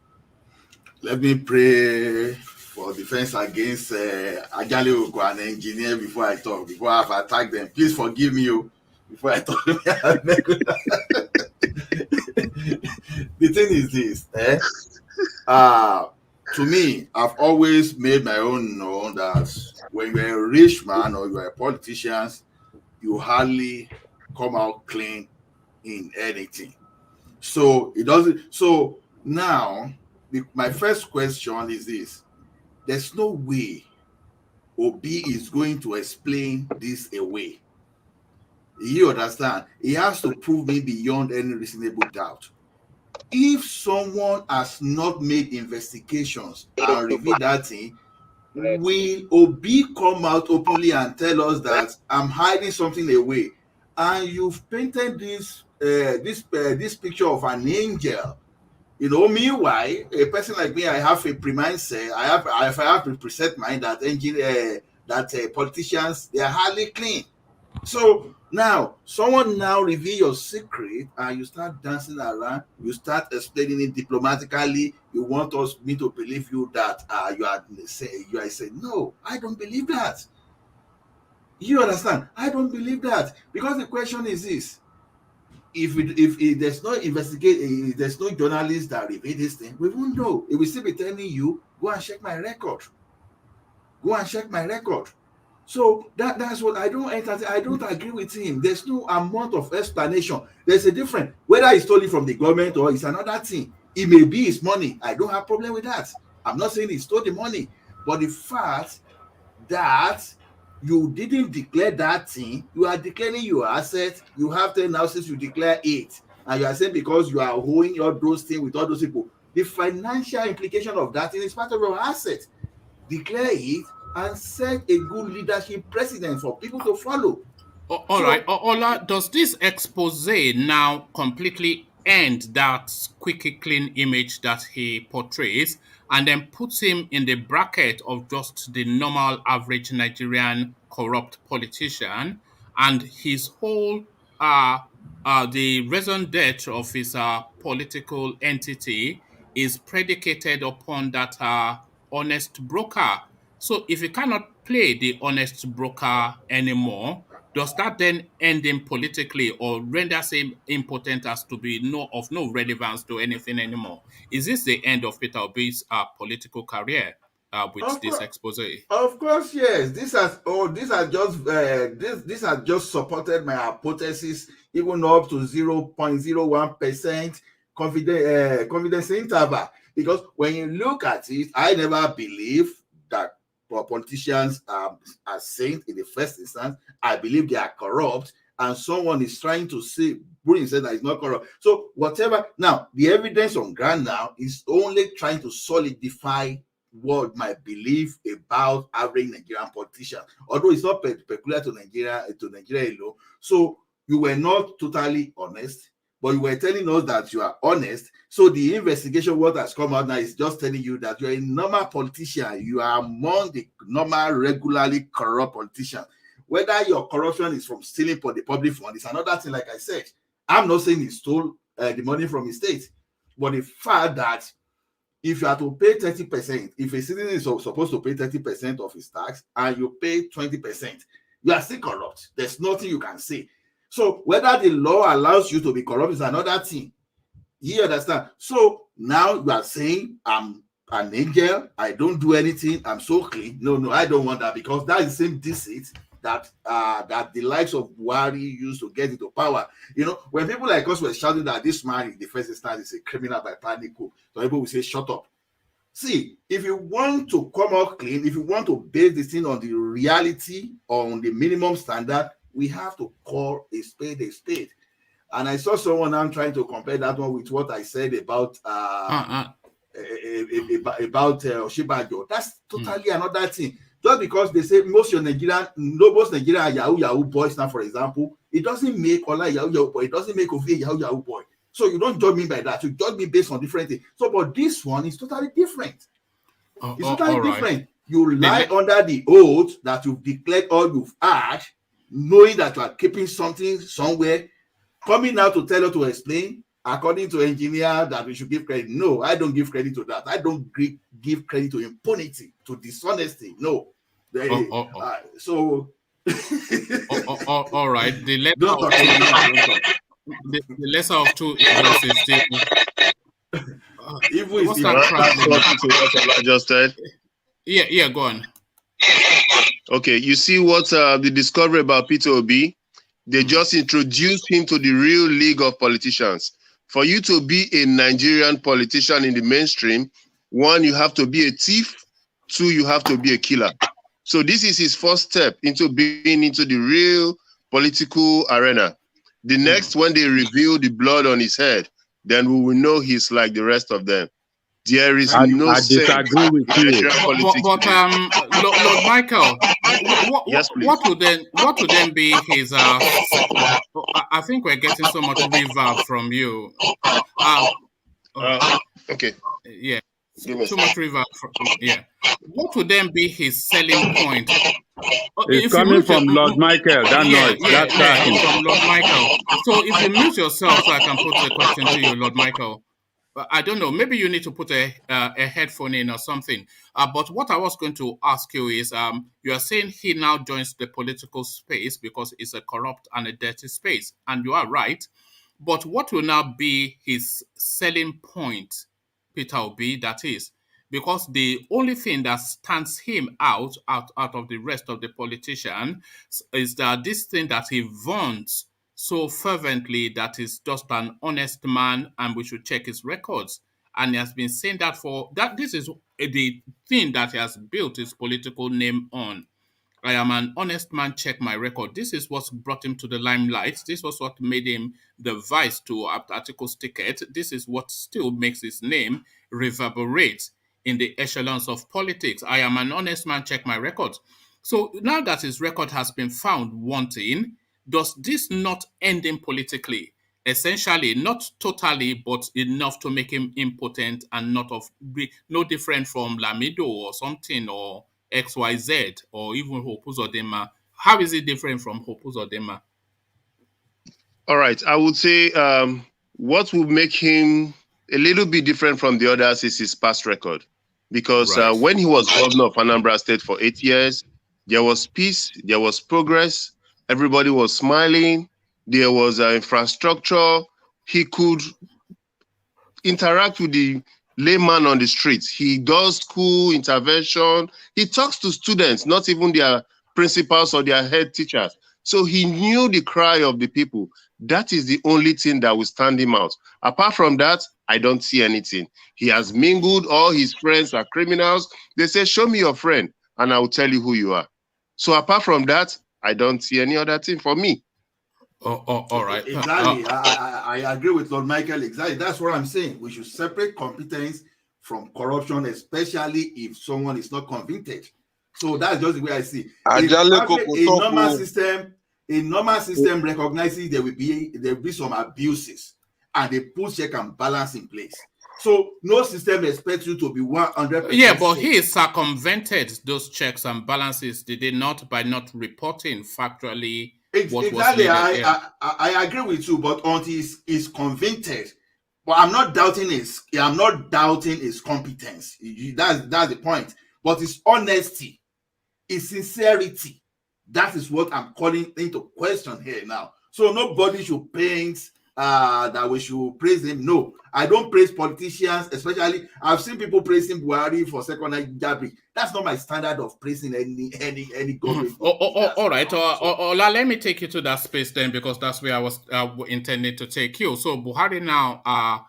Let me pray for defense against Ajali Oko, an engineer, before I talk, before I have attacked them. Please forgive me before I talk. The thing is this, to me, I've always made my own known that when you're a rich man or you're a politician, you hardly come out clean in anything. So it doesn't. So now, my first question is this: there's no way Obi is going to explain this away. You understand? He has to prove me beyond any reasonable doubt. If someone has not made investigations and revealed that thing, will Obi come out openly and tell us that I'm hiding something away? And you've painted this picture of an angel. Meanwhile, a person like me, I have a mindset. I have a preset mind that politicians, they are hardly clean. So now, someone now reveal your secret and you start dancing around, you start explaining it diplomatically. You want me to believe you that you are saying, no, I don't believe that. You understand? I don't believe that. Because the question is this: if there's no if there's no journalist that reveal this thing, we won't know. It will still be telling you, go and check my record. Go and check my record. So that's what I don't agree with him. There's no amount of explanation. There's a difference. Whether he stole it from the government or it's another thing, it may be his money. I don't have a problem with that. I'm not saying he stole the money, but the fact that you didn't declare that thing, you are declaring your asset. You have 10 houses, you declare 8, and you are saying because you are owing all those things with all those people, the financial implication of that thing is part of your asset. Declare it and set a good leadership precedent for people to follow. All right, Ola, does this expose now completely end that squeaky clean image that he portrays and then puts him in the bracket of just the normal average Nigerian corrupt politician, and his whole the raison d'etre of his political entity is predicated upon that honest broker? So if he cannot play the honest broker anymore, does that then end him politically or render him impotent as to be of no relevance to anything anymore? Is this the end of Peter Obi's political career with this expose? Of course, yes. This has just supported my hypothesis, even up to 0.01% confidence interval. Because when you look at it, I never believe that politicians are saints in the first instance. I believe they are corrupt, and someone is trying to say, Bruin said that it's not corrupt. So whatever. Now, the evidence on ground now is only trying to solidify what my belief about average Nigerian politicians, although it's not peculiar to Nigeria alone. So you were not totally honest, but you were telling us that you are honest. So the investigation, what has come out now, is just telling you that you're a normal politician. You are among the normal, regularly corrupt politicians. Whether your corruption is from stealing for the public fund is another thing. Like I said, I'm not saying he stole the money from his state, but the fact that if you are to pay 30%, if a citizen is supposed to pay 30% of his tax and you pay 20%, you are still corrupt. There's nothing you can say. So whether the law allows you to be corrupt is another thing. You understand? So now you are saying I'm an angel, I don't do anything, I'm so clean. No, I don't want that, because that is the same deceit that the likes of Buhari used to get into power. You know, when people like us were shouting that this man in the first instance is a criminal by panic, so people will say, shut up. See, if you want to come out clean, if you want to base this thing on the reality, on the minimum standard, we have to call a spade a spade. And I saw someone now trying to compare that one with what I said about Osinbajo. That's totally another thing. Just because they say most Nigerian are Yahoo boys now, for example, it doesn't make Ola Yahoo boy. It doesn't make Ovi Yahoo boy. So you don't judge me by that. You judge me based on different things. So, but this one is totally different. It's totally different. Right. You lie under the oath that you've declared all you've had, knowing that you are keeping something somewhere, coming out to tell you to explain, according to engineer, that we should give credit. No, I don't give credit to that. I don't give credit to impunity, to dishonesty. No. So all right. The lesser of two evils is still evil is I just said. Yeah, go on. Okay, you see what the discovery about Peter Obi? They just introduced him to the real league of politicians. For you to be a Nigerian politician in the mainstream, one, you have to be a thief. Two, you have to be a killer. So this is his first step into being into the real political arena. The next, when they reveal the blood on his head, then we will know he's like the rest of them. There is no sense. I disagree with you. But Lord Michael, what would then be his? I think we're getting so much reverb from you. Okay. Yeah. Too much reverb. Yeah. What would then be his selling point? It's coming from Lord Michael. That noise. That's from Lord Michael. So if you mute yourself, so I can put the question to you, Lord Michael. I don't know. Maybe you need to put a headphone in or something. But what I was going to ask you is, you are saying he now joins the political space because it's a corrupt and a dirty space, and you are right. But what will now be his selling point, Peter Obi? That is, because the only thing that stands him out of the rest of the politicians is that this thing that he vaunts so fervently, that is just an honest man and we should check his records. And he has been saying that this is the thing that he has built his political name on. I am an honest man, check my record. This is what brought him to the limelight. This was what made him the vice to Article's ticket. This is what still makes his name reverberate in the echelons of politics. I am an honest man, check my record. So now that his record has been found wanting, does this not end him politically? Essentially, not totally, but enough to make him impotent and no different from Lamido or something, or XYZ, or even Hope Uzodinma. How is it different from Hope Uzodinma? All right, I would say what will make him a little bit different from the others is his past record. Because when he was governor of Anambra State for 8 years, There was peace, there was progress, everybody was smiling, there was infrastructure. He could interact with the layman on the streets. He does school intervention. He talks to students, not even their principals or their head teachers. So he knew the cry of the people. That is the only thing that will stand him out. Apart from that, I don't see anything. He has mingled. All his friends are criminals. They say, show me your friend, and I will tell you who you are. So apart from that, I don't see any other thing for me. All right. Exactly. I agree with Lord Michael. Exactly. That's what I'm saying. We should separate competence from corruption, especially if someone is not convicted. So that's just the way I see. A normal system recognizes there will be some abuses, and they put check and balance in place. So no system expects you to be 100%. Yeah, but he circumvented those checks and balances, did they not, by not reporting factually what was needed? I agree with you, but until he's convicted, but I'm not doubting his competence. That's the point. But his honesty, his sincerity, that is what I'm calling into question here now. So nobody should paint that we should praise him. No, I don't praise politicians, especially I've seen people praising Buhari for second Niger Bridge. That's not my standard of praising any government. All right. Ola, let me take you to that space then, because that's where I was intending to take you. So Buhari now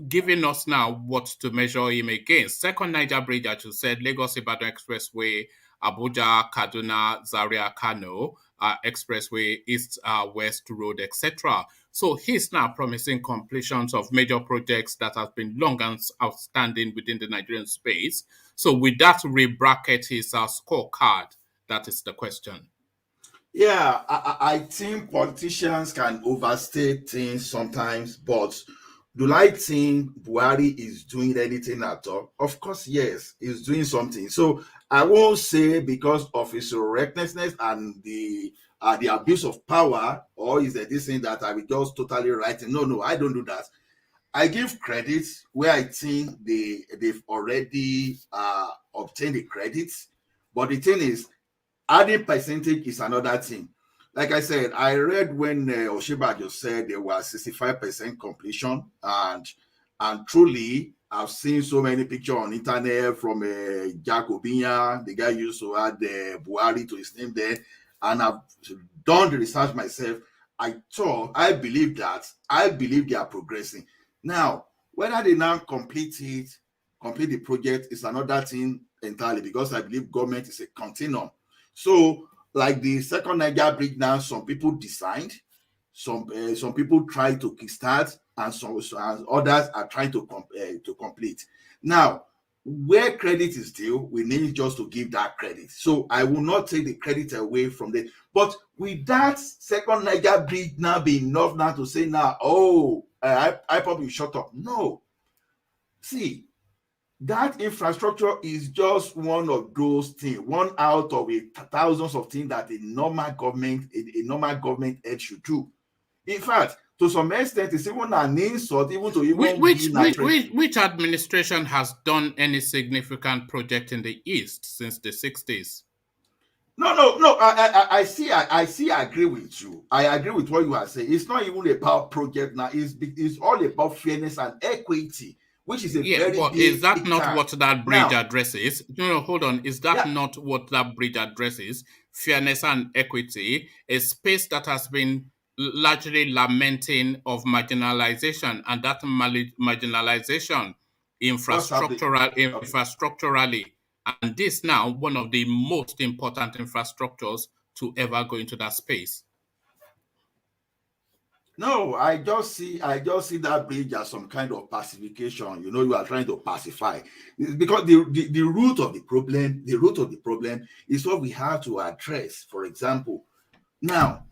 giving us now what to measure him against. Second Niger Bridge, as you said, Lagos-Ibadan Expressway, Abuja, Kaduna, Zaria, Kano, Expressway, East-West Road, etc. So he's now promising completions of major projects that have been long and outstanding within the Nigerian space. So with that, rebracket his scorecard. That is the question. Yeah, I think politicians can overstate things sometimes, but do I think Buhari is doing anything at all? Of course, yes, he's doing something. So I won't say because of his recklessness and the abuse of power, or is there this thing that I will just totally right? No, I don't do that. I give credit where I think they've already obtained the credits. But the thing is, adding percentage is another thing. Like I said, I read when Osinbajo said there was 65% completion, and truly, I've seen so many pictures on internet from Jack Obinya, the guy used to add Buhari to his name there, and I've done the research myself. I believe they are progressing. Now, whether they now complete the project is another thing entirely, because I believe government is a continuum. So, like the second Niger Bridge now, some people designed, some people try to kickstart, and others are trying to complete. Now, where credit is due, we need just to give that credit. So I will not take the credit away from them. But with that second Niger Bridge now be enough now to say now, I probably shut up. No. See, that infrastructure is just one of those things, one out of thousands of things that a normal government head should do. In fact, to some extent, it's even an insult, even to even which administration has done any significant project in the East since the 60s? No. I agree with you. I agree with what you are saying. It's not even about project now. It's all about fairness and equity, which is is that not what that bridge addresses? No, hold on. Is that not what that bridge addresses? Fairness and equity, a space that has been largely lamenting of marginalization, and that marginalization infrastructurally, and this now one of the most important infrastructures to ever go into that space. No, I just see that bridge as some kind of pacification. You are trying to pacify, because the root of the problem is what we have to address. For example, now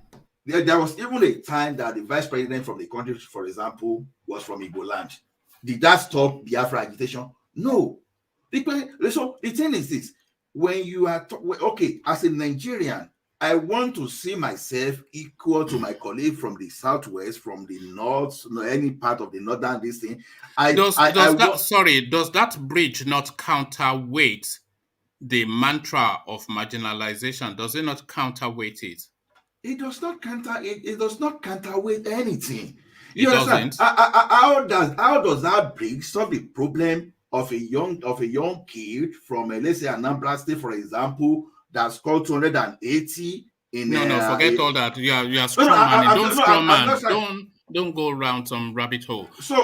there was even a time that the vice president from the country, for example, was from Igbo land. Did that stop Biafra agitation? No. So the thing is this: when you are as a Nigerian, I want to see myself equal to my colleague from the southwest, from the north, any part of the northern this thing. Does that bridge not counterweight the mantra of marginalization? Does it not counterweight it? It does not it does not counterweight anything. It doesn't. How does that bridge solve the problem of a young kid from let's say Anambra State, for example, that scored 280 in no, forget all that. You are strawman. Don't go around some rabbit hole. So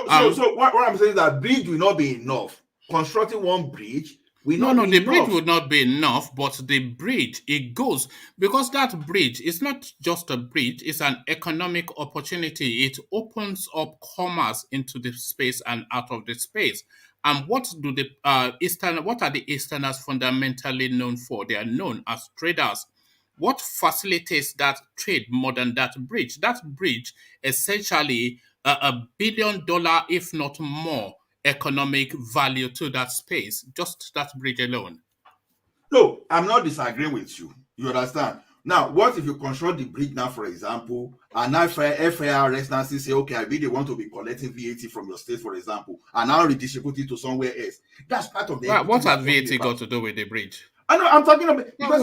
what I'm saying is that bridge will not be enough. Constructing one bridge will not be enough. The bridge would not be enough, but the bridge, it goes, because that bridge is not just a bridge, it's an economic opportunity. It opens up commerce into the space and out of the space. And what do the what are the Easterners fundamentally known for? They are known as traders. What facilitates that trade more than that bridge? That bridge essentially $1 billion, if not more, economic value to that space. Just that bridge alone. No, I'm not disagreeing with you. You understand? Now, what if you construct the bridge now, for example, and now FIRS now say, okay, I really want to be collecting VAT from your state, for example, and now redistribute it to somewhere else. That's part of the. What has VAT got to do with the bridge? I know I'm talking about because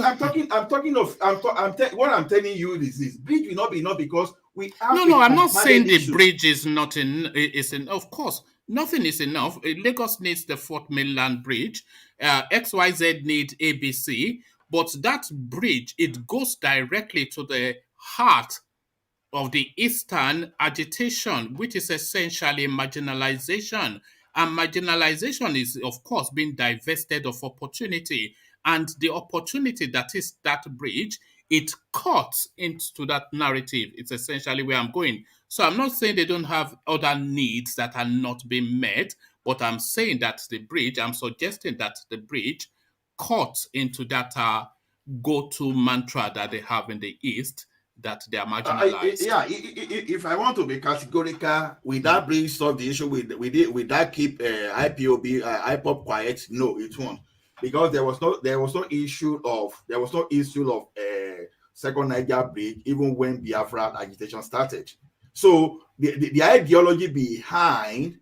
what I'm telling you is this: bridge will not be enough because we have. No, I'm not saying the bridge is not of course, nothing is enough. Lagos needs the Fourth Mainland Bridge. XYZ needs ABC, but that bridge, it goes directly to the heart of the Eastern agitation, which is essentially marginalization. And marginalization is, of course, being divested of opportunity. And the opportunity that is that bridge, it cuts into that narrative. It's essentially where I'm going. So I'm not saying they don't have other needs that are not being met, but I'm saying that the bridge, I'm suggesting that the bridge cuts into that go-to mantra that they have in the East, that they are marginalized. If I want to be categorical, with that bridge solve the issue with that keep IPOB quiet? No, it won't. Because there was no issue of second Niger bridge even when Biafra agitation started. So the ideology behind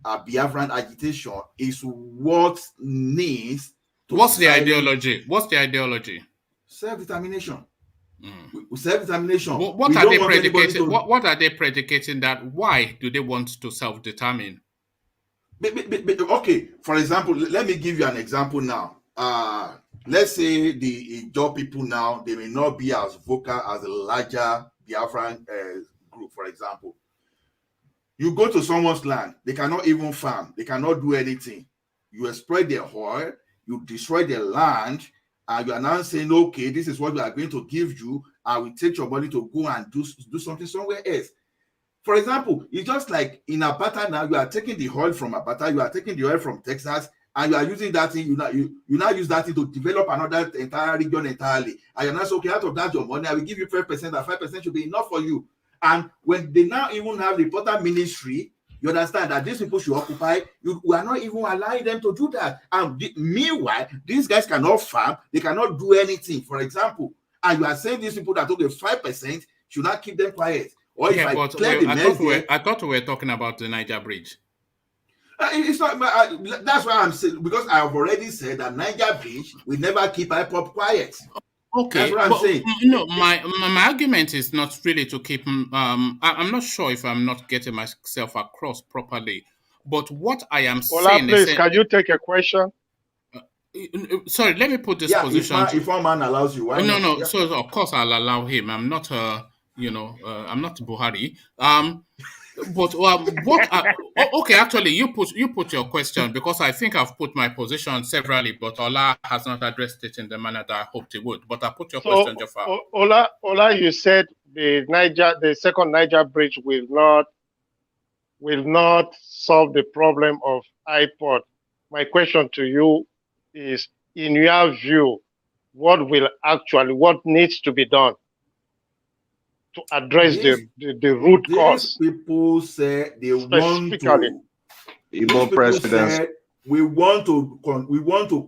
Biafran agitation is what needs. What's the ideology? Self-determination. Self-determination. What are they predicating? What are they predicating that? Why do they want to self-determine? Okay, for example, let me give you an example now. Let's say the Ijaw people now, they may not be as vocal as a larger Biafran group, for example. You go to someone's land, they cannot even farm, they cannot do anything. You exploit their oil, you destroy their land, and you are now saying, okay, this is what we are going to give you, and we take your money to go and do something somewhere else. For example, it's just like in Abata now, you are taking the oil from Abata, you are taking the oil from Texas, and you are using that thing, you now use that thing to develop another entire region entirely. And you're not saying, okay, out of that your money, I will give you 5%, and 5% should be enough for you. And when they now even have the reporter ministry, you understand that these people should occupy, we are not even allowing them to do that. And meanwhile, these guys cannot farm, they cannot do anything, for example. And you are saying these people that took a 5% should not keep them quiet. Or yeah, but I thought we were talking about the Niger Bridge. It's not. That's why I'm saying, because I have already said that Niger Bridge will never keep IPOB quiet. Okay, that's what I'm saying. No, my argument is not really to keep. I'm not sure if I'm not getting myself across properly. But what I am saying please, can you take a question? Sorry, let me put this position. If one man allows you, why not? No. Yeah. So of course I'll allow him. I'm not I'm not Buhari. But okay, actually, you put your question, because I think I've put my position severally, but Ola has not addressed it in the manner that I hoped he would. But I put your question, Jafar. Ola, you said the second Niger bridge will not solve the problem of IPOB. My question to you is, in your view, what needs to be done to address the root cause? People say they want to. Igbo presidents. We want to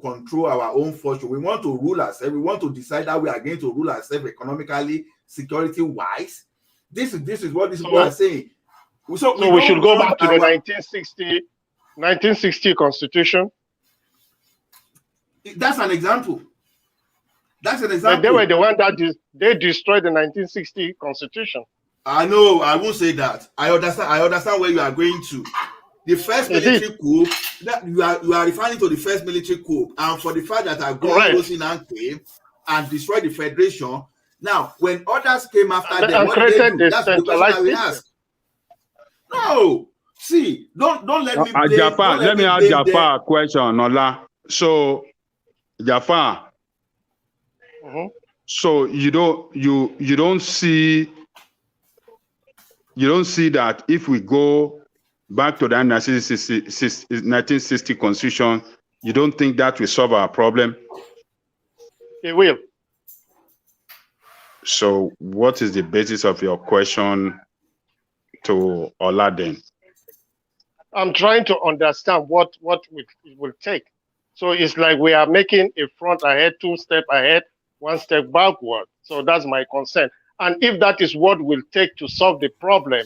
control our own fortune. We want to rule ourselves. We want to decide how we are going to rule ourselves economically, security wise. This is what these people are saying. So we should go back to the 1960 Constitution. That's an example. That's an example. But they were the one that they destroyed the 1960 Constitution. I know. I won't say that. I understand where you are going to. The first military coup, that you are referring to the first military coup, and for the fact that Agboyi goes in and came and destroyed the federation. Now, when others came after them, what did they do? That's the question I will ask. No, see, don't let me blame. Jafar, let me ask Jafar a question, Ola. So, Jafar. So you don't see that if we go back to the 1960 Constitution, you don't think that will solve our problem? It will. So what is the basis of your question to Ola then? I'm trying to understand what it will take. So it's like we are making a front ahead, 2 steps ahead, 1 step backward. So that's my concern. And if that is what will take to solve the problem,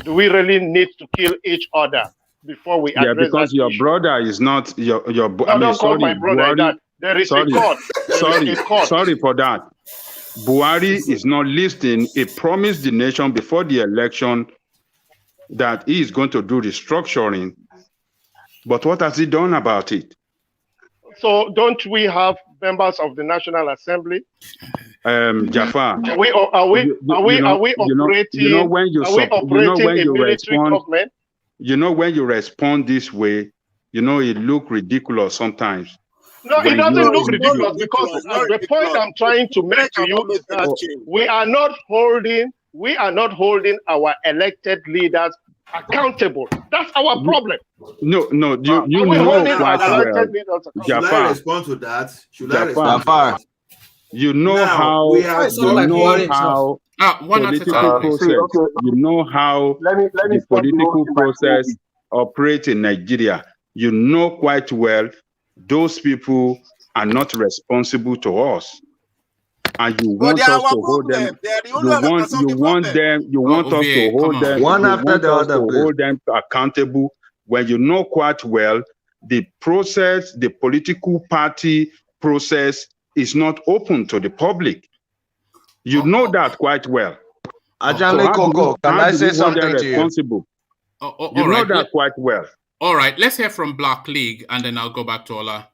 do we really need to kill each other before we address that? Yeah, because your brother is not your. No, I mean, don't call my brother that. There is a court. Sorry for that. Buhari is not listening. He promised the nation before the election that he is going to do restructuring. But what has he done about it? So don't we have members of the National Assembly? Jafar, are we operating a military government? You know, when you respond this way, you know it look ridiculous sometimes. No, it doesn't look ridiculous because the point I'm trying to make to you is that we are not holding our elected leaders accountable. That's our problem. No, you know quite well. Should I respond to that? Jafar, you know how political process. You know how the political process operates in Nigeria. You know quite well those people are not responsible to us. And you want us to hold them. You want us to hold them. One after the other. Hold them accountable when you know quite well the process, the political party process is not open to the public. You know that quite well. Ajale Koko, can I say something to you? You know that quite well. All right, let's hear from Black League, and then I'll go back to Ola.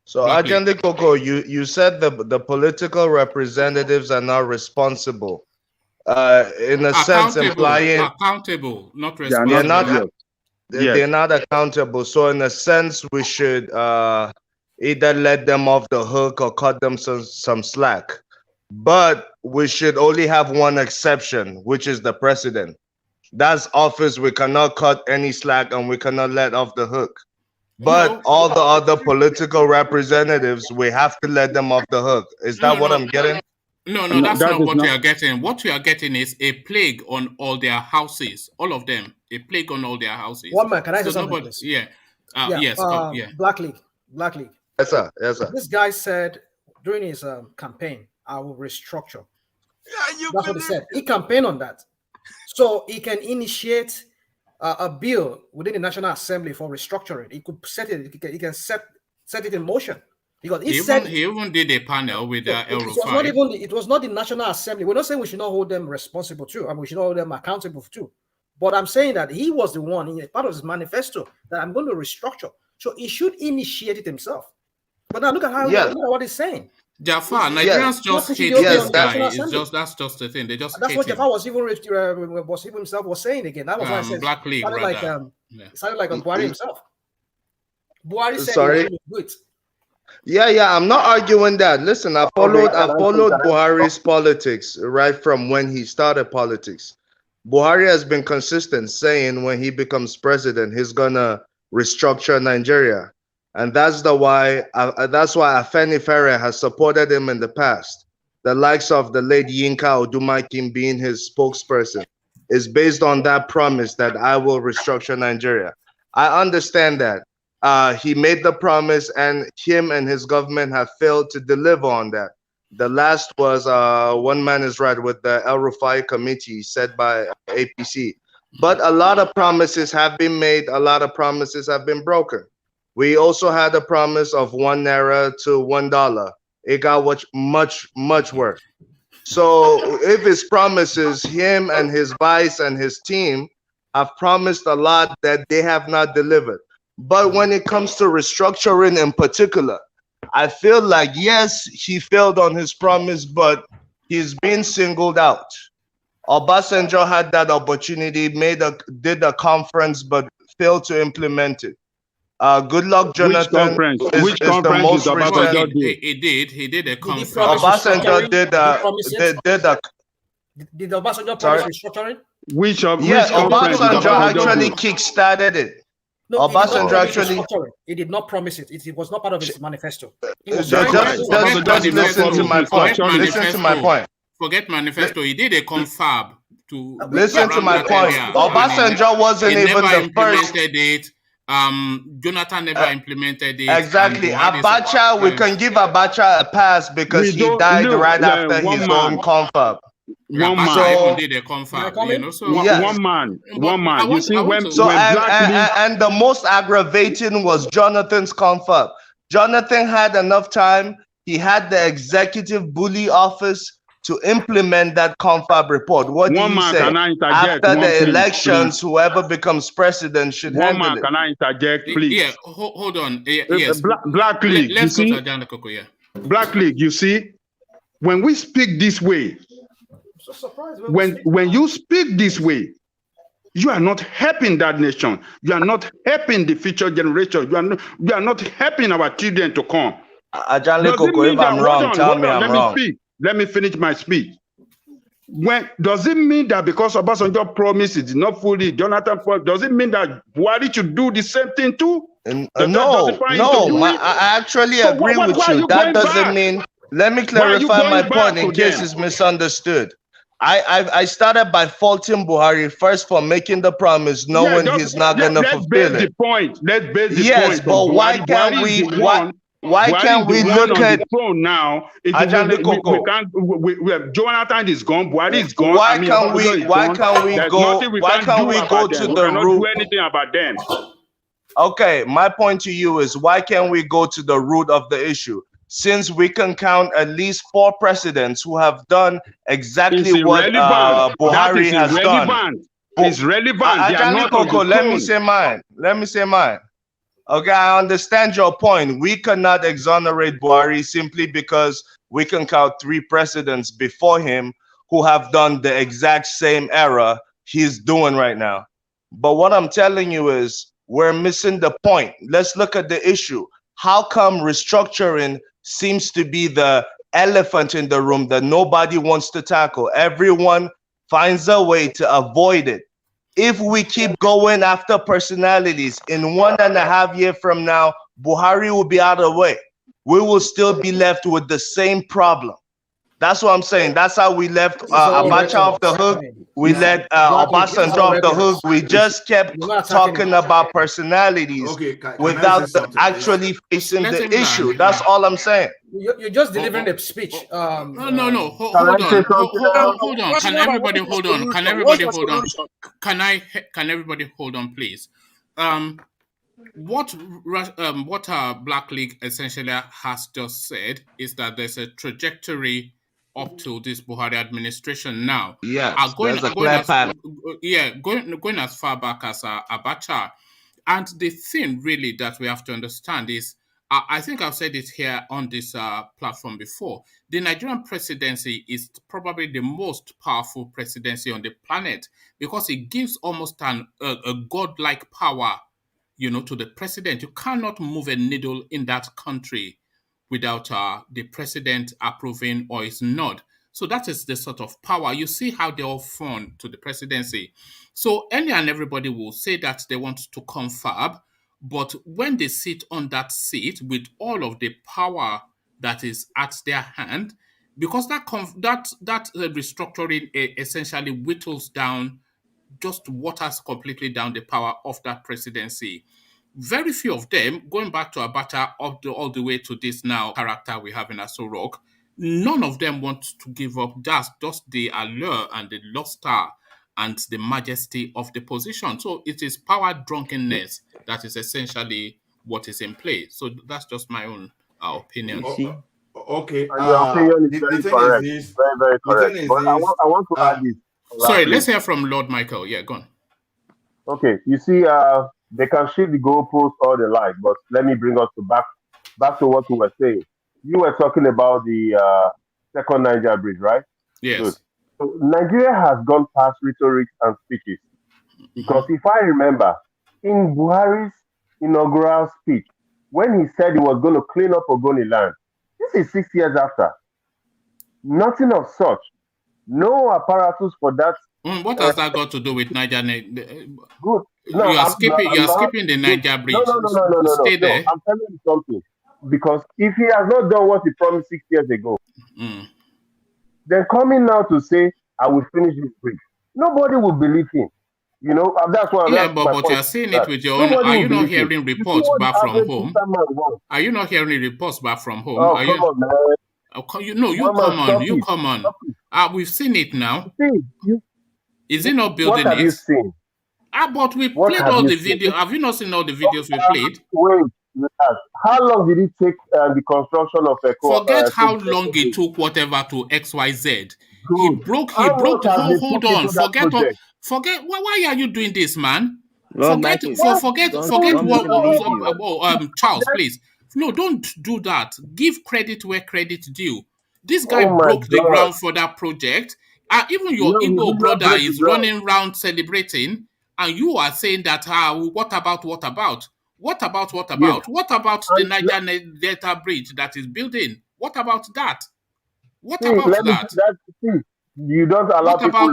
So, Ajale Koko, you said the political representatives are not responsible. In a sense, implying accountable, not responsible. They're not accountable. So, in a sense, we should either let them off the hook or cut them some slack. But we should only have one exception, which is the president. That's office we cannot cut any slack and we cannot let off the hook. But all the other political representatives, we have to let them off the hook. Is that what I'm getting? No, that's not what we are getting. What we are getting is a plague on all their houses, all of them. A plague on all their houses. One man, can I say something? Yes. Black League. Yes, sir. This guy said during his campaign, I will restructure. That's what he said. He campaigned on that. So he can initiate a bill within the National Assembly for restructuring. He could set it. He can set it in motion because he even did a panel with it was not the National Assembly. We're not saying we should not hold them responsible too. I mean, we should not hold them accountable too. But I'm saying that he was the one, part of his manifesto, that I'm going to restructure. So he should initiate it himself. But now look at what he's saying. Jafar, Nigerians just hate this guy. That's just the thing. They just that's hate what him. Jafar was himself was saying again. That was why I said Black League. It sounded like Buhari himself. Buhari said sorry. Yeah, I'm not arguing that. Listen, I followed Buhari's politics right from when he started politics. Buhari has been consistent saying when he becomes president, he's gonna restructure Nigeria. And that's why Afenifere has supported him in the past. The likes of the late Yinka Odumakin being his spokesperson is based on that promise that I will restructure Nigeria. I understand that. He made the promise and him and his government have failed to deliver on that. The last was one man is right with the El Rufai committee said by APC. But a lot of promises have been made. A lot of promises have been broken. We also had a promise of ₦1 to $1. It got much worse. So if his promises, him and his vice and his team have promised a lot that they have not delivered. But when it comes to restructuring in particular, I feel like, yes, he failed on his promise, but he's been singled out. Obasanjo had that opportunity, did a conference, but failed to implement it. Good luck, Jonathan. Which conference is Obasanjo did? He did a conference. Obasanjo did a. Did Obasanjo promise restructuring? Which Obasanjo actually kick-started it. No, Obasanjo actually. He did not promise it. It was not part of his manifesto. Just listen to my point. Listen to my point. Forget manifesto. He did a confab to. Listen to my point. Obasanjo wasn't even the first. It. Jonathan never implemented it. Exactly. Abacha, we can give Abacha a pass because he died right after his own confab. One man did a confab, you know. So one man. You see, when and the most aggravating was Jonathan's confab. Jonathan had enough time. He had the executive bully office to implement that confab report. What do you say? After the elections, whoever becomes president should handle it. Can I interject, please? Yeah, hold on. Yes. Black League, Let's go to Adana Koko, yeah. Black League, you see, when we speak this way, when you speak this way, you are not helping that nation. You are not helping the future generation. You are not helping our children to come. Ajale Koko, if I'm wrong, tell me I'm wrong. Let me finish my speech. Does it mean that because Obasanjo promised it not fully, Jonathan, does it mean that Buhari should do the same thing too? No, I actually agree with you. That doesn't mean. Let me clarify my point in case it's misunderstood. I started by faulting Buhari first for making the promise, knowing he's not going to fulfill it. Let's base the point. Yes, but why can't we? Why can't we look at the throne now? Jonathan is gone. Buhari is gone. Why can't we go to the root? Do anything about them. Okay, my point to you is, why can't we go to the root of the issue? Since we can count at least 4 presidents who have done exactly what Buhari has done. It's relevant. Let me say mine. Okay, I understand your point. We cannot exonerate Buhari simply because we can count 3 presidents before him who have done the exact same error he's doing right now. But what I'm telling you is, we're missing the point. Let's look at the issue. How come restructuring seems to be the elephant in the room that nobody wants to tackle? Everyone finds a way to avoid it. If we keep going after personalities, in 1.5 years from now, Buhari will be out of the way. We will still be left with the same problem. That's what I'm saying. That's how we left Abacha off the hook. We let Obasanjo off the hook. We just kept talking about personalities without actually facing the issue. That's all I'm saying. You're just delivering a speech. No. Hold on. Can everybody hold on? Can everybody hold on? Can everybody hold on, please? What Black League essentially has just said is that there's a trajectory up to this Buhari administration now. Yeah, going as far back as Abacha. And the thing really that we have to understand is, I think I've said it here on this platform before, the Nigerian presidency is probably the most powerful presidency on the planet because it gives almost a godlike power, to the president. You cannot move a needle in that country without the president approving or his nod. So that is the sort of power. You see how they all fawn to the presidency. So any and everybody will say that they want to confab, but when they sit on that seat with all of the power that is at their hand, because that restructuring essentially whittles down, just waters completely down the power of that presidency. Very few of them, going back to Abacha all the way to this now character we have in Aso Rock, none of them want to give up just the allure and the luster and the majesty of the position. So it is power drunkenness that is essentially what is in play. So that's just my own opinion. Okay. And your opinion is The very thing correct. is this. Very, very The correct. thing is But this. I want to add this. Sorry, lastly. let's hear from Lord Michael. Yeah, go on. Okay, you see, they can shift the goalposts all they like, but let me bring us back to what we were saying. You were talking about the second Niger bridge, right? Yes. Good. So Nigeria has gone past rhetoric and speeches because if I remember, in Buhari's inaugural speech, when he said he was going to clean up Ogoni land, this is 6 years after. Nothing of such. No apparatus for that. What has that got to do with Niger? Good. No, you are skipping the Niger bridge. No. Stay there. I'm telling you something. Because if he has not done what he promised 6 years ago, then coming now to say, I will finish this bridge, nobody will believe him. You know, that's why. Yeah, but you are seeing it with your own. Are you not hearing reports back from home? Are you not hearing reports back from home? Oh, come on, man. You come on. We've seen it now. Is it not building what have it? You seen? But we played all the videos. Have you not seen all the videos we played? Wait. How long did it take the construction of a Forget how long it took whatever to XYZ. He broke. Hold on. Forget. Why are you doing this, man? Forget. Charles, please. No, don't do that. Give credit where credit due. This guy broke the ground for that project. Even your Igbo brother is running around celebrating, and you are saying that, what about? What about the Niger Delta Bridge that is building? What about that? You don't allow people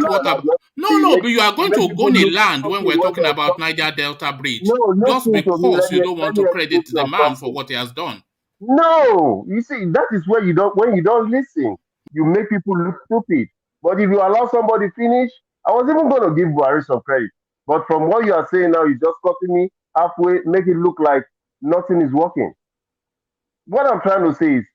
No, but you are going to Ogoni land when we're talking about Niger Delta Bridge. Just because you don't want to credit the man for what he has done. No, you see, that is where when you don't listen, you make people look stupid. But if you allow somebody finish, I was even going to give Buhari some credit. But from what you are saying now, you just cutting me halfway, make it look like nothing is working. What I'm trying to say is,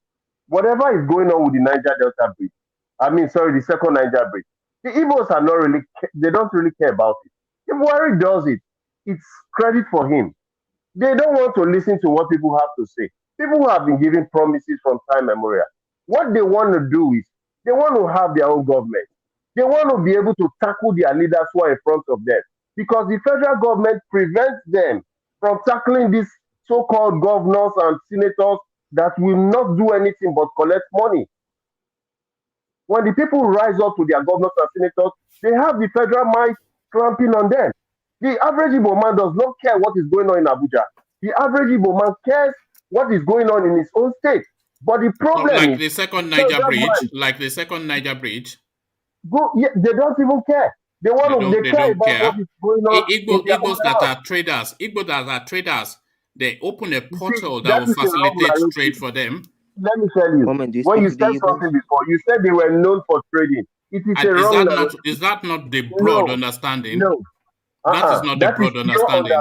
whatever is going on with the Niger Delta Bridge, the second Niger Bridge, the Igbos are not really, they don't really care about it. If Buhari does it, it's credit for him. They don't want to listen to what people have to say. People have been giving promises from time memorial. What they want to do is, they want to have their own government. They want to be able to tackle their leaders who are in front of them. Because the federal government prevents them from tackling these so-called governors and senators that will not do anything but collect money. When the people rise up to their governors and senators, they have the federal might clamping on them. The average Igbo man does not care what is going on in Abuja. The average Igbo man cares what is going on in his own state. But the problem like is... the second Niger Bridge. They don't even care. They care about what is going on. Igbos that are traders, they open a portal that will facilitate trade for them. Let me tell you, when you said something before, you said they were known for trading. It is a wrong narrative. Is that not the broad understanding? No. That is not the broad understanding.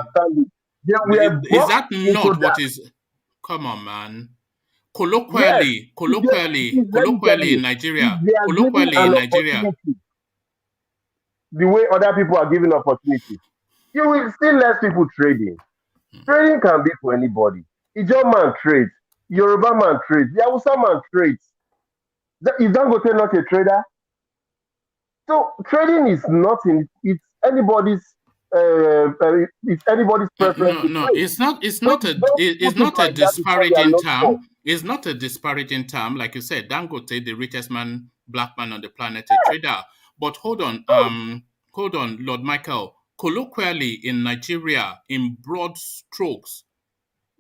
Is that not what is... Come on, man. Colloquially in Nigeria. The way other people are giving opportunities, you will still let people trading. Trading can be for anybody. Ijaw man trades, Yoruba man trades, the Hausa man trades. Is Dangote not a trader? So trading is nothing. It's anybody's preference. No, it's not a disparaging term. It's not a disparaging term. Like you said, Dangote, the richest black man on the planet, a trader. But hold on, Lord Michael. Colloquially in Nigeria, in broad strokes,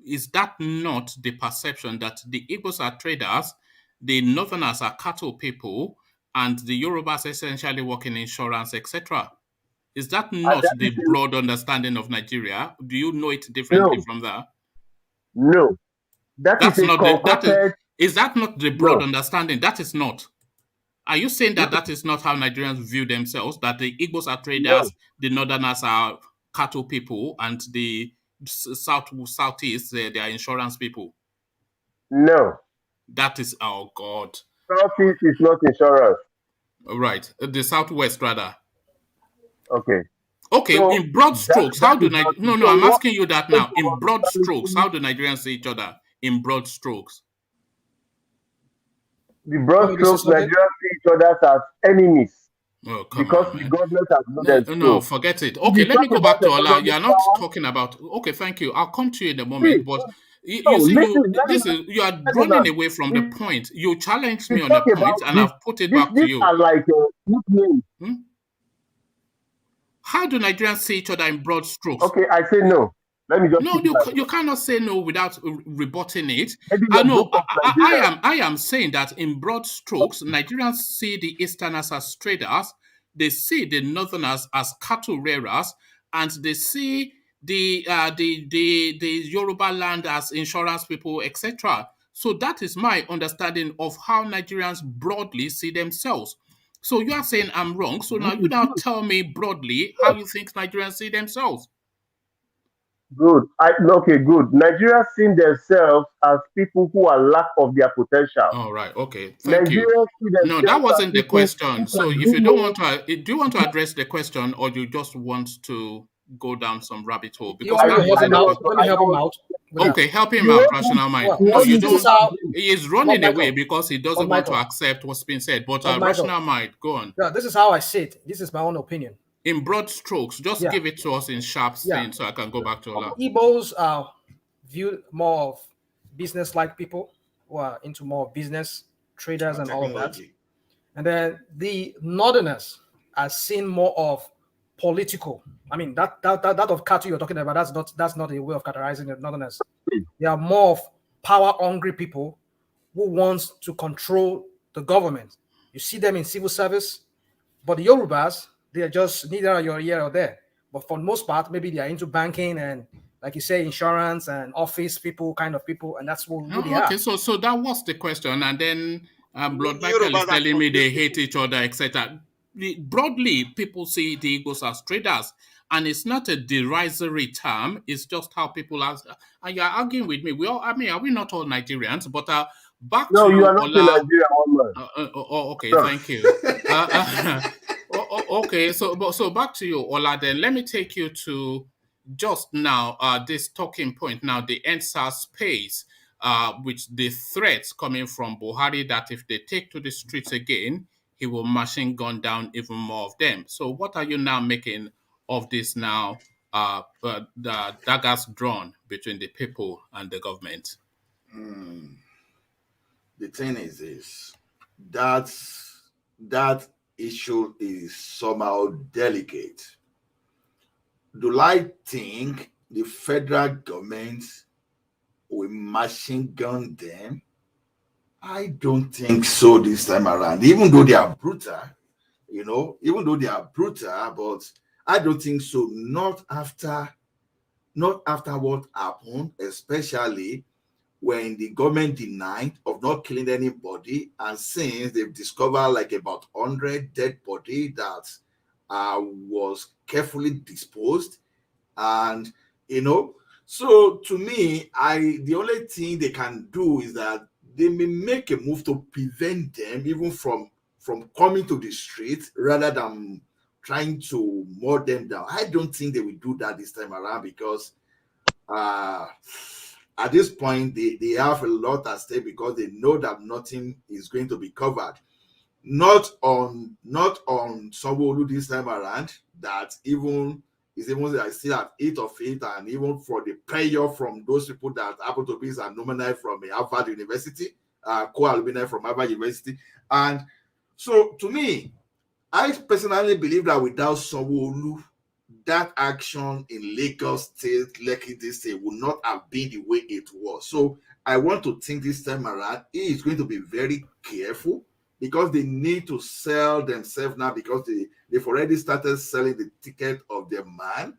is that not the perception that the Igbos are traders, the Northerners are cattle people, and the Yorubas essentially work in insurance, etc.? Is that not the broad understanding of Nigeria? Do you know it differently from that? No. Is that not the broad understanding? That is not. Are you saying that is not how Nigerians view themselves? That the Igbos are traders, the Northerners are cattle people, and the Southeast, they are insurance people? No. That is, oh God. Southeast is not insurance. Right. The Southwest, rather. Okay. Okay, So in broad strokes, how do Nigerians... No, I'm what, asking you that now. In broad strokes, how do Nigerians see each other? In broad strokes. the broad strokes, Nigerians see each other as enemies because the government has made them so. No, forget it. Okay, let me go back to Ola. You are not talking about... Okay, thank you. I'll come to you in a moment. But you see, you are running away from the point. You challenged me on a point, and I've put it back to you. Are like nicknames. How do Nigerians see each other in broad strokes? Okay, I say no. Let me just... No, you cannot say no without rebutting it. I am saying that in broad strokes, Nigerians see the Easterners as traders, they see the Northerners as cattle rearers, and they see the Yoruba land as insurance people, etc. So that is my understanding of how Nigerians broadly see themselves. So you are saying I'm wrong. So now you now tell me broadly how you think Nigerians see themselves. Good. Okay, good. Nigerians see themselves as people who are lack of their potential. All right. Okay. Thank you. No, that wasn't the question. So if you don't want to, do you want to address the question, or do you just want to go down some rabbit hole? Because let me help him out. Okay, help him out, Rational Mind. No, you don't. He is running away because he doesn't want to accept what's been said. But Rational Mind, go on. Yeah, this is how I see it. This is my own opinion. In broad strokes, just give it to us in sharp things so I can go back to Ola. Igbos are viewed more of business-like people who are into more business, traders and all of that. And then the Northerners are seen more of political. I mean, that of cattle you're talking about, that's not a way of categorizing the Northerners. They are more of power-hungry people who want to control the government. You see them in civil service, but the Yorubas, they are just neither you're here or there. But for the most part, maybe they are into banking and, like you say, insurance and office people, kind of people, and that's what they are. Okay, so that was the question. And then Blood Michael is telling me they hate each other, etc. Broadly, people see the Igbos as traders, and it's not a derisory term. It's just how people are. And you're arguing with me. Are we not all Nigerians? But back to you are not in Nigeria, one man. Okay, thank you. Okay, so back to you, Ola. Then let me take you to just now this talking point. Now the EndSARS space, which the threats coming from Buhari that if they take to the streets again, he will machine gun down even more of them. So what are you now making of this now? The daggers drawn between the people and the government. The thing is this: that issue is somehow delicate. Do I think the federal government will machine gun them? I don't think so this time around. Even though they are brutal, but I don't think so. Not after what happened, especially when the government denied of not killing anybody, and since they've discovered like about 100 dead body that was carefully disposed, and so to me, the only thing they can do is that they may make a move to prevent them even from coming to the street rather than trying to mow them down. I don't think they will do that this time around because at this point, they have a lot at stake because they know that nothing is going to be covered. Not on Sanwo-Olu this time around, that even I still have 8 of it, and even for the prayer from those people that happen to be alumni from Harvard University, co-alumni from Harvard University. And so to me, I personally believe that without Sanwo-Olu, that action in Lagos State, Lekki State, would not have been the way it was. So I want to think this time around, he is going to be very careful because they need to sell themselves now because they've already started selling the ticket of their man.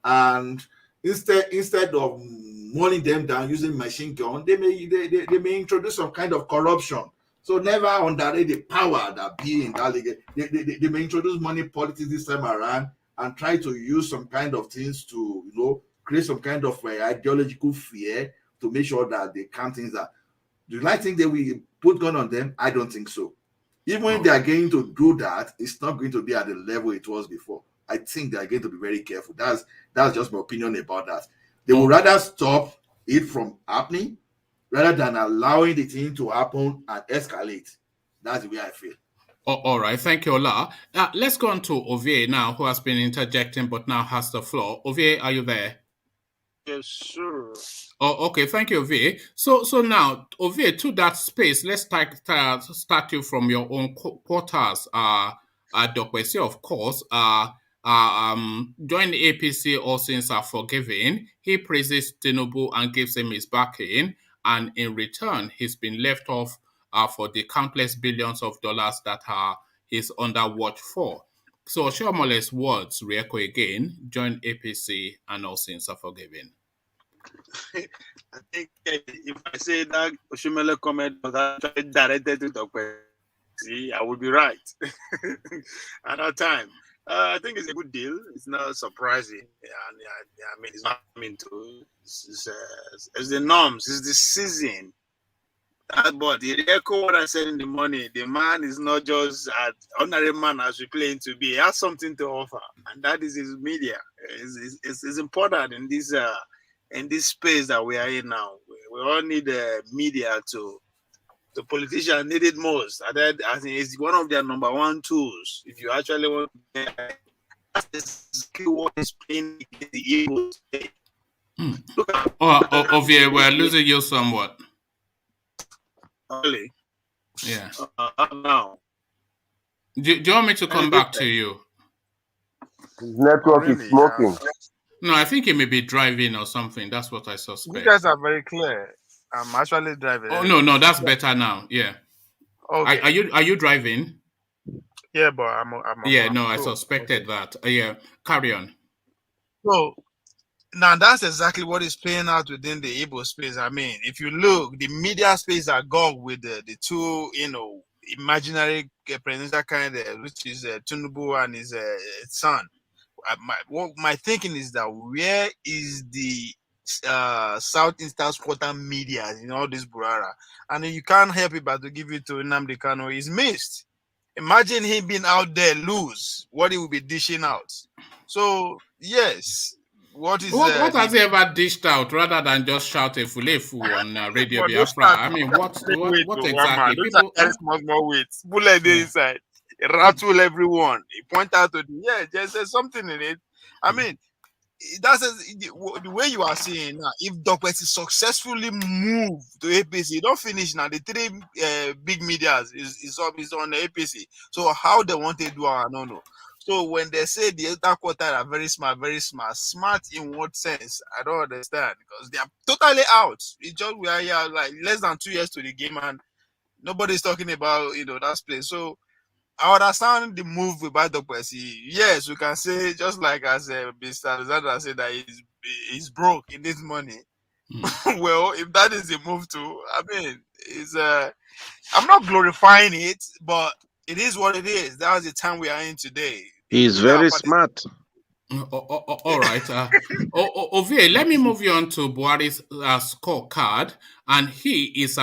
And instead of mowing them down using machine gun, they may introduce some kind of corruption. So never underrate the power that be in that league. They may introduce money politics this time around and try to use some kind of things to, create some kind of ideological fear to make sure that they can't things that. Do I think they will put gun on them? I don't think so. Even if they are going to do that, it's not going to be at the level it was before. I think they are going to be very careful. That's just my opinion about that. They would rather stop it from happening rather than allowing the thing to happen and escalate. That's the way I feel. All right, thank you, Ola. Let's go on to Ovie now, who has been interjecting but now has the floor. Ovie, are you there? Yes, sure. Oh, okay, thank you, Ovie. So now, Ovie, to that space, let's start you from your own quarters. DOKPESI, of course, joined the APC, all sins are forgiven. He praises TINUBU and gives him his backing, and in return, he's been left off for the countless billions of dollars that he's under watch for. So, Oshomole's words re-echo again, join APC and all sins are forgiven. I think if I say that Oshimele comment was actually directed to DOKPESI, I would be right at that time. I think it's a good deal. It's not surprising. And I mean, it's not coming to. It's the norms. It's the season. But the echo what I said in the morning, the man is not just an ordinary man as we claim to be. He has something to offer, and that is his media. It's important in this space that we are in now. We all need media to. The politicians need it most. I think it's one of their number one tools. If you actually want to get what is playing the evil state. Ovie, we're losing you somewhat. Really? Yeah. Now. Do you want me to come back to you? His network is smoking. No, I think he may be driving or something. That's what I suspect. You guys are very clear. I'm actually driving. Oh no, that's better now. Yeah. Okay. Are you driving? Yeah, but I'm yeah, no, I suspected that. Yeah, carry on. So now that's exactly what is playing out within the Igbo space. I mean, if you look, the media space are gone with the two, imaginary presidential candidate, which is TINUBU and his son. My thinking is that where is the Southeastern quarter media in all this Burara? And you can't help it but to give it to Nnamdi Kanu. He's missed. Imagine him being out there lose what he will be dishing out. So yes, what has he ever dished out rather than just shout a fulefu on Radio Biafra? I mean, what exactly? People more weight. Bullet inside. Rattle everyone. He point out to there's something in it. I mean, that's the way you are seeing now. If DOKPESI successfully move to APC, don't finish now. The three big medias is on the APC. So how they want to do, I don't know. So when they say the other quarter are very smart in what sense? I don't understand, because they are totally out. It's just we are here like less than 2 years to the game and nobody's talking about that place. So I understand the move about DOKPESI. Yes, we can say, just like as Mr. Alexander said, that he's broke in this money. Well, if that is the move too, I mean, I'm not glorifying it, but it is what it is. That was the time we are in today. He's very smart. All right. Ovie, let me move you on to Buhari's scorecard. And he is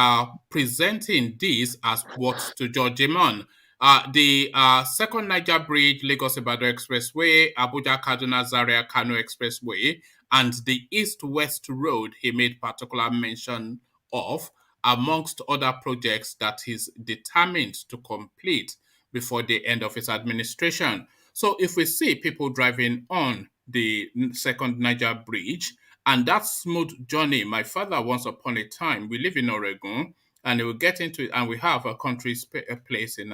presenting this as what to George Imon. The second Niger Bridge, Lagos-Ibadan Expressway, Abuja-Kaduna Zaria Kano Expressway, and the East-West Road he made particular mention of, amongst other projects that he's determined to complete before the end of his administration. So if we see people driving on the second Niger Bridge, and that smooth journey, my father once upon a time, we live in Oregon, and he will get into it, and we have a country place in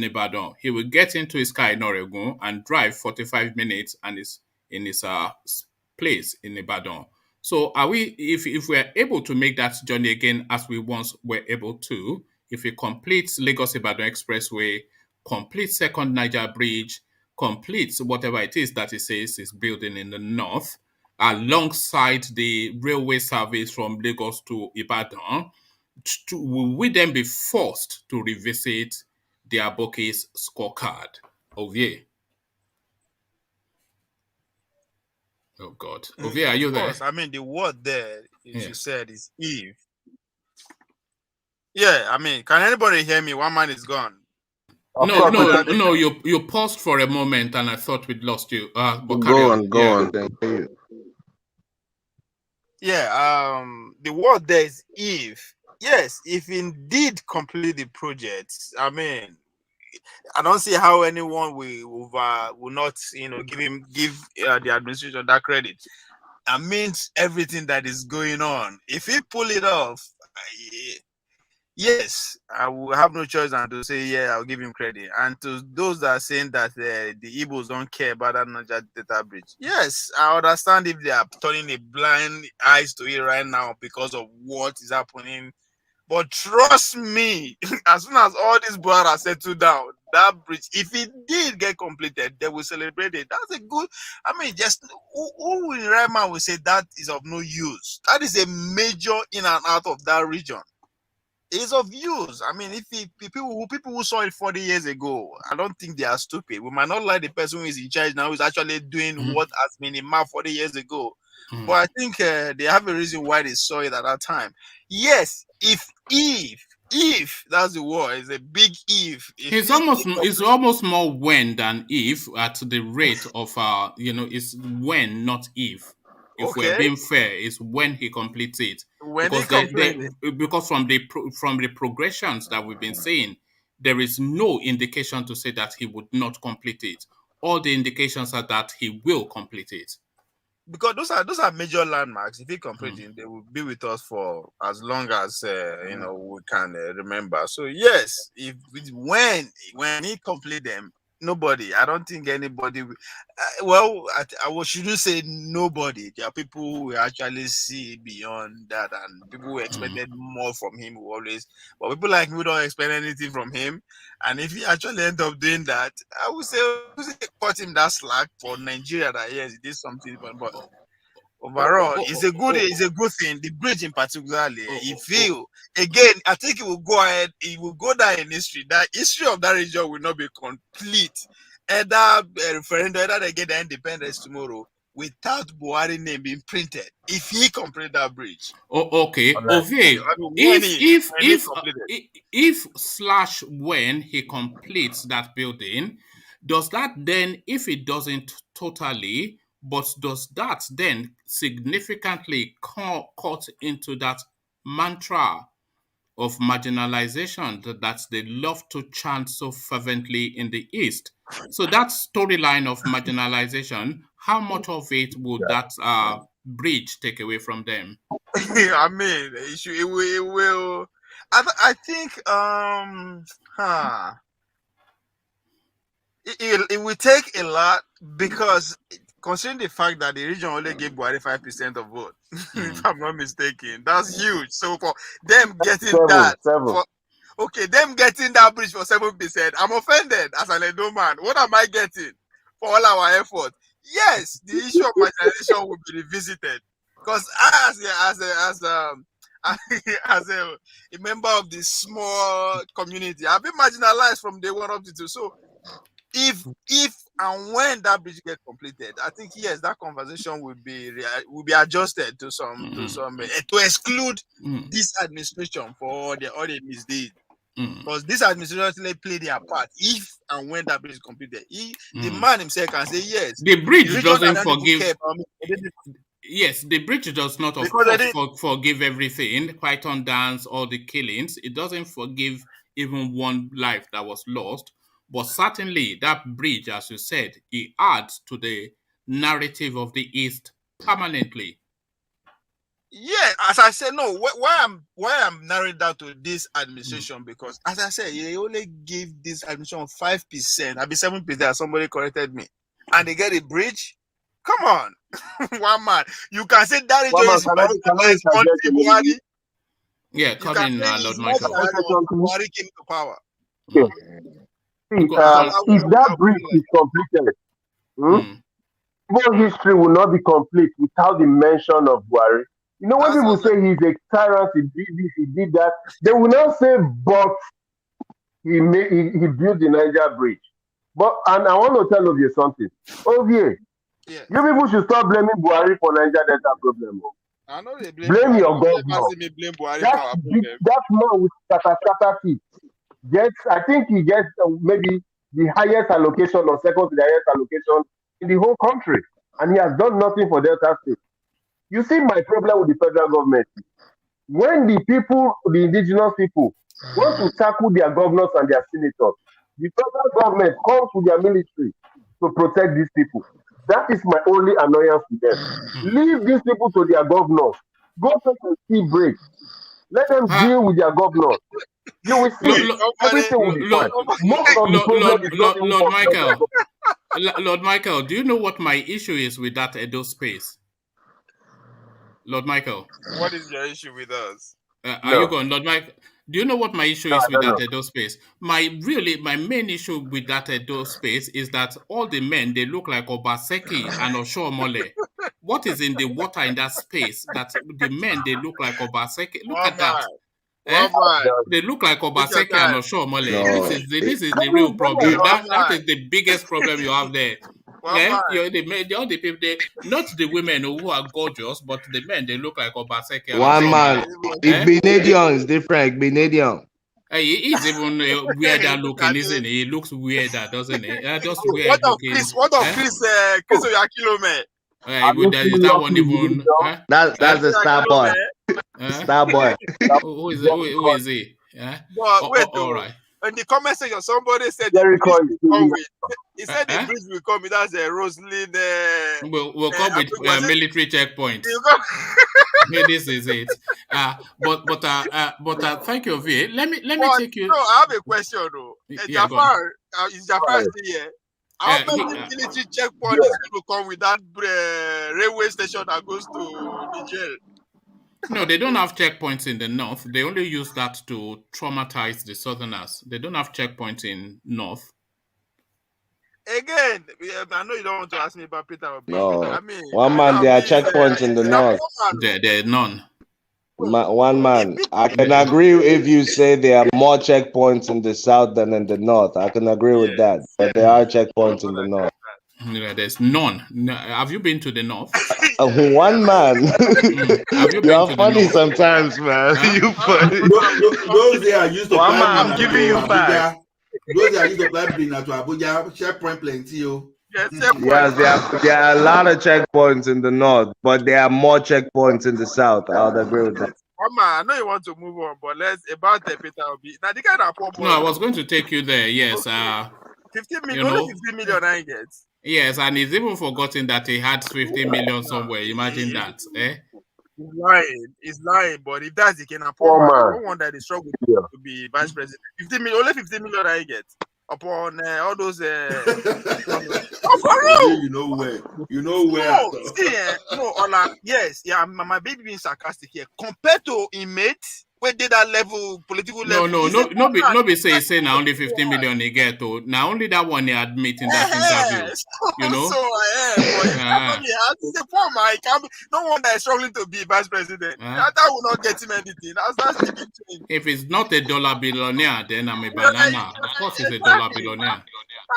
Ibadan. He will get into his car in Oregon and drive 45 minutes and is in his place in Ibadan. So if we are able to make that journey again as we once were able to, if we complete Lagos-Ibadan Expressway, complete second Niger Bridge, complete whatever it is that he says is building in the north, alongside the railway service from Lagos to Ibadan, will we then be forced to revisit the Aboki's scorecard? Ovie. Oh God. Ovie, are you there? I mean, the word there, as you said, is if. Yeah, I mean, can anybody hear me? One man is gone. No. You paused for a moment, and I thought we'd lost you. But carry on. Go on. Thank you. Yeah. The word there is if. Yes, if indeed complete the project. I mean, I don't see how anyone will not, give the administration that credit. That means everything that is going on. If he pull it off, yes, I will have no choice than to say, yeah, I'll give him credit. And to those that are saying that the Igbos don't care about that Niger Delta bridge, yes, I understand if they are turning a blind eyes to it right now because of what is happening. But trust me, as soon as all this bar are settled down, that bridge, if it did get completed, they will celebrate it. That's a good. I mean, just who in right man will say that is of no use? That is a major in and out of that region. It's of use. I mean, if people who saw it 40 years ago, I don't think they are stupid. We might not like the person who is in charge now, who is actually doing what has been in mapped 40 years ago. But I think they have a reason why they saw it at that time. Yes, if that's the word, it's a big if. It's almost more when than if at the rate of it's when, not if. If we're being fair, it's when he completes it. When because from the progressions that we've been seeing, there is no indication to say that he would not complete it. All the indications are that he will complete it. Because those are major landmarks. If he complete it, they will be with us for as long as we can remember. So yes, when he complete them, nobody. I don't think anybody. I shouldn't say nobody. There are people who actually see beyond that, and people who expected more from him who always. But people like me don't expect anything from him. And if he actually end up doing that, I would say cut him that slack for Nigeria. That yes, he did something, but overall, it's a good thing. The bridge in particularly, again, I think it will go ahead. It will go down in history. The history of that region will not be complete. Either referendum, either they get their independence tomorrow without Buhari name being printed. If he complete that bridge. Okay. Okay. When he completes that building, does that then, if it doesn't totally, but does that then significantly cut into that mantra of marginalization that they love to chant so fervently in the East? So that storyline of marginalization, how much of it would that bridge take away from them? I mean, it will. I think it will take a lot, because considering the fact that the region only gave Buhari 5% of vote, if I'm not mistaken, that's huge. So for them getting them getting that bridge for 7%, I'm offended as an Edo man. What am I getting for all our effort? Yes, the issue of marginalization will be revisited, because as a member of this small community, I've been marginalized from day one up to two. So if and when that bridge gets completed, I think yes, that conversation will be adjusted to to exclude this administration for all the misdeeds. Because this administration play their part. If and when that bridge is completed, the man himself can say yes. The bridge doesn't forgive. Yes, the bridge does not, of course, forgive everything. Python dance, all the killings. It doesn't forgive even one life that was lost. But certainly that bridge, as you said, it adds to the narrative of the East permanently. Yeah, as I said, no. Why I'm narrowing down to this administration, because as I said, they only give this administration 5%. I'll be 7%. Somebody corrected me, and they get a bridge. Come on, one man. You can say that region is Buhari. Yeah, come in, Lord Michael. Buhari came to power. If that bridge is completed, world history will not be complete without the mention of Buhari. You know, when people say he's a tyrant, he did this, he did that, they will not say, but he built the Niger bridge. And I want to tell you something. You people should stop blaming Buhari for Niger Delta problem. I know they blame your government. That man with scatter teeth. gets, I think he gets maybe the highest allocation or second to the highest allocation in the whole country. And he has done nothing for Delta State. You see, my problem with the federal government, when the people, the indigenous people, want to tackle their governors and their senators, the federal government comes with their military to protect these people. That is my only annoyance with them. Leave these people to their governors. Go take a tea break. Let them deal with their governors. You will see everything will be fine. Most of the problem is not even Lord Michael. Lord Michael, do you know what my issue is with that Edo space? Lord Michael. What is your issue with us? Are you going, Lord Michael? Do you know what my issue is with that Edo space? My main issue with that Edo space is that all the men, they look like Obaseki and Oshomole. What is in the water in that space that the men, they look like Obaseki? Look at that. They look like Obaseki and Oshomole. No. This is the real problem. That is the biggest problem you have there. Yeah, all the people, not the women who are gorgeous, but the men, they look like Obaseki. One man, Igbinedion is different. Igbinedion. He's even weirder looking, isn't he? He looks weirder, doesn't he? Just weird What of looking. Chris? What of Chris Oyakilo, man? Is that one even? That's the star boy. Star boy. Who is he? Yeah. All right. In the comment section, somebody said he said the bridge will come with us, Roslyn. We'll come with military checkpoints. This is it. But thank you, V. Let me take you. No, I have a question though. Jafar, is Jafar still here? How many military checkpoints is going to come with that railway station that goes to Niger? No, they don't have checkpoints in the north. They only use that to traumatize the southerners. They don't have checkpoints in north. Again, I know you don't want to ask me about Peter Obi. No, I mean, one man, there are checkpoints in the north. There are none. One man, I can agree if you say there are more checkpoints in the south than in the north. I can agree with that, but there are checkpoints in the north. There's none. No, have you been to the north? One man. You are funny sometimes, man. You funny. Those they are used to. I'm giving you back. Those they are used to bring to Abuja. Checkpoint plenty. Yes, there are a lot of checkpoints in the north, but there are more checkpoints in the south. I'll agree with that. I know you want to move on, but let's about the Peter Obi. Now the guy that No, I was going to take you there. Yes. 15 million. Only 15 million I get. Yes, and he's even forgotten that he had 50 million somewhere. Imagine that, eh? He's lying, but if that's the case, I don't want that they struggle to be vice president. 15 million, only 15 million I get upon all those. You know where? My baby being sarcastic here. Compared to inmates, where did that level, political level? No, be say now only 15 million he get. Now only that one he admit in that interview. You know. The poor man, no one that is struggling to be vice president. That will not get him anything. That's the big thing. If it's not a dollar billionaire, then I'm a banana. Of course, it's a dollar billionaire.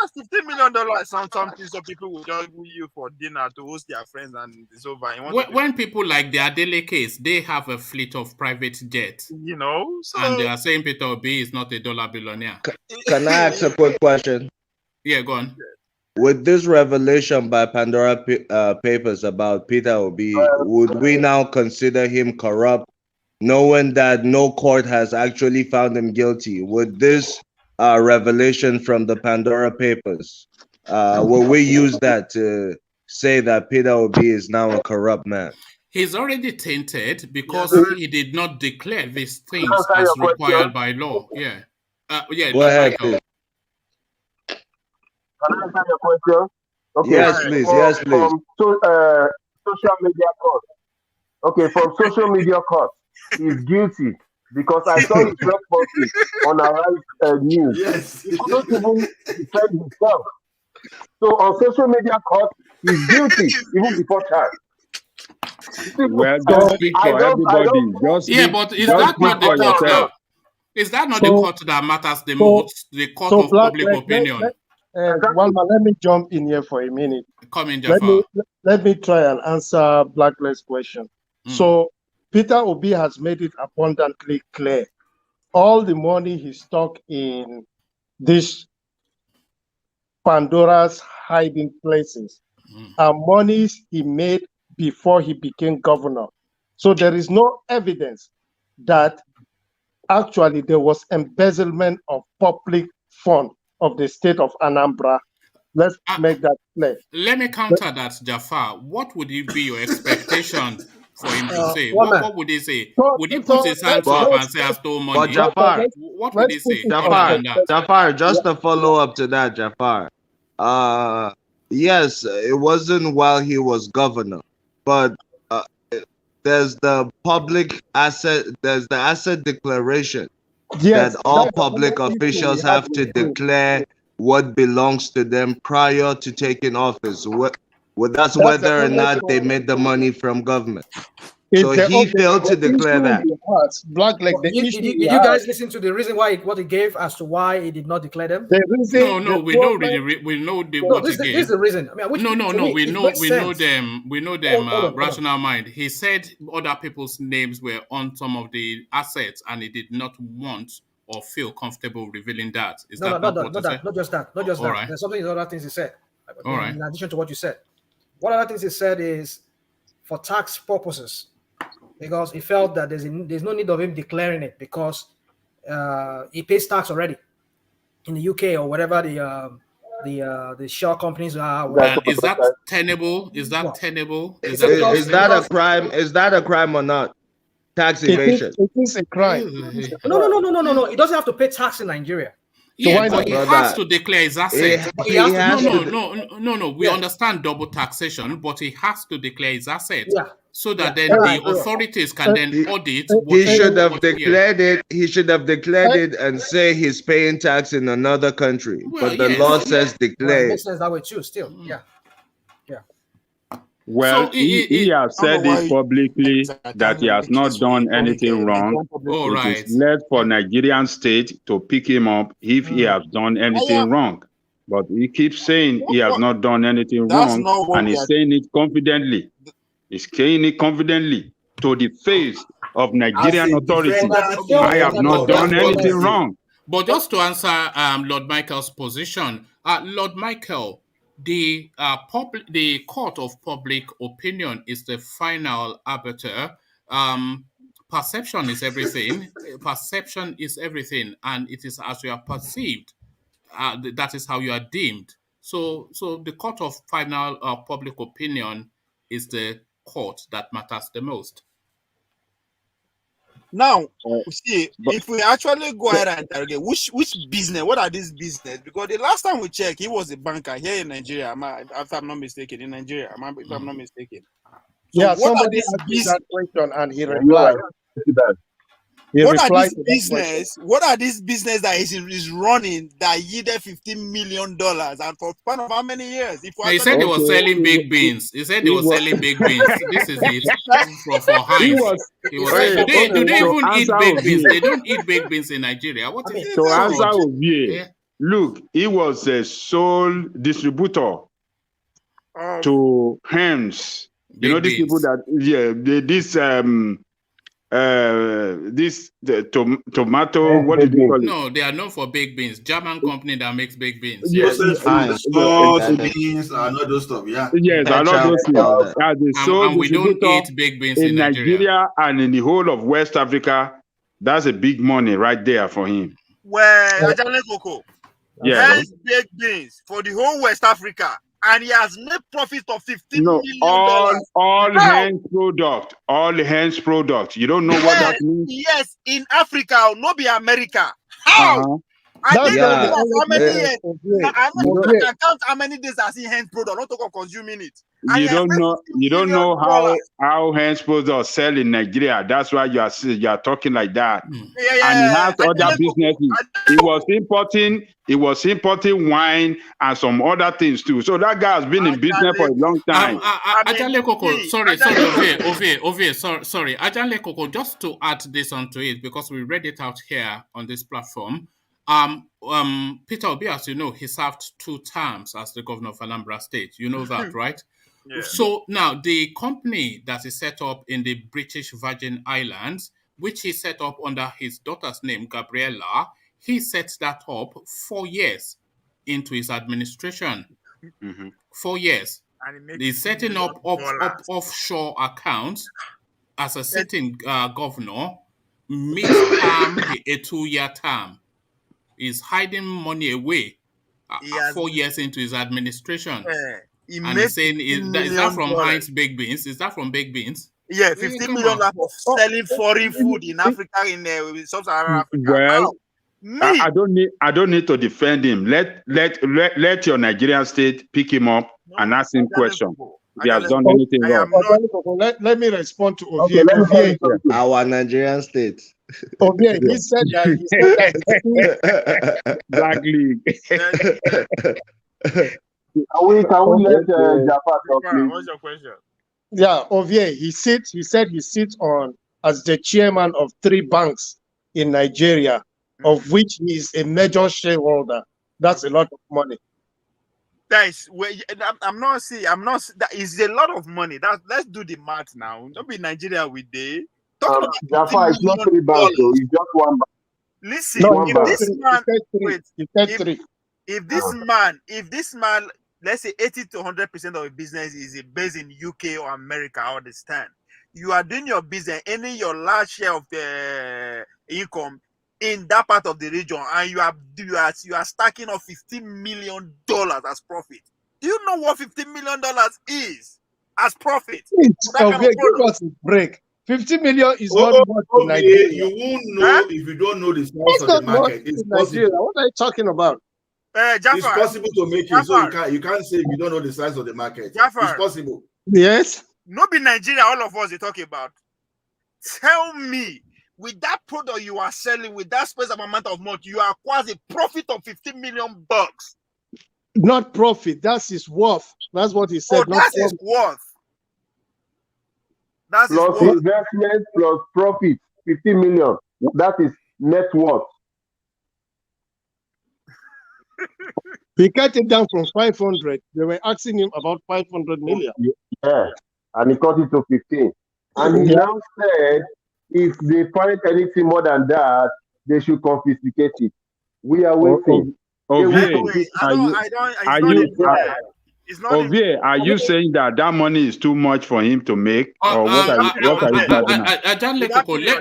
That's $15 million. Something so people will just go you for dinner to host their friends and it's over. When people like the Adele case, they have a fleet of private jets. You know, and they are saying Peter Obi is not a dollar billionaire. Can I ask a quick question? Yeah, go on. With this revelation by Pandora Papers about Peter Obi, would we now consider him corrupt, knowing that no court has actually found him guilty? Would this revelation from the Pandora Papers, will we use that to say that Peter Obi is now a corrupt man? He's already tainted because he did not declare these things as required by law. Yeah. Go ahead, please. Can I answer your question? Okay. Yes, please. Yes, please. Social media court. Okay, from social media court, he's guilty because I saw his responses on Arise News. Yes. He couldn't even defend himself. So on social media court, he's guilty even before trial. Well, just speak for everybody. But is that not the court now? Is that not the court that matters the most? The court of public opinion. One man, let me jump in here for a minute. Come in, Jafar. Let me try and answer Blacklett's question. So Peter Obi has made it abundantly clear all the money he stuck in this Pandora's hiding places are monies he made before he became governor. So there is no evidence that actually there was embezzlement of public fund of the state of Anambra. Let's make that clear. Let me counter that, Jafar. What would it be your expectation for him to say? What would he say? Would he put his hands up and say, I stole money? But Jafar, what would he say? Jafar, just to follow up to that, Jafar. Yes, it wasn't while he was governor, but there's the public asset, there's the asset declaration that all public officials have to declare what belongs to them prior to taking office. That's whether or not they made the money from government. So he failed to declare that. Did you guys listen to the reason why what he gave as to why he did not declare them? No, we know what he gave. This is the reason. I mean, we know them. We know them. Rational mind. He said other people's names were on some of the assets, and he did not want or feel comfortable revealing that. Not just that. Right. There's something other things he said. All right. In addition to what you said, one other things he said is for tax purposes, because he felt that there's no need of him declaring it because he pays tax already in the UK or whatever the shell companies are. Is that tenable? Is that tenable? Is that a crime? Is that a crime or not? Tax evasion. It is a crime. No. He doesn't have to pay tax in Nigeria. Yeah, but he has to declare his assets. No. We understand double taxation, but he has to declare his assets so that then the authorities can then audit. He should have declared it. He should have declared it and say he's paying tax in another country. But the law says declare. It makes sense that way too. Still, yeah. Well, So he has said it publicly that he has not done anything wrong. It is left for Nigerian state to pick him up if he has done anything wrong. But he keeps saying he has not done anything wrong, and he's saying it confidently. He's saying it confidently to the face of Nigerian authorities. I have not done anything wrong. But just to answer Lord Michael's position, Lord Michael, the court of public opinion is the final arbiter. Perception is everything. Perception is everything, and it is as you are perceived. That is how you are deemed. So the court of final public opinion is the court that matters the most. Now, see, if we actually go ahead and interrogate which business, what are these business? Because the last time we checked, he was a banker here in Nigeria. If I'm not mistaken, in Nigeria. If I'm not mistaken. So somebody asked me that question and he replied. What are these business that is running that yielded $15 million and for span of how many years? He said he was selling big beans. He said he was selling big beans. This is it for Heinz. Do they even eat baked beans? They don't eat baked beans in Nigeria. What is it? To answer Ovie, look, he was a sole distributor to hams. You know, these people that tomato, what did you call it? No, they are known for baked beans. German company that makes baked beans. Yes, beans and all those stuff. Yeah. Yes, I know those things. And we don't eat baked beans in Nigeria and in the whole of West Africa. That's a big money right there for him. Well, Coco. Yes. Baked beans for the whole West Africa. And he has made profit of $15 million. All hands product. You don't know what that means? Yes, in Africa, not be America. How? I think how many years? I can count how many days I see hand product, not talk of consuming it. You don't know how hands products sell in Nigeria. That's why you are talking like that. And he has other businesses. He was importing wine and some other things too. So that guy has been in business for a long time. Ajale Coco, sorry. Ajale Coco, just to add this onto it, because we read it out here on this platform. Peter Obi, as you know, he served 2 terms as the governor of Anambra State. You know that, right? Yeah. So now the company that is set up in the British Virgin Islands which he set up under his daughter's name, Gabriela. He set that up 4 years into his administration. 4 years. He's setting up offshore accounts as a sitting governor, mid-term, a 2-year term. He's hiding money away 4 years into his administration. And he's saying, is that from Heinz Baked Beans? Is that from Baked Beans? Yeah, $15 million of selling foreign food in Africa, in sub-Saharan Africa. Well, I don't need to defend him. Let your Nigerian state pick him up and ask him questions. If he has done anything wrong. Let me respond to Ovie. Our Nigerian state. Ovie, he said that. Black League. Can we let Jafar talk, please? What's your question? Yeah, Ovie, he said he sits on as the chairman of 3 banks in Nigeria, of which he is a major shareholder. That's a lot of money. Guys, that is a lot of money. Let's do the math now. Don't be Nigeria with day. Jafar, it's not 3 banks, though. It's just 1 bank. Listen, if this man, let's say 80 to 100% of the business is based in UK or America, I understand. You are doing your business, earning your large share of the income in that part of the region, and you are stacking up $15 million as profit. Do you know what $15 million is as profit? Give us a break. 50 million is not much in Nigeria. You won't know if you don't know the size of the market. It's possible. What are you talking about? It's possible to make it, so you can't say you don't know the size of the market. It's possible. Yes. Not be Nigeria, all of us are talking about. Tell me, with that product you are selling, with that specific amount of money, you are acquiring a profit of $15 million. Not profit, that's his worth. That's what he said. Oh, that's his worth. That's plus investment plus profit, 50 million. That is net worth. He cut it down from 500. They were asking him about 500 million. Yeah, and he cut it to 15. And he now said, if they find anything more than that, they should confiscate it. We are waiting. Ovie, are you saying that money is too much for him to make? Or what are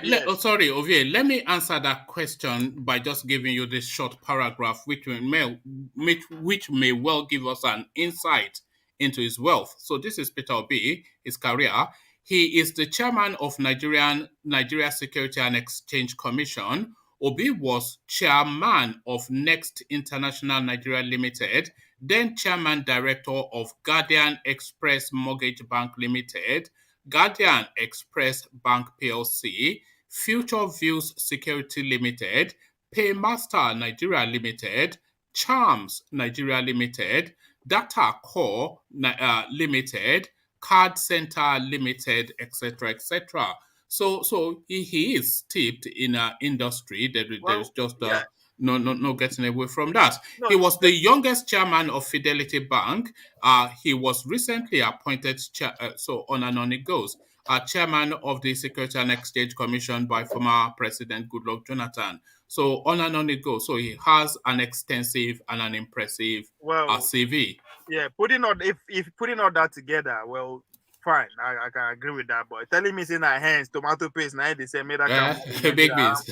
you sorry, Ovie, let me answer that question by just giving you this short paragraph, which may well give us an insight into his wealth. So this is Peter Obi, his career. He is the chairman of Nigeria Security and Exchange Commission. Obi was chairman of Next International Nigeria Limited, then chairman director of Guardian Express Mortgage Bank Limited, Guardian Express Bank PLC, Future Views Security Limited, Paymaster Nigeria Limited, Charms Nigeria Limited, Data Core Limited, Card Center Limited, etc., etc. So he is steeped in an industry. There's just no getting away from that. He was the youngest chairman of Fidelity Bank. He was recently appointed, so on and on it goes, chairman of the Security and Exchange Commission by former President Goodluck Jonathan. So on and on it goes. So he has an extensive and an impressive CV. Yeah, if putting all that together, well, fine, I can agree with that. But telling me in our hands, tomato paste, now they say made big beans.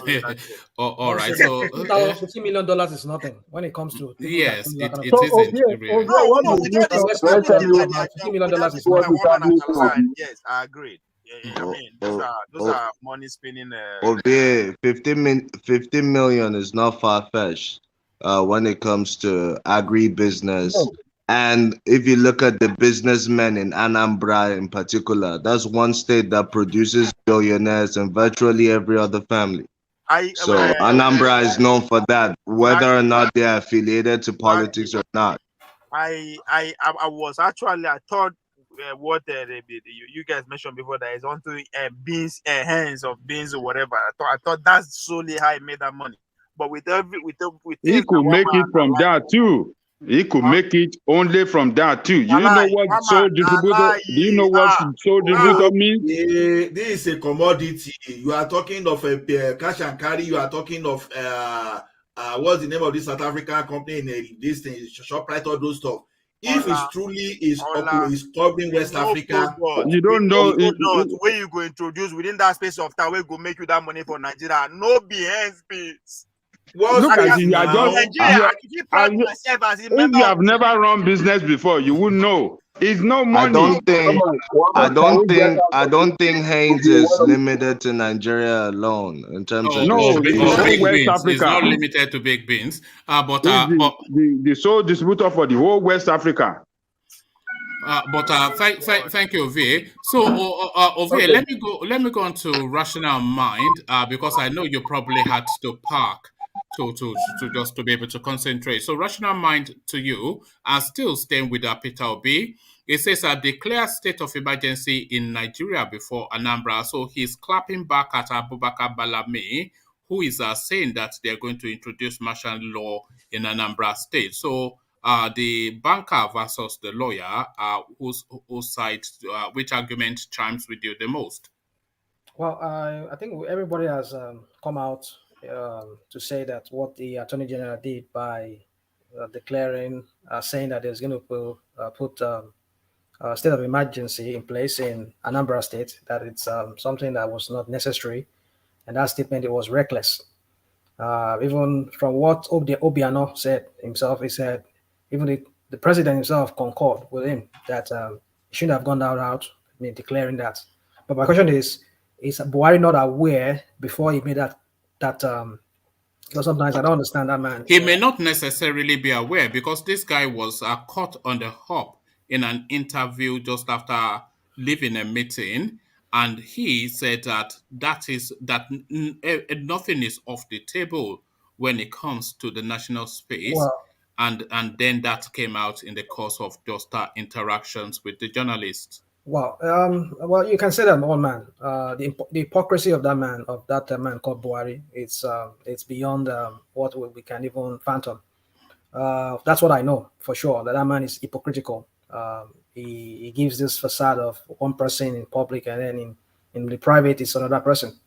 All right, so $50 million is nothing when it comes to yes, it isn't. $50 million is nothing. Yes, I agree. Yeah, I mean, those are money spinning. 15 million is not far-fetched when it comes to agribusiness. And if you look at the businessmen in Anambra in particular, that's one state that produces billionaires in virtually every other family. Anambra is known for that, whether or not they are affiliated to politics or not. I thought what you guys mentioned before, that is onto beans, hands of beans or whatever. I thought that's solely how he made that money. But with he could make it from that too. He could make it only from that too. You know what sole distributor? Do you know what sole distributor means? This is a commodity. You are talking of a cash and carry. You are talking of what's the name of this South African company in this thing? ShopRite, all those stuff. If it's truly is covering West Africa, you don't know where you go introduce within that space of time, where go make you that money for Nigeria. No BN space. Look at you, are just if you have never run business before, you wouldn't know. It's no money. I don't think Haynes is limited to Nigeria alone in terms of big beans. It's not limited to big beans. But the sole distributor for the whole West Africa. Thank you, Ove. So, Ove, okay. let me go on to rational mind because I know you probably had to park to just to be able to concentrate. So, rational mind to you, still staying with Peter Obi. It says declare state of emergency in Nigeria before Anambra. So he's clapping back at Abubakar Balami, who is saying that they're going to introduce martial law in Anambra State. So the banker versus the lawyer, whose side, which argument chimes with you the most? Well, I think everybody has come out to say that what the Attorney General did by declaring, saying that there's going to put state of emergency in place in Anambra State, that it's something that was not necessary, and that statement, it was reckless. Even from what Obiano said himself, he said even the president himself concurred with him that he shouldn't have gone that route, declaring that. But my question is Buhari not aware before he made that because sometimes I don't understand that man. He may not necessarily be aware because this guy was caught on the hop in an interview just after leaving a meeting, and he said that nothing is off the table when it comes to the national space. Well, and then that came out in the course of just interactions with the journalists. Well, you can say that one man. The hypocrisy of that man called Buhari, it's beyond what we can even fathom. That's what I know for sure, that man is hypocritical. He gives this facade of one person in public, and then in the private it's another person.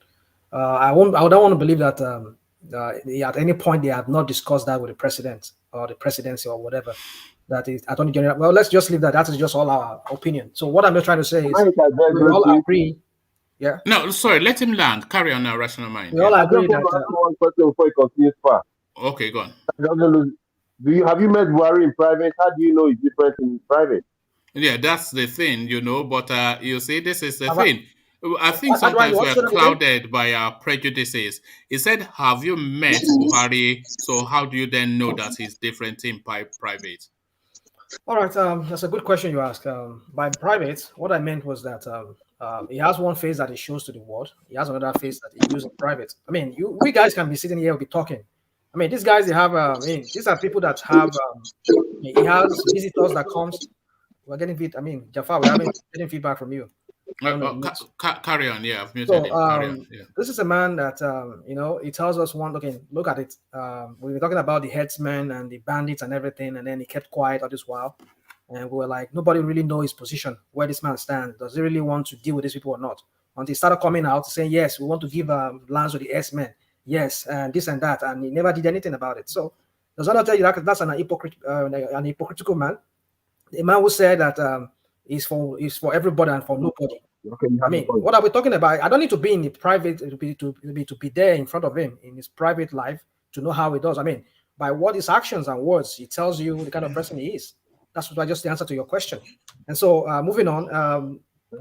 I don't want to believe that at any point they have not discussed that with the president or the presidency or whatever. That is Attorney General. Well, let's just leave that. That is just all our opinion. So what I'm just trying to say is we all agree. Yeah. No, sorry. Let him land. Carry on our rational mind. We all agree that. One question before he continues far. Okay, go on. Have you met Buhari in private? How do you know he's different in private? Yeah, that's the thing, But you see, this is the thing. I think sometimes we're clouded by our prejudices. He said, "Have you met Buhari? So how do you then know that he's different in private?" All right, that's a good question you ask. By private, what I meant was that he has one face that he shows to the world. He has another face that he uses in private. I mean, we guys can be sitting here, we'll be talking. I mean, these guys, they have, these are people that have, he has visitors that comes. We're getting feedback. I mean, Jafar, we're getting feedback from you. Carry on, yeah. I've muted him. Carry on. Yeah. This is a man that, he tells us look at it. We were talking about the headsmen and the bandits and everything, and then he kept quiet all this while. And we were like, nobody really knows his position, where this man stands. Does he really want to deal with these people or not? Until he started coming out saying, yes, we want to give lands to the S-men. Yes, and this and that. And he never did anything about it. So does that tell you that that's an hypocritical man? A man who said that is for everybody and for nobody. Okay, I mean, what are we talking about? I don't need to be in the private to be there in front of him in his private life to know how he does. I mean, by what his actions and words, he tells you the kind of person he is. That's what just the answer to your question. And so, moving on,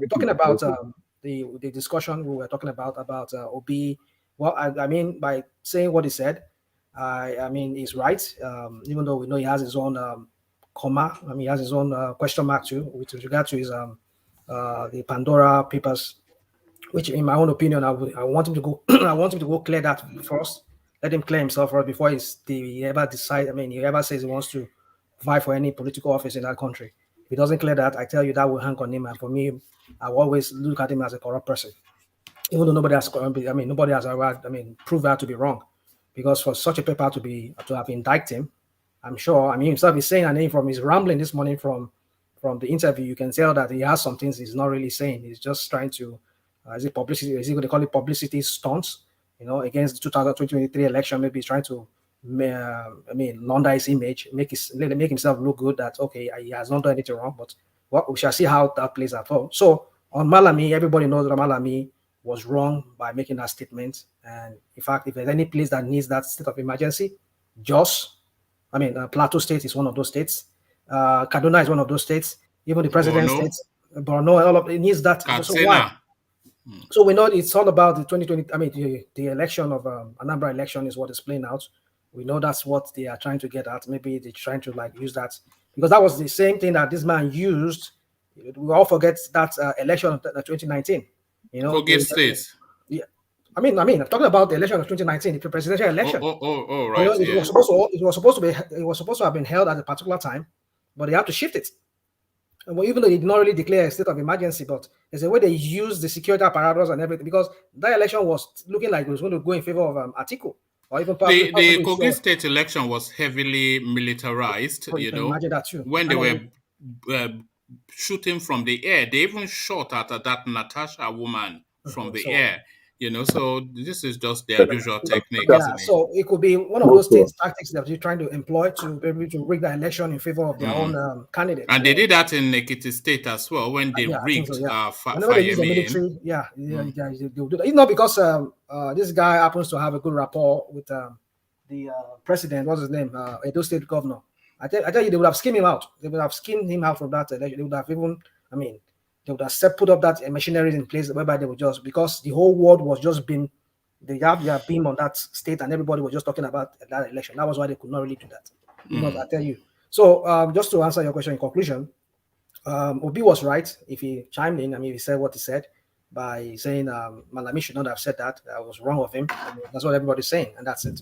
talking about the discussion we were talking about Obi. Well, I mean, by saying what he said, I mean he's right. Even though we know he has his own comma. I mean, he has his own question mark too, with regard to his the Pandora Papers, which, in my own opinion, I want him to go. I want him to go clear that first. Let him clear himself first before he ever decide. I mean, he ever says he wants to vie for any political office in that country. If he doesn't clear that, I tell you that will hang on him. And for me, I will always look at him as a corrupt person, even though nobody has ever, proved that to be wrong. Because for such a paper to have indicted him, I'm sure. I mean, himself is saying, and then from his rambling this morning from the interview, you can tell that he has some things he's not really saying. He's just trying to, is it publicity? Is he going to call it publicity stunts? Against the 2023 election, maybe he's trying to, launder his image, make himself look good. That okay, he has not done anything wrong. But we shall see how that plays out. So on Malami, everybody knows that Malami was wrong by making that statement. And in fact, if there's any place that needs that state of emergency, Plateau State is one of those states. Kaduna is one of those states. Even the president states, Borno, all of it needs that. So why? So we know it's all about the 2020. The election of Anambra election is what is playing out. We know that's what they are trying to get at. Maybe they're trying to use that because that was the same thing that this man used. We all forget that election of 2019. Forget states. Yeah, I'm talking about the election of 2019, the presidential election. Right. It was supposed to have been held at a particular time, but they have to shift it. And even though they did not really declare a state of emergency, but there's a way they used the security apparatus and everything because that election was looking like it was going to go in favor of Atiku. Or even the Kogi State election was heavily militarized. So you can imagine that too. When they were shooting from the air, they even shot at that Natasha woman from the air. So this is just their usual technique. Yeah, so it could be one of those state tactics that you're trying to employ to be able to rig the election in favor of their own candidate. And they did that in Ekiti State as well when they rigged whenever they use the military. They will do that. It's not because this guy happens to have a good rapport with the president. What's his name? Edo State governor. I tell you, they would have skimmed him out. They would have skimmed him out from that election. They would have even, they would have put up that machinery in place whereby they would just, because the whole world was just being, they have their beam on that state and everybody was just talking about that election. That was why they could not really do that. Because I tell you. So just to answer your question in conclusion, Obi was right if he chimed in. He said what he said by saying Malami should not have said that. That was wrong of him. That's what everybody's saying, and that's it.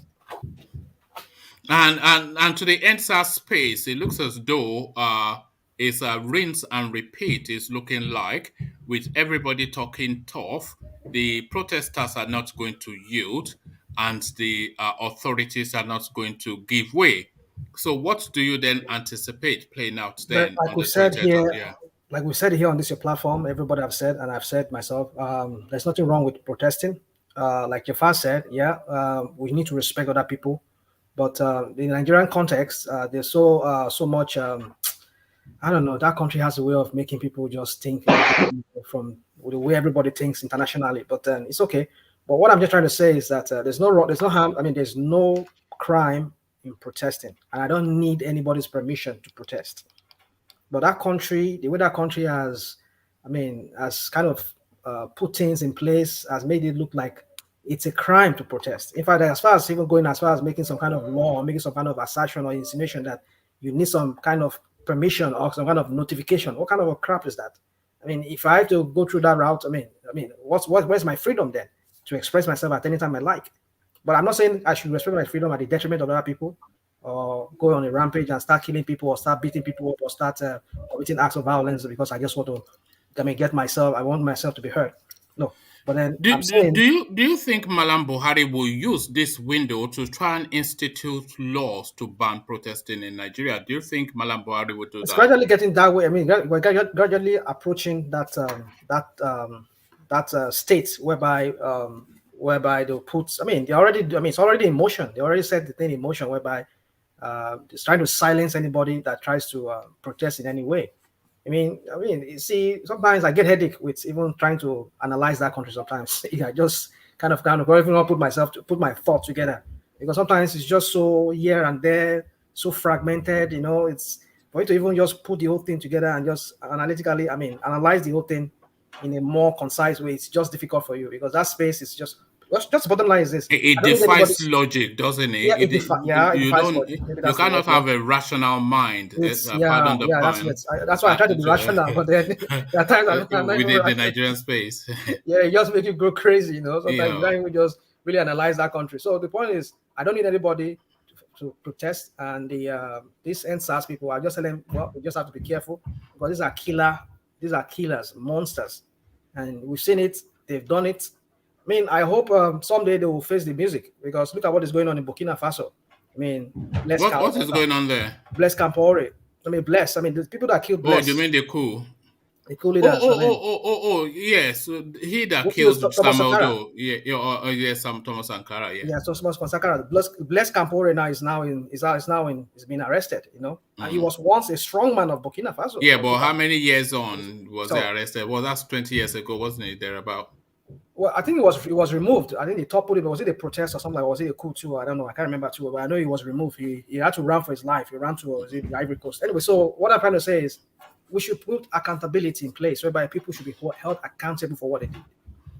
And to the NSAS space, it looks as though it's a rinse and repeat is looking like, with everybody talking tough. The protesters are not going to yield, and the authorities are not going to give way. So what do you then anticipate playing out then? Like we said here on this platform, everybody have said, and I've said myself, there's nothing wrong with protesting. Like Jafar said, we need to respect other people. But in the Nigerian context, there's so much, I don't know, that country has a way of making people just think from the way everybody thinks internationally. But it's okay. But what I'm just trying to say is that there's no harm. There's no crime in protesting. And I don't need anybody's permission to protest. But that country, the way that country has kind of put things in place, has made it look like it's a crime to protest. In fact, as far as making some kind of law or making some kind of assertion or insinuation that you need some kind of permission or some kind of notification, what kind of a crap is that? If I have to go through that route, where's my freedom then to express myself at any time I like? But I'm not saying I should respect my freedom at the detriment of other people, or go on a rampage and start killing people or start beating people up or start committing acts of violence because I just want to get myself. I want myself to be heard. No. But then do you think Malam Buhari will use this window to try and institute laws to ban protesting in Nigeria? Do you think Malam Buhari will do that? It's gradually getting that way. We're gradually approaching that state whereby they'll put. They already. It's already in motion. They already set the thing in motion whereby it's trying to silence anybody that tries to protest in any way. You see, sometimes I get headache with even trying to analyze that country. Sometimes I just kind of even not put my thoughts together, because sometimes it's just so here and there, so fragmented. It's for you to even just put the whole thing together and just analytically, analyze the whole thing in a more concise way. It's just difficult for you because that space is just the bottom line is this. It defies logic, doesn't it? Yeah, it defies logic. You cannot have a rational mind. That's why I try to be rational, but then there are times within the Nigerian space. It just makes you go crazy, Sometimes you don't even just really analyze that country. So the point is, I don't need anybody to protest, and these NSAS people, I just tell them, well, we just have to be careful because these are killers, monsters, and we've seen it. They've done it. I hope someday they will face the music, because look at what is going on in Burkina Faso. I mean, what is going on there? Bless Campore. I mean, Bless. I mean, the people that killed Bless. Oh, you mean the coup? The coup leaders. Yes. He that What killed Thomas Samuel Sankara. Doe. Yes, Thomas Sankara. Yeah. Yeah, so Thomas Sankara. Bless Campore now is being arrested. You know, and he was once a strong man of Burkina Faso. Yeah, but how many years on was he arrested? Well, that's 20 years ago, wasn't it? Thereabout. Well, I think it was removed. I think they toppled him. Was it a protest or something? Like, was it a coup too? I don't know. I can't remember too. But I know he was removed. He had to run for his life. He ran to the Ivory Coast. Anyway, so what I'm trying to say is we should put accountability in place whereby people should be held accountable for what they did.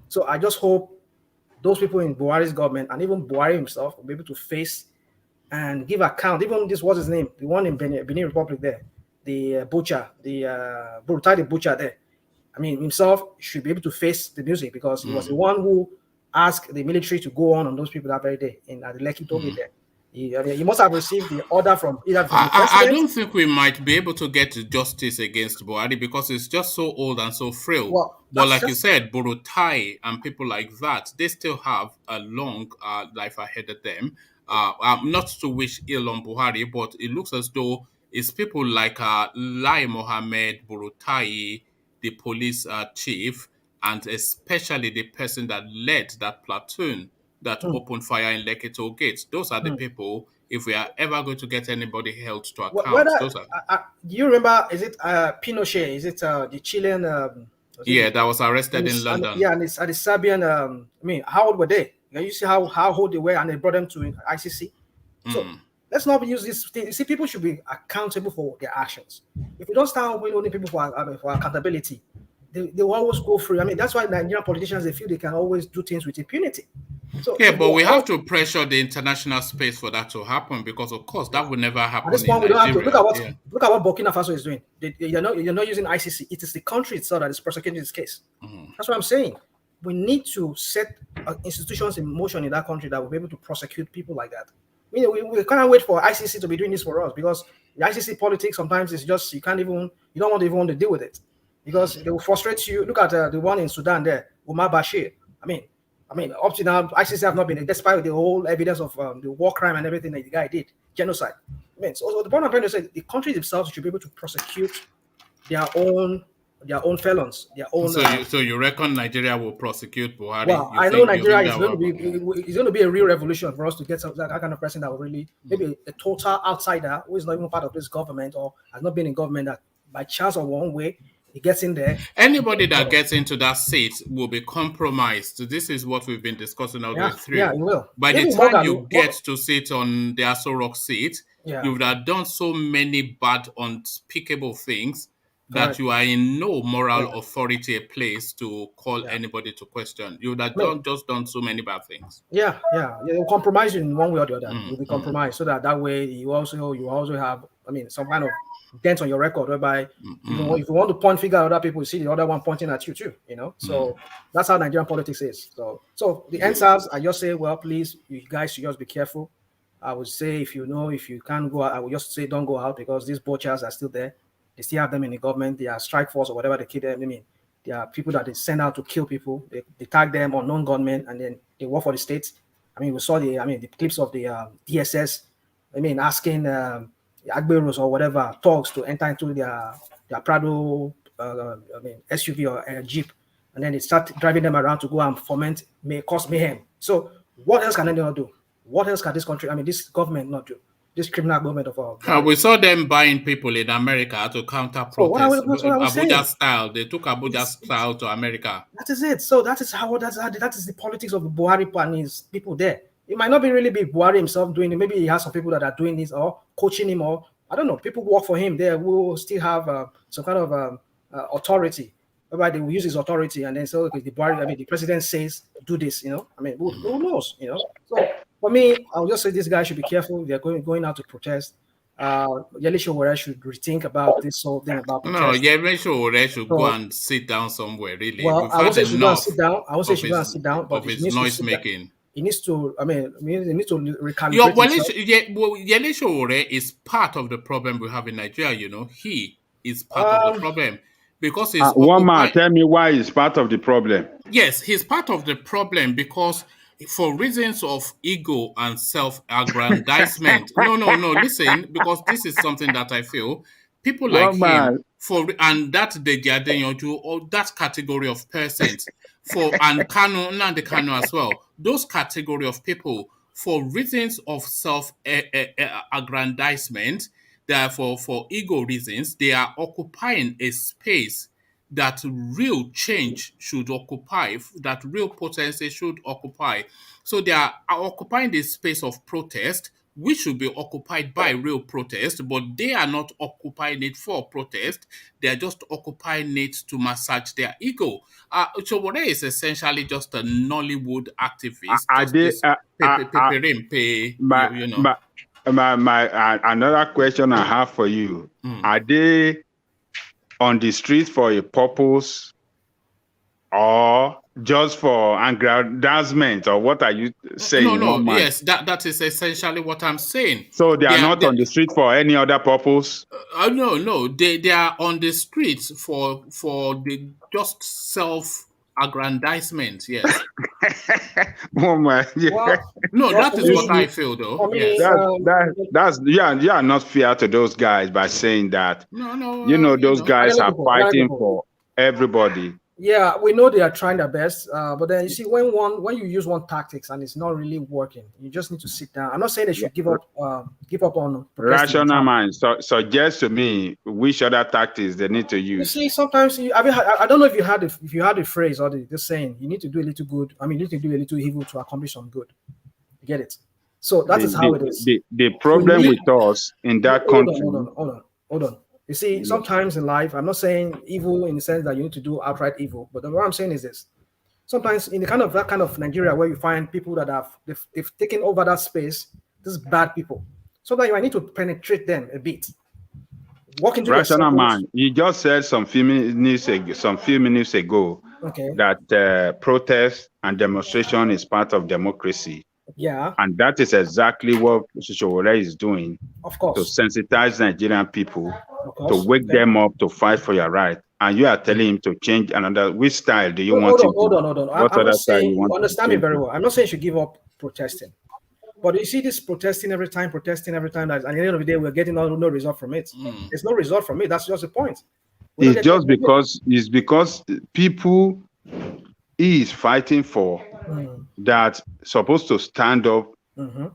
So I just hope those people in Buhari's government and even Buhari himself will be able to face and give account. Even this, what's his name? The one in Benin Republic there, the butcher, the Burutai butcher there. I mean, himself should be able to face the music because he was the one who asked the military to go on those people that very day in the Lekki Toge there. He must have received the order from either from the president. I don't think we might be able to get justice against Buhari because it's just so old and so frail. Well, but like you said, Burutai and people like that, they still have a long life ahead of them. Not to wish ill on Buhari, but it looks as though it's people like Lai Mohammed, Burutai, the police chief, and especially the person that led that platoon that opened fire in Lekki Toll Gate. Those are the people, if we are ever going to get anybody held to account. Do you remember, is it Pinochet? Is it the Chilean? That was arrested in London. And it's the Serbian. I mean, how old were they? You see how old they were, and they brought them to ICC. So let's not use this thing. You see, people should be accountable for their actions. If we don't start holding people for accountability, they will always go free. I mean, that's why Nigerian politicians, they feel they can always do things with impunity. So, but we have to pressure the international space for that to happen because, of course, that would never happen. At this point, we don't have to look at what Burkina Faso is doing. You're not using ICC. It is the country itself that is prosecuting this case. That's what I'm saying. We need to set institutions in motion in that country that will be able to prosecute people like that. I mean, we can't wait for ICC to be doing this for us because the ICC politics sometimes is just you don't want to deal with it because they will frustrate you. Look at the one in Sudan there, Omar Bashir. I mean, up to now, ICC have not been, despite the whole evidence of the war crime and everything that the guy did, genocide. I mean, so the point I'm trying to say, the countries themselves should be able to prosecute their own felons, their own. So you reckon Nigeria will prosecute Buhari? Well, I know Nigeria is going to be a real revolution for us to get that kind of person that will really maybe a total outsider who is not even part of this government or has not been in government that by chance or one way he gets in there. Anybody that gets into that seat will be compromised. This is what we've been discussing all the way through. Yeah, it will. By the time you get to sit on the Aso Rock seat, you would have done so many bad, unspeakable things that you are in no moral authority place to call anybody to question. You would have just done so many bad things. Yeah. You'll compromise in one way or the other. You'll be compromised so that way you also have, some kind of dent on your record whereby if you want to point finger at other people, you see the other one pointing at you too, So that's how Nigerian politics is. So the answers, I just say, well, please, you guys should just be careful. I would say if you can't go out, I would just say don't go out because these butchers are still there. They still have them in the government. They are strike force or whatever they kill them. They are people that they send out to kill people. They tag them on non-gunmen and then they work for the states. We saw the clips of the DSS. Asking Agberos or whatever thugs to enter into their Prado SUV or Jeep, and then they start driving them around to go and cause mayhem. So what else can anyone do? What else can this country, this government not do? This criminal government of our we saw them buying people in America to counter protests. Abuja style. They took Abuja style to America. That is it. So that is the politics of the Buhari and his people there. It might not really be Buhari himself doing it. Maybe he has some people that are doing this or coaching him, or I don't know. People who work for him there will still have some kind of authority, whereby they will use his authority and then say, okay, the president says do this. Who knows? So for me, I'll just say this guy should be careful. They're going out to protest. Yele Sowore should rethink about this whole thing about protest. No, Yele Sowore should go and sit down somewhere. Really, well, I won't say she should go and sit down. I won't say she should go and sit down, but his noise making. He needs to. He needs to recalibrate. Yele Sowore is part of the problem we have in Nigeria. He is part of the problem because he's one man. Tell me why he's part of the problem. Yes, he's part of the problem because for reasons of ego and self-aggrandizement. No, listen, because this is something that I feel people like One man. him and that the Jadenyoju or that category of persons and Nande Kanu as well, those category of people for reasons of self-aggrandizement, therefore for ego reasons, they are occupying a space that real change should occupy, that real potency should occupy. So they are occupying the space of protest, which should be occupied by real protest, but they are not occupying it for protest. They are just occupying it to massage their ego. Showore is essentially just a Nollywood activist. Another question I have for you. Are they on the street for a purpose or just for aggrandizement, or what are you saying? No, yes, that is essentially what I'm saying. So they are not on the street for any other purpose? No, they are on the streets for the just self-aggrandizement, yes. Oh my, yeah. Well, no, that is what I feel, though. Yes. That's you are not fair to those guys by saying that. No, those guys are fighting for everybody. Yeah, we know they are trying their best, but then you see, when you use one tactics and it's not really working, you just need to sit down. I'm not saying they should give up on rational mind. Suggest to me which other tactics they need to use. You see, sometimes I don't know if you had the phrase or the saying, you need to do a little good. I mean, you need to do a little evil to accomplish some good. You get it? So that is how it is. The problem with us in that country. Hold on. You see, sometimes in life, I'm not saying evil in the sense that you need to do outright evil, but what I'm saying is this: sometimes in that kind of Nigeria where you find people that they've taken over that space, these bad people. Sometimes I need to penetrate them a bit. Walk into rational man. You just said some few minutes ago that protest and demonstration is part of democracy. Yeah. And that is exactly what Showore is doing. Of course. To sensitize Nigerian people, to wake them up to fight for your right. And you are telling him to change another. Which style do you want him to? Hold on. I'm not saying, you understand me very well. I'm not saying you should give up protesting. But you see this protesting every time, and at the end of the day, we're getting no result from it. There's no result from it. That's just the point. It's just because people he is fighting for that supposed to stand up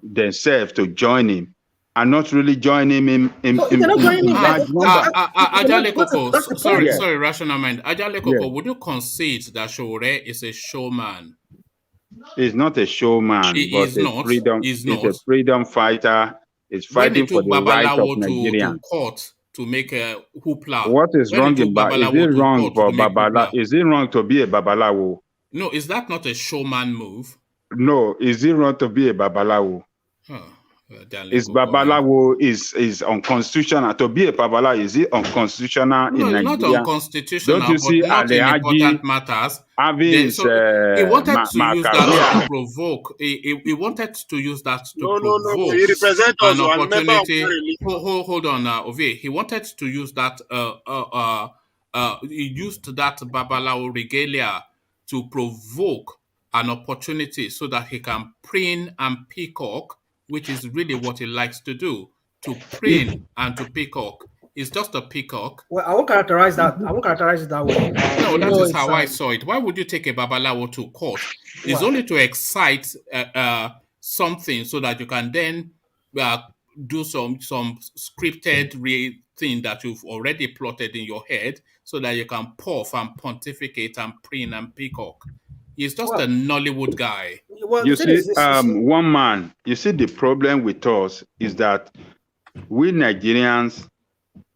themselves to join him and not really joining him Ajale Koko, sorry, rational mind. Ajale Koko, would you concede that Showore is a showman? He's not a showman, he's a freedom fighter. He's fighting for the right of Nigerians. To court to make a hoopla. What is wrong about? Is it wrong for Babala? Is it wrong to be a Babalawo? No, is that not a showman move? No, is it wrong to be a Babalawo? Is Babalawo is unconstitutional? To be a Babalawo, is it unconstitutional in Nigeria? No, not unconstitutional. Don't you see important matters? He wanted to use that to provoke. He wanted to use that to provoke. He represents us an opportunity. Hold on now, Ove. He wanted to use that. He used that Babalawo regalia to provoke an opportunity so that he can preen and peacock, which is really what he likes to do, to preen and to peacock. It's just a peacock. Well, I won't characterize that. I won't characterize it that way. No, that is how I saw it. Why would you take a Babalawo to court? It's only to excite something so that you can then do some scripted thing that you've already plotted in your head so that you can puff and pontificate and preen and peacock. He's just a Nollywood guy. You see, one man, you see, the problem with us is that we Nigerians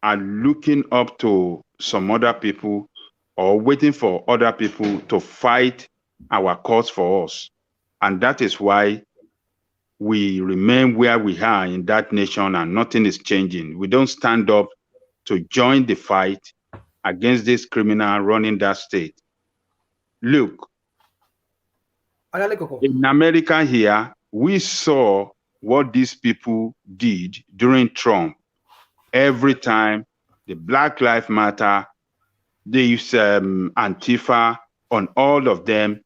are looking up to some other people or waiting for other people to fight our cause for us. And that is why we remain where we are in that nation and nothing is changing. We don't stand up to join the fight against this criminal running that state. Look, in America here, we saw what these people did during Trump. Every time the Black Lives Matter, they use Antifa on all of them,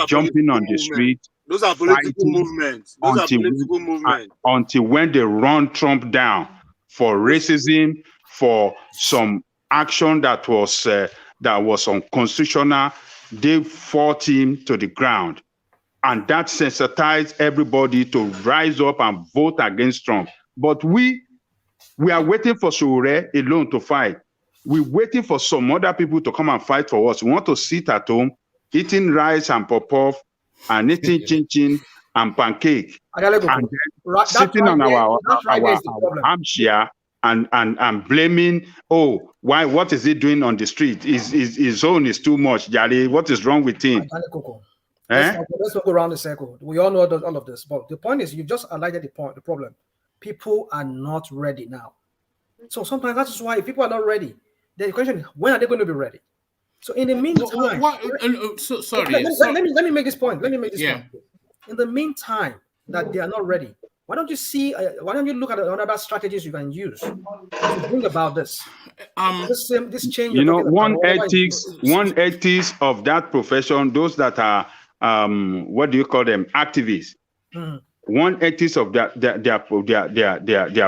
jumping on the street, Those are political movements. Those are political movements. Until when they run Trump down for racism, for some action that was unconstitutional, they fought him to the ground. And that sensitized everybody to rise up and vote against Trump. But we are waiting for Sowore alone to fight. We're waiting for some other people to come and fight for us. We want to sit at home, eating rice and pop-off, and eating chin-chin and pancake. And then sitting on our armchair and blaming, what is he doing on the street? His own is too much, Jali. What is wrong with him? Let's not go around the circle. We all know all of this, but the point is, you just highlighted the problem. People are not ready now. So sometimes that is why if people are not ready, the question is, when are they going to be ready? So in the meantime, let me make this point. Let me make this point. In the meantime, that they are not ready, why don't you look at other strategies you can use to bring about this? This change. You know, one ethics of that profession, those that are what do you call them, activists. One ethics of their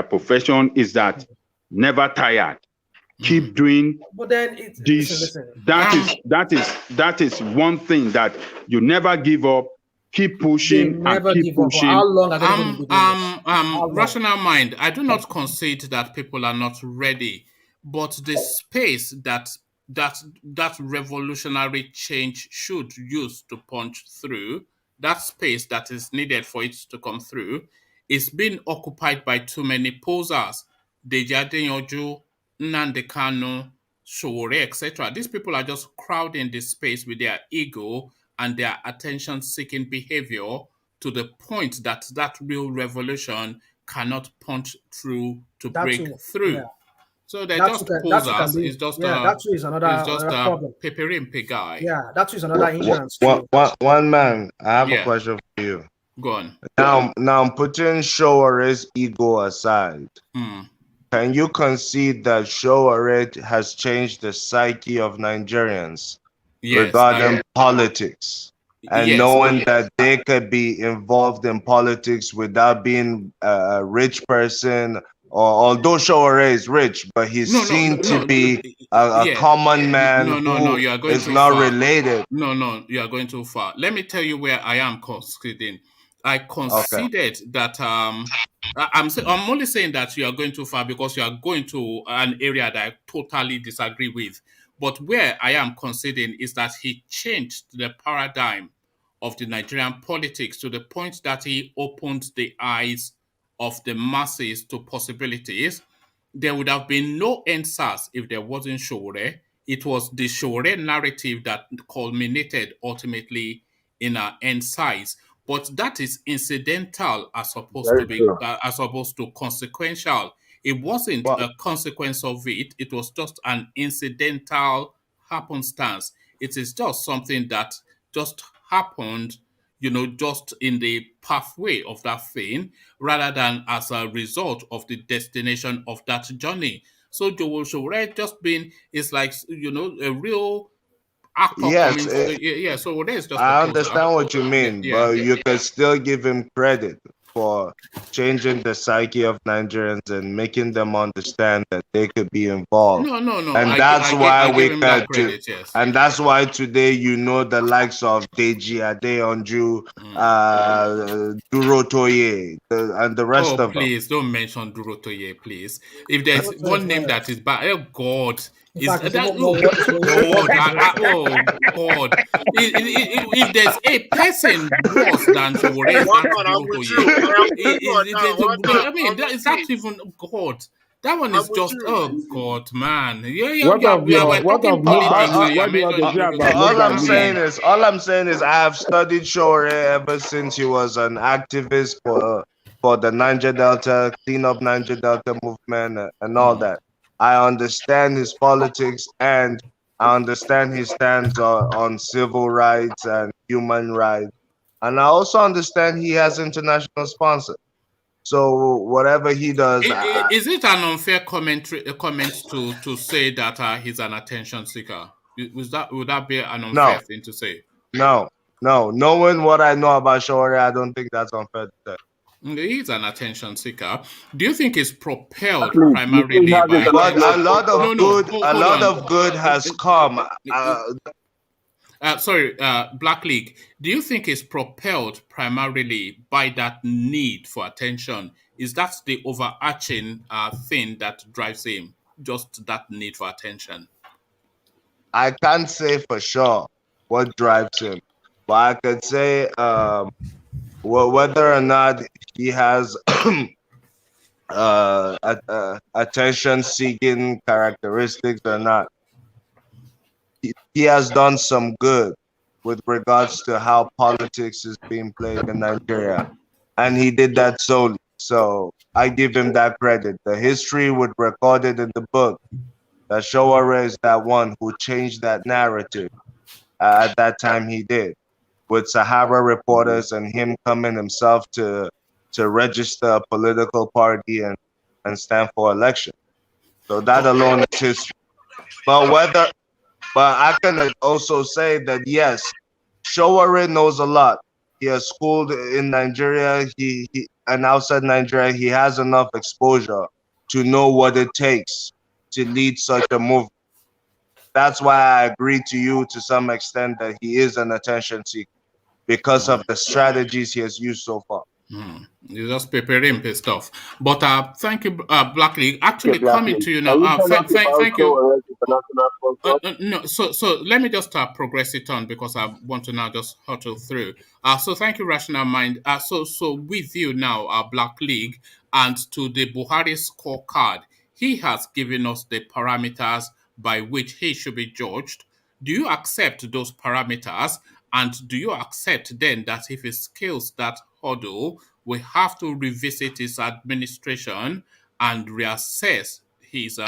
profession is that never tired. Keep doing this. That is one thing that you never give up. Keep pushing and keep pushing. How long are they going to be doing this? Rational mind. I do not concede that people are not ready, but the space that revolutionary change should use to punch through, that space that is needed for it to come through, is being occupied by too many posers. Deji Adeyanju, Nnamdi Kanu, Sowore, etc. These people are just crowding this space with their ego and their attention-seeking behavior to the point that real revolution cannot punch through to break through. Yeah. So they're just posers. It's just another problem. Peperimpe guy. Yeah, that is another hindrance. One man, I have a question for you. Go on. Now putting Showore's ego aside, can you concede that Sowore has changed the psyche of Nigerians regarding politics? And knowing that they could be involved in politics without being a rich person, or although Sowore is rich, but he's seen to be a common man who is not related. No, you are going too far. Let me tell you where I am conceding. I conceded that I'm only saying that you are going too far because you are going to an area that I totally disagree with. But where I am conceding is that he changed the paradigm of the Nigerian politics to the point that he opened the eyes of the masses to possibilities. There would have been no NSAS if there wasn't Sowore. It was the Sowore narrative that culminated ultimately in our NSAS. But that is incidental as opposed to consequential. It wasn't a consequence of it. It was just an incidental happenstance. It is just something that just happened, just in the pathway of that thing, rather than as a result of the destination of that journey. So Sowore just is like, a real actor. Yes, so there's just I understand what you mean, but you can still give him credit for changing the psyche of Nigerians and making them understand that they could be involved. No. And that's and that's why today the likes of Deji Adeyanju, Duro Toye, and the rest of them. Please don't mention Duro Toye, please. If there's one name that is bad, oh God. God. If there's a person worse than Sowore, it's not even God. That one is just God, man. All I'm saying is I have studied Sowore ever since he was an activist for the Niger Delta, clean up Niger Delta movement and all that. I understand his politics and I understand his stance on civil rights and human rights. And I also understand he has international sponsors. So whatever he does... Is it an unfair comment to say that he's an attention seeker? Would that be an unfair thing to say? No. No, knowing what I know about Shore, I don't think that's unfair to say. He's an attention seeker. Do you think it's propelled You primarily by but a lot of hold on. of good has come. Sorry, Black League. Do you think it's propelled primarily by that need for attention? Is that the overarching thing that drives him? Just that need for attention? I can't say for sure what drives him, but I could say whether or not he has attention-seeking characteristics or not. He has done some good with regards to how politics is being played in Nigeria, and he did that solely. So I give him that credit. The history would record it in the book that Showore is that one who changed that narrative. At that time, he did, with Sahara reporters and him coming himself to register a political party and stand for election. So that alone is history. But I can also say that yes, Showore knows a lot. He has schooled in Nigeria. He and outside Nigeria, he has enough exposure to know what it takes to lead such a movement. That's why I agree to you to some extent that he is an attention seeker because of the strategies he has used so far. You just preparing stuff. But thank you, Black League. Actually, coming to you now. Thank you. No, so let me just progress it on because I want to now just hurtle through. So thank you, Rational Mind. So with you now, Black League, and to the Buhari scorecard, he has given us the parameters by which he should be judged. Do you accept those parameters? And do you accept then that if he scales that hurdle, we have to revisit his administration and reassess his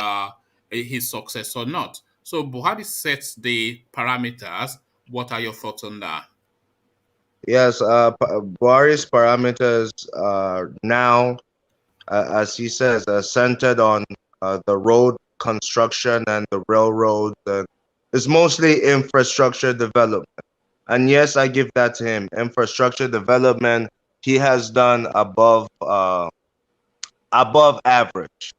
success or not? So Buhari sets the parameters. What are your thoughts on that? Yes, Buhari's parameters are now, as he says, centered on the road construction and the railroads. It's mostly infrastructure development. And yes, I give that to him. Infrastructure development, he has done above average,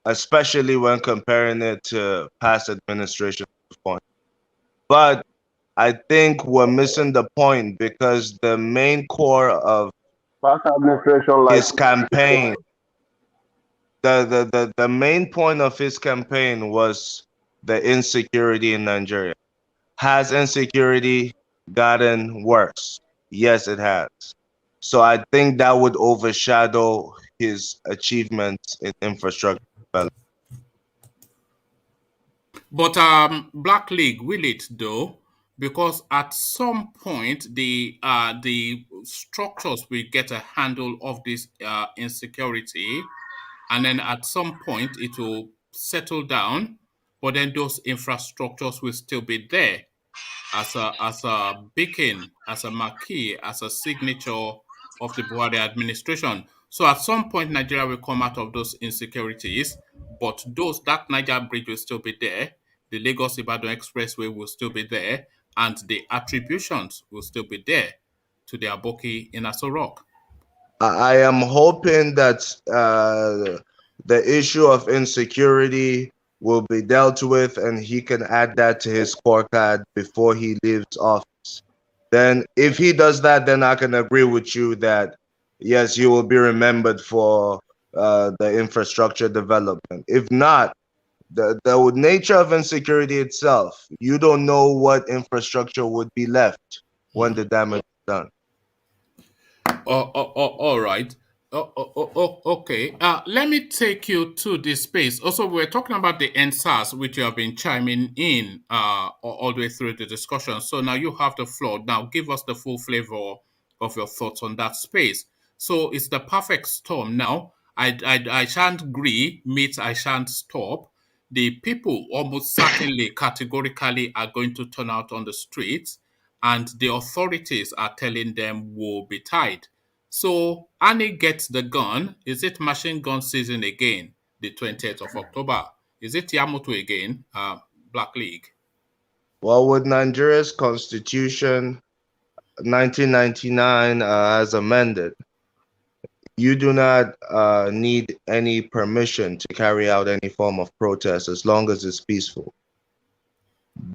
especially when comparing it to past administration performance. But I think we're missing the point because the main core of his campaign, the main point of his campaign was the insecurity in Nigeria. Has insecurity gotten worse? Yes, it has. So I think that would overshadow his achievements in infrastructure development. But Black League, will it though? Because at some point the structures will get a handle of this insecurity, and then at some point it will settle down, but then those infrastructures will still be there as a beacon, as a marquee, as a signature of the Buhari administration. So at some point Nigeria will come out of those insecurities, but that Niger bridge will still be there, the Lagos-Ibadan Expressway will still be there, and the attributions will still be there to the Aboki in Aso Rock. I am hoping that the issue of insecurity will be dealt with and he can add that to his scorecard before he leaves office. Then if he does that, then I can agree with you that yes, he will be remembered for the infrastructure development. If not, the nature of insecurity itself, you don't know what infrastructure would be left when the damage is done. All right. Okay. Let me take you to this space. Also, we're talking about the NSAS, which you have been chiming in all the way through the discussion. So now you have the floor. Now give us the full flavor of your thoughts on that space. So it's the perfect storm now. I shan't agree, I shan't stop. The people almost certainly categorically are going to turn out on the streets, and the authorities are telling them woe betide. So Annie gets the gun. Is it machine gun season again, the 20th of October? Is it Yamoto again, Black League? Well, with Nigeria's constitution, 1999, as amended, you do not need any permission to carry out any form of protest as long as it's peaceful.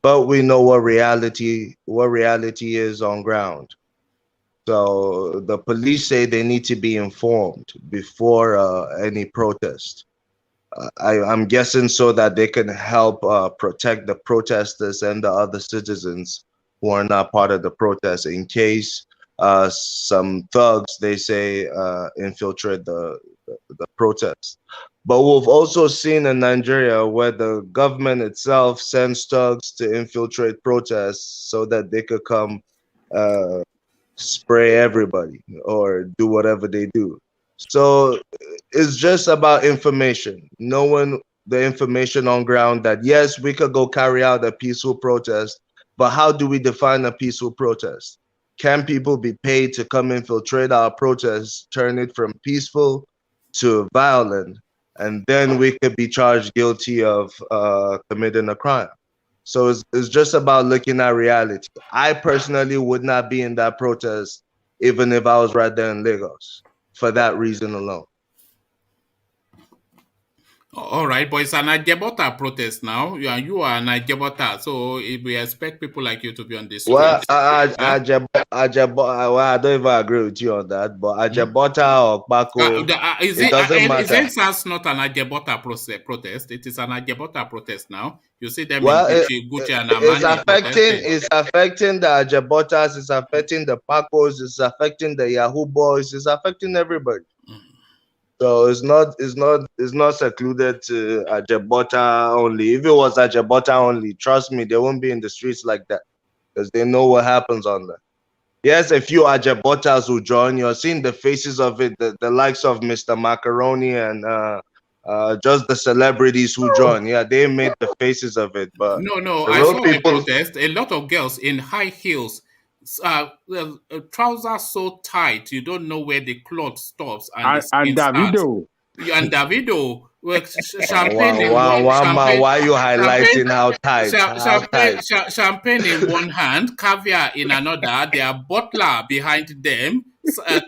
But we know what reality is on ground. So the police say they need to be informed before any protest. I'm guessing so that they can help protect the protesters and the other citizens who are not part of the protest in case some thugs, they say, infiltrate the protest. But we've also seen in Nigeria where the government itself sends thugs to infiltrate protests so that they could come spray everybody or do whatever they do. So it's just about information, knowing the information on ground that yes, we could go carry out a peaceful protest, but how do we define a peaceful protest? Can people be paid to come infiltrate our protests, turn it from peaceful to violent, and then we could be charged guilty of committing a crime? So it's just about looking at reality. I personally would not be in that protest even if I was right there in Lagos for that reason alone. All right, but it's an Ajebota protest now. You are an Ajebota, so if we expect people like you to be on the street. Well, I don't even agree with you on that, but Ajebota or Bako, it doesn't matter. Isn't SARS not an Ajebota protest? It is an Ajebota protest now. You see them well, in Gucci and Amani. It's affecting the Ajebotas, it's affecting the Pacos, it's affecting the Yahoo boys, it's affecting everybody. So it's not secluded to Ajebota only. If it was Ajebota only, trust me, they won't be in the streets like that because they know what happens on there. Yes, a few Ajebotas will join. You're seeing the faces of it, the likes of Mr. Macaroni and just the celebrities who join. Yeah, they made the faces of it. But no, I saw a protest. A lot of girls in high heels, trousers so tight you don't know where the cloth stops and the skin Davido. starts. And Davido, champagne in why are you highlighting how tight? Champagne in one hand, caviar in another. Their butler behind them,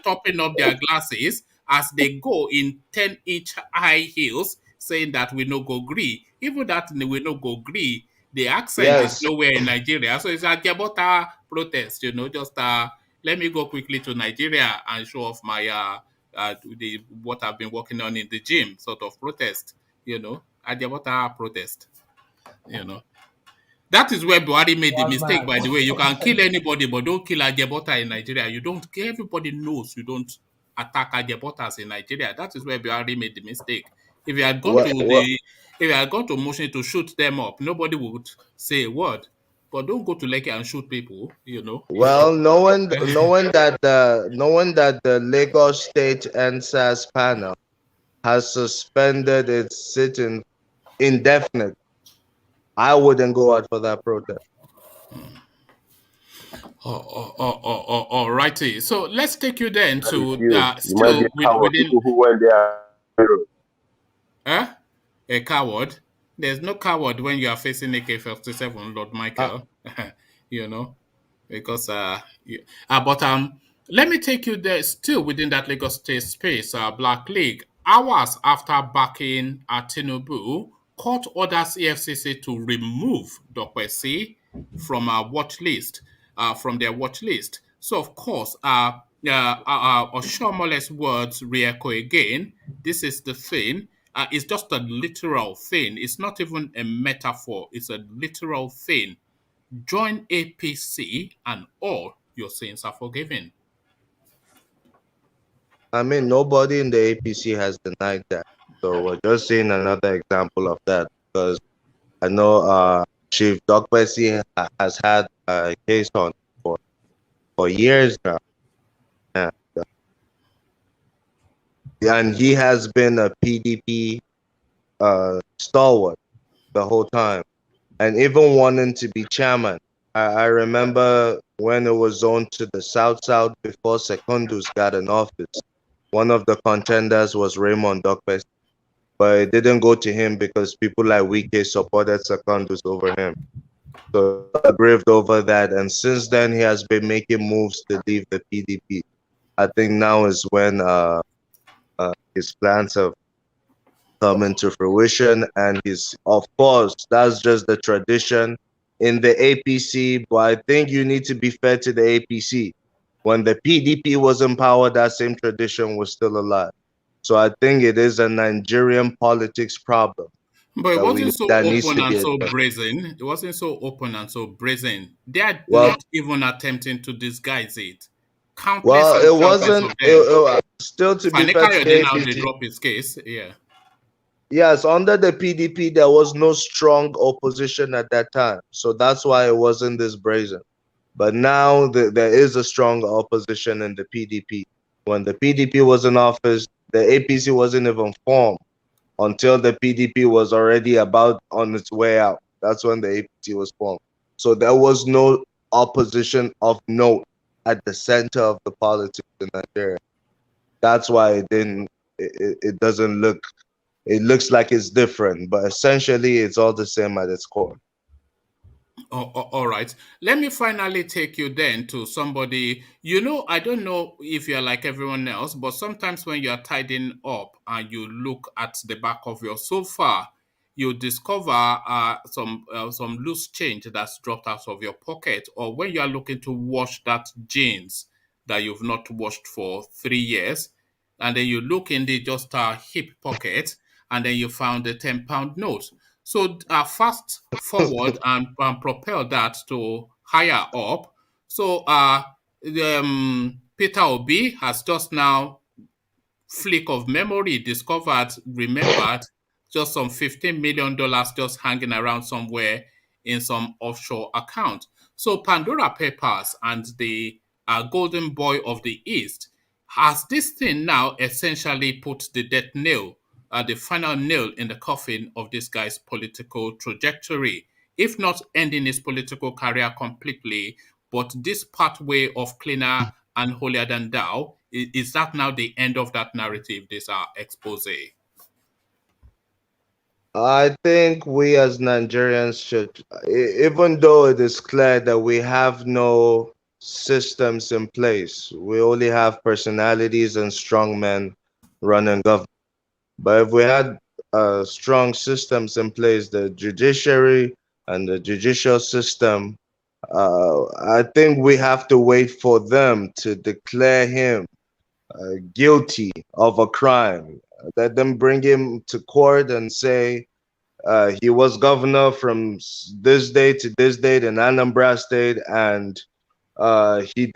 topping up their glasses as they go in 10-inch high heels, saying that we no go gree. Even that we no go gree. The accent is nowhere in Nigeria, so it's a Ajebota protest. Just let me go quickly to Nigeria and show off my what I've been working on in the gym, sort of protest. Ajebota protest. That is where Buhari made the mistake. By the way, you can kill anybody, but don't kill Ajebota in Nigeria. Everybody knows you don't attack Ajebotas in Nigeria. That is where Buhari made the mistake. If you had gone to motion to shoot them up, nobody would say a word. But don't go to Lekki and shoot people, Well, knowing that the Lagos State NSAS panel has suspended its sitting indefinitely, I wouldn't go out for that protest. All righty. So let's take you then to still within people who went there. A coward. There's no coward when you are facing AK-47, Lord Michael. Because but let me take you there still within that Lagos State space. Black League, hours after backing TINUBU, court orders EFCC to remove DOKPESI from our watch list, from their watch list. So of course, Oshomole's words re-echo again. This is the thing. It's just a literal thing. It's not even a metaphor. It's a literal thing. Join APC and all your sins are forgiven. I mean, nobody in the APC has denied that. So we're just seeing another example of that because I know Chief DOKPESI has had a case on for years now. And he has been a PDP stalwart the whole time, and even wanting to be chairman. I remember when it was zoned to the South before Secondus got in office. One of the contenders was Raymond DOKPESI, but it didn't go to him because people like Wike supported Secondus over him. So he aggrieved over that, and since then he has been making moves to leave the PDP. I think now is when his plans have come into fruition, and he's, of course, that's just the tradition in the APC. But I think you need to be fair to the APC. When the PDP was in power, that same tradition was still alive. So I think it is a Nigerian politics problem But it wasn't so that needs open to and be so addressed. brazen. It wasn't so open and so brazen. They are Well, not even attempting to disguise it. Countless well, it examples wasn't. of them. Still, to be Fani fair to Kayode the now they APC, drop his case. Yeah. yes, under the PDP, there was no strong opposition at that time. So that's why it wasn't this brazen. But now there is a strong opposition in the PDP. When the PDP was in office, the APC wasn't even formed until the PDP was already about on its way out. That's when the APC was formed. So there was no opposition of note at the center of the politics in Nigeria. That's why it didn't. It doesn't look. It looks like it's different, but essentially it's all the same at its core. All right. Let me finally take you then to somebody. I don't know if you're like everyone else, but sometimes when you're tidying up and you look at the back of your sofa, you discover some loose change that's dropped out of your pocket, or when you are looking to wash that jeans that you've not washed for 3 years, and then you look in the just hip pocket, and then you found a £10 note. So fast forward and propel that to higher up. So Peter Obi has just now, flick of memory, remembered just some $15 million just hanging around somewhere in some offshore account. So Pandora Papers and the Golden Boy of the East, has this thing now essentially put the death nail, the final nail in the coffin of this guy's political trajectory, if not ending his political career completely, but this pathway of cleaner and holier than thou, is that now the end of that narrative, this expose? I think we as Nigerians should, even though it is clear that we have no systems in place, we only have personalities and strong men running government. But if we had strong systems in place, the judiciary and the judicial system, I think we have to wait for them to declare him guilty of a crime. Let them bring him to court and say he was governor from this date to this date in Anambra State, and he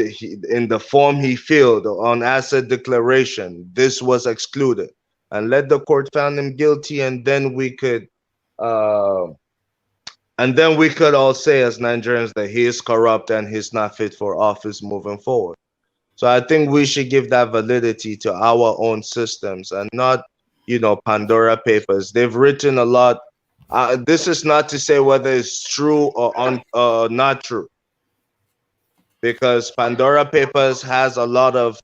in the form he filled on asset declaration, this was excluded, and let the court found him guilty, and then we could all say as Nigerians that he is corrupt and he's not fit for office moving forward. So I think we should give that validity to our own systems and not, Pandora Papers. They've written a lot. This is not to say whether it's true or not true, because Pandora Papers has a lot of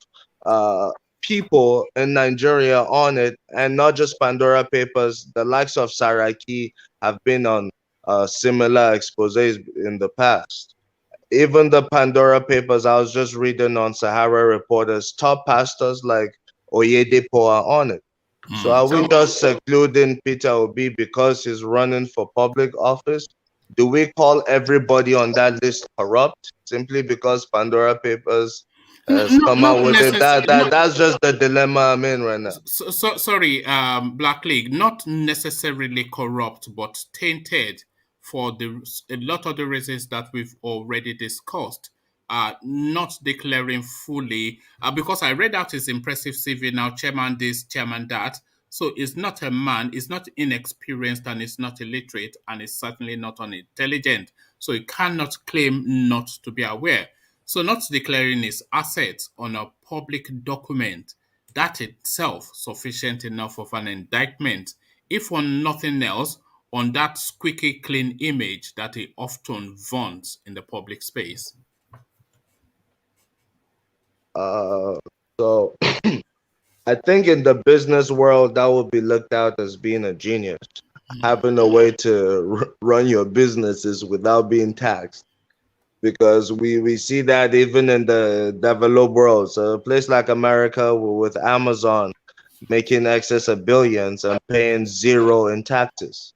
people in Nigeria on it, and not just Pandora Papers. The likes of Saraki have been on similar exposés in the past. Even the Pandora Papers, I was just reading on Sahara Reporters, top pastors like Oyedepo are on it. So are we just secluding Peter Obi because he's running for public office? Do we call everybody on that list corrupt simply because Pandora Papers has come out with it? That's just the dilemma I'm in right now. Sorry, Black League, not necessarily corrupt, but tainted for a lot of the reasons that we've already discussed. Not declaring fully, because I read out his impressive CV now, chairman this, chairman that. So he's not a man, he's not inexperienced, and he's not illiterate, and he's certainly not unintelligent. So he cannot claim not to be aware. So not declaring his assets on a public document, that itself sufficient enough of an indictment, if on nothing else, on that squeaky clean image that he often vaunts in the public space. So I think in the business world, that would be looked at as being a genius. having a way to run your businesses without being taxed. Because we see that even in the developed world. So a place like America with Amazon making excess of billions and paying zero in taxes.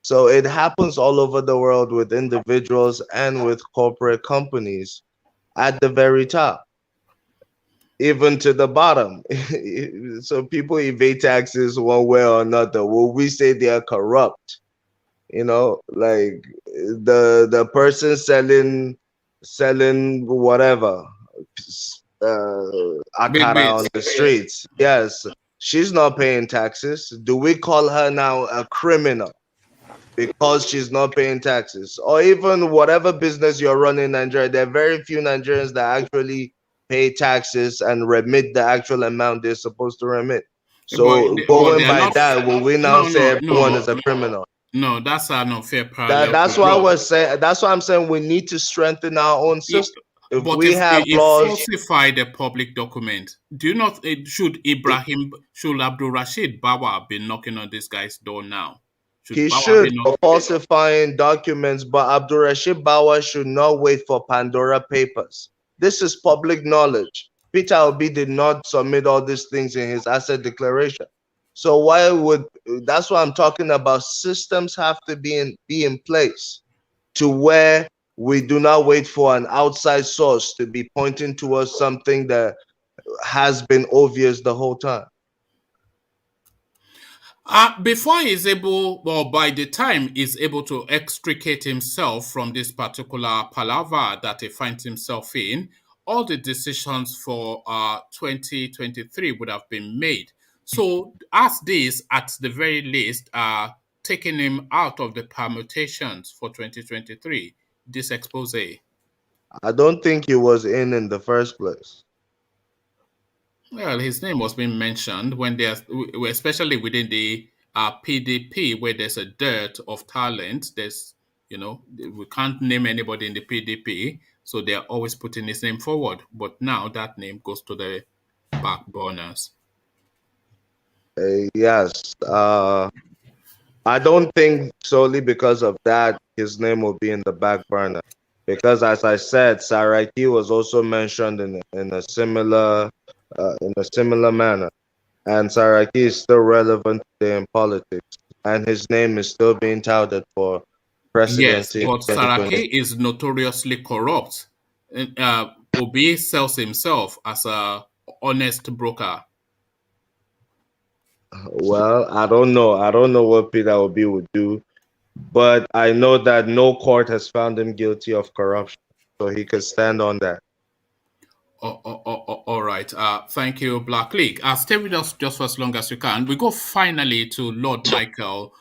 So it happens all over the world with individuals and with corporate companies at the very top, even to the bottom. So people evade taxes one way or another. Will we say they are corrupt? You know, like the person selling whatever akara on the streets. Yes, she's not paying taxes. Do we call her now a criminal because she's not paying taxes? Or even whatever business you're running in Nigeria, there are very few Nigerians that actually pay taxes and remit the actual amount they're supposed to remit. So going by that, will we now say everyone is a criminal? No, that's an unfair parallel. That's why we're saying. That's why I'm saying we need to strengthen our own system. If but we have if laws, falsify the public document, do you not? Should Abdul Rashid Bawa be knocking on this guy's door now? He should for falsifying documents, but Abdul Rashid Bawa should not wait for Pandora Papers. This is public knowledge. Peter Obi did not submit all these things in his asset declaration. So why would, that's what I'm talking about. Systems have to be in place to where we do not wait for an outside source to be pointing towards something that has been obvious the whole time. Before he's able, or by the time he's able to extricate himself from this particular palaver that he finds himself in, all the decisions for 2023 would have been made. So as this, at the very least, taking him out of the permutations for 2023, this expose. I don't think he was in the first place. Well, his name was being mentioned when there's, especially within the PDP, where there's a dearth of talent. There's, we can't name anybody in the PDP, so they're always putting his name forward. But now that name goes to the back burners. Yes. I don't think solely because of that his name will be in the back burner. Because as I said, Saraki was also mentioned in a similar manner, and Saraki is still relevant today in politics, and his name is still being touted for presidency. Yes, but Saraki is notoriously corrupt. Obi sells himself as a honest broker. Well, I don't know. I don't know what Peter Obi would do, but I know that no court has found him guilty of corruption, so he could stand on that. All right. Thank you, Black League. Stay with us just for as long as you can. We go finally to Lord Michael.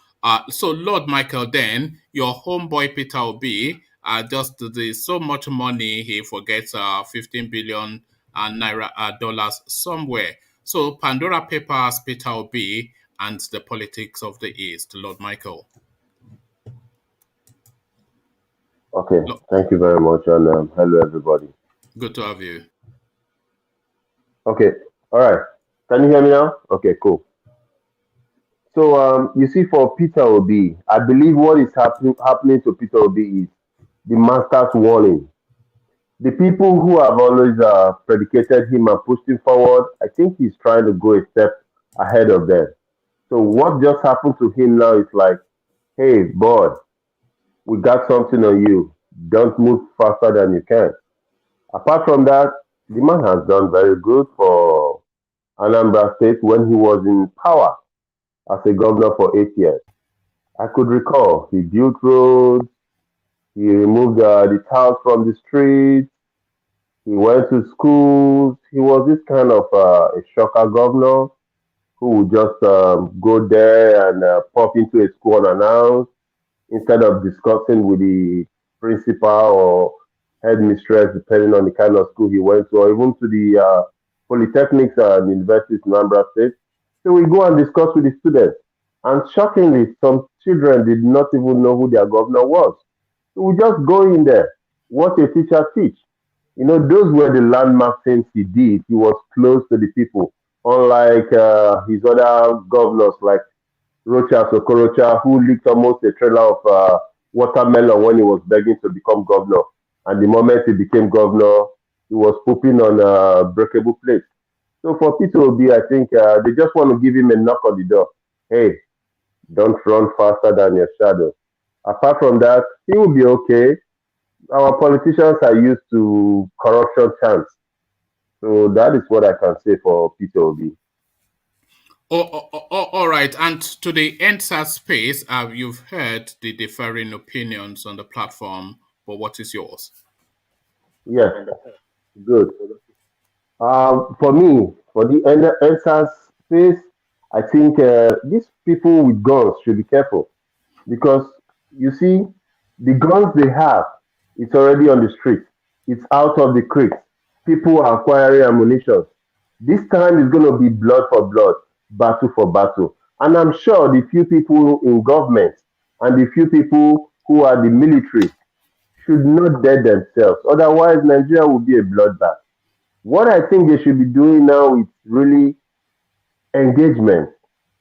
So Lord Michael, then your homeboy Peter Obi, just there's so much money he forgets 15 billion naira dollars somewhere. So Pandora Papers, Peter Obi, and the politics of the East, Lord Michael. Okay, thank you very much, and hello everybody. Good to have you. Okay, all right. Can you hear me now? Okay, cool. So you see, for Peter Obi, I believe what is happening to Peter Obi is the master's warning. The people who have always predicated him and pushed him forward, I think he's trying to go a step ahead of them. So what just happened to him now is like, hey, boy, we got something on you. Don't move faster than you can. Apart from that, the man has done very good for Anambra State when he was in power as a governor for 8 years. I could recall he built roads, he removed the tiles from the streets, he went to schools. He was this kind of a shocker governor who would just go there and pop into a school unannounced instead of discussing with the principal or headmistress, depending on the kind of school he went to, or even to the polytechnics and universities in Anambra State. So we go and discuss with the students. And shockingly, some children did not even know who their governor was. So we just go in there, what a teacher teach. Those were the landmark things he did. He was close to the people, unlike his other governors like Rocha Sokorocha, who leaked almost a trailer of watermelon when he was begging to become governor. And the moment he became governor, he was pooping on a breakable plate. So for Peter Obi, I think they just want to give him a knock on the door. Hey, don't run faster than your shadow. Apart from that, he will be okay. Our politicians are used to corruption chants. So that is what I can say for Peter Obi. All right. And to the EndSARS space, you've heard the differing opinions on the platform, but what is yours? Yes, good. For me, for the EndSARS space, I think these people with guns should be careful because you see, the guns they have, it's already on the street. It's out of the creek. People are acquiring ammunition. This time is going to be blood for blood, battle for battle. And I'm sure the few people in government and the few people who are the military should not dead themselves. Otherwise, Nigeria will be a bloodbath. What I think they should be doing now is really engagement.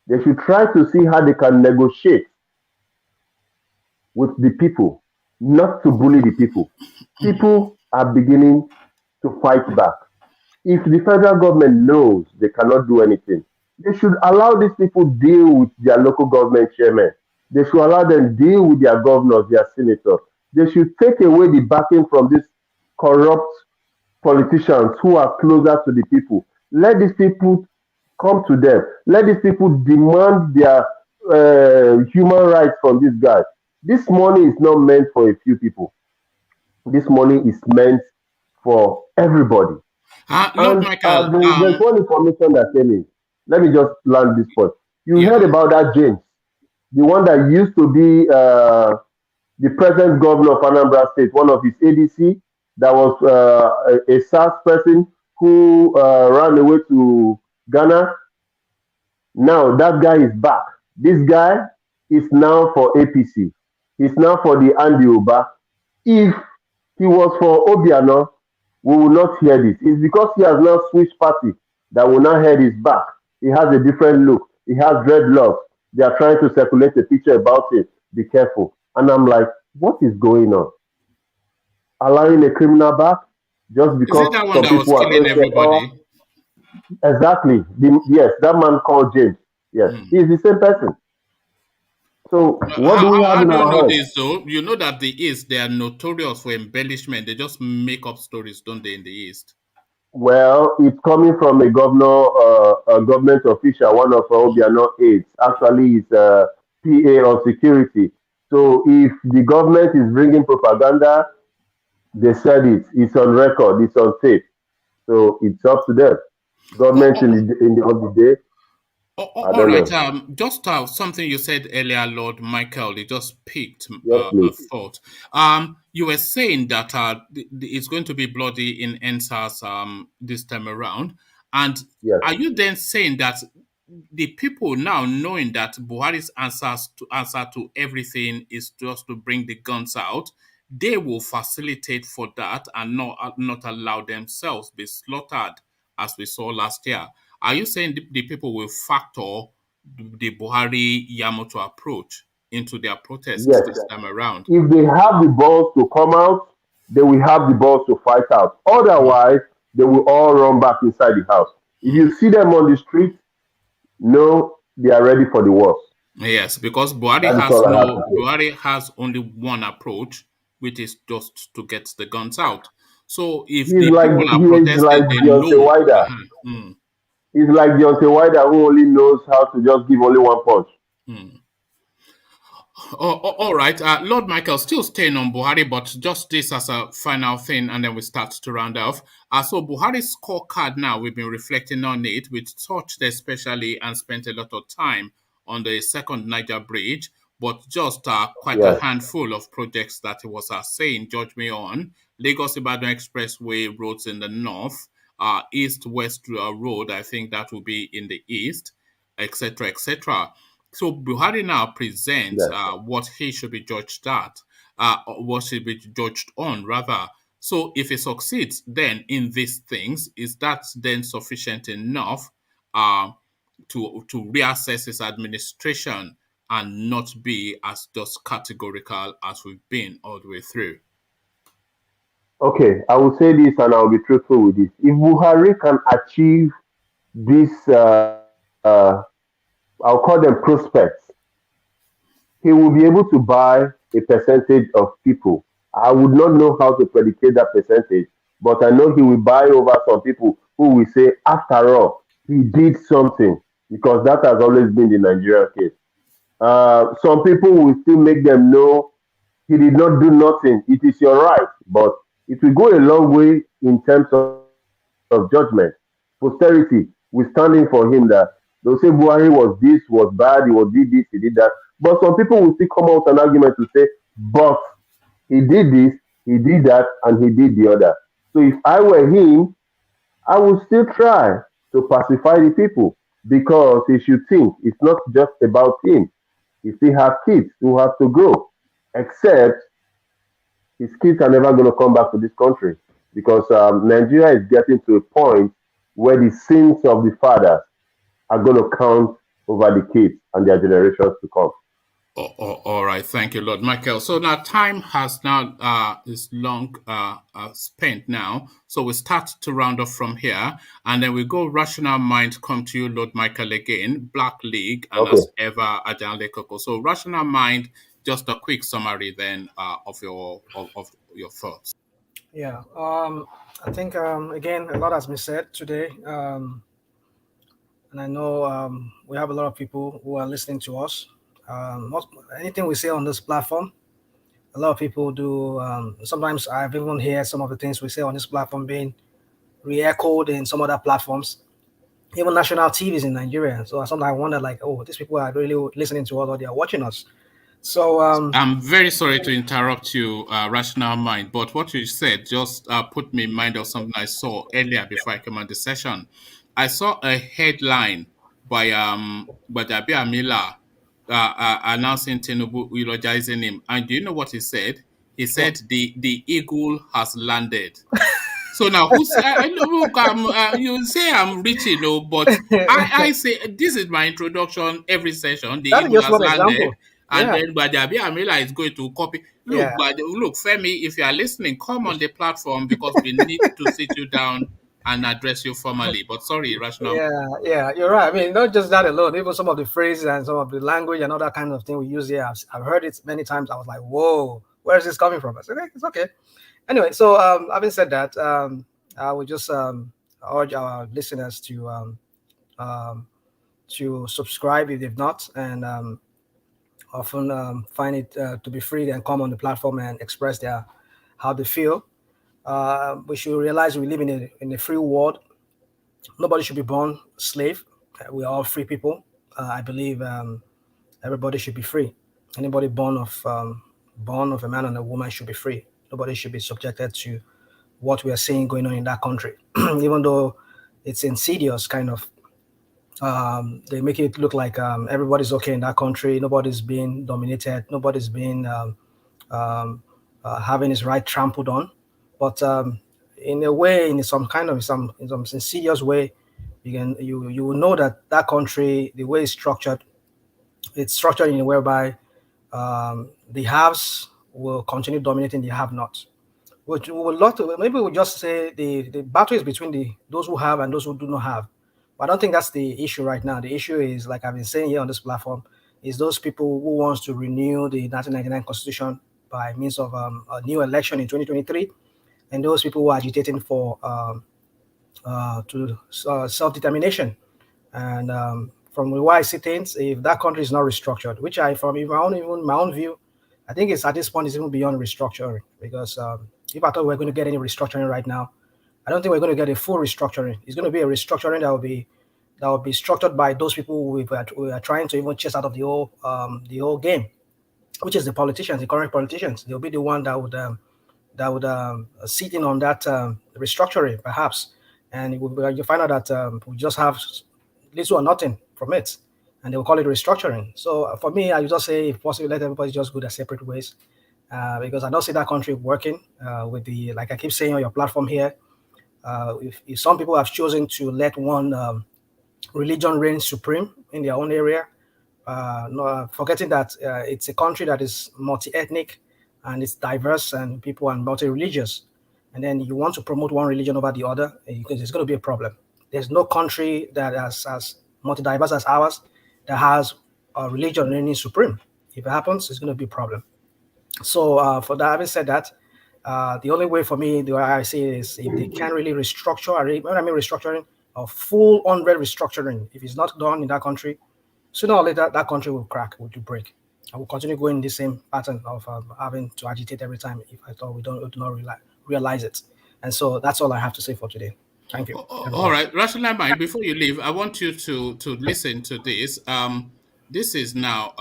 They should try to see how they can negotiate with the people, not to bully the people. People are beginning to fight back. If the federal government knows they cannot do anything, they should allow these people deal with their local government chairmen. They should allow them deal with their governors, their senators. They should take away the backing from these corrupt politicians who are closer to the people. Let these people come to them. Let these people demand their human rights from these guys. This money is not meant for a few people. This money is meant for everybody. Lord Michael, there's one information that came in. Let me just land this point. You heard about that James, the one that used to be the present governor of Anambra State, one of his ADC, that was a SARS person who ran away to Ghana. Now that guy is back. This guy is now for APC. He's now for the Andy Uba. If he was for Obiano, we will not hear this. It's because he has now switched party that we now hear his back. He has a different look. He has dreadlocks. They are trying to circulate a picture about it. Be careful. And I'm like, what is going on? Allowing a criminal back just because is it that one some that was people are killing everybody? Exactly. Yes, that man called James. Yes, he's the same person. So what do we have in our know hands? this though? You know that the East, they are notorious for embellishment. They just make up stories, don't they, in the East? Well, it's coming from a governor, a government official, one of Obiano aides. Actually, it's a PA of security. So if the government is bringing propaganda, they said it. It's on record. It's on tape. So it's up to them. Government in the end of the day. All right. Just something you said earlier, Lord Michael, it just piqued a thought. You were saying that it's going to be bloody in EndSARS this time around. And are you then saying that the people now knowing that Buhari's answer to everything is just to bring the guns out, they will facilitate for that and not allow themselves be slaughtered as we saw last year? Are you saying the people will factor the Buhari Yamato approach into their protests this time around? If they have the balls to come out, they will have the balls to fight out. Otherwise, they will all run back inside the house. If you see them on the street, no, they are ready for the worst. Yes, because Buhari has only one approach, which is just to get the guns out. So if the people are protesting, they know. He's like Deontay Wilder, who only knows how to just give only one punch. All right. Lord Michael, still staying on Buhari, but just this as a final thing, and then we start to round off. So Buhari's scorecard now, we've been reflecting on it. We touched especially and spent a lot of time on the second Niger bridge, but just quite a handful of projects that he was saying, judge me on. Lagos-Ibadan Expressway roads in the north, east-west road, I think that will be in the east, etc., etc. So Buhari now presents what he should be judged at, what should be judged on, rather. So if he succeeds then in these things, is that then sufficient enough to reassess his administration and not be as just categorical as we've been all the way through? Okay, I will say this and I'll be truthful with this. If Buhari can achieve this, I'll call them prospects, he will be able to buy a percentage of people. I would not know how to predicate that percentage, but I know he will buy over some people who will say, after all, he did something, because that has always been the Nigerian case. Some people will still make them know he did not do nothing. It is your right, but it will go a long way in terms of judgment. Posterity will stand in for him that they'll say Buhari was this, was bad, he was did this, he did that. But some people will still come out an argument to say, but he did this, he did that, and he did the other. So if I were him, I would still try to pacify the people, because he should think it's not just about him. He still has kids who have to grow, except his kids are never going to come back to this country, because Nigeria is getting to a point where the sins of the fathers are going to count over the kids and their generations to come. All right, thank you, Lord Michael. So now time has now is long spent now. So we start to round off from here, and then we go Rational Mind, come to you, Lord Michael, again, Black League, and Okay. as ever, Ajanle Koko. So Rational Mind, just a quick summary then of your thoughts. Yeah, I think again a lot has been said today, and I know we have a lot of people who are listening to us. Anything we say on this platform, a lot of people do. Sometimes I've even heard some of the things we say on this platform being re-echoed in some other platforms, even national TVs in Nigeria. So sometimes I wonder, like, oh, these people are really listening to us or they are watching us. So I'm very sorry to interrupt you, Rational Mind, but what you said just put me in mind of something I saw earlier before I came on the session. I saw a headline by Dabi Amila announcing TINUBU eulogizing him, and do you know what he said? He said the eagle has landed. So now, look, you say I'm reaching, but I say this is my introduction every session. The eagle has landed. And then Badabi Amila is going to copy. Look, look, Femi, if you are listening, come on the platform, because we need to sit you down and address you formally. But sorry, Rational. Yeah, you're right. I mean, not just that alone, even some of the phrases and some of the language and other kind of thing we use here, I've heard it many times. I was like, whoa, where is this coming from? I said, it's okay. Anyway, so having said that, I would just urge our listeners to subscribe if they've not, and often find it to be free and come on the platform and express how they feel. We should realize we live in a free world. Nobody should be born slave. We're all free people. I believe everybody should be free. Anybody born of a man and a woman should be free. Nobody should be subjected to what we are seeing going on in that country, even though it's insidious kind of. They make it look like everybody's okay in that country. Nobody's being dominated. Nobody's being having his right trampled on. But in a way, in some insidious way, you will know that country, the way it's structured in a way whereby the haves will continue dominating the have-nots. Which we would love to, maybe we'll just say the battle is between those who have and those who do not have. But I don't think that's the issue right now. The issue is, like I've been saying here on this platform, is those people who wants to renew the 1999 Constitution by means of a new election in 2023, and those people who are agitating for self-determination. And from where I see things, if that country is not restructured, which from my own view, I think it's at this point it's even beyond restructuring, because if I thought we're going to get any restructuring right now, I don't think we're going to get a full restructuring. It's going to be a restructuring that will be structured by those people we are trying to even chase out of the whole game, which is the politicians, the current politicians. They'll be the one that would sit in on that restructuring, perhaps, and you find out that we just have little or nothing from it, and they will call it restructuring. So for me, I would just say, if possible, let everybody just go their separate ways, because I don't see that country working with like I keep saying on your platform here. If some people have chosen to let one religion reigns supreme in their own area, forgetting that it's a country that is multi-ethnic and it's diverse and people are multi-religious. And then you want to promote one religion over the other, because it's going to be a problem. There's no country that is as multi-diverse as ours that has a religion reigning supreme. If it happens, it's going to be a problem. So for that, having said that, the only way for me, the way I see it, is if they can really restructure, when I mean restructuring, a full 100 restructuring, if it's not done in that country, sooner or later that country will crack, will break. I will continue going the same pattern of having to agitate every time if I thought we do not realize it. And so that's all I have to say for today. Thank you. All right, Rational Mind, before you leave, I want you to listen to this. This is now,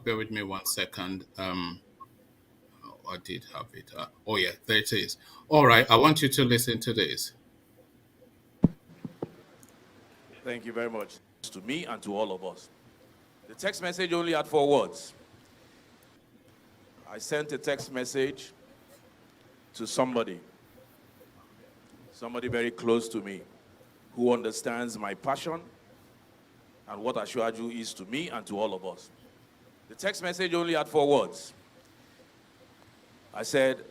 bear with me 1 second. I did have it. Oh yeah, there it is. All right, I want you to listen to this. Thank you very much to me and to all of us. The text message only had 4 words. I sent a text message to somebody very close to me, who understands my passion and what Ashwaju is to me and to all of us. The text message only had 4 words. I said,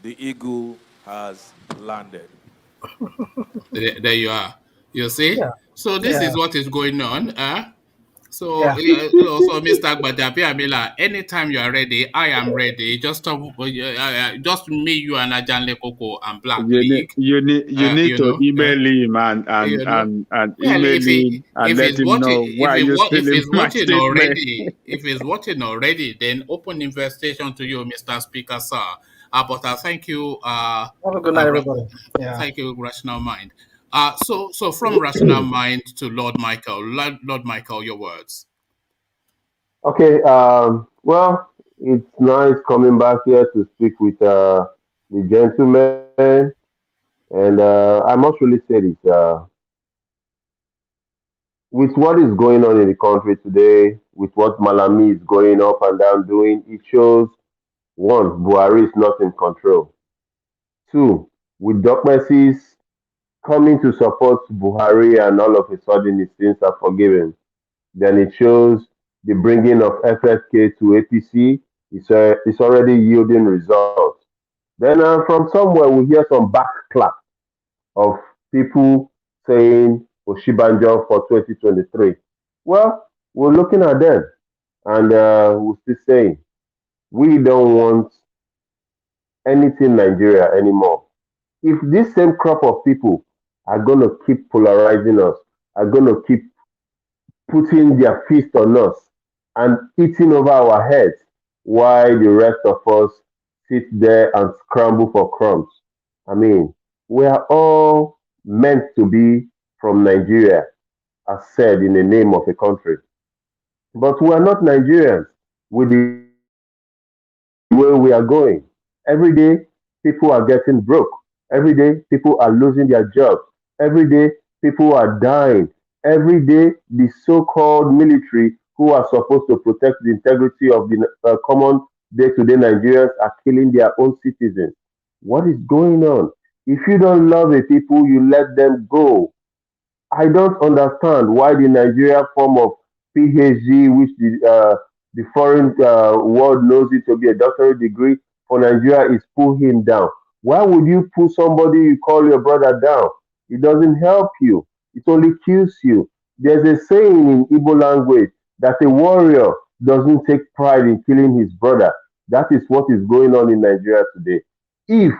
the eagle has landed. There you are. You see? Yeah. So this is what is going on. So, Yeah. so Mr. Gbadabi Amila, anytime you are ready, I am ready. Just me, you and Ajanle Koko and Black League. You need to email him and email him and let him know why you're stealing my statement. If he's watching already, then open investigation to you, Mr. Speaker, sir. But thank you. Have a good night, everybody. Yeah. Thank you, Rational Mind. So from Rational Mind to Lord Michael. Lord Michael, your words. Okay. Well, it's nice coming back here to speak with the gentleman, and I must really say this. With what is going on in the country today, with what Malami is going up and down doing, it shows, one, Buhari is not in control. Two, with DOKPESI coming to support Buhari and all of a sudden his sins are forgiven, then it shows the bringing of FFK to APC is already yielding results. Then from somewhere we hear some backclap of people saying Osinbajo for 2023. Well, we're looking at them and we're still saying we don't want anything Nigeria anymore. If this same crop of people are going to keep polarizing us, are going to keep putting their fist on us and eating over our heads, while the rest of us sit there and scramble for crumbs. I mean, we are all meant to be from Nigeria, as said in the name of a country. But we are not Nigerians with the way we are going. Every day, people are getting broke. Every day, people are losing their jobs. Every day, people are dying. Every day, the so-called military who are supposed to protect the integrity of the common day-to-day Nigerians are killing their own citizens. What is going on? If you don't love a people, you let them go. I don't understand why the Nigeria form of PhD, which the foreign world knows it to be a doctorate degree, for Nigeria is pull him down. Why would you pull somebody you call your brother down? It doesn't help you. It only kills you. There's a saying in Igbo language that a warrior doesn't take pride in killing his brother. That is what is going on in Nigeria today. If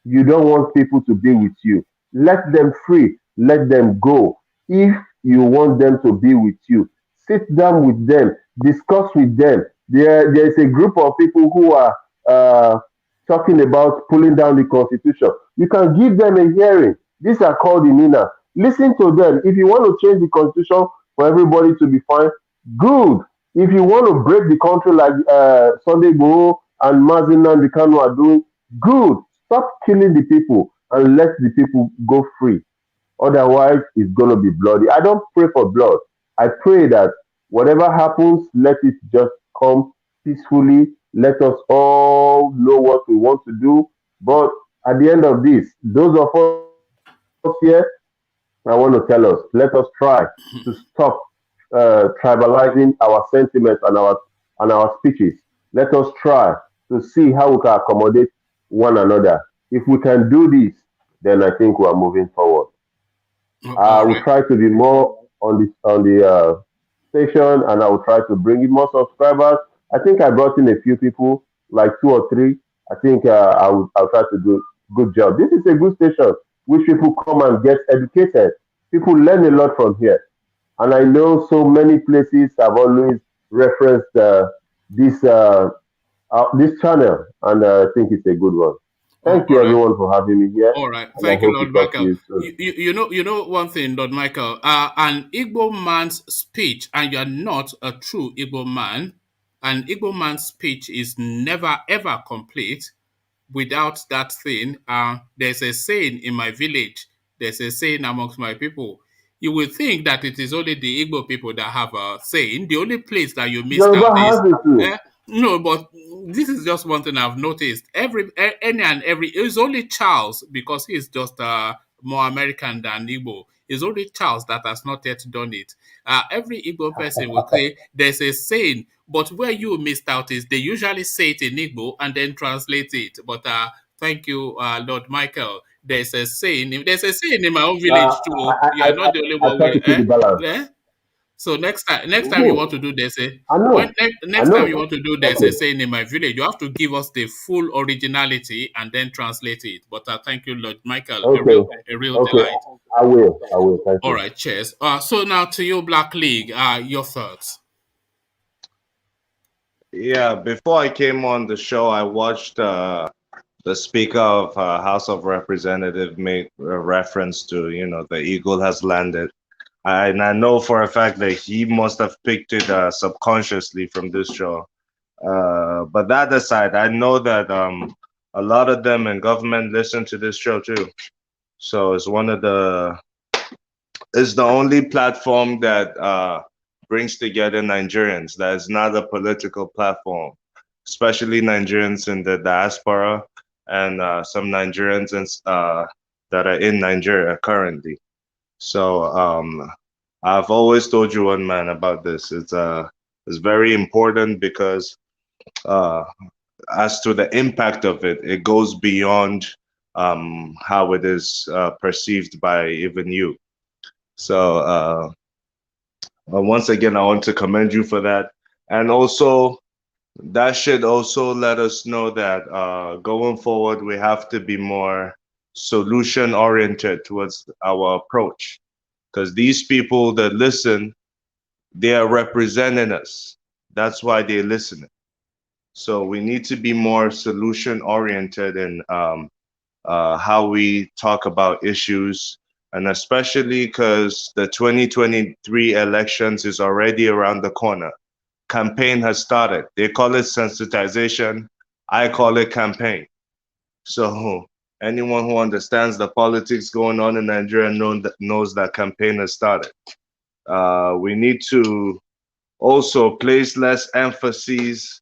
you don't want people to be with you, let them free, let them go. If you want them to be with you, sit down with them, discuss with them. There's a group of people who are talking about pulling down the constitution. You can give them a hearing. These are called the Nina. Listen to them. If you want to change the constitution for everybody to be fine, good. If you want to break the country like Sunday Igboho and Mazi Nnamdi Kanu are doing, good. Stop killing the people and let the people go free. Otherwise, it's going to be bloody. I don't pray for blood. I pray that whatever happens, let it just come peacefully. Let us all know what we want to do. But at the end of this, those of us here, I want to tell us, let us try to stop tribalizing our sentiments and our speeches. Let us try to see how we can accommodate one another. If we can do this, then I think we are moving forward. I will try to be more on the station, and I will try to bring in more subscribers. I think I brought in a few people, like two or three. I think I'll try to do good job. This is a good station which people come and get educated. People learn a lot from here, and I know so many places have always referenced this channel, and I think it's a good one. Thank you, everyone, for having me here. All right. And Thank I you, hope to Lord talk to Michael. you soon. You know one thing, Lord Michael. An Igbo man's speech, and you're not a true Igbo man, an Igbo man's speech is never ever complete without that thing. There's a saying in my village, there's a saying amongst my people. You will think that it is only the Igbo people that have a saying. The only place that you missed Yoruba out is has it too. no, but this is just one thing I've noticed. Any and every, it's only Charles, because he's just more American than Igbo. It's only Charles that has not yet done it. Every Igbo person will say there's a saying, but where you missed out is they usually say it in Igbo and then translate it. But thank you, Lord Michael. There's a saying. There's a saying in my own village too. You're not the only I one. try to keep the balance. So next time you want Mhm. to do this, I know. I next time you know. want to do this, Okay. saying in my village, you have to give us the full originality and then translate it. But thank you, Lord Michael, Okay. a real Okay. delight. I will. I will. Thank All you. right, cheers. So now to you, Black League, your thoughts. Yeah, before I came on the show, I watched the Speaker of House of Representatives make a reference to, the eagle has landed. And I know for a fact that he must have picked it subconsciously from this show. But that aside, I know that a lot of them in government listen to this show too. So it's the only platform that brings together Nigerians. That is not a political platform, especially Nigerians in the diaspora and some Nigerians that are in Nigeria currently. So I've always told you, one man, about this. It's very important because as to the impact of it, it goes beyond how it is perceived by even you. So once again, I want to commend you for that. And also, that should also let us know that going forward, we have to be more solution oriented towards our approach. Because these people that listen, they are representing us. That's why they're listening. So we need to be more solution oriented in how we talk about issues, and especially because the 2023 elections is already around the corner. Campaign has started. They call it sensitization. I call it campaign. So anyone who understands the politics going on in Nigeria knows that campaign has started. We need to also place less emphasis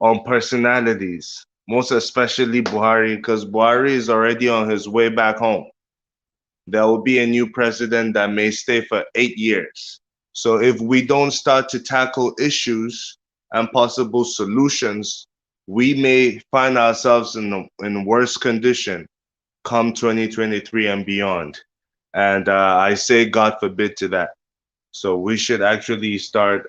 on personalities, most especially Buhari, because Buhari is already on his way back home. There will be a new president that may stay for 8 years. So if we don't start to tackle issues and possible solutions, we may find ourselves in worse condition come 2023 and beyond. And I say God forbid to that. So we should actually start,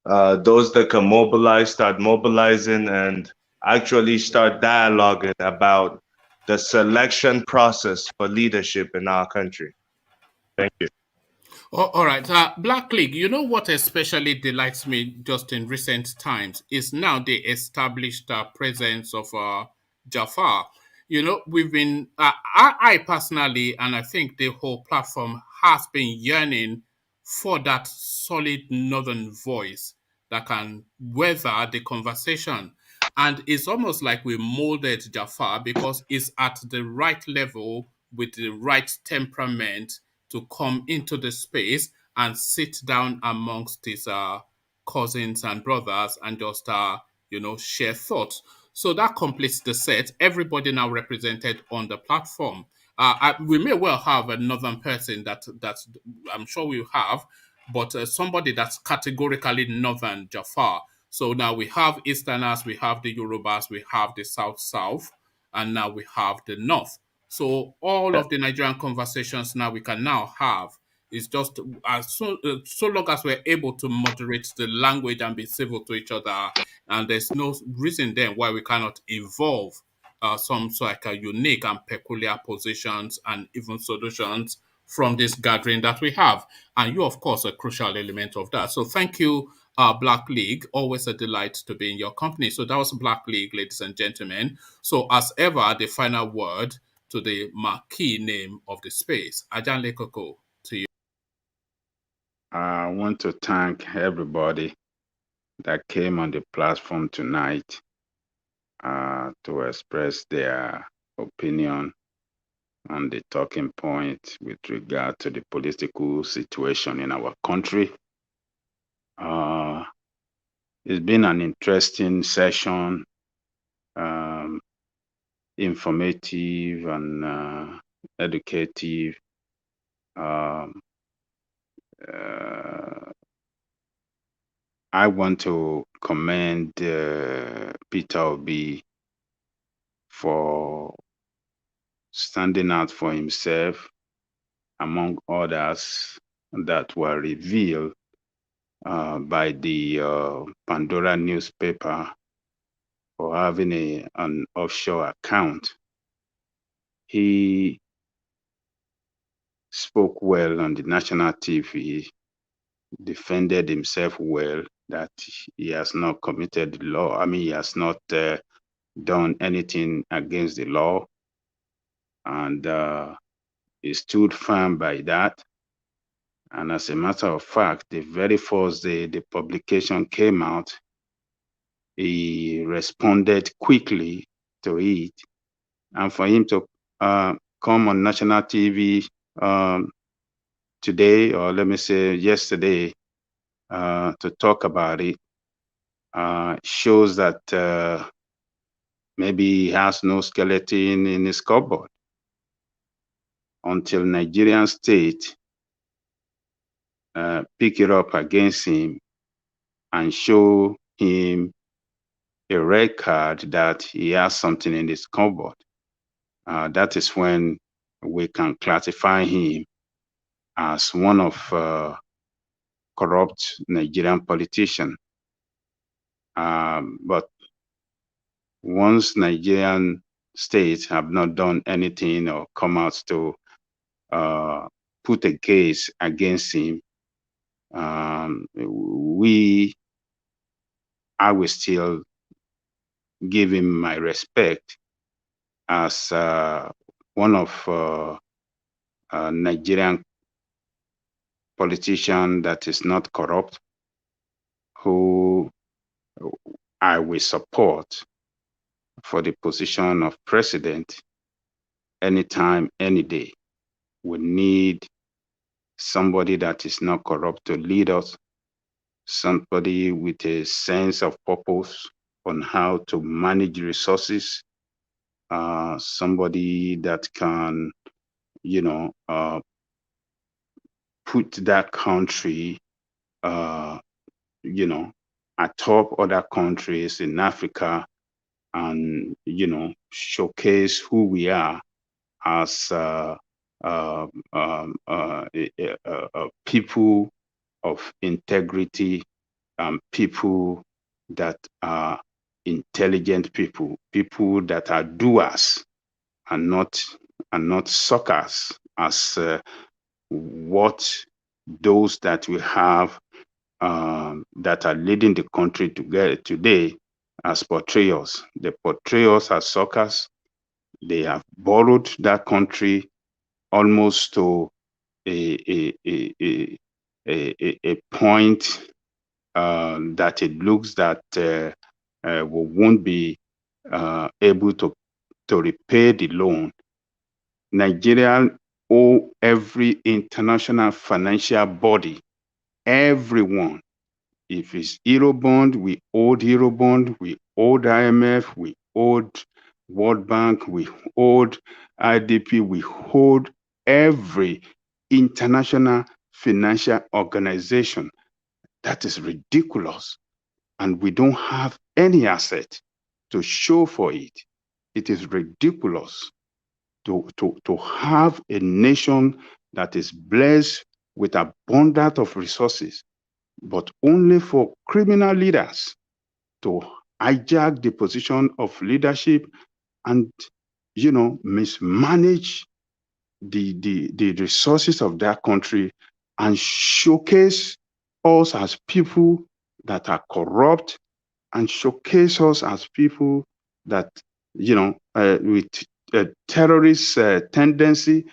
those that can mobilize, start mobilizing and actually start dialoguing about the selection process for leadership in our country. Thank you. All right. Black League, you know what especially delights me just in recent times is now the established presence of Jafar. You know, we've been, I personally, and I think the whole platform has been yearning for that solid northern voice that can weather the conversation. And it's almost like we molded Jafar because it's at the right level with the right temperament to come into the space and sit down amongst his cousins and brothers and just share thoughts. So that completes the set. Everybody now represented on the platform. We may well have a northern person that I'm sure we'll have, but somebody that's categorically northern, Jafar. So now we have Easterners, we have the Yorubas, we have the South, and now we have the North. So all of the Nigerian conversations now we can now have is just so long as we're able to moderate the language and be civil to each other, and there's no reason then why we cannot evolve some sort of unique and peculiar positions and even solutions from this gathering that we have. And you, of course, a crucial element of that. So thank you, Black League. Always a delight to be in your company. So that was Black League, ladies and gentlemen. So as ever, the final word to the marquee name of the space, Ajan Lekoko, to you. I want to thank everybody that came on the platform tonight to express their opinion on the talking point with regard to the political situation in our country. It's been an interesting session, informative and educative. I want to commend Peter Obi for standing out for himself among others that were revealed by the Pandora newspaper for having an offshore account. He spoke well on the national TV, defended himself well, that he has not committed the law. I mean, he has not done anything against the law. And he stood firm by that. And as a matter of fact, the very first day the publication came out, he responded quickly to it. And for him to come on national TV today, or let me say yesterday, to talk about it, shows that maybe he has no skeleton in his cupboard until Nigerian state pick it up against him and show him a red card that he has something in his cupboard. That is when we can classify him as one of corrupt Nigerian politician. But once Nigerian states have not done anything or come out to put a case against him, I will still give him my respect as one of Nigerian politician that is not corrupt, who I will support for the position of president anytime, any day. We need somebody that is not corrupt to lead us, somebody with a sense of purpose on how to manage resources, somebody that can, put that country, atop other countries in Africa and, showcase who we are as people of integrity, people that are intelligent people, people that are doers and not suckers, as what those that we have that are leading the country together today as portrayals. They portray us as suckers. They have borrowed that country almost to a point that it looks that we won't be able to repay the loan. Nigeria owe every international financial body, everyone. If it's Eurobond, we owed Eurobond, we owed IMF, we hold World Bank, we hold IDP, we hold every international financial organization. That is ridiculous. And we don't have any asset to show for it. It is ridiculous to have a nation that is blessed with abundance of resources, but only for criminal leaders to hijack the position of leadership and, mismanage the resources of that country and showcase us as people that are corrupt and showcase us as people that, with a terrorist tendency.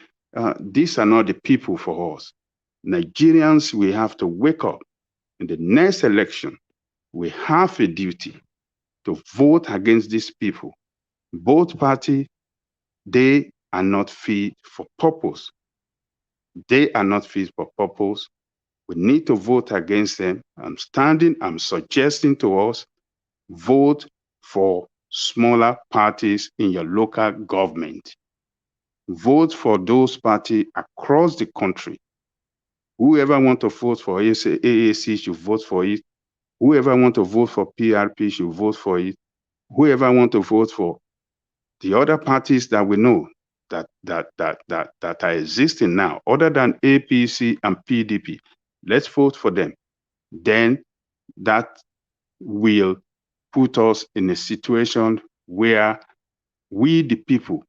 These are not the people for us. Nigerians, we have to wake up. In the next election, we have a duty to vote against these people. Both parties, they are not fit for purpose. They are not fit for purpose. We need to vote against them. I'm suggesting to us, vote for smaller parties in your local government. Vote for those parties across the country. Whoever want to vote for AAC should vote for it. Whoever want to vote for PRP should vote for it. Whoever want to vote for the other parties that we know that are existing now, other than APC and PDP, let's vote for them. Then that will put us in a situation where we, the people,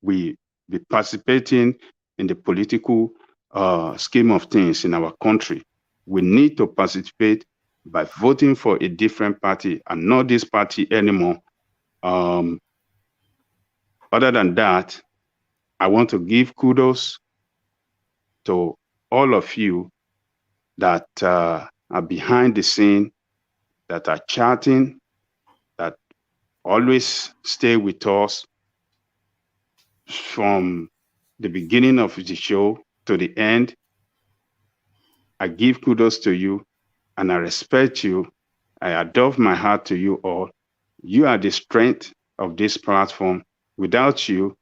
we be participating in the political scheme of things in our country. We need to participate by voting for a different party and not this party anymore. Other than that, I want to give kudos to all of you that are behind the scene, that are chatting, that always stay with us from the beginning of the show to the end. I give kudos to you and I respect you. I adore my heart to you all. You are the strength of this platform. Without you,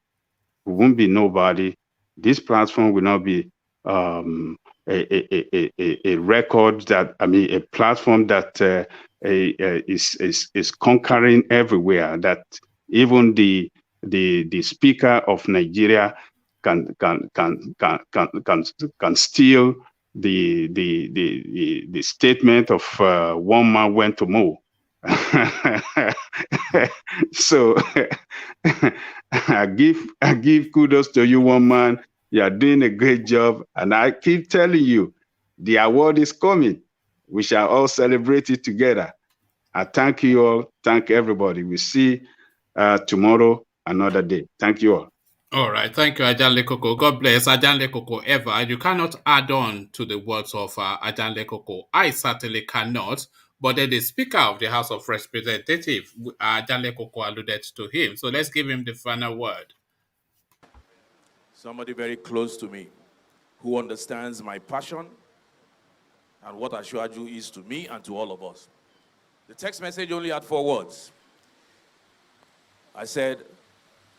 we won't be nobody. This platform will not be a record that, a platform that is conquering everywhere, that even the speaker of Nigeria can steal the statement of one man went to mow. So I give kudos to you, one man. You are doing a great job, and I keep telling you, the award is coming. We shall all celebrate it together. I thank you all. Thank everybody. We see tomorrow, another day. Thank you all. All right. Thank you, Ajan Lekoko. God bless Ajan Lekoko ever. You cannot add on to the words of Ajan Lekoko. I certainly cannot. But then the Speaker of the House of Representatives, Ajan Lekoko, alluded to him. So let's give him the final word. Somebody very close to me who understands my passion and what Ashwaju is to me and to all of us. The text message only had 4 words. I said,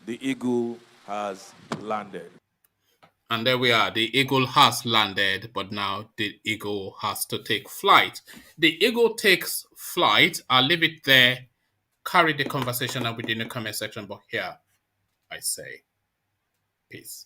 the eagle has landed. And there we are. The eagle has landed, but now the eagle has to take flight. The eagle takes flight. I'll leave it there. Carry the conversation up within the comment section, but here I say, peace.